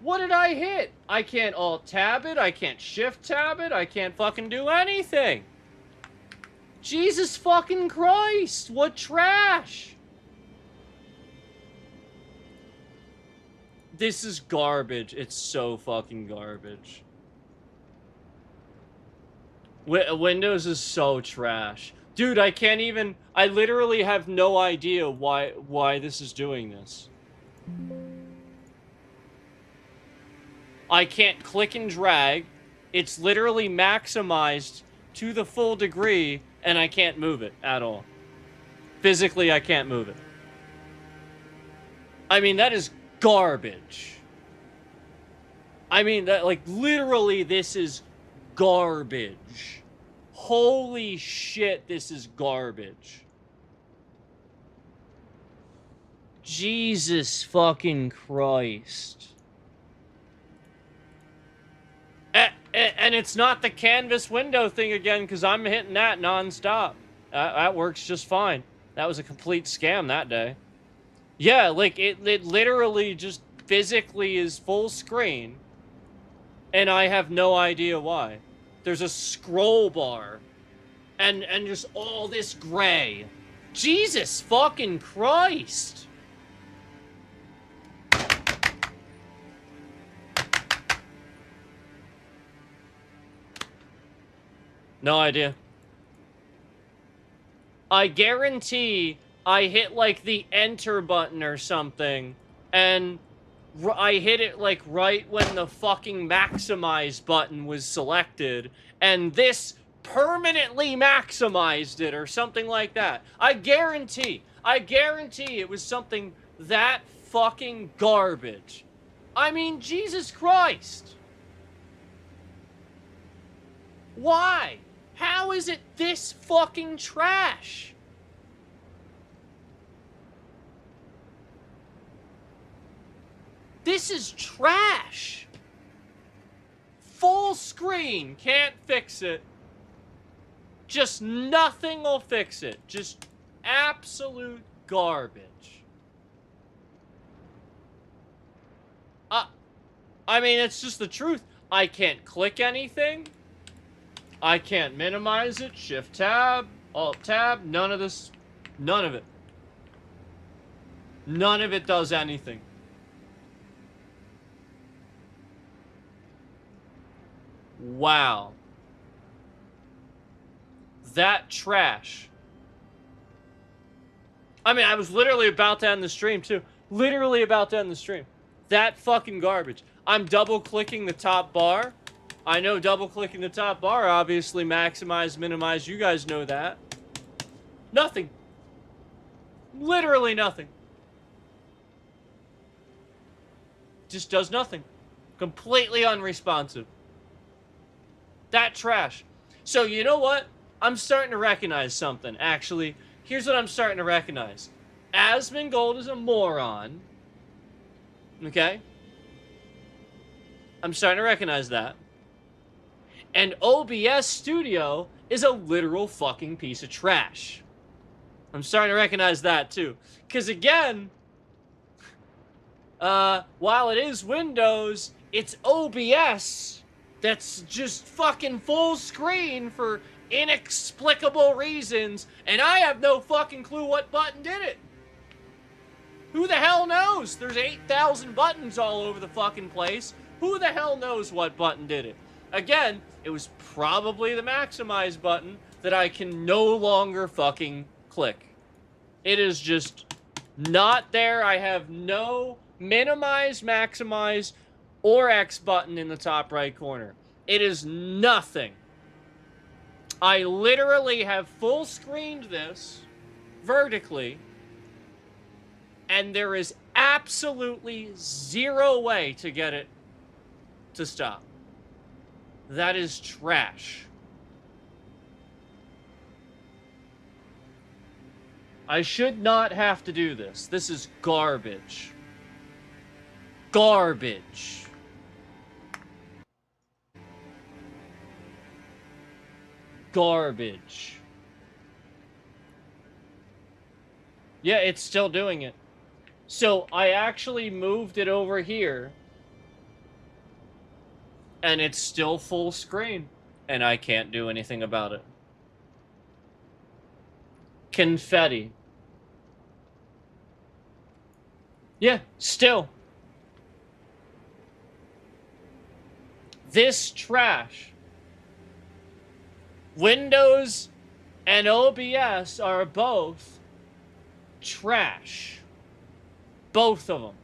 What did I hit? I can't Alt-Tab it, I can't Shift-Tab it, I can't fucking do anything. Jesus fucking Christ, what trash! This is garbage. It's so fucking garbage. Windows is so trash. Dude, I can't even... I literally have no idea why this is doing this. I can't click and drag. It's literally maximized to the full degree, and I can't move it at all. Physically, I can't move it. I mean, that is garbage. I mean, that, like, literally, this is garbage. Holy shit, this is garbage. Jesus fucking Christ. And it's not the canvas window thing again, because I'm hitting that nonstop. That works just fine. That was a complete scam that day. Yeah, like, it literally just physically is full screen, and I have no idea why. There's a scroll bar, and just all this gray. Jesus fucking Christ! No idea. I guarantee I hit, like, the enter button or something, and I hit it, like, right when the fucking maximize button was selected, and this permanently maximized it or something like that. I guarantee it was something that fucking garbage. I mean, Jesus Christ. Why? How is it this fucking trash? This is trash. Full screen, can't fix it. Just nothing will fix it. Just absolute garbage. I mean, it's just the truth. I can't click anything. I can't minimize it. Shift tab, Alt tab, none of this. None of it. None of it does anything. Wow. That trash. I mean, I was literally about to end the stream, too. Literally about to end the stream. That fucking garbage. I'm double-clicking the top bar. I know double-clicking the top bar, obviously, maximize, minimize. You guys know that. Nothing. Literally nothing. Just does nothing. Completely unresponsive. That trash. So, you know what? I'm starting to recognize something, actually. Here's what I'm starting to recognize. Asmongold is a moron. Okay? I'm starting to recognize that. And OBS Studio is a literal fucking piece of trash. I'm starting to recognize that, too. Because, again, while it is Windows, it's OBS that's just fucking full screen for inexplicable reasons, and I have no fucking clue what button did it. Who the hell knows? There's 8,000 buttons all over the fucking place. Who the hell knows what button did it? Again, it was probably the maximize button that I can no longer fucking click. It is just not there. I have no minimize, maximize, or X button in the top right corner. It is nothing. I literally have full screened this vertically, and there is absolutely zero way to get it to stop. That is trash. I should not have to do this. This is garbage. Garbage. Garbage. Yeah, it's still doing it. So I actually moved it over here, and it's still full screen, and I can't do anything about it. Confetti. Yeah, still. This trash. Windows and OBS are both trash. Both of them.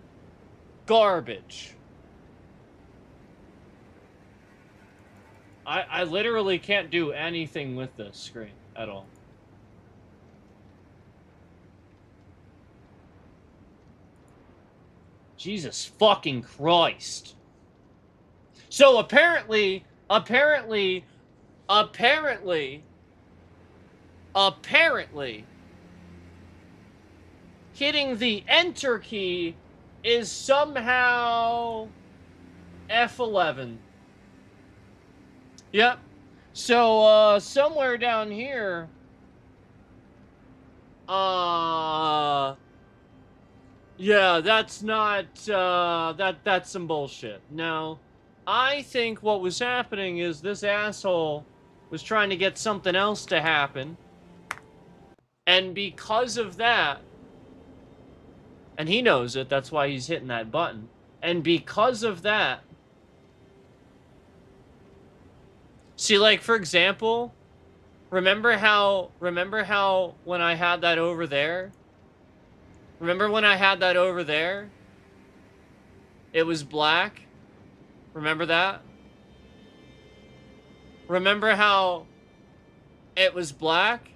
Garbage. I literally can't do anything with this screen at all. Jesus fucking Christ. So apparently, hitting the enter key is somehow F11. Yep. So, somewhere down here, yeah, that's not, that's some bullshit. No, I think what was happening is this asshole was trying to get something else to happen, and because of that, and he knows it, that's why he's hitting that button, and because of that, see, like, for example, remember how when I had that over there? Remember when I had that over there? It was black? Remember that? Remember how it was black?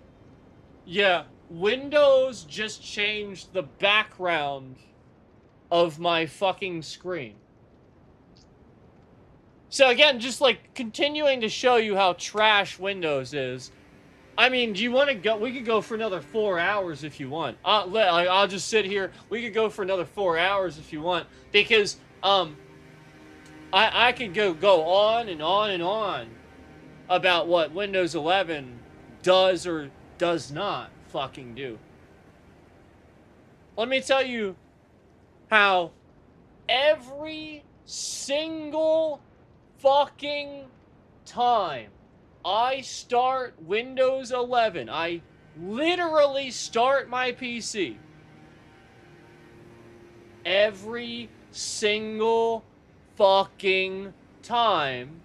Yeah, Windows just changed the background of my fucking screen. So again, just like continuing to show you how trash Windows is. I mean, do you want to go? We could go for another 4 hours if you want. I'll just sit here. We could go for another 4 hours if you want. Because I could go on and on and on about what Windows 11 does or does not fucking do. Let me tell you how every single fucking time I start Windows 11, I literally start my PC. Every single fucking time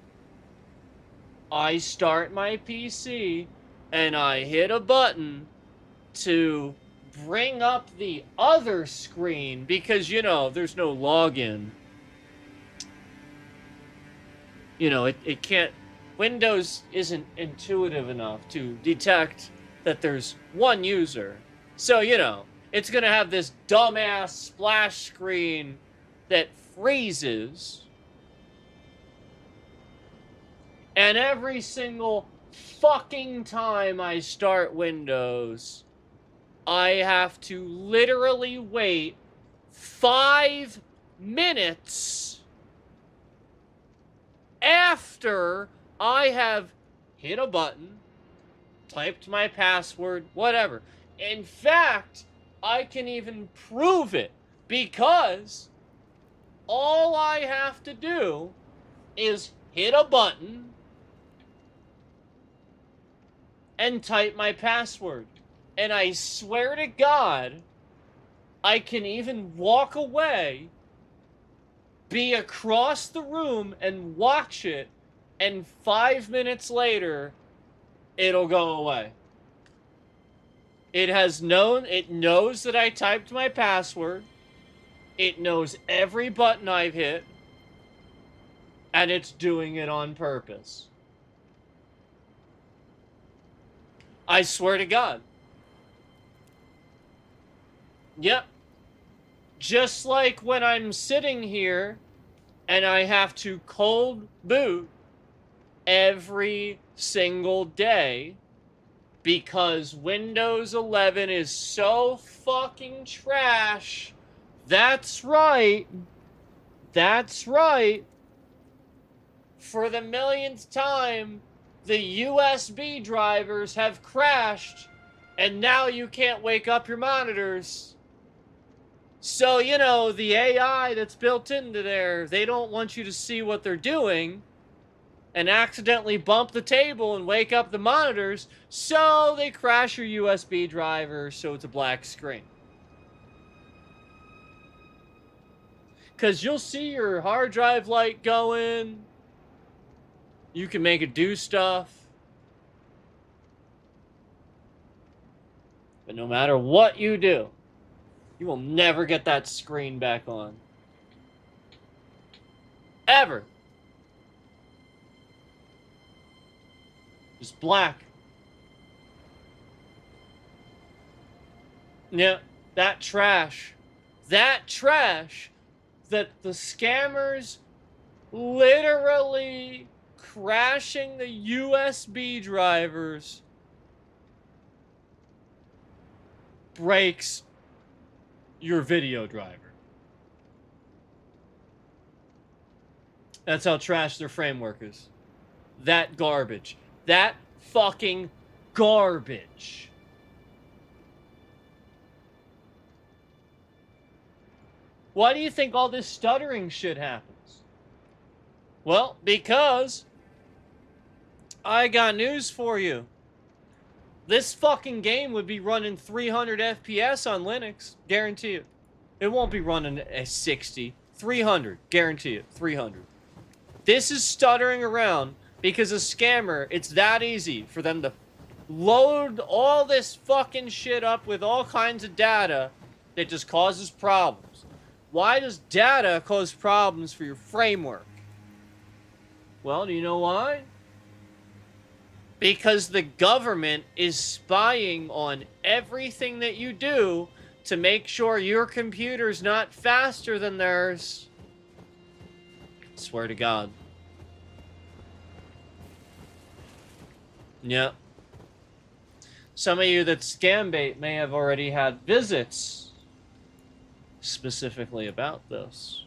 I start my PC and I hit a button to bring up the other screen, because, you know, there's no login. You know, it can't, Windows isn't intuitive enough to detect that there's one user. So, you know, it's going to have this dumbass splash screen that freezes. And every single fucking time I start Windows, I have to literally wait 5 minutes after I have hit a button, typed my password, whatever. In fact, I can even prove it, because all I have to do is hit a button and type my password. And I swear to God, I can even walk away, be across the room, and watch it, and 5 minutes later, it'll go away. It knows that I typed my password. It knows every button I've hit, and it's doing it on purpose. I swear to God. Yep. Just like when I'm sitting here and I have to cold boot every single day because Windows 11 is so fucking trash. That's right. That's right. For the millionth time, the USB drivers have crashed, and now you can't wake up your monitors. So, you know, the AI that's built into there, they don't want you to see what they're doing and accidentally bump the table and wake up the monitors, so they crash your USB driver so it's a black screen. Because you'll see your hard drive light going. You can make it do stuff. But no matter what you do, you will never get that screen back on. Ever. Just black. Yeah, that trash. That trash that the scammers literally crashing the USB drivers breaks your video driver. That's how trash their framework is. That garbage. That fucking garbage. Why do you think all this stuttering shit happens? Well, because I got news for you. This fucking game would be running 300 FPS on Linux. Guarantee it. It won't be running at 60. 300. Guarantee it. 300. This is stuttering around because a scammer, it's that easy for them to load all this fucking shit up with all kinds of data that just causes problems. Why does data cause problems for your framework? Well, do you know why? Because the government is spying on everything that you do to make sure your computer's not faster than theirs. Swear to God. Yep. Some of you that scam bait may have already had visits specifically about this.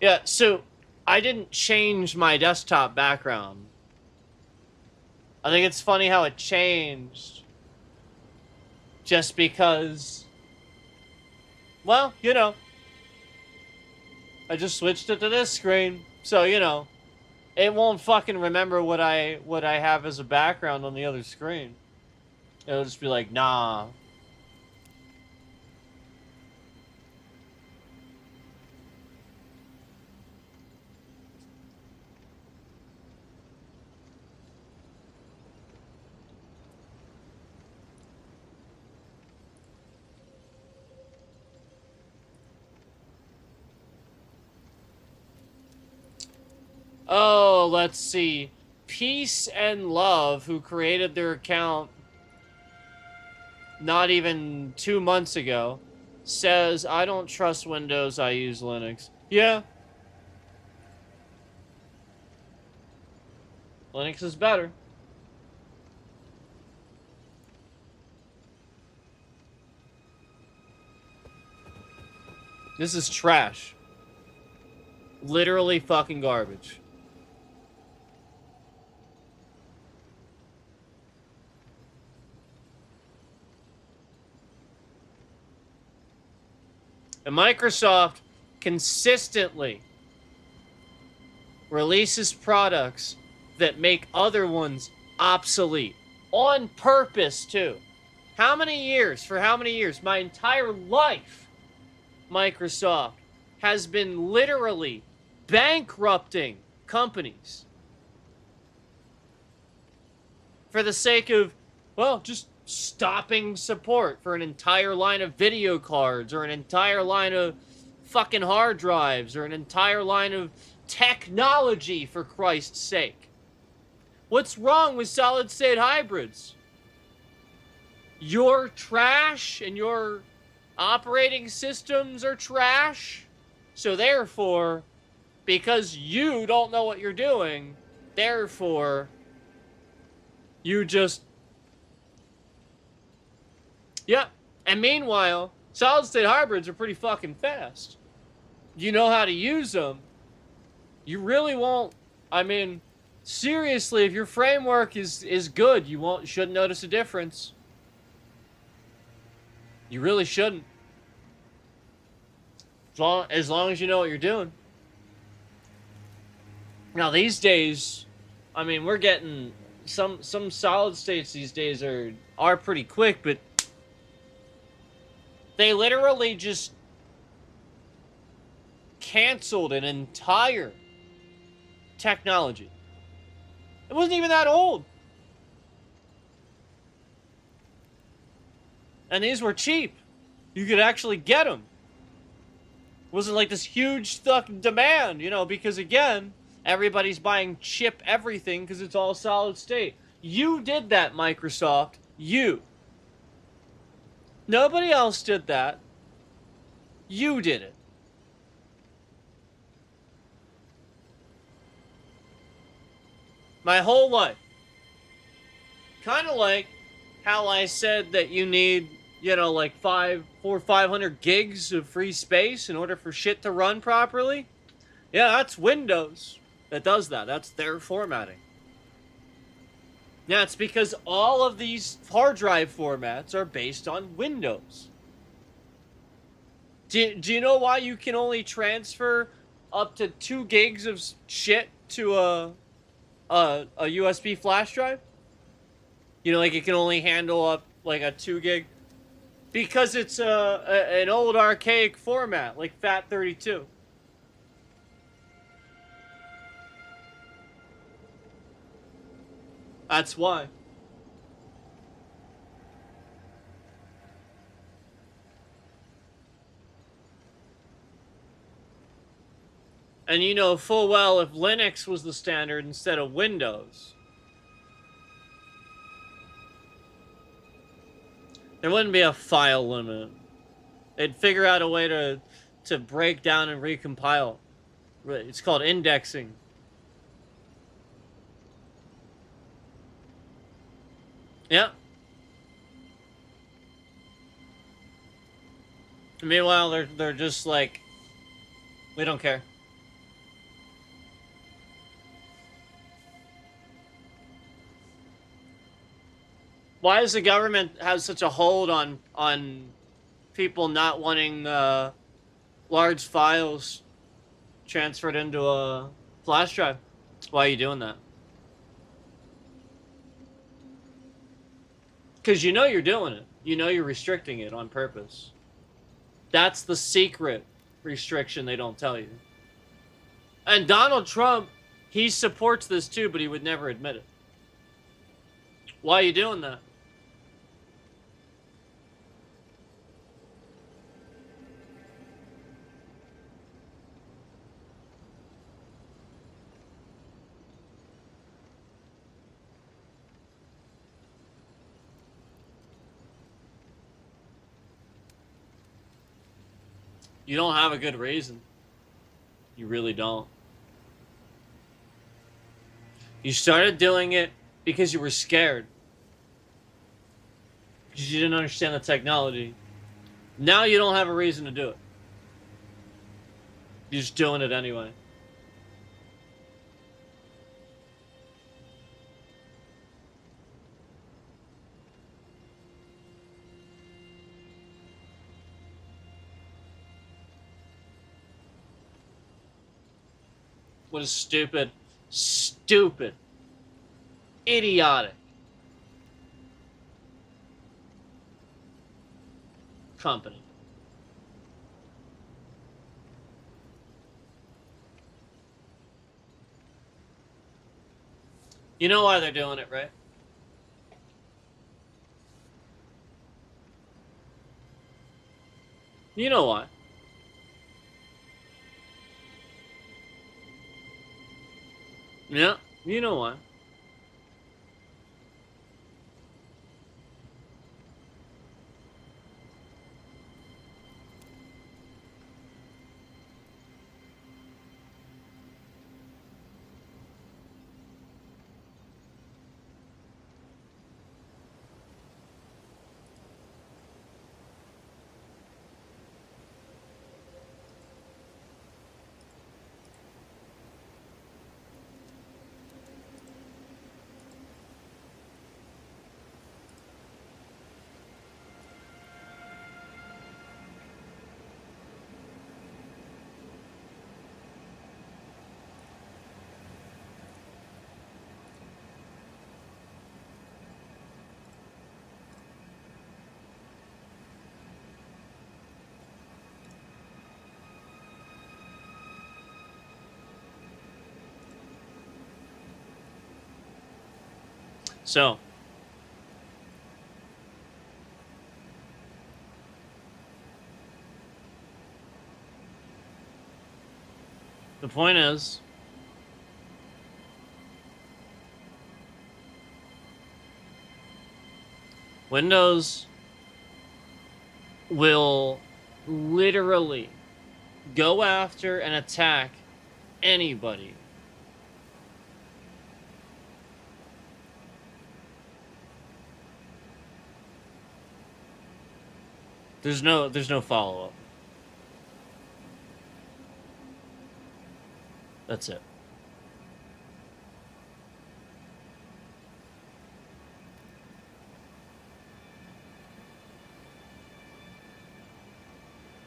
Yeah, so I didn't change my desktop background. I think it's funny how it changed. Just because, well, you know, I just switched it to this screen. So, you know, it won't fucking remember what I have as a background on the other screen. It'll just be like, nah. Oh, let's see. Peace and Love, who created their account not even 2 months ago, says, I don't trust Windows, I use Linux. Yeah. Linux is better. This is trash. Literally fucking garbage. And Microsoft consistently releases products that make other ones obsolete. On purpose, too. How many years? For how many years? My entire life, Microsoft has been literally bankrupting companies for the sake of, well, just stopping support for an entire line of video cards or an entire line of fucking hard drives or an entire line of technology, for Christ's sake. What's wrong with solid state hybrids? Your trash and your operating systems are trash. So therefore, because you don't know what you're doing, therefore, you just... Yeah. And meanwhile, solid state hybrids are pretty fucking fast. You know how to use them. You really won't... I mean, seriously, if your framework is good, you shouldn't notice a difference. You really shouldn't. As long as you know what you're doing. Now, these days, I mean, we're getting... Some solid states these days are pretty quick, but they literally just canceled an entire technology. It wasn't even that old. And these were cheap. You could actually get them. It wasn't like this huge fucking demand, you know, because again, everybody's buying chip everything because it's all solid state. You did that, Microsoft. You. Nobody else did that. You did it. My whole life. Kind of like how I said that you need, you know, like 500 gigs of free space in order for shit to run properly. Yeah, that's Windows that does that. That's their formatting. Yeah, it's because all of these hard drive formats are based on Windows. Do you know why you can only transfer up to 2 gigs of shit to a USB flash drive? You know, like it can only handle up like a 2 gig? Because it's an old archaic format, like FAT32. That's why. And you know full well if Linux was the standard instead of Windows, there wouldn't be a file limit. They'd figure out a way to break down and recompile. It's called indexing. Yeah. Meanwhile, they're just like, we don't care. Why does the government have such a hold on people not wanting large files transferred into a flash drive? Why are you doing that? Because you know you're doing it. You know you're restricting it on purpose. That's the secret restriction they don't tell you. And Donald Trump, he supports this too, but he would never admit it. Why are you doing that? You don't have a good reason. You really don't. You started doing it because you were scared. Because you didn't understand the technology. Now you don't have a reason to do it. You're just doing it anyway. What a stupid, stupid, idiotic company. You know why they're doing it, right? You know why. Yeah, you know why. So, the point is, Windows will literally go after and attack anybody. There's no follow-up. That's it.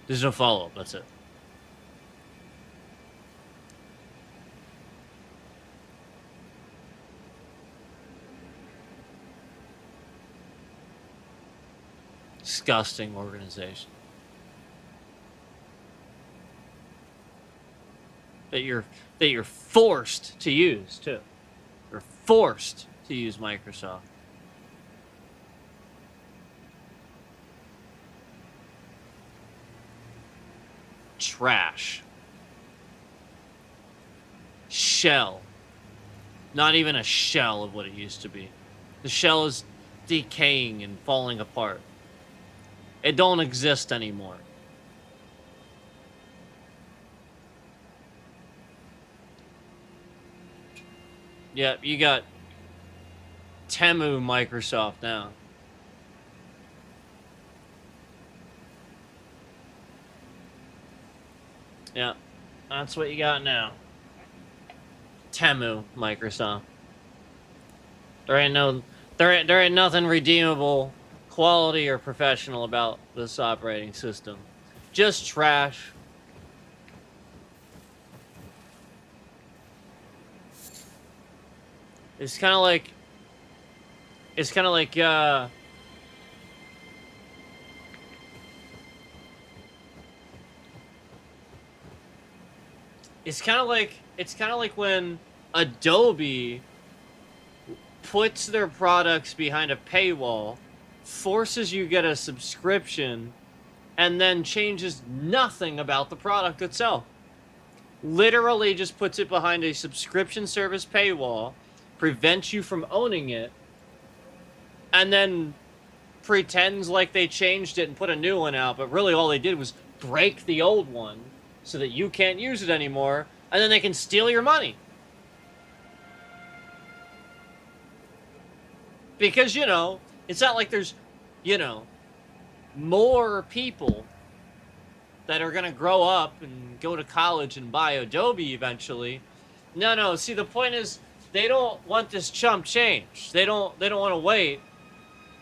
There's no follow-up. That's it. Disgusting organization. That you're forced to use too. You're forced to use Microsoft. Trash. Shell. Not even a shell of what it used to be. The shell is decaying and falling apart. It don't exist anymore. Yep, you got Temu Microsoft now. Yeah, that's what you got now. Temu Microsoft. There ain't nothing redeemable, quality, or professional about this operating system. Just trash. It's kind of like... It's kind of like, It's kind of like when Adobe puts their products behind a paywall, forces you to get a subscription, and then changes nothing about the product itself. Literally just puts it behind a subscription service paywall, prevents you from owning it, and then pretends like they changed it and put a new one out, but really all they did was break the old one so that you can't use it anymore, and then they can steal your money. Because, you know, it's not like there's, you know, more people that are going to grow up and go to college and buy Adobe eventually. No, see, the point is they don't want this chump change. They don't want to wait.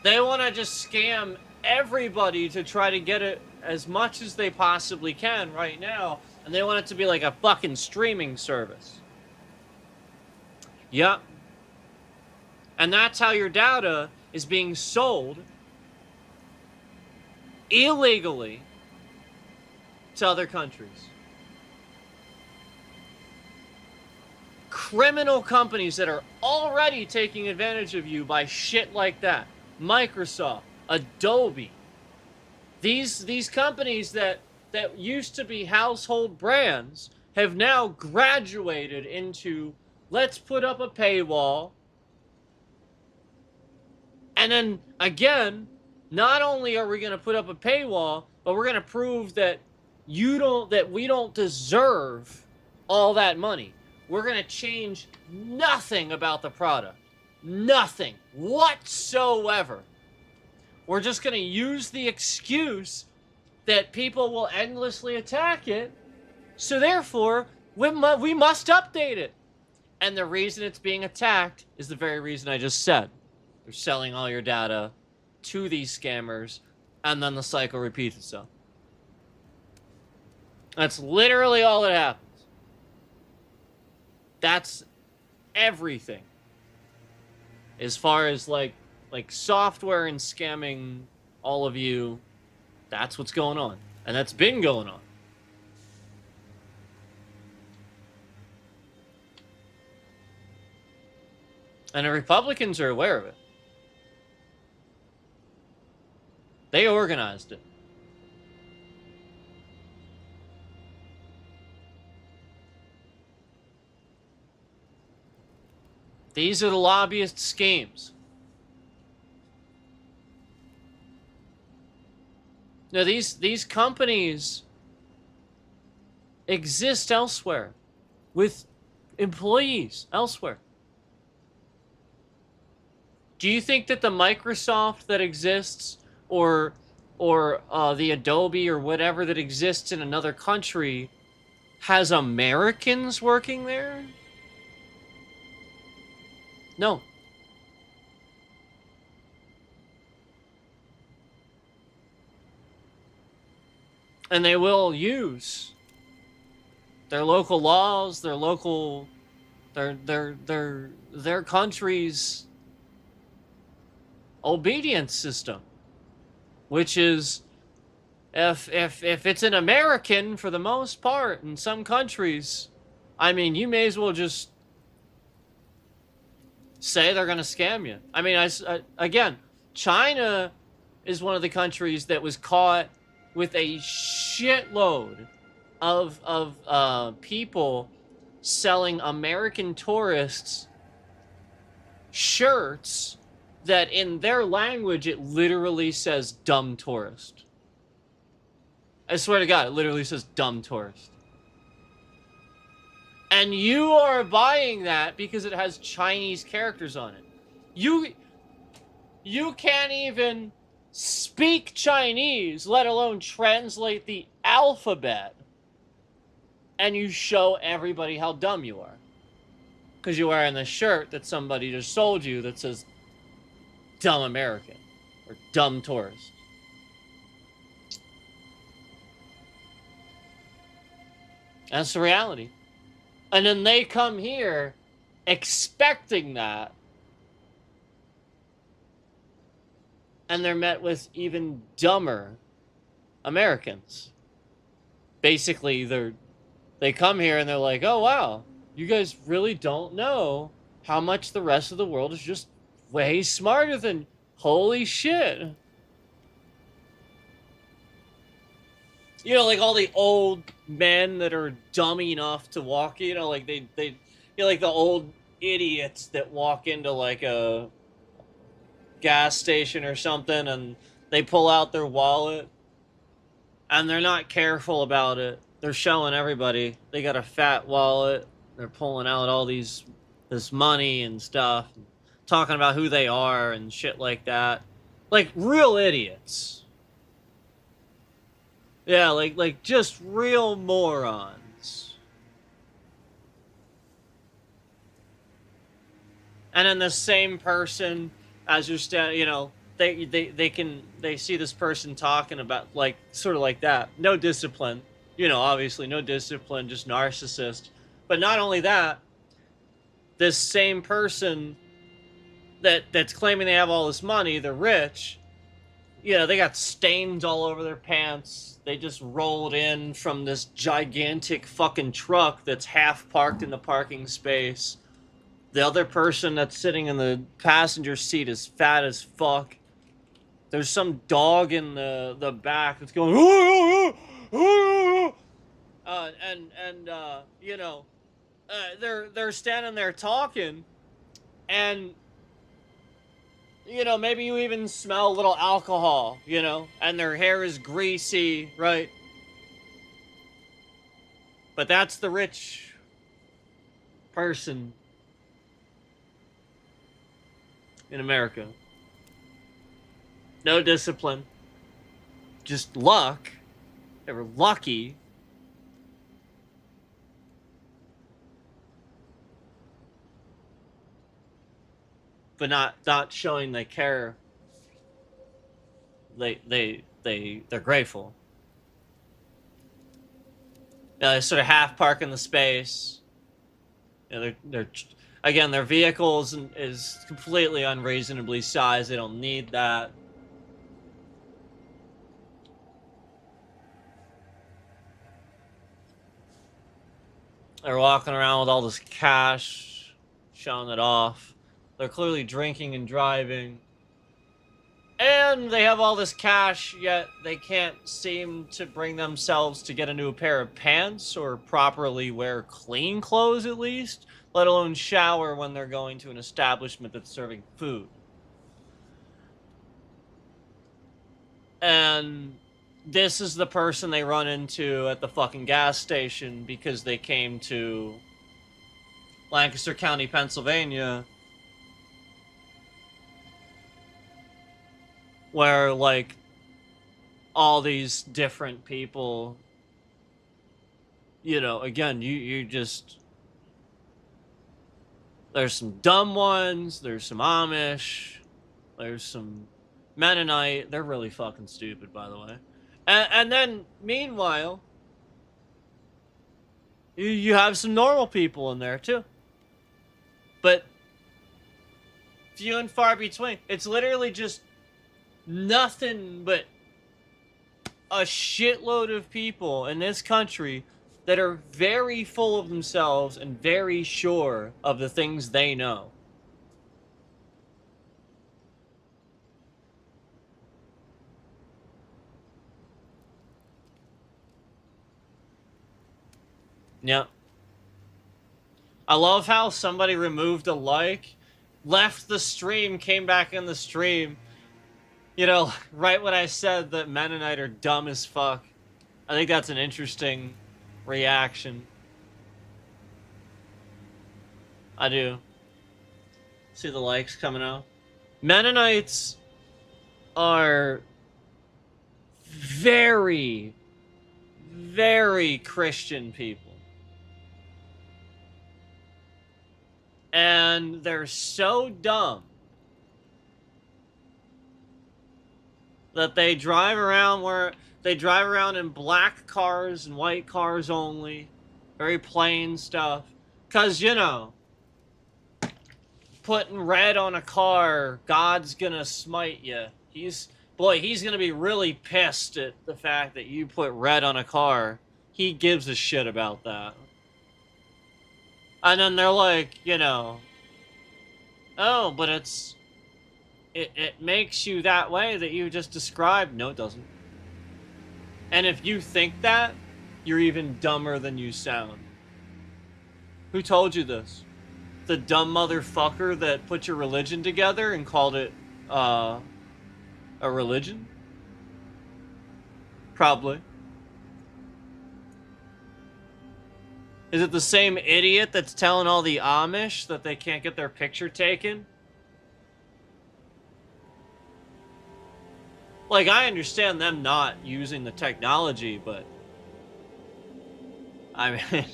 They want to just scam everybody to try to get it as much as they possibly can right now, and they want it to be like a fucking streaming service. Yep. And that's how your data is being sold illegally to other countries. Criminal companies that are already taking advantage of you by shit like that. Microsoft, Adobe. These companies that used to be household brands have now graduated into, let's put up a paywall. And then again, not only are we going to put up a paywall, but we're going to prove that we don't deserve all that money. We're going to change nothing about the product. Nothing whatsoever. We're just going to use the excuse that people will endlessly attack it, so therefore, we must update it. And the reason it's being attacked is the very reason I just said. They're selling all your data to these scammers, and then the cycle repeats itself. That's literally all that happens. That's everything. As far as like software and scamming all of you, that's what's going on. And that's been going on. And the Republicans are aware of it. They organized it. These are the lobbyist schemes. Now, these companies exist elsewhere with employees elsewhere. Do you think that the Microsoft that exists or the Adobe or whatever that exists in another country has Americans working there? No. And they will use their local laws, their country's obedience system, which is if it's an American for the most part in some countries, I mean, you may as well just say they're going to scam you. I mean, again, China is one of the countries that was caught with a shitload of people selling American tourists shirts that in their language it literally says dumb tourist. I swear to God, it literally says dumb tourist. And you are buying that because it has Chinese characters on it. You can't even speak Chinese, let alone translate the alphabet. And you show everybody how dumb you are. Because you're wearing the shirt that somebody just sold you that says dumb American or dumb tourist. That's the reality. And then they come here expecting that. And they're met with even dumber Americans. Basically, they come here and they're like, oh, wow, you guys really don't know how much the rest of the world is just way smarter than, holy shit. You know, like all the old men that are dumb enough to walk, you know, like they you know, like the old idiots that walk into like a gas station or something and they pull out their wallet and they're not careful about it. They're showing everybody they got a fat wallet. They're pulling out all this money and stuff, talking about who they are and shit like that. Like real idiots. Yeah, like just real morons. And then the same person as you're standing, you know, they see this person talking about like sort of like that. No discipline. You know, obviously no discipline, just narcissist. But not only that, this same person that's claiming they have all this money, they're rich, you know, they got stains all over their pants. They just rolled in from this gigantic fucking truck that's half parked in the parking space. The other person that's sitting in the passenger seat is fat as fuck. There's some dog in the back that's going, you know, they're standing there talking, and you know, maybe you even smell a little alcohol, you know, and their hair is greasy, right? But that's the rich person in America. No discipline. Just luck. They were lucky. But not showing they care. They're grateful. They sort of half park in the space. You know, they're again, their vehicles is completely unreasonably sized. They don't need that. They're walking around with all this cash, showing it off. They're clearly drinking and driving. And they have all this cash, yet they can't seem to bring themselves to get a new pair of pants or properly wear clean clothes at least, let alone shower when they're going to an establishment that's serving food. And this is the person they run into at the fucking gas station because they came to Lancaster County, Pennsylvania, where, like, all these different people, you know, again, you just... There's some dumb ones, there's some Amish, there's some Mennonite. They're really fucking stupid, by the way. And then, meanwhile, you have some normal people in there, too. But few and far between. It's literally just nothing but a shitload of people in this country that are very full of themselves and very sure of the things they know. Yeah. I love how somebody removed a like, left the stream, came back in the stream. You know, right when I said that Mennonite are dumb as fuck. I think that's an interesting reaction. I do. See the likes coming out. Mennonites are very, very Christian people. And they're so dumb that they drive around in black cars and white cars only. Very plain stuff. Cause, you know, putting red on a car, God's gonna smite you. He's gonna be really pissed at the fact that you put red on a car. He gives a shit about that. And then they're like, you know, oh, but it makes you that way that you just described. No, it doesn't. And if you think that, you're even dumber than you sound. Who told you this? The dumb motherfucker that put your religion together and called it, a religion? Probably. Is it the same idiot that's telling all the Amish that they can't get their picture taken? Like, I understand them not using the technology, but... I mean...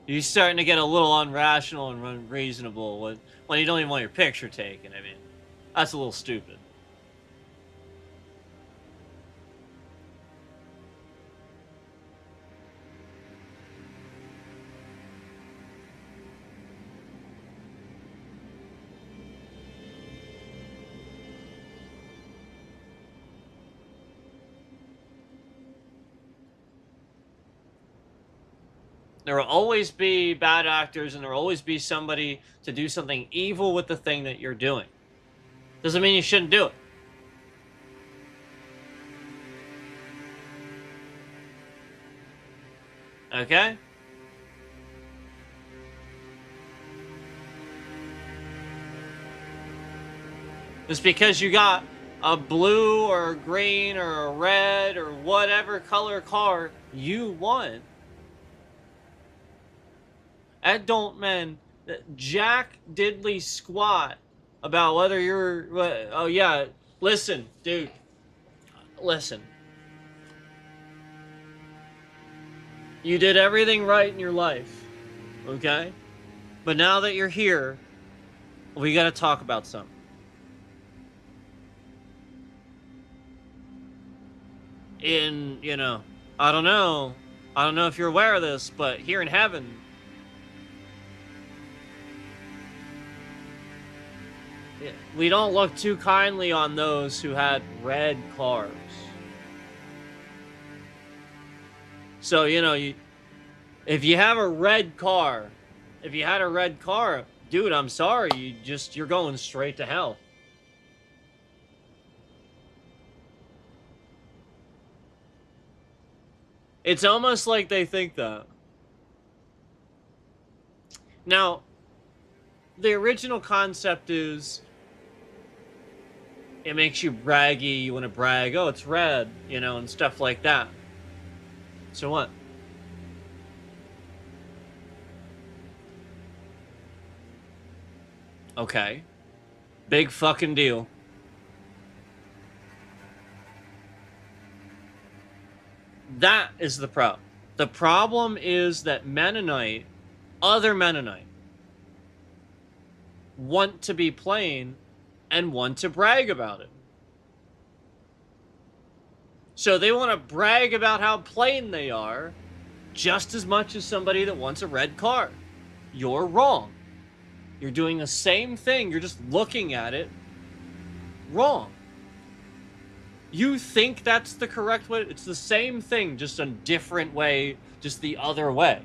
You're starting to get a little unrational and unreasonable when you don't even want your picture taken. I mean, that's a little stupid. There will always be bad actors, and there will always be somebody to do something evil with the thing that you're doing. Doesn't mean you shouldn't do it. Okay? Just because you got a blue or a green or a red or whatever color car you want, that don't mean jack diddly squat about whether you're... Oh, yeah. Listen, dude. Listen. You did everything right in your life. Okay? But now that you're here, we gotta talk about something. You know, I don't know if you're aware of this, but here in heaven... we don't look too kindly on those who had red cars. So, you know, if you have a red car, dude, I'm sorry, you're going straight to hell. It's almost like they think that. Now, the original concept is... it makes you braggy, you want to brag, oh, it's red, you know, and stuff like that. So what? Okay. Big fucking deal. That is the problem. The problem is that other Mennonite, want to be plain and want to brag about it. So they want to brag about how plain they are just as much as somebody that wants a red car. You're wrong. You're doing the same thing. You're just looking at it wrong. You think that's the correct way. It's the same thing, just a different way, just the other way.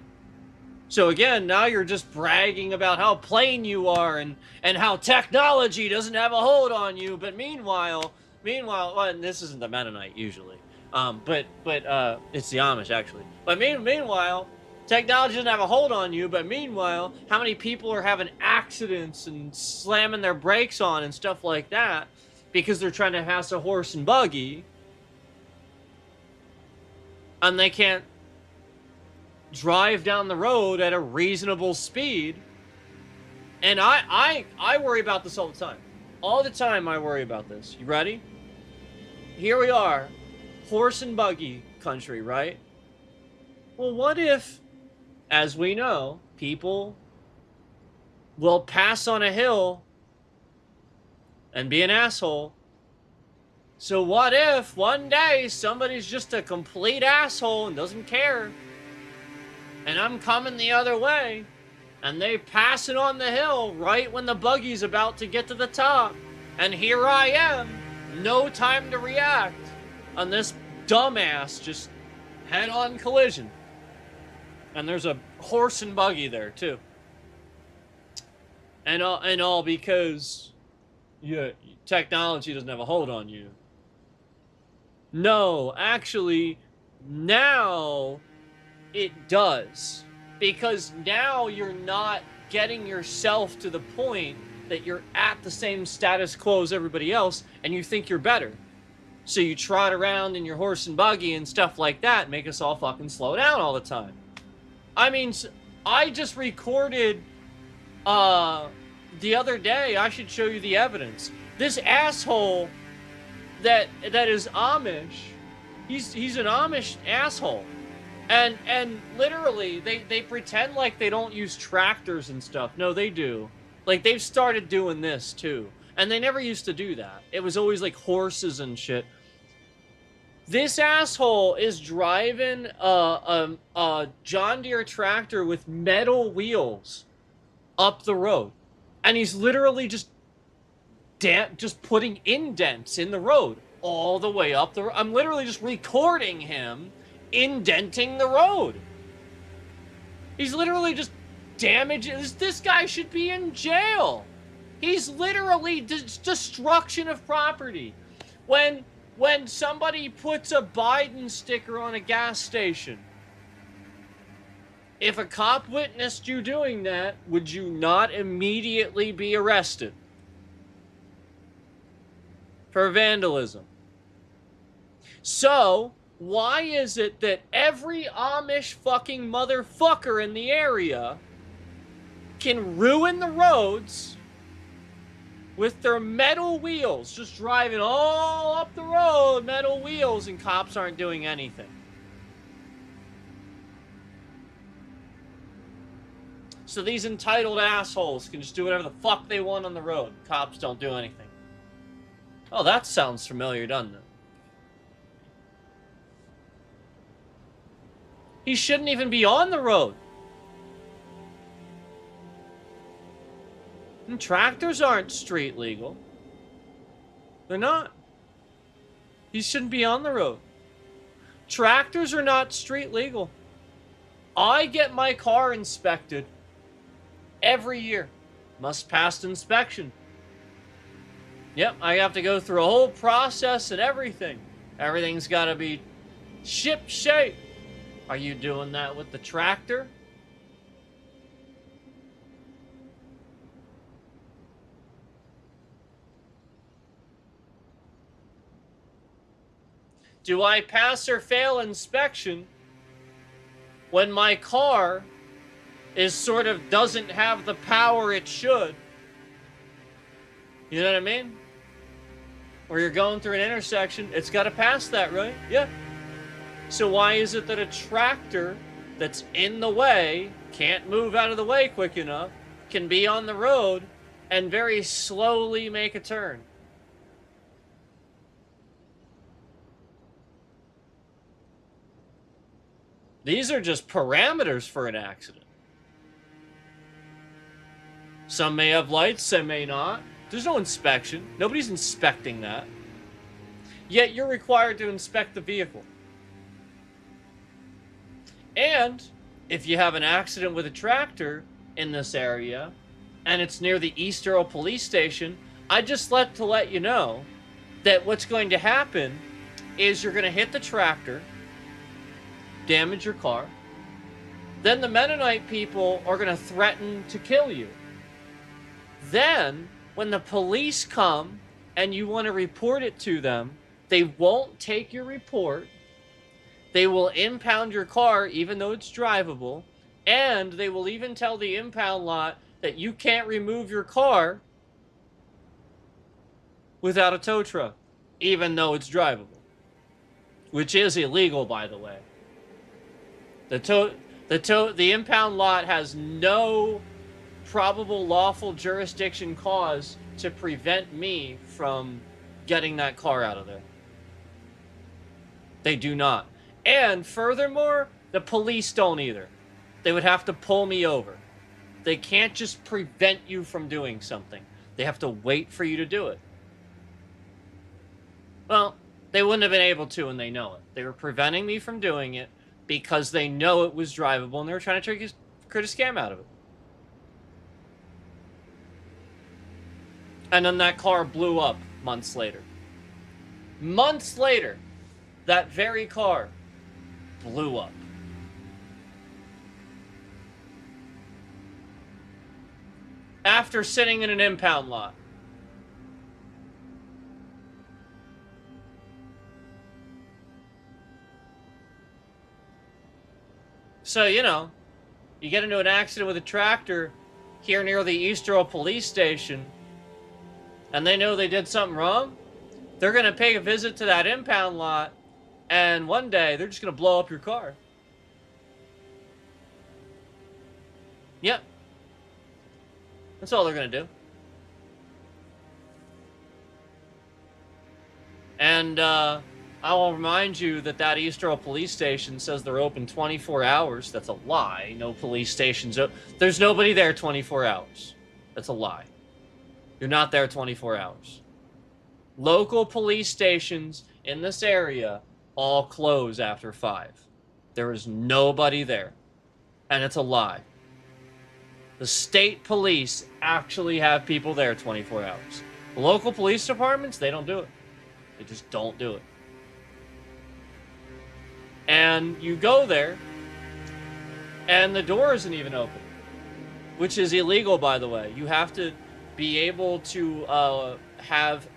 So again, now you're just bragging about how plain you are and how technology doesn't have a hold on you. But meanwhile, well, and this isn't the Mennonite usually, but it's the Amish actually. But meanwhile, technology doesn't have a hold on you. But meanwhile, how many people are having accidents and slamming their brakes on and stuff like that because they're trying to pass a horse and buggy, and they can't drive down the road at a reasonable speed. And I worry about this all the time. All the time I worry about this. You ready? Here we are, horse and buggy country, right? Well, what if, as we know, people will pass on a hill and be an asshole, So what if one day somebody's just a complete asshole and doesn't care, and I'm coming the other way, and they pass it on the hill right when the buggy's about to get to the top, and here I am, no time to react, and this dumbass just head-on collision. And there's a horse and buggy there too. And all because technology doesn't have a hold on you. No, actually, now it does. Because now you're not getting yourself to the point that you're at the same status quo as everybody else, and you think you're better. So you trot around in your horse and buggy and stuff like that, and make us all fucking slow down all the time. I mean, I just recorded, the other day, I should show you the evidence. This asshole that is Amish, he's an Amish asshole. And literally, they pretend like they don't use tractors and stuff. No, they do. Like, they've started doing this, too. And they never used to do that. It was always, like, horses and shit. This asshole is driving a John Deere tractor with metal wheels up the road. And he's literally just putting indents in the road all the way up the road. I'm literally just recording him indenting the road. He's literally just damaging. This guy should be in jail. He's literally destruction of property. When somebody puts a Biden sticker on a gas station, if a cop witnessed you doing that, would you not immediately be arrested for vandalism? So, why is it that every Amish fucking motherfucker in the area can ruin the roads with their metal wheels, just driving all up the road, metal wheels, and cops aren't doing anything? So these entitled assholes can just do whatever the fuck they want on the road. Cops don't do anything. Oh, that sounds familiar, doesn't it? He shouldn't even be on the road. And tractors aren't street legal. They're not. He shouldn't be on the road. Tractors are not street legal. I get my car inspected every year. Must pass inspection. Yep, I have to go through a whole process and everything. Everything's got to be ship shape. Are you doing that with the tractor? Do I pass or fail inspection when my car is sort of doesn't have the power it should? You know what I mean? Or you're going through an intersection, it's got to pass that, right? Yeah. So why is it that a tractor that's in the way, can't move out of the way quick enough, can be on the road and very slowly make a turn? These are just parameters for an accident. Some may have lights, some may not. There's no inspection. Nobody's inspecting that. Yet you're required to inspect the vehicle. And if you have an accident with a tractor in this area, and it's near the East Earl Police Station, I just let you know that what's going to happen is you're going to hit the tractor, damage your car. Then the Mennonite people are going to threaten to kill you. Then, when the police come and you want to report it to them, they won't take your report. They will impound your car even though it's drivable. And they will even tell the impound lot that you can't remove your car without a tow truck, even though it's drivable. Which is illegal, by the way. The impound lot has no probable lawful jurisdiction cause to prevent me from getting that car out of there. They do not. And furthermore, the police don't either. They would have to pull me over. They can't just prevent you from doing something. They have to wait for you to do it. Well, they wouldn't have been able to, and they know it. They were preventing me from doing it because they know it was drivable, and they were trying to create a scam out of it. And then that car blew up months later. Months later, that very car blew up. After sitting in an impound lot. So, you know, you get into an accident with a tractor here near the Easterl police station, and they know they did something wrong. They're going to pay a visit to that impound lot, and one day they're just going to blow up your car. Yep. That's all they're going to do. And I will remind you that Easterl police station says they're open 24 hours. That's a lie. No police stations. There's nobody there 24 hours. That's a lie. You're not there 24 hours. Local police stations in this area all close after 5. There is nobody there. And it's a lie. The state police actually have people there 24 hours. The local police departments, they don't do it. They just don't do it. And you go there, and the door isn't even open, which is illegal, by the way. You have to be able to have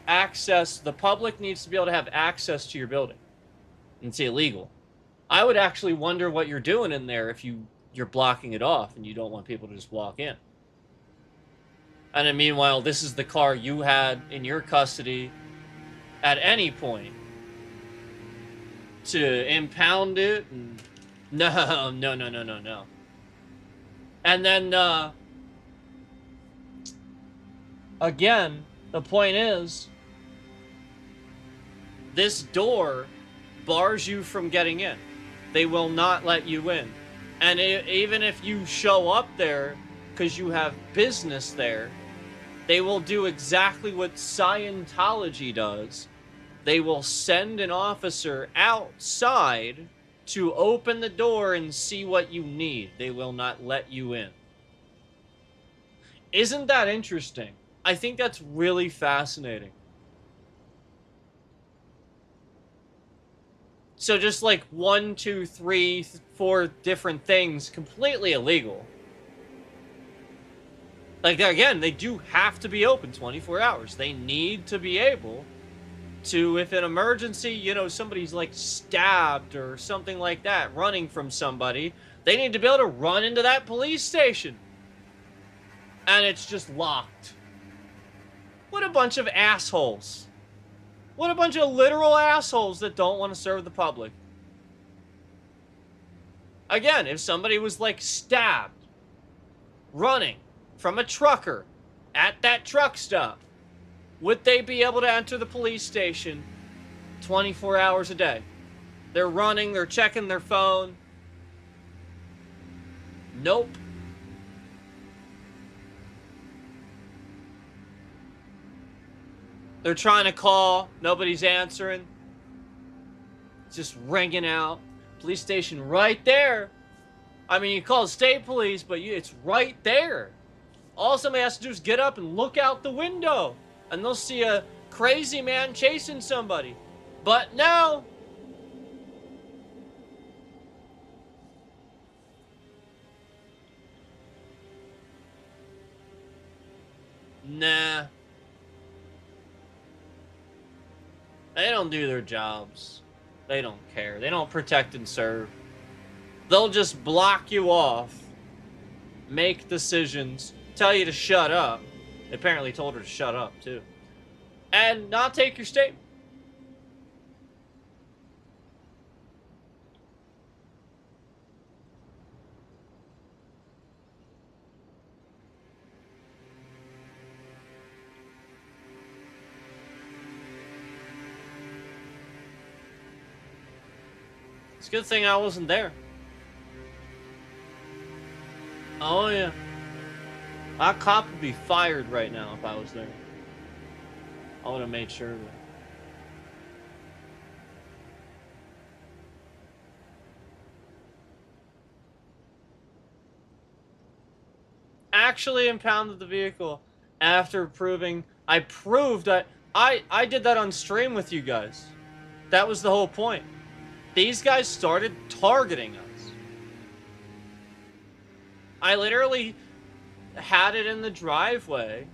access. The public needs to be able to have access to your building. It's illegal. I would actually wonder what you're doing in there if you're blocking it off and you don't want people to just walk in. And then meanwhile, this is the car you had in your custody at any point to impound it. And no. And then, again, the point is, this door bars you from getting in. They will not let you in. And even if you show up there because you have business there, they will do exactly what Scientology does. They will send an officer outside to open the door and see what you need. They will not let you in. Isn't that interesting? I think that's really fascinating. So just like 1, 2, 3, 4 different things completely illegal. Like, again, they do have to be open 24 hours. They need to be able to, if an emergency, you know, somebody's like stabbed or something like that, running from somebody, they need to be able to run into that police station. And it's just locked. What a bunch of assholes. What a bunch of literal assholes that don't want to serve the public. Again, if somebody was like stabbed, running from a trucker at that truck stop, would they be able to enter the police station 24 hours a day? They're running, they're checking their phone. Nope. They're trying to call. Nobody's answering. It's just ringing out. Police station right there. I mean, you call the state police, but it's right there. All somebody has to do is get up and look out the window. And they'll see a crazy man chasing somebody. But no. Nah. They don't do their jobs. They don't care. They don't protect and serve. They'll just block you off, make decisions, tell you to shut up. They apparently told her to shut up, too. And not take your statement. It's a good thing I wasn't there. Oh, yeah. That cop would be fired right now if I was there. I would have made sure of it. Actually impounded the vehicle after proving... I proved that... I did that on stream with you guys. That was the whole point. These guys started targeting us. I literally had it in the driveway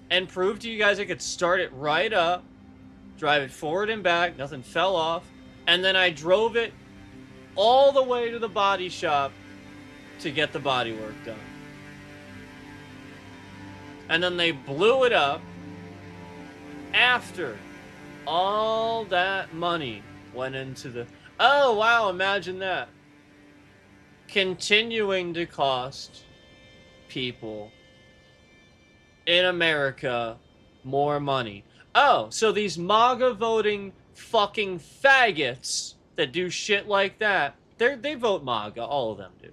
and proved to you guys I could start it right up, drive it forward and back, nothing fell off, and then I drove it all the way to the body shop to get the body work done. And then they blew it up after all that money went into the... Oh, wow, imagine that. Continuing to cost people in America more money. Oh, so these MAGA voting fucking faggots that do shit like that, they vote MAGA, all of them do.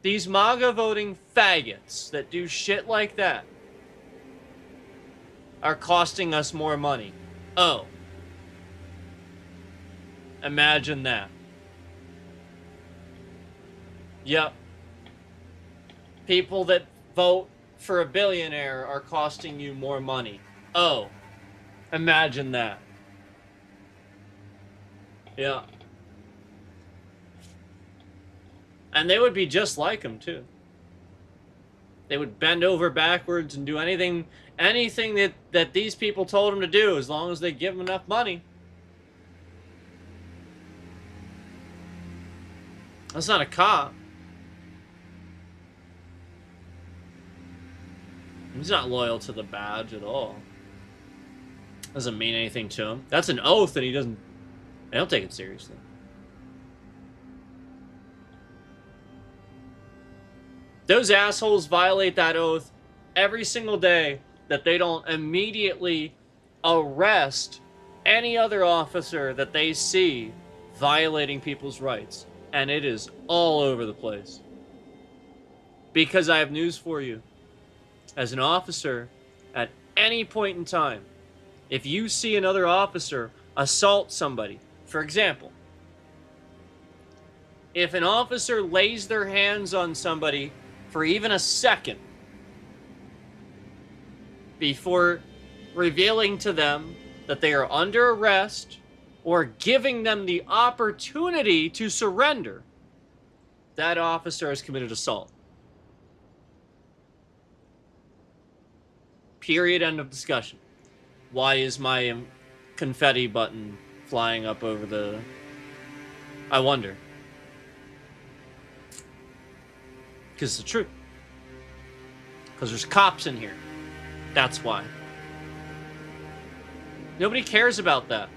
These MAGA voting faggots that do shit like that are costing us more money. Oh. Imagine that. Yep. People that vote for a billionaire are costing you more money. Oh. Imagine that. Yeah. And they would be just like him, too. They would bend over backwards and do anything that these people told them to do, as long as they give them enough money. That's not a cop. He's not loyal to the badge at all. Doesn't mean anything to him. That's an oath, and they don't take it seriously. Those assholes violate that oath every single day that they don't immediately arrest any other officer that they see violating people's rights. And it is all over the place. Because I have news for you. As an officer, at any point in time, if you see another officer assault somebody, for example, if an officer lays their hands on somebody for even a second before revealing to them that they are under arrest or giving them the opportunity to surrender, that officer has committed assault. Period. End of discussion. Why is my confetti button flying up over the... I wonder. Because it's the truth. Because there's cops in here. That's why. Nobody cares about that.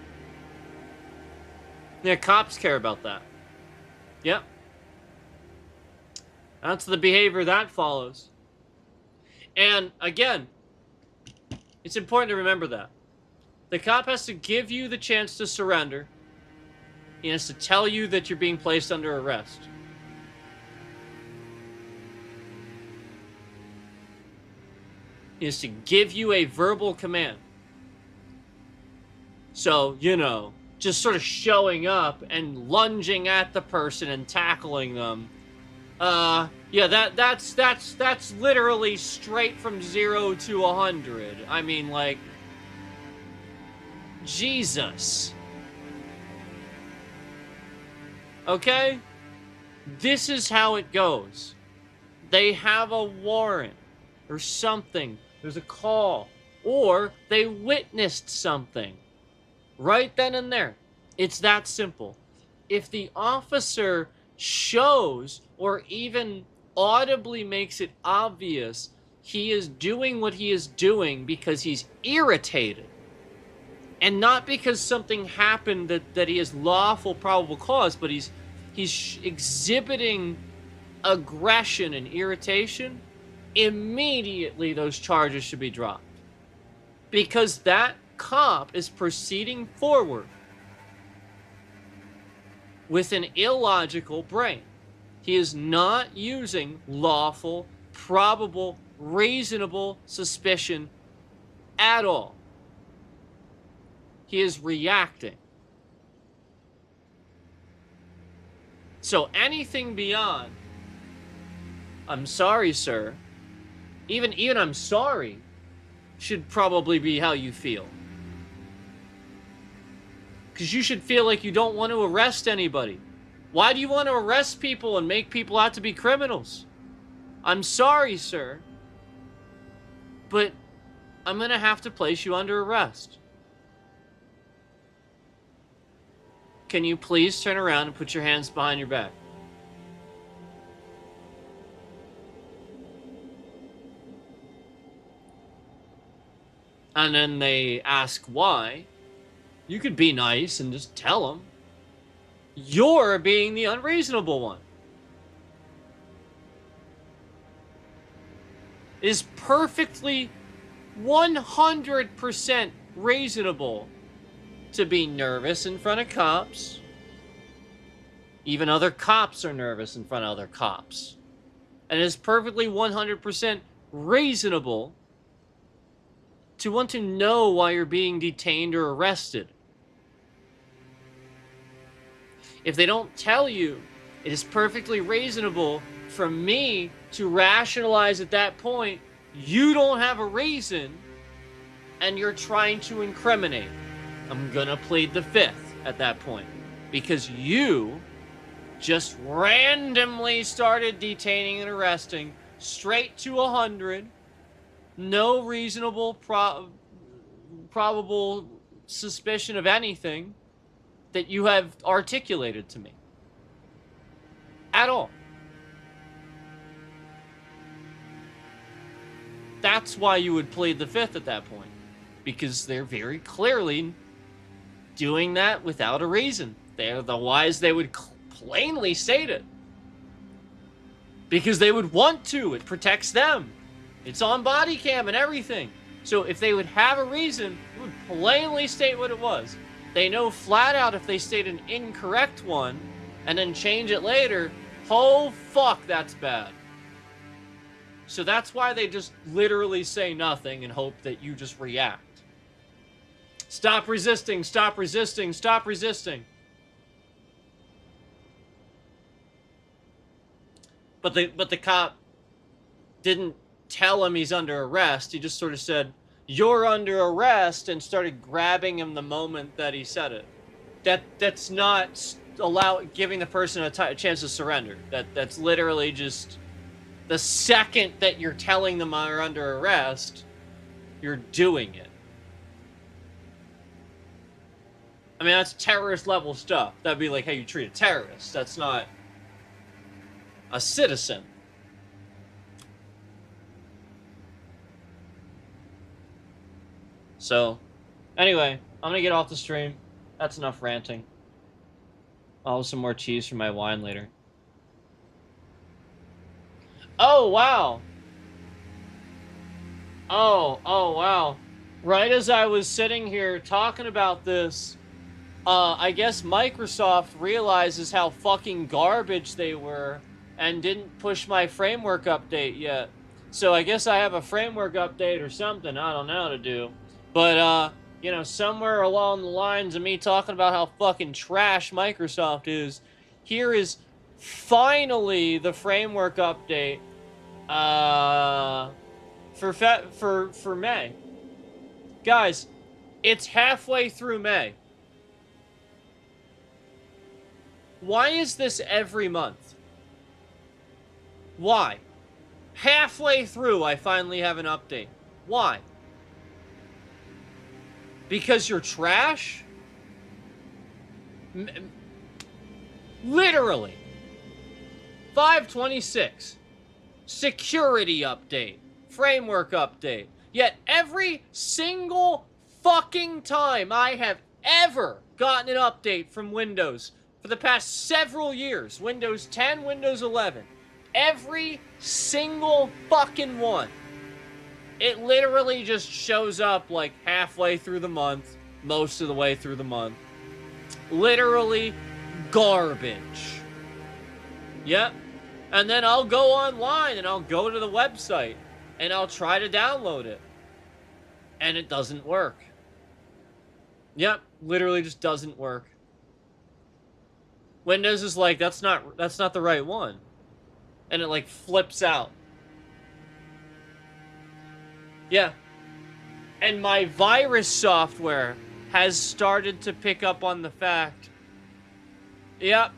Yeah, cops care about that. Yep. That's the behavior that follows. And, again, it's important to remember that. The cop has to give you the chance to surrender. He has to tell you that you're being placed under arrest. He has to give you a verbal command. So, you know, just sort of showing up and lunging at the person and tackling them. Yeah, that's literally straight from 0 to 100. I mean, like, Jesus. Okay? This is how it goes. They have a warrant or something. There's a call. Or they witnessed something. Right then and there. It's that simple. If the officer shows or even audibly makes it obvious he is doing what he is doing because he's irritated and not because something happened that he has lawful probable cause, but he's exhibiting aggression and irritation, immediately those charges should be dropped. Because that cop is proceeding forward with an illogical brain. He is not using lawful, probable, reasonable suspicion at all. He is reacting. So anything beyond, I'm sorry, sir, even I'm sorry, should probably be how you feel. Because you should feel like you don't want to arrest anybody. Why do you want to arrest people and make people out to be criminals? I'm sorry, sir, but I'm going to have to place you under arrest. Can you please turn around and put your hands behind your back? And then they ask why. You could be nice and just tell them. You're being the unreasonable one. It is perfectly 100% reasonable to be nervous in front of cops. Even other cops are nervous in front of other cops. And it is perfectly 100% reasonable to want to know why you're being detained or arrested. If they don't tell you, it is perfectly reasonable for me to rationalize at that point, you don't have a reason, and you're trying to incriminate. I'm gonna plead the fifth at that point, because you just randomly started detaining and arresting straight to 100, no reasonable probable suspicion of anything that you have articulated to me at all. That's why you would plead the fifth at that point, because they're very clearly doing that without a reason. Otherwise, they would plainly state it, because they would want to. It protects them. It's on body cam and everything. So if they would have a reason, it would plainly state what it was. They know flat out if they state an incorrect one and then change it later, oh fuck, that's bad. So that's why they just literally say nothing and hope that you just react. Stop resisting, stop resisting, stop resisting. But the cop didn't tell him he's under arrest. He just sort of said, "You're under arrest," and started grabbing him the moment that he said it. That's not giving the person a chance to surrender. That's literally just the second that you're telling them they're under arrest, you're doing it. I mean, that's terrorist level stuff. That'd be like how you treat a terrorist. That's not a citizen. So, anyway, I'm gonna get off the stream. That's enough ranting. I'll have some more cheese for my wine later. Oh, wow. Oh, wow. Right as I was sitting here talking about this, I guess Microsoft realizes how fucking garbage they were and didn't push my framework update yet. So I guess I have a framework update or something. I don't know how to do. But, you know, somewhere along the lines of me talking about how fucking trash Microsoft is, here is finally the framework update for May. Guys, it's halfway through May. Why is this every month? Why? Halfway through, I finally have an update. Why? Because you're trash? Literally. 526. Security update. Framework update. Yet every single fucking time I have ever gotten an update from Windows for the past several years, Windows 10, Windows 11, every single fucking one, it literally just shows up like halfway through the month, most of the way through the month. Literally garbage. Yep. And then I'll go online and I'll go to the website and I'll try to download it. And it doesn't work. Yep, literally just doesn't work. Windows is like, that's not the right one. And it like flips out. Yeah. And my virus software has started to pick up on the fact. Yep.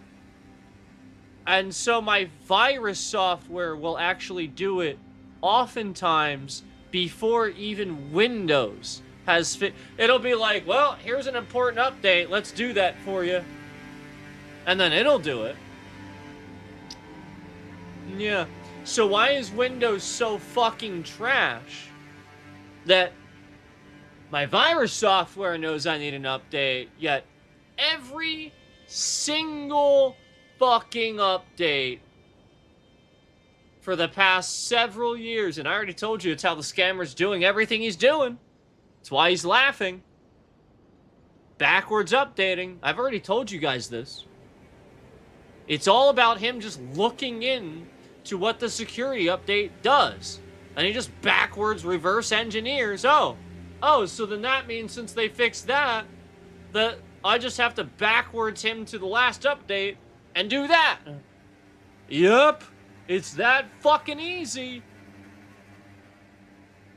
And so my virus software will actually do it oftentimes before even Windows has fit. It'll be like, well, here's an important update. Let's do that for you. And then it'll do it. Yeah. So why is Windows so fucking trash that my virus software knows I need an update, yet every single fucking update for the past several years, and I already told you it's how the scammer's doing everything he's doing. It's why he's laughing. Backwards updating. I've already told you guys this. It's all about him just looking in to what the security update does. And he just backwards reverse engineers. Oh, so then that means since they fixed that I just have to backwards him to the last update and do that. Yep, it's that fucking easy.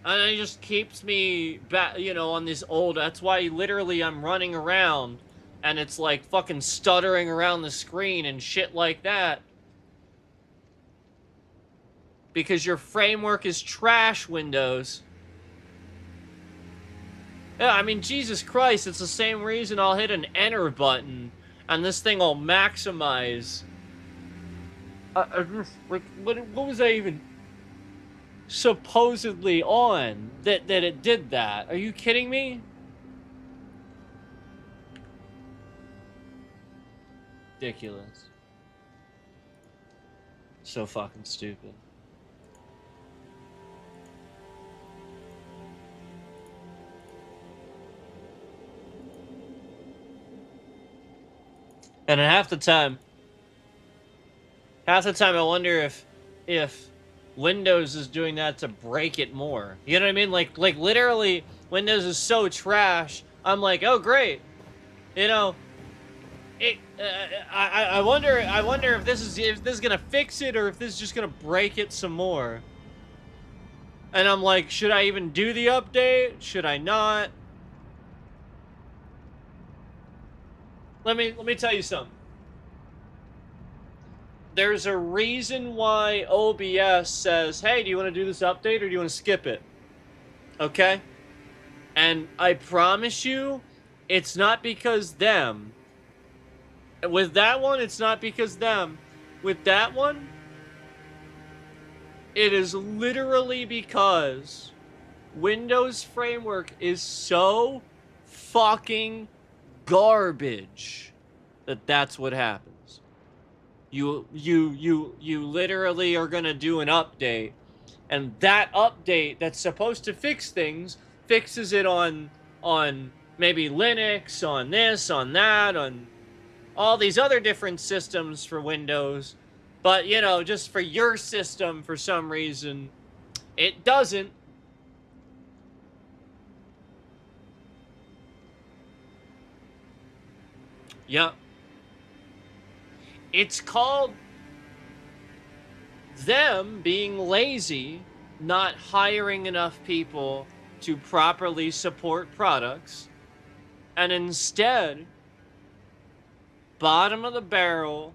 And it just keeps me back, on this old. That's why literally I'm running around and it's like fucking stuttering around the screen and shit like that. Because your framework is trash, Windows. Yeah, I mean, Jesus Christ, it's the same reason I'll hit an enter button and this thing will maximize. What was I even supposedly on that it did that? Are you kidding me? Ridiculous. So fucking stupid. And half the time I wonder if Windows is doing that to break it more. You know what I mean? Like literally, Windows is so trash. I'm like, oh great, I wonder if this is gonna fix it or if this is just gonna break it some more. And I'm like, should I even do the update? Should I not? Let me tell you something. There's a reason why OBS says, hey, do you want to do this update or do you want to skip it? Okay? And I promise you, it's not because them. With that one, it's not because them. With that one, it is literally because Windows framework is so fucking garbage that's what happens. You literally are gonna do an update, and that update that's supposed to fix things fixes it on maybe Linux, on this, on that, on all these other different systems for Windows, but just for your system for some reason it doesn't. Yep. It's called them being lazy, not hiring enough people to properly support products, and instead, bottom of the barrel,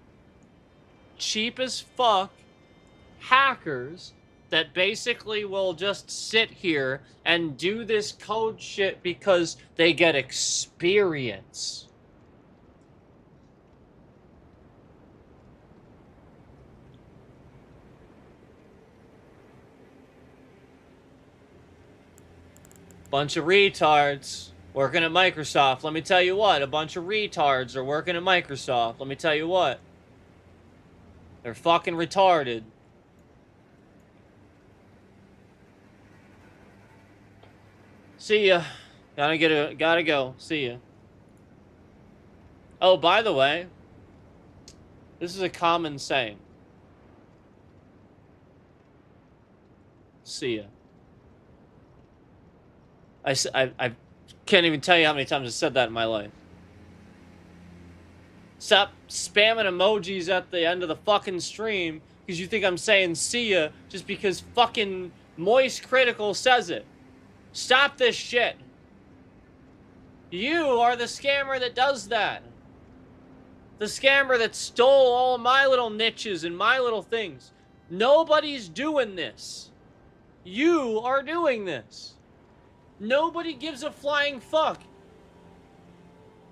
cheap as fuck hackers that basically will just sit here and do this code shit because they get experience. Bunch of retards working at Microsoft. Let me tell you what, a bunch of retards are working at Microsoft. Let me tell you what. They're fucking retarded. See ya. Gotta go. See ya. Oh, by the way, This is a common saying. See ya. I can't even tell you how many times I said that in my life. Stop spamming emojis at the end of the fucking stream because you think I'm saying see ya just because fucking Moist Critical says it. Stop this shit. You are the scammer that does that. The scammer that stole all my little niches and my little things. Nobody's doing this. You are doing this. Nobody gives a flying fuck.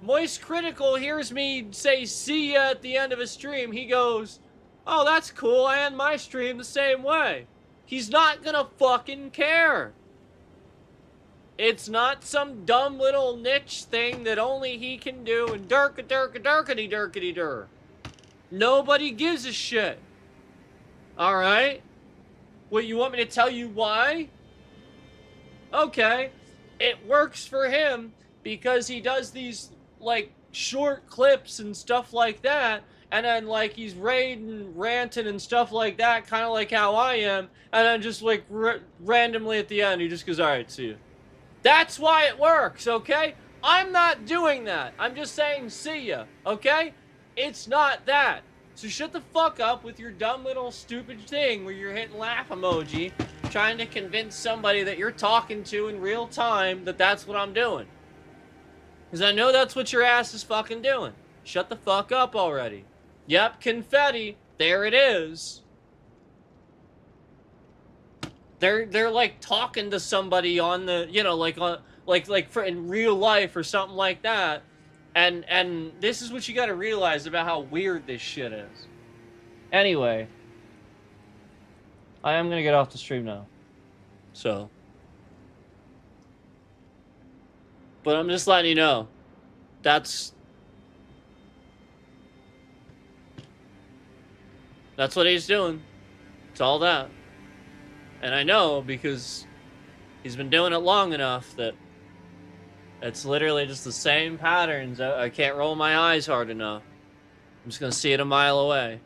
Moist Critical hears me say see ya at the end of a stream. He goes, oh, that's cool. I end my stream the same way. He's not gonna fucking care. It's not some dumb little niche thing that only he can do and dirkity-dirkity-dur. Nobody gives a shit. Alright? What, you want me to tell you why? Okay. It works for him because he does these, like, short clips and stuff like that, and then, like, he's raiding, ranting and stuff like that, kind of like how I am, and then just, like, randomly at the end, he just goes, alright, see you. That's why it works, okay? I'm not doing that. I'm just saying see ya, okay? It's not that. So shut the fuck up with your dumb little stupid thing where you're hitting laugh emoji, trying to convince somebody that you're talking to in real time that that's what I'm doing. Because I know that's what your ass is fucking doing. Shut the fuck up already. Yep, confetti. There it is. They're like talking to somebody on the, you know, like on like for in real life or something like that. And this is what you got to realize about how weird this shit is. Anyway, I am going to get off the stream now. So, but I'm just letting you know that's what he's doing. It's all that. And I know because he's been doing it long enough that it's literally just the same patterns. I can't roll my eyes hard enough. I'm just going to see it a mile away.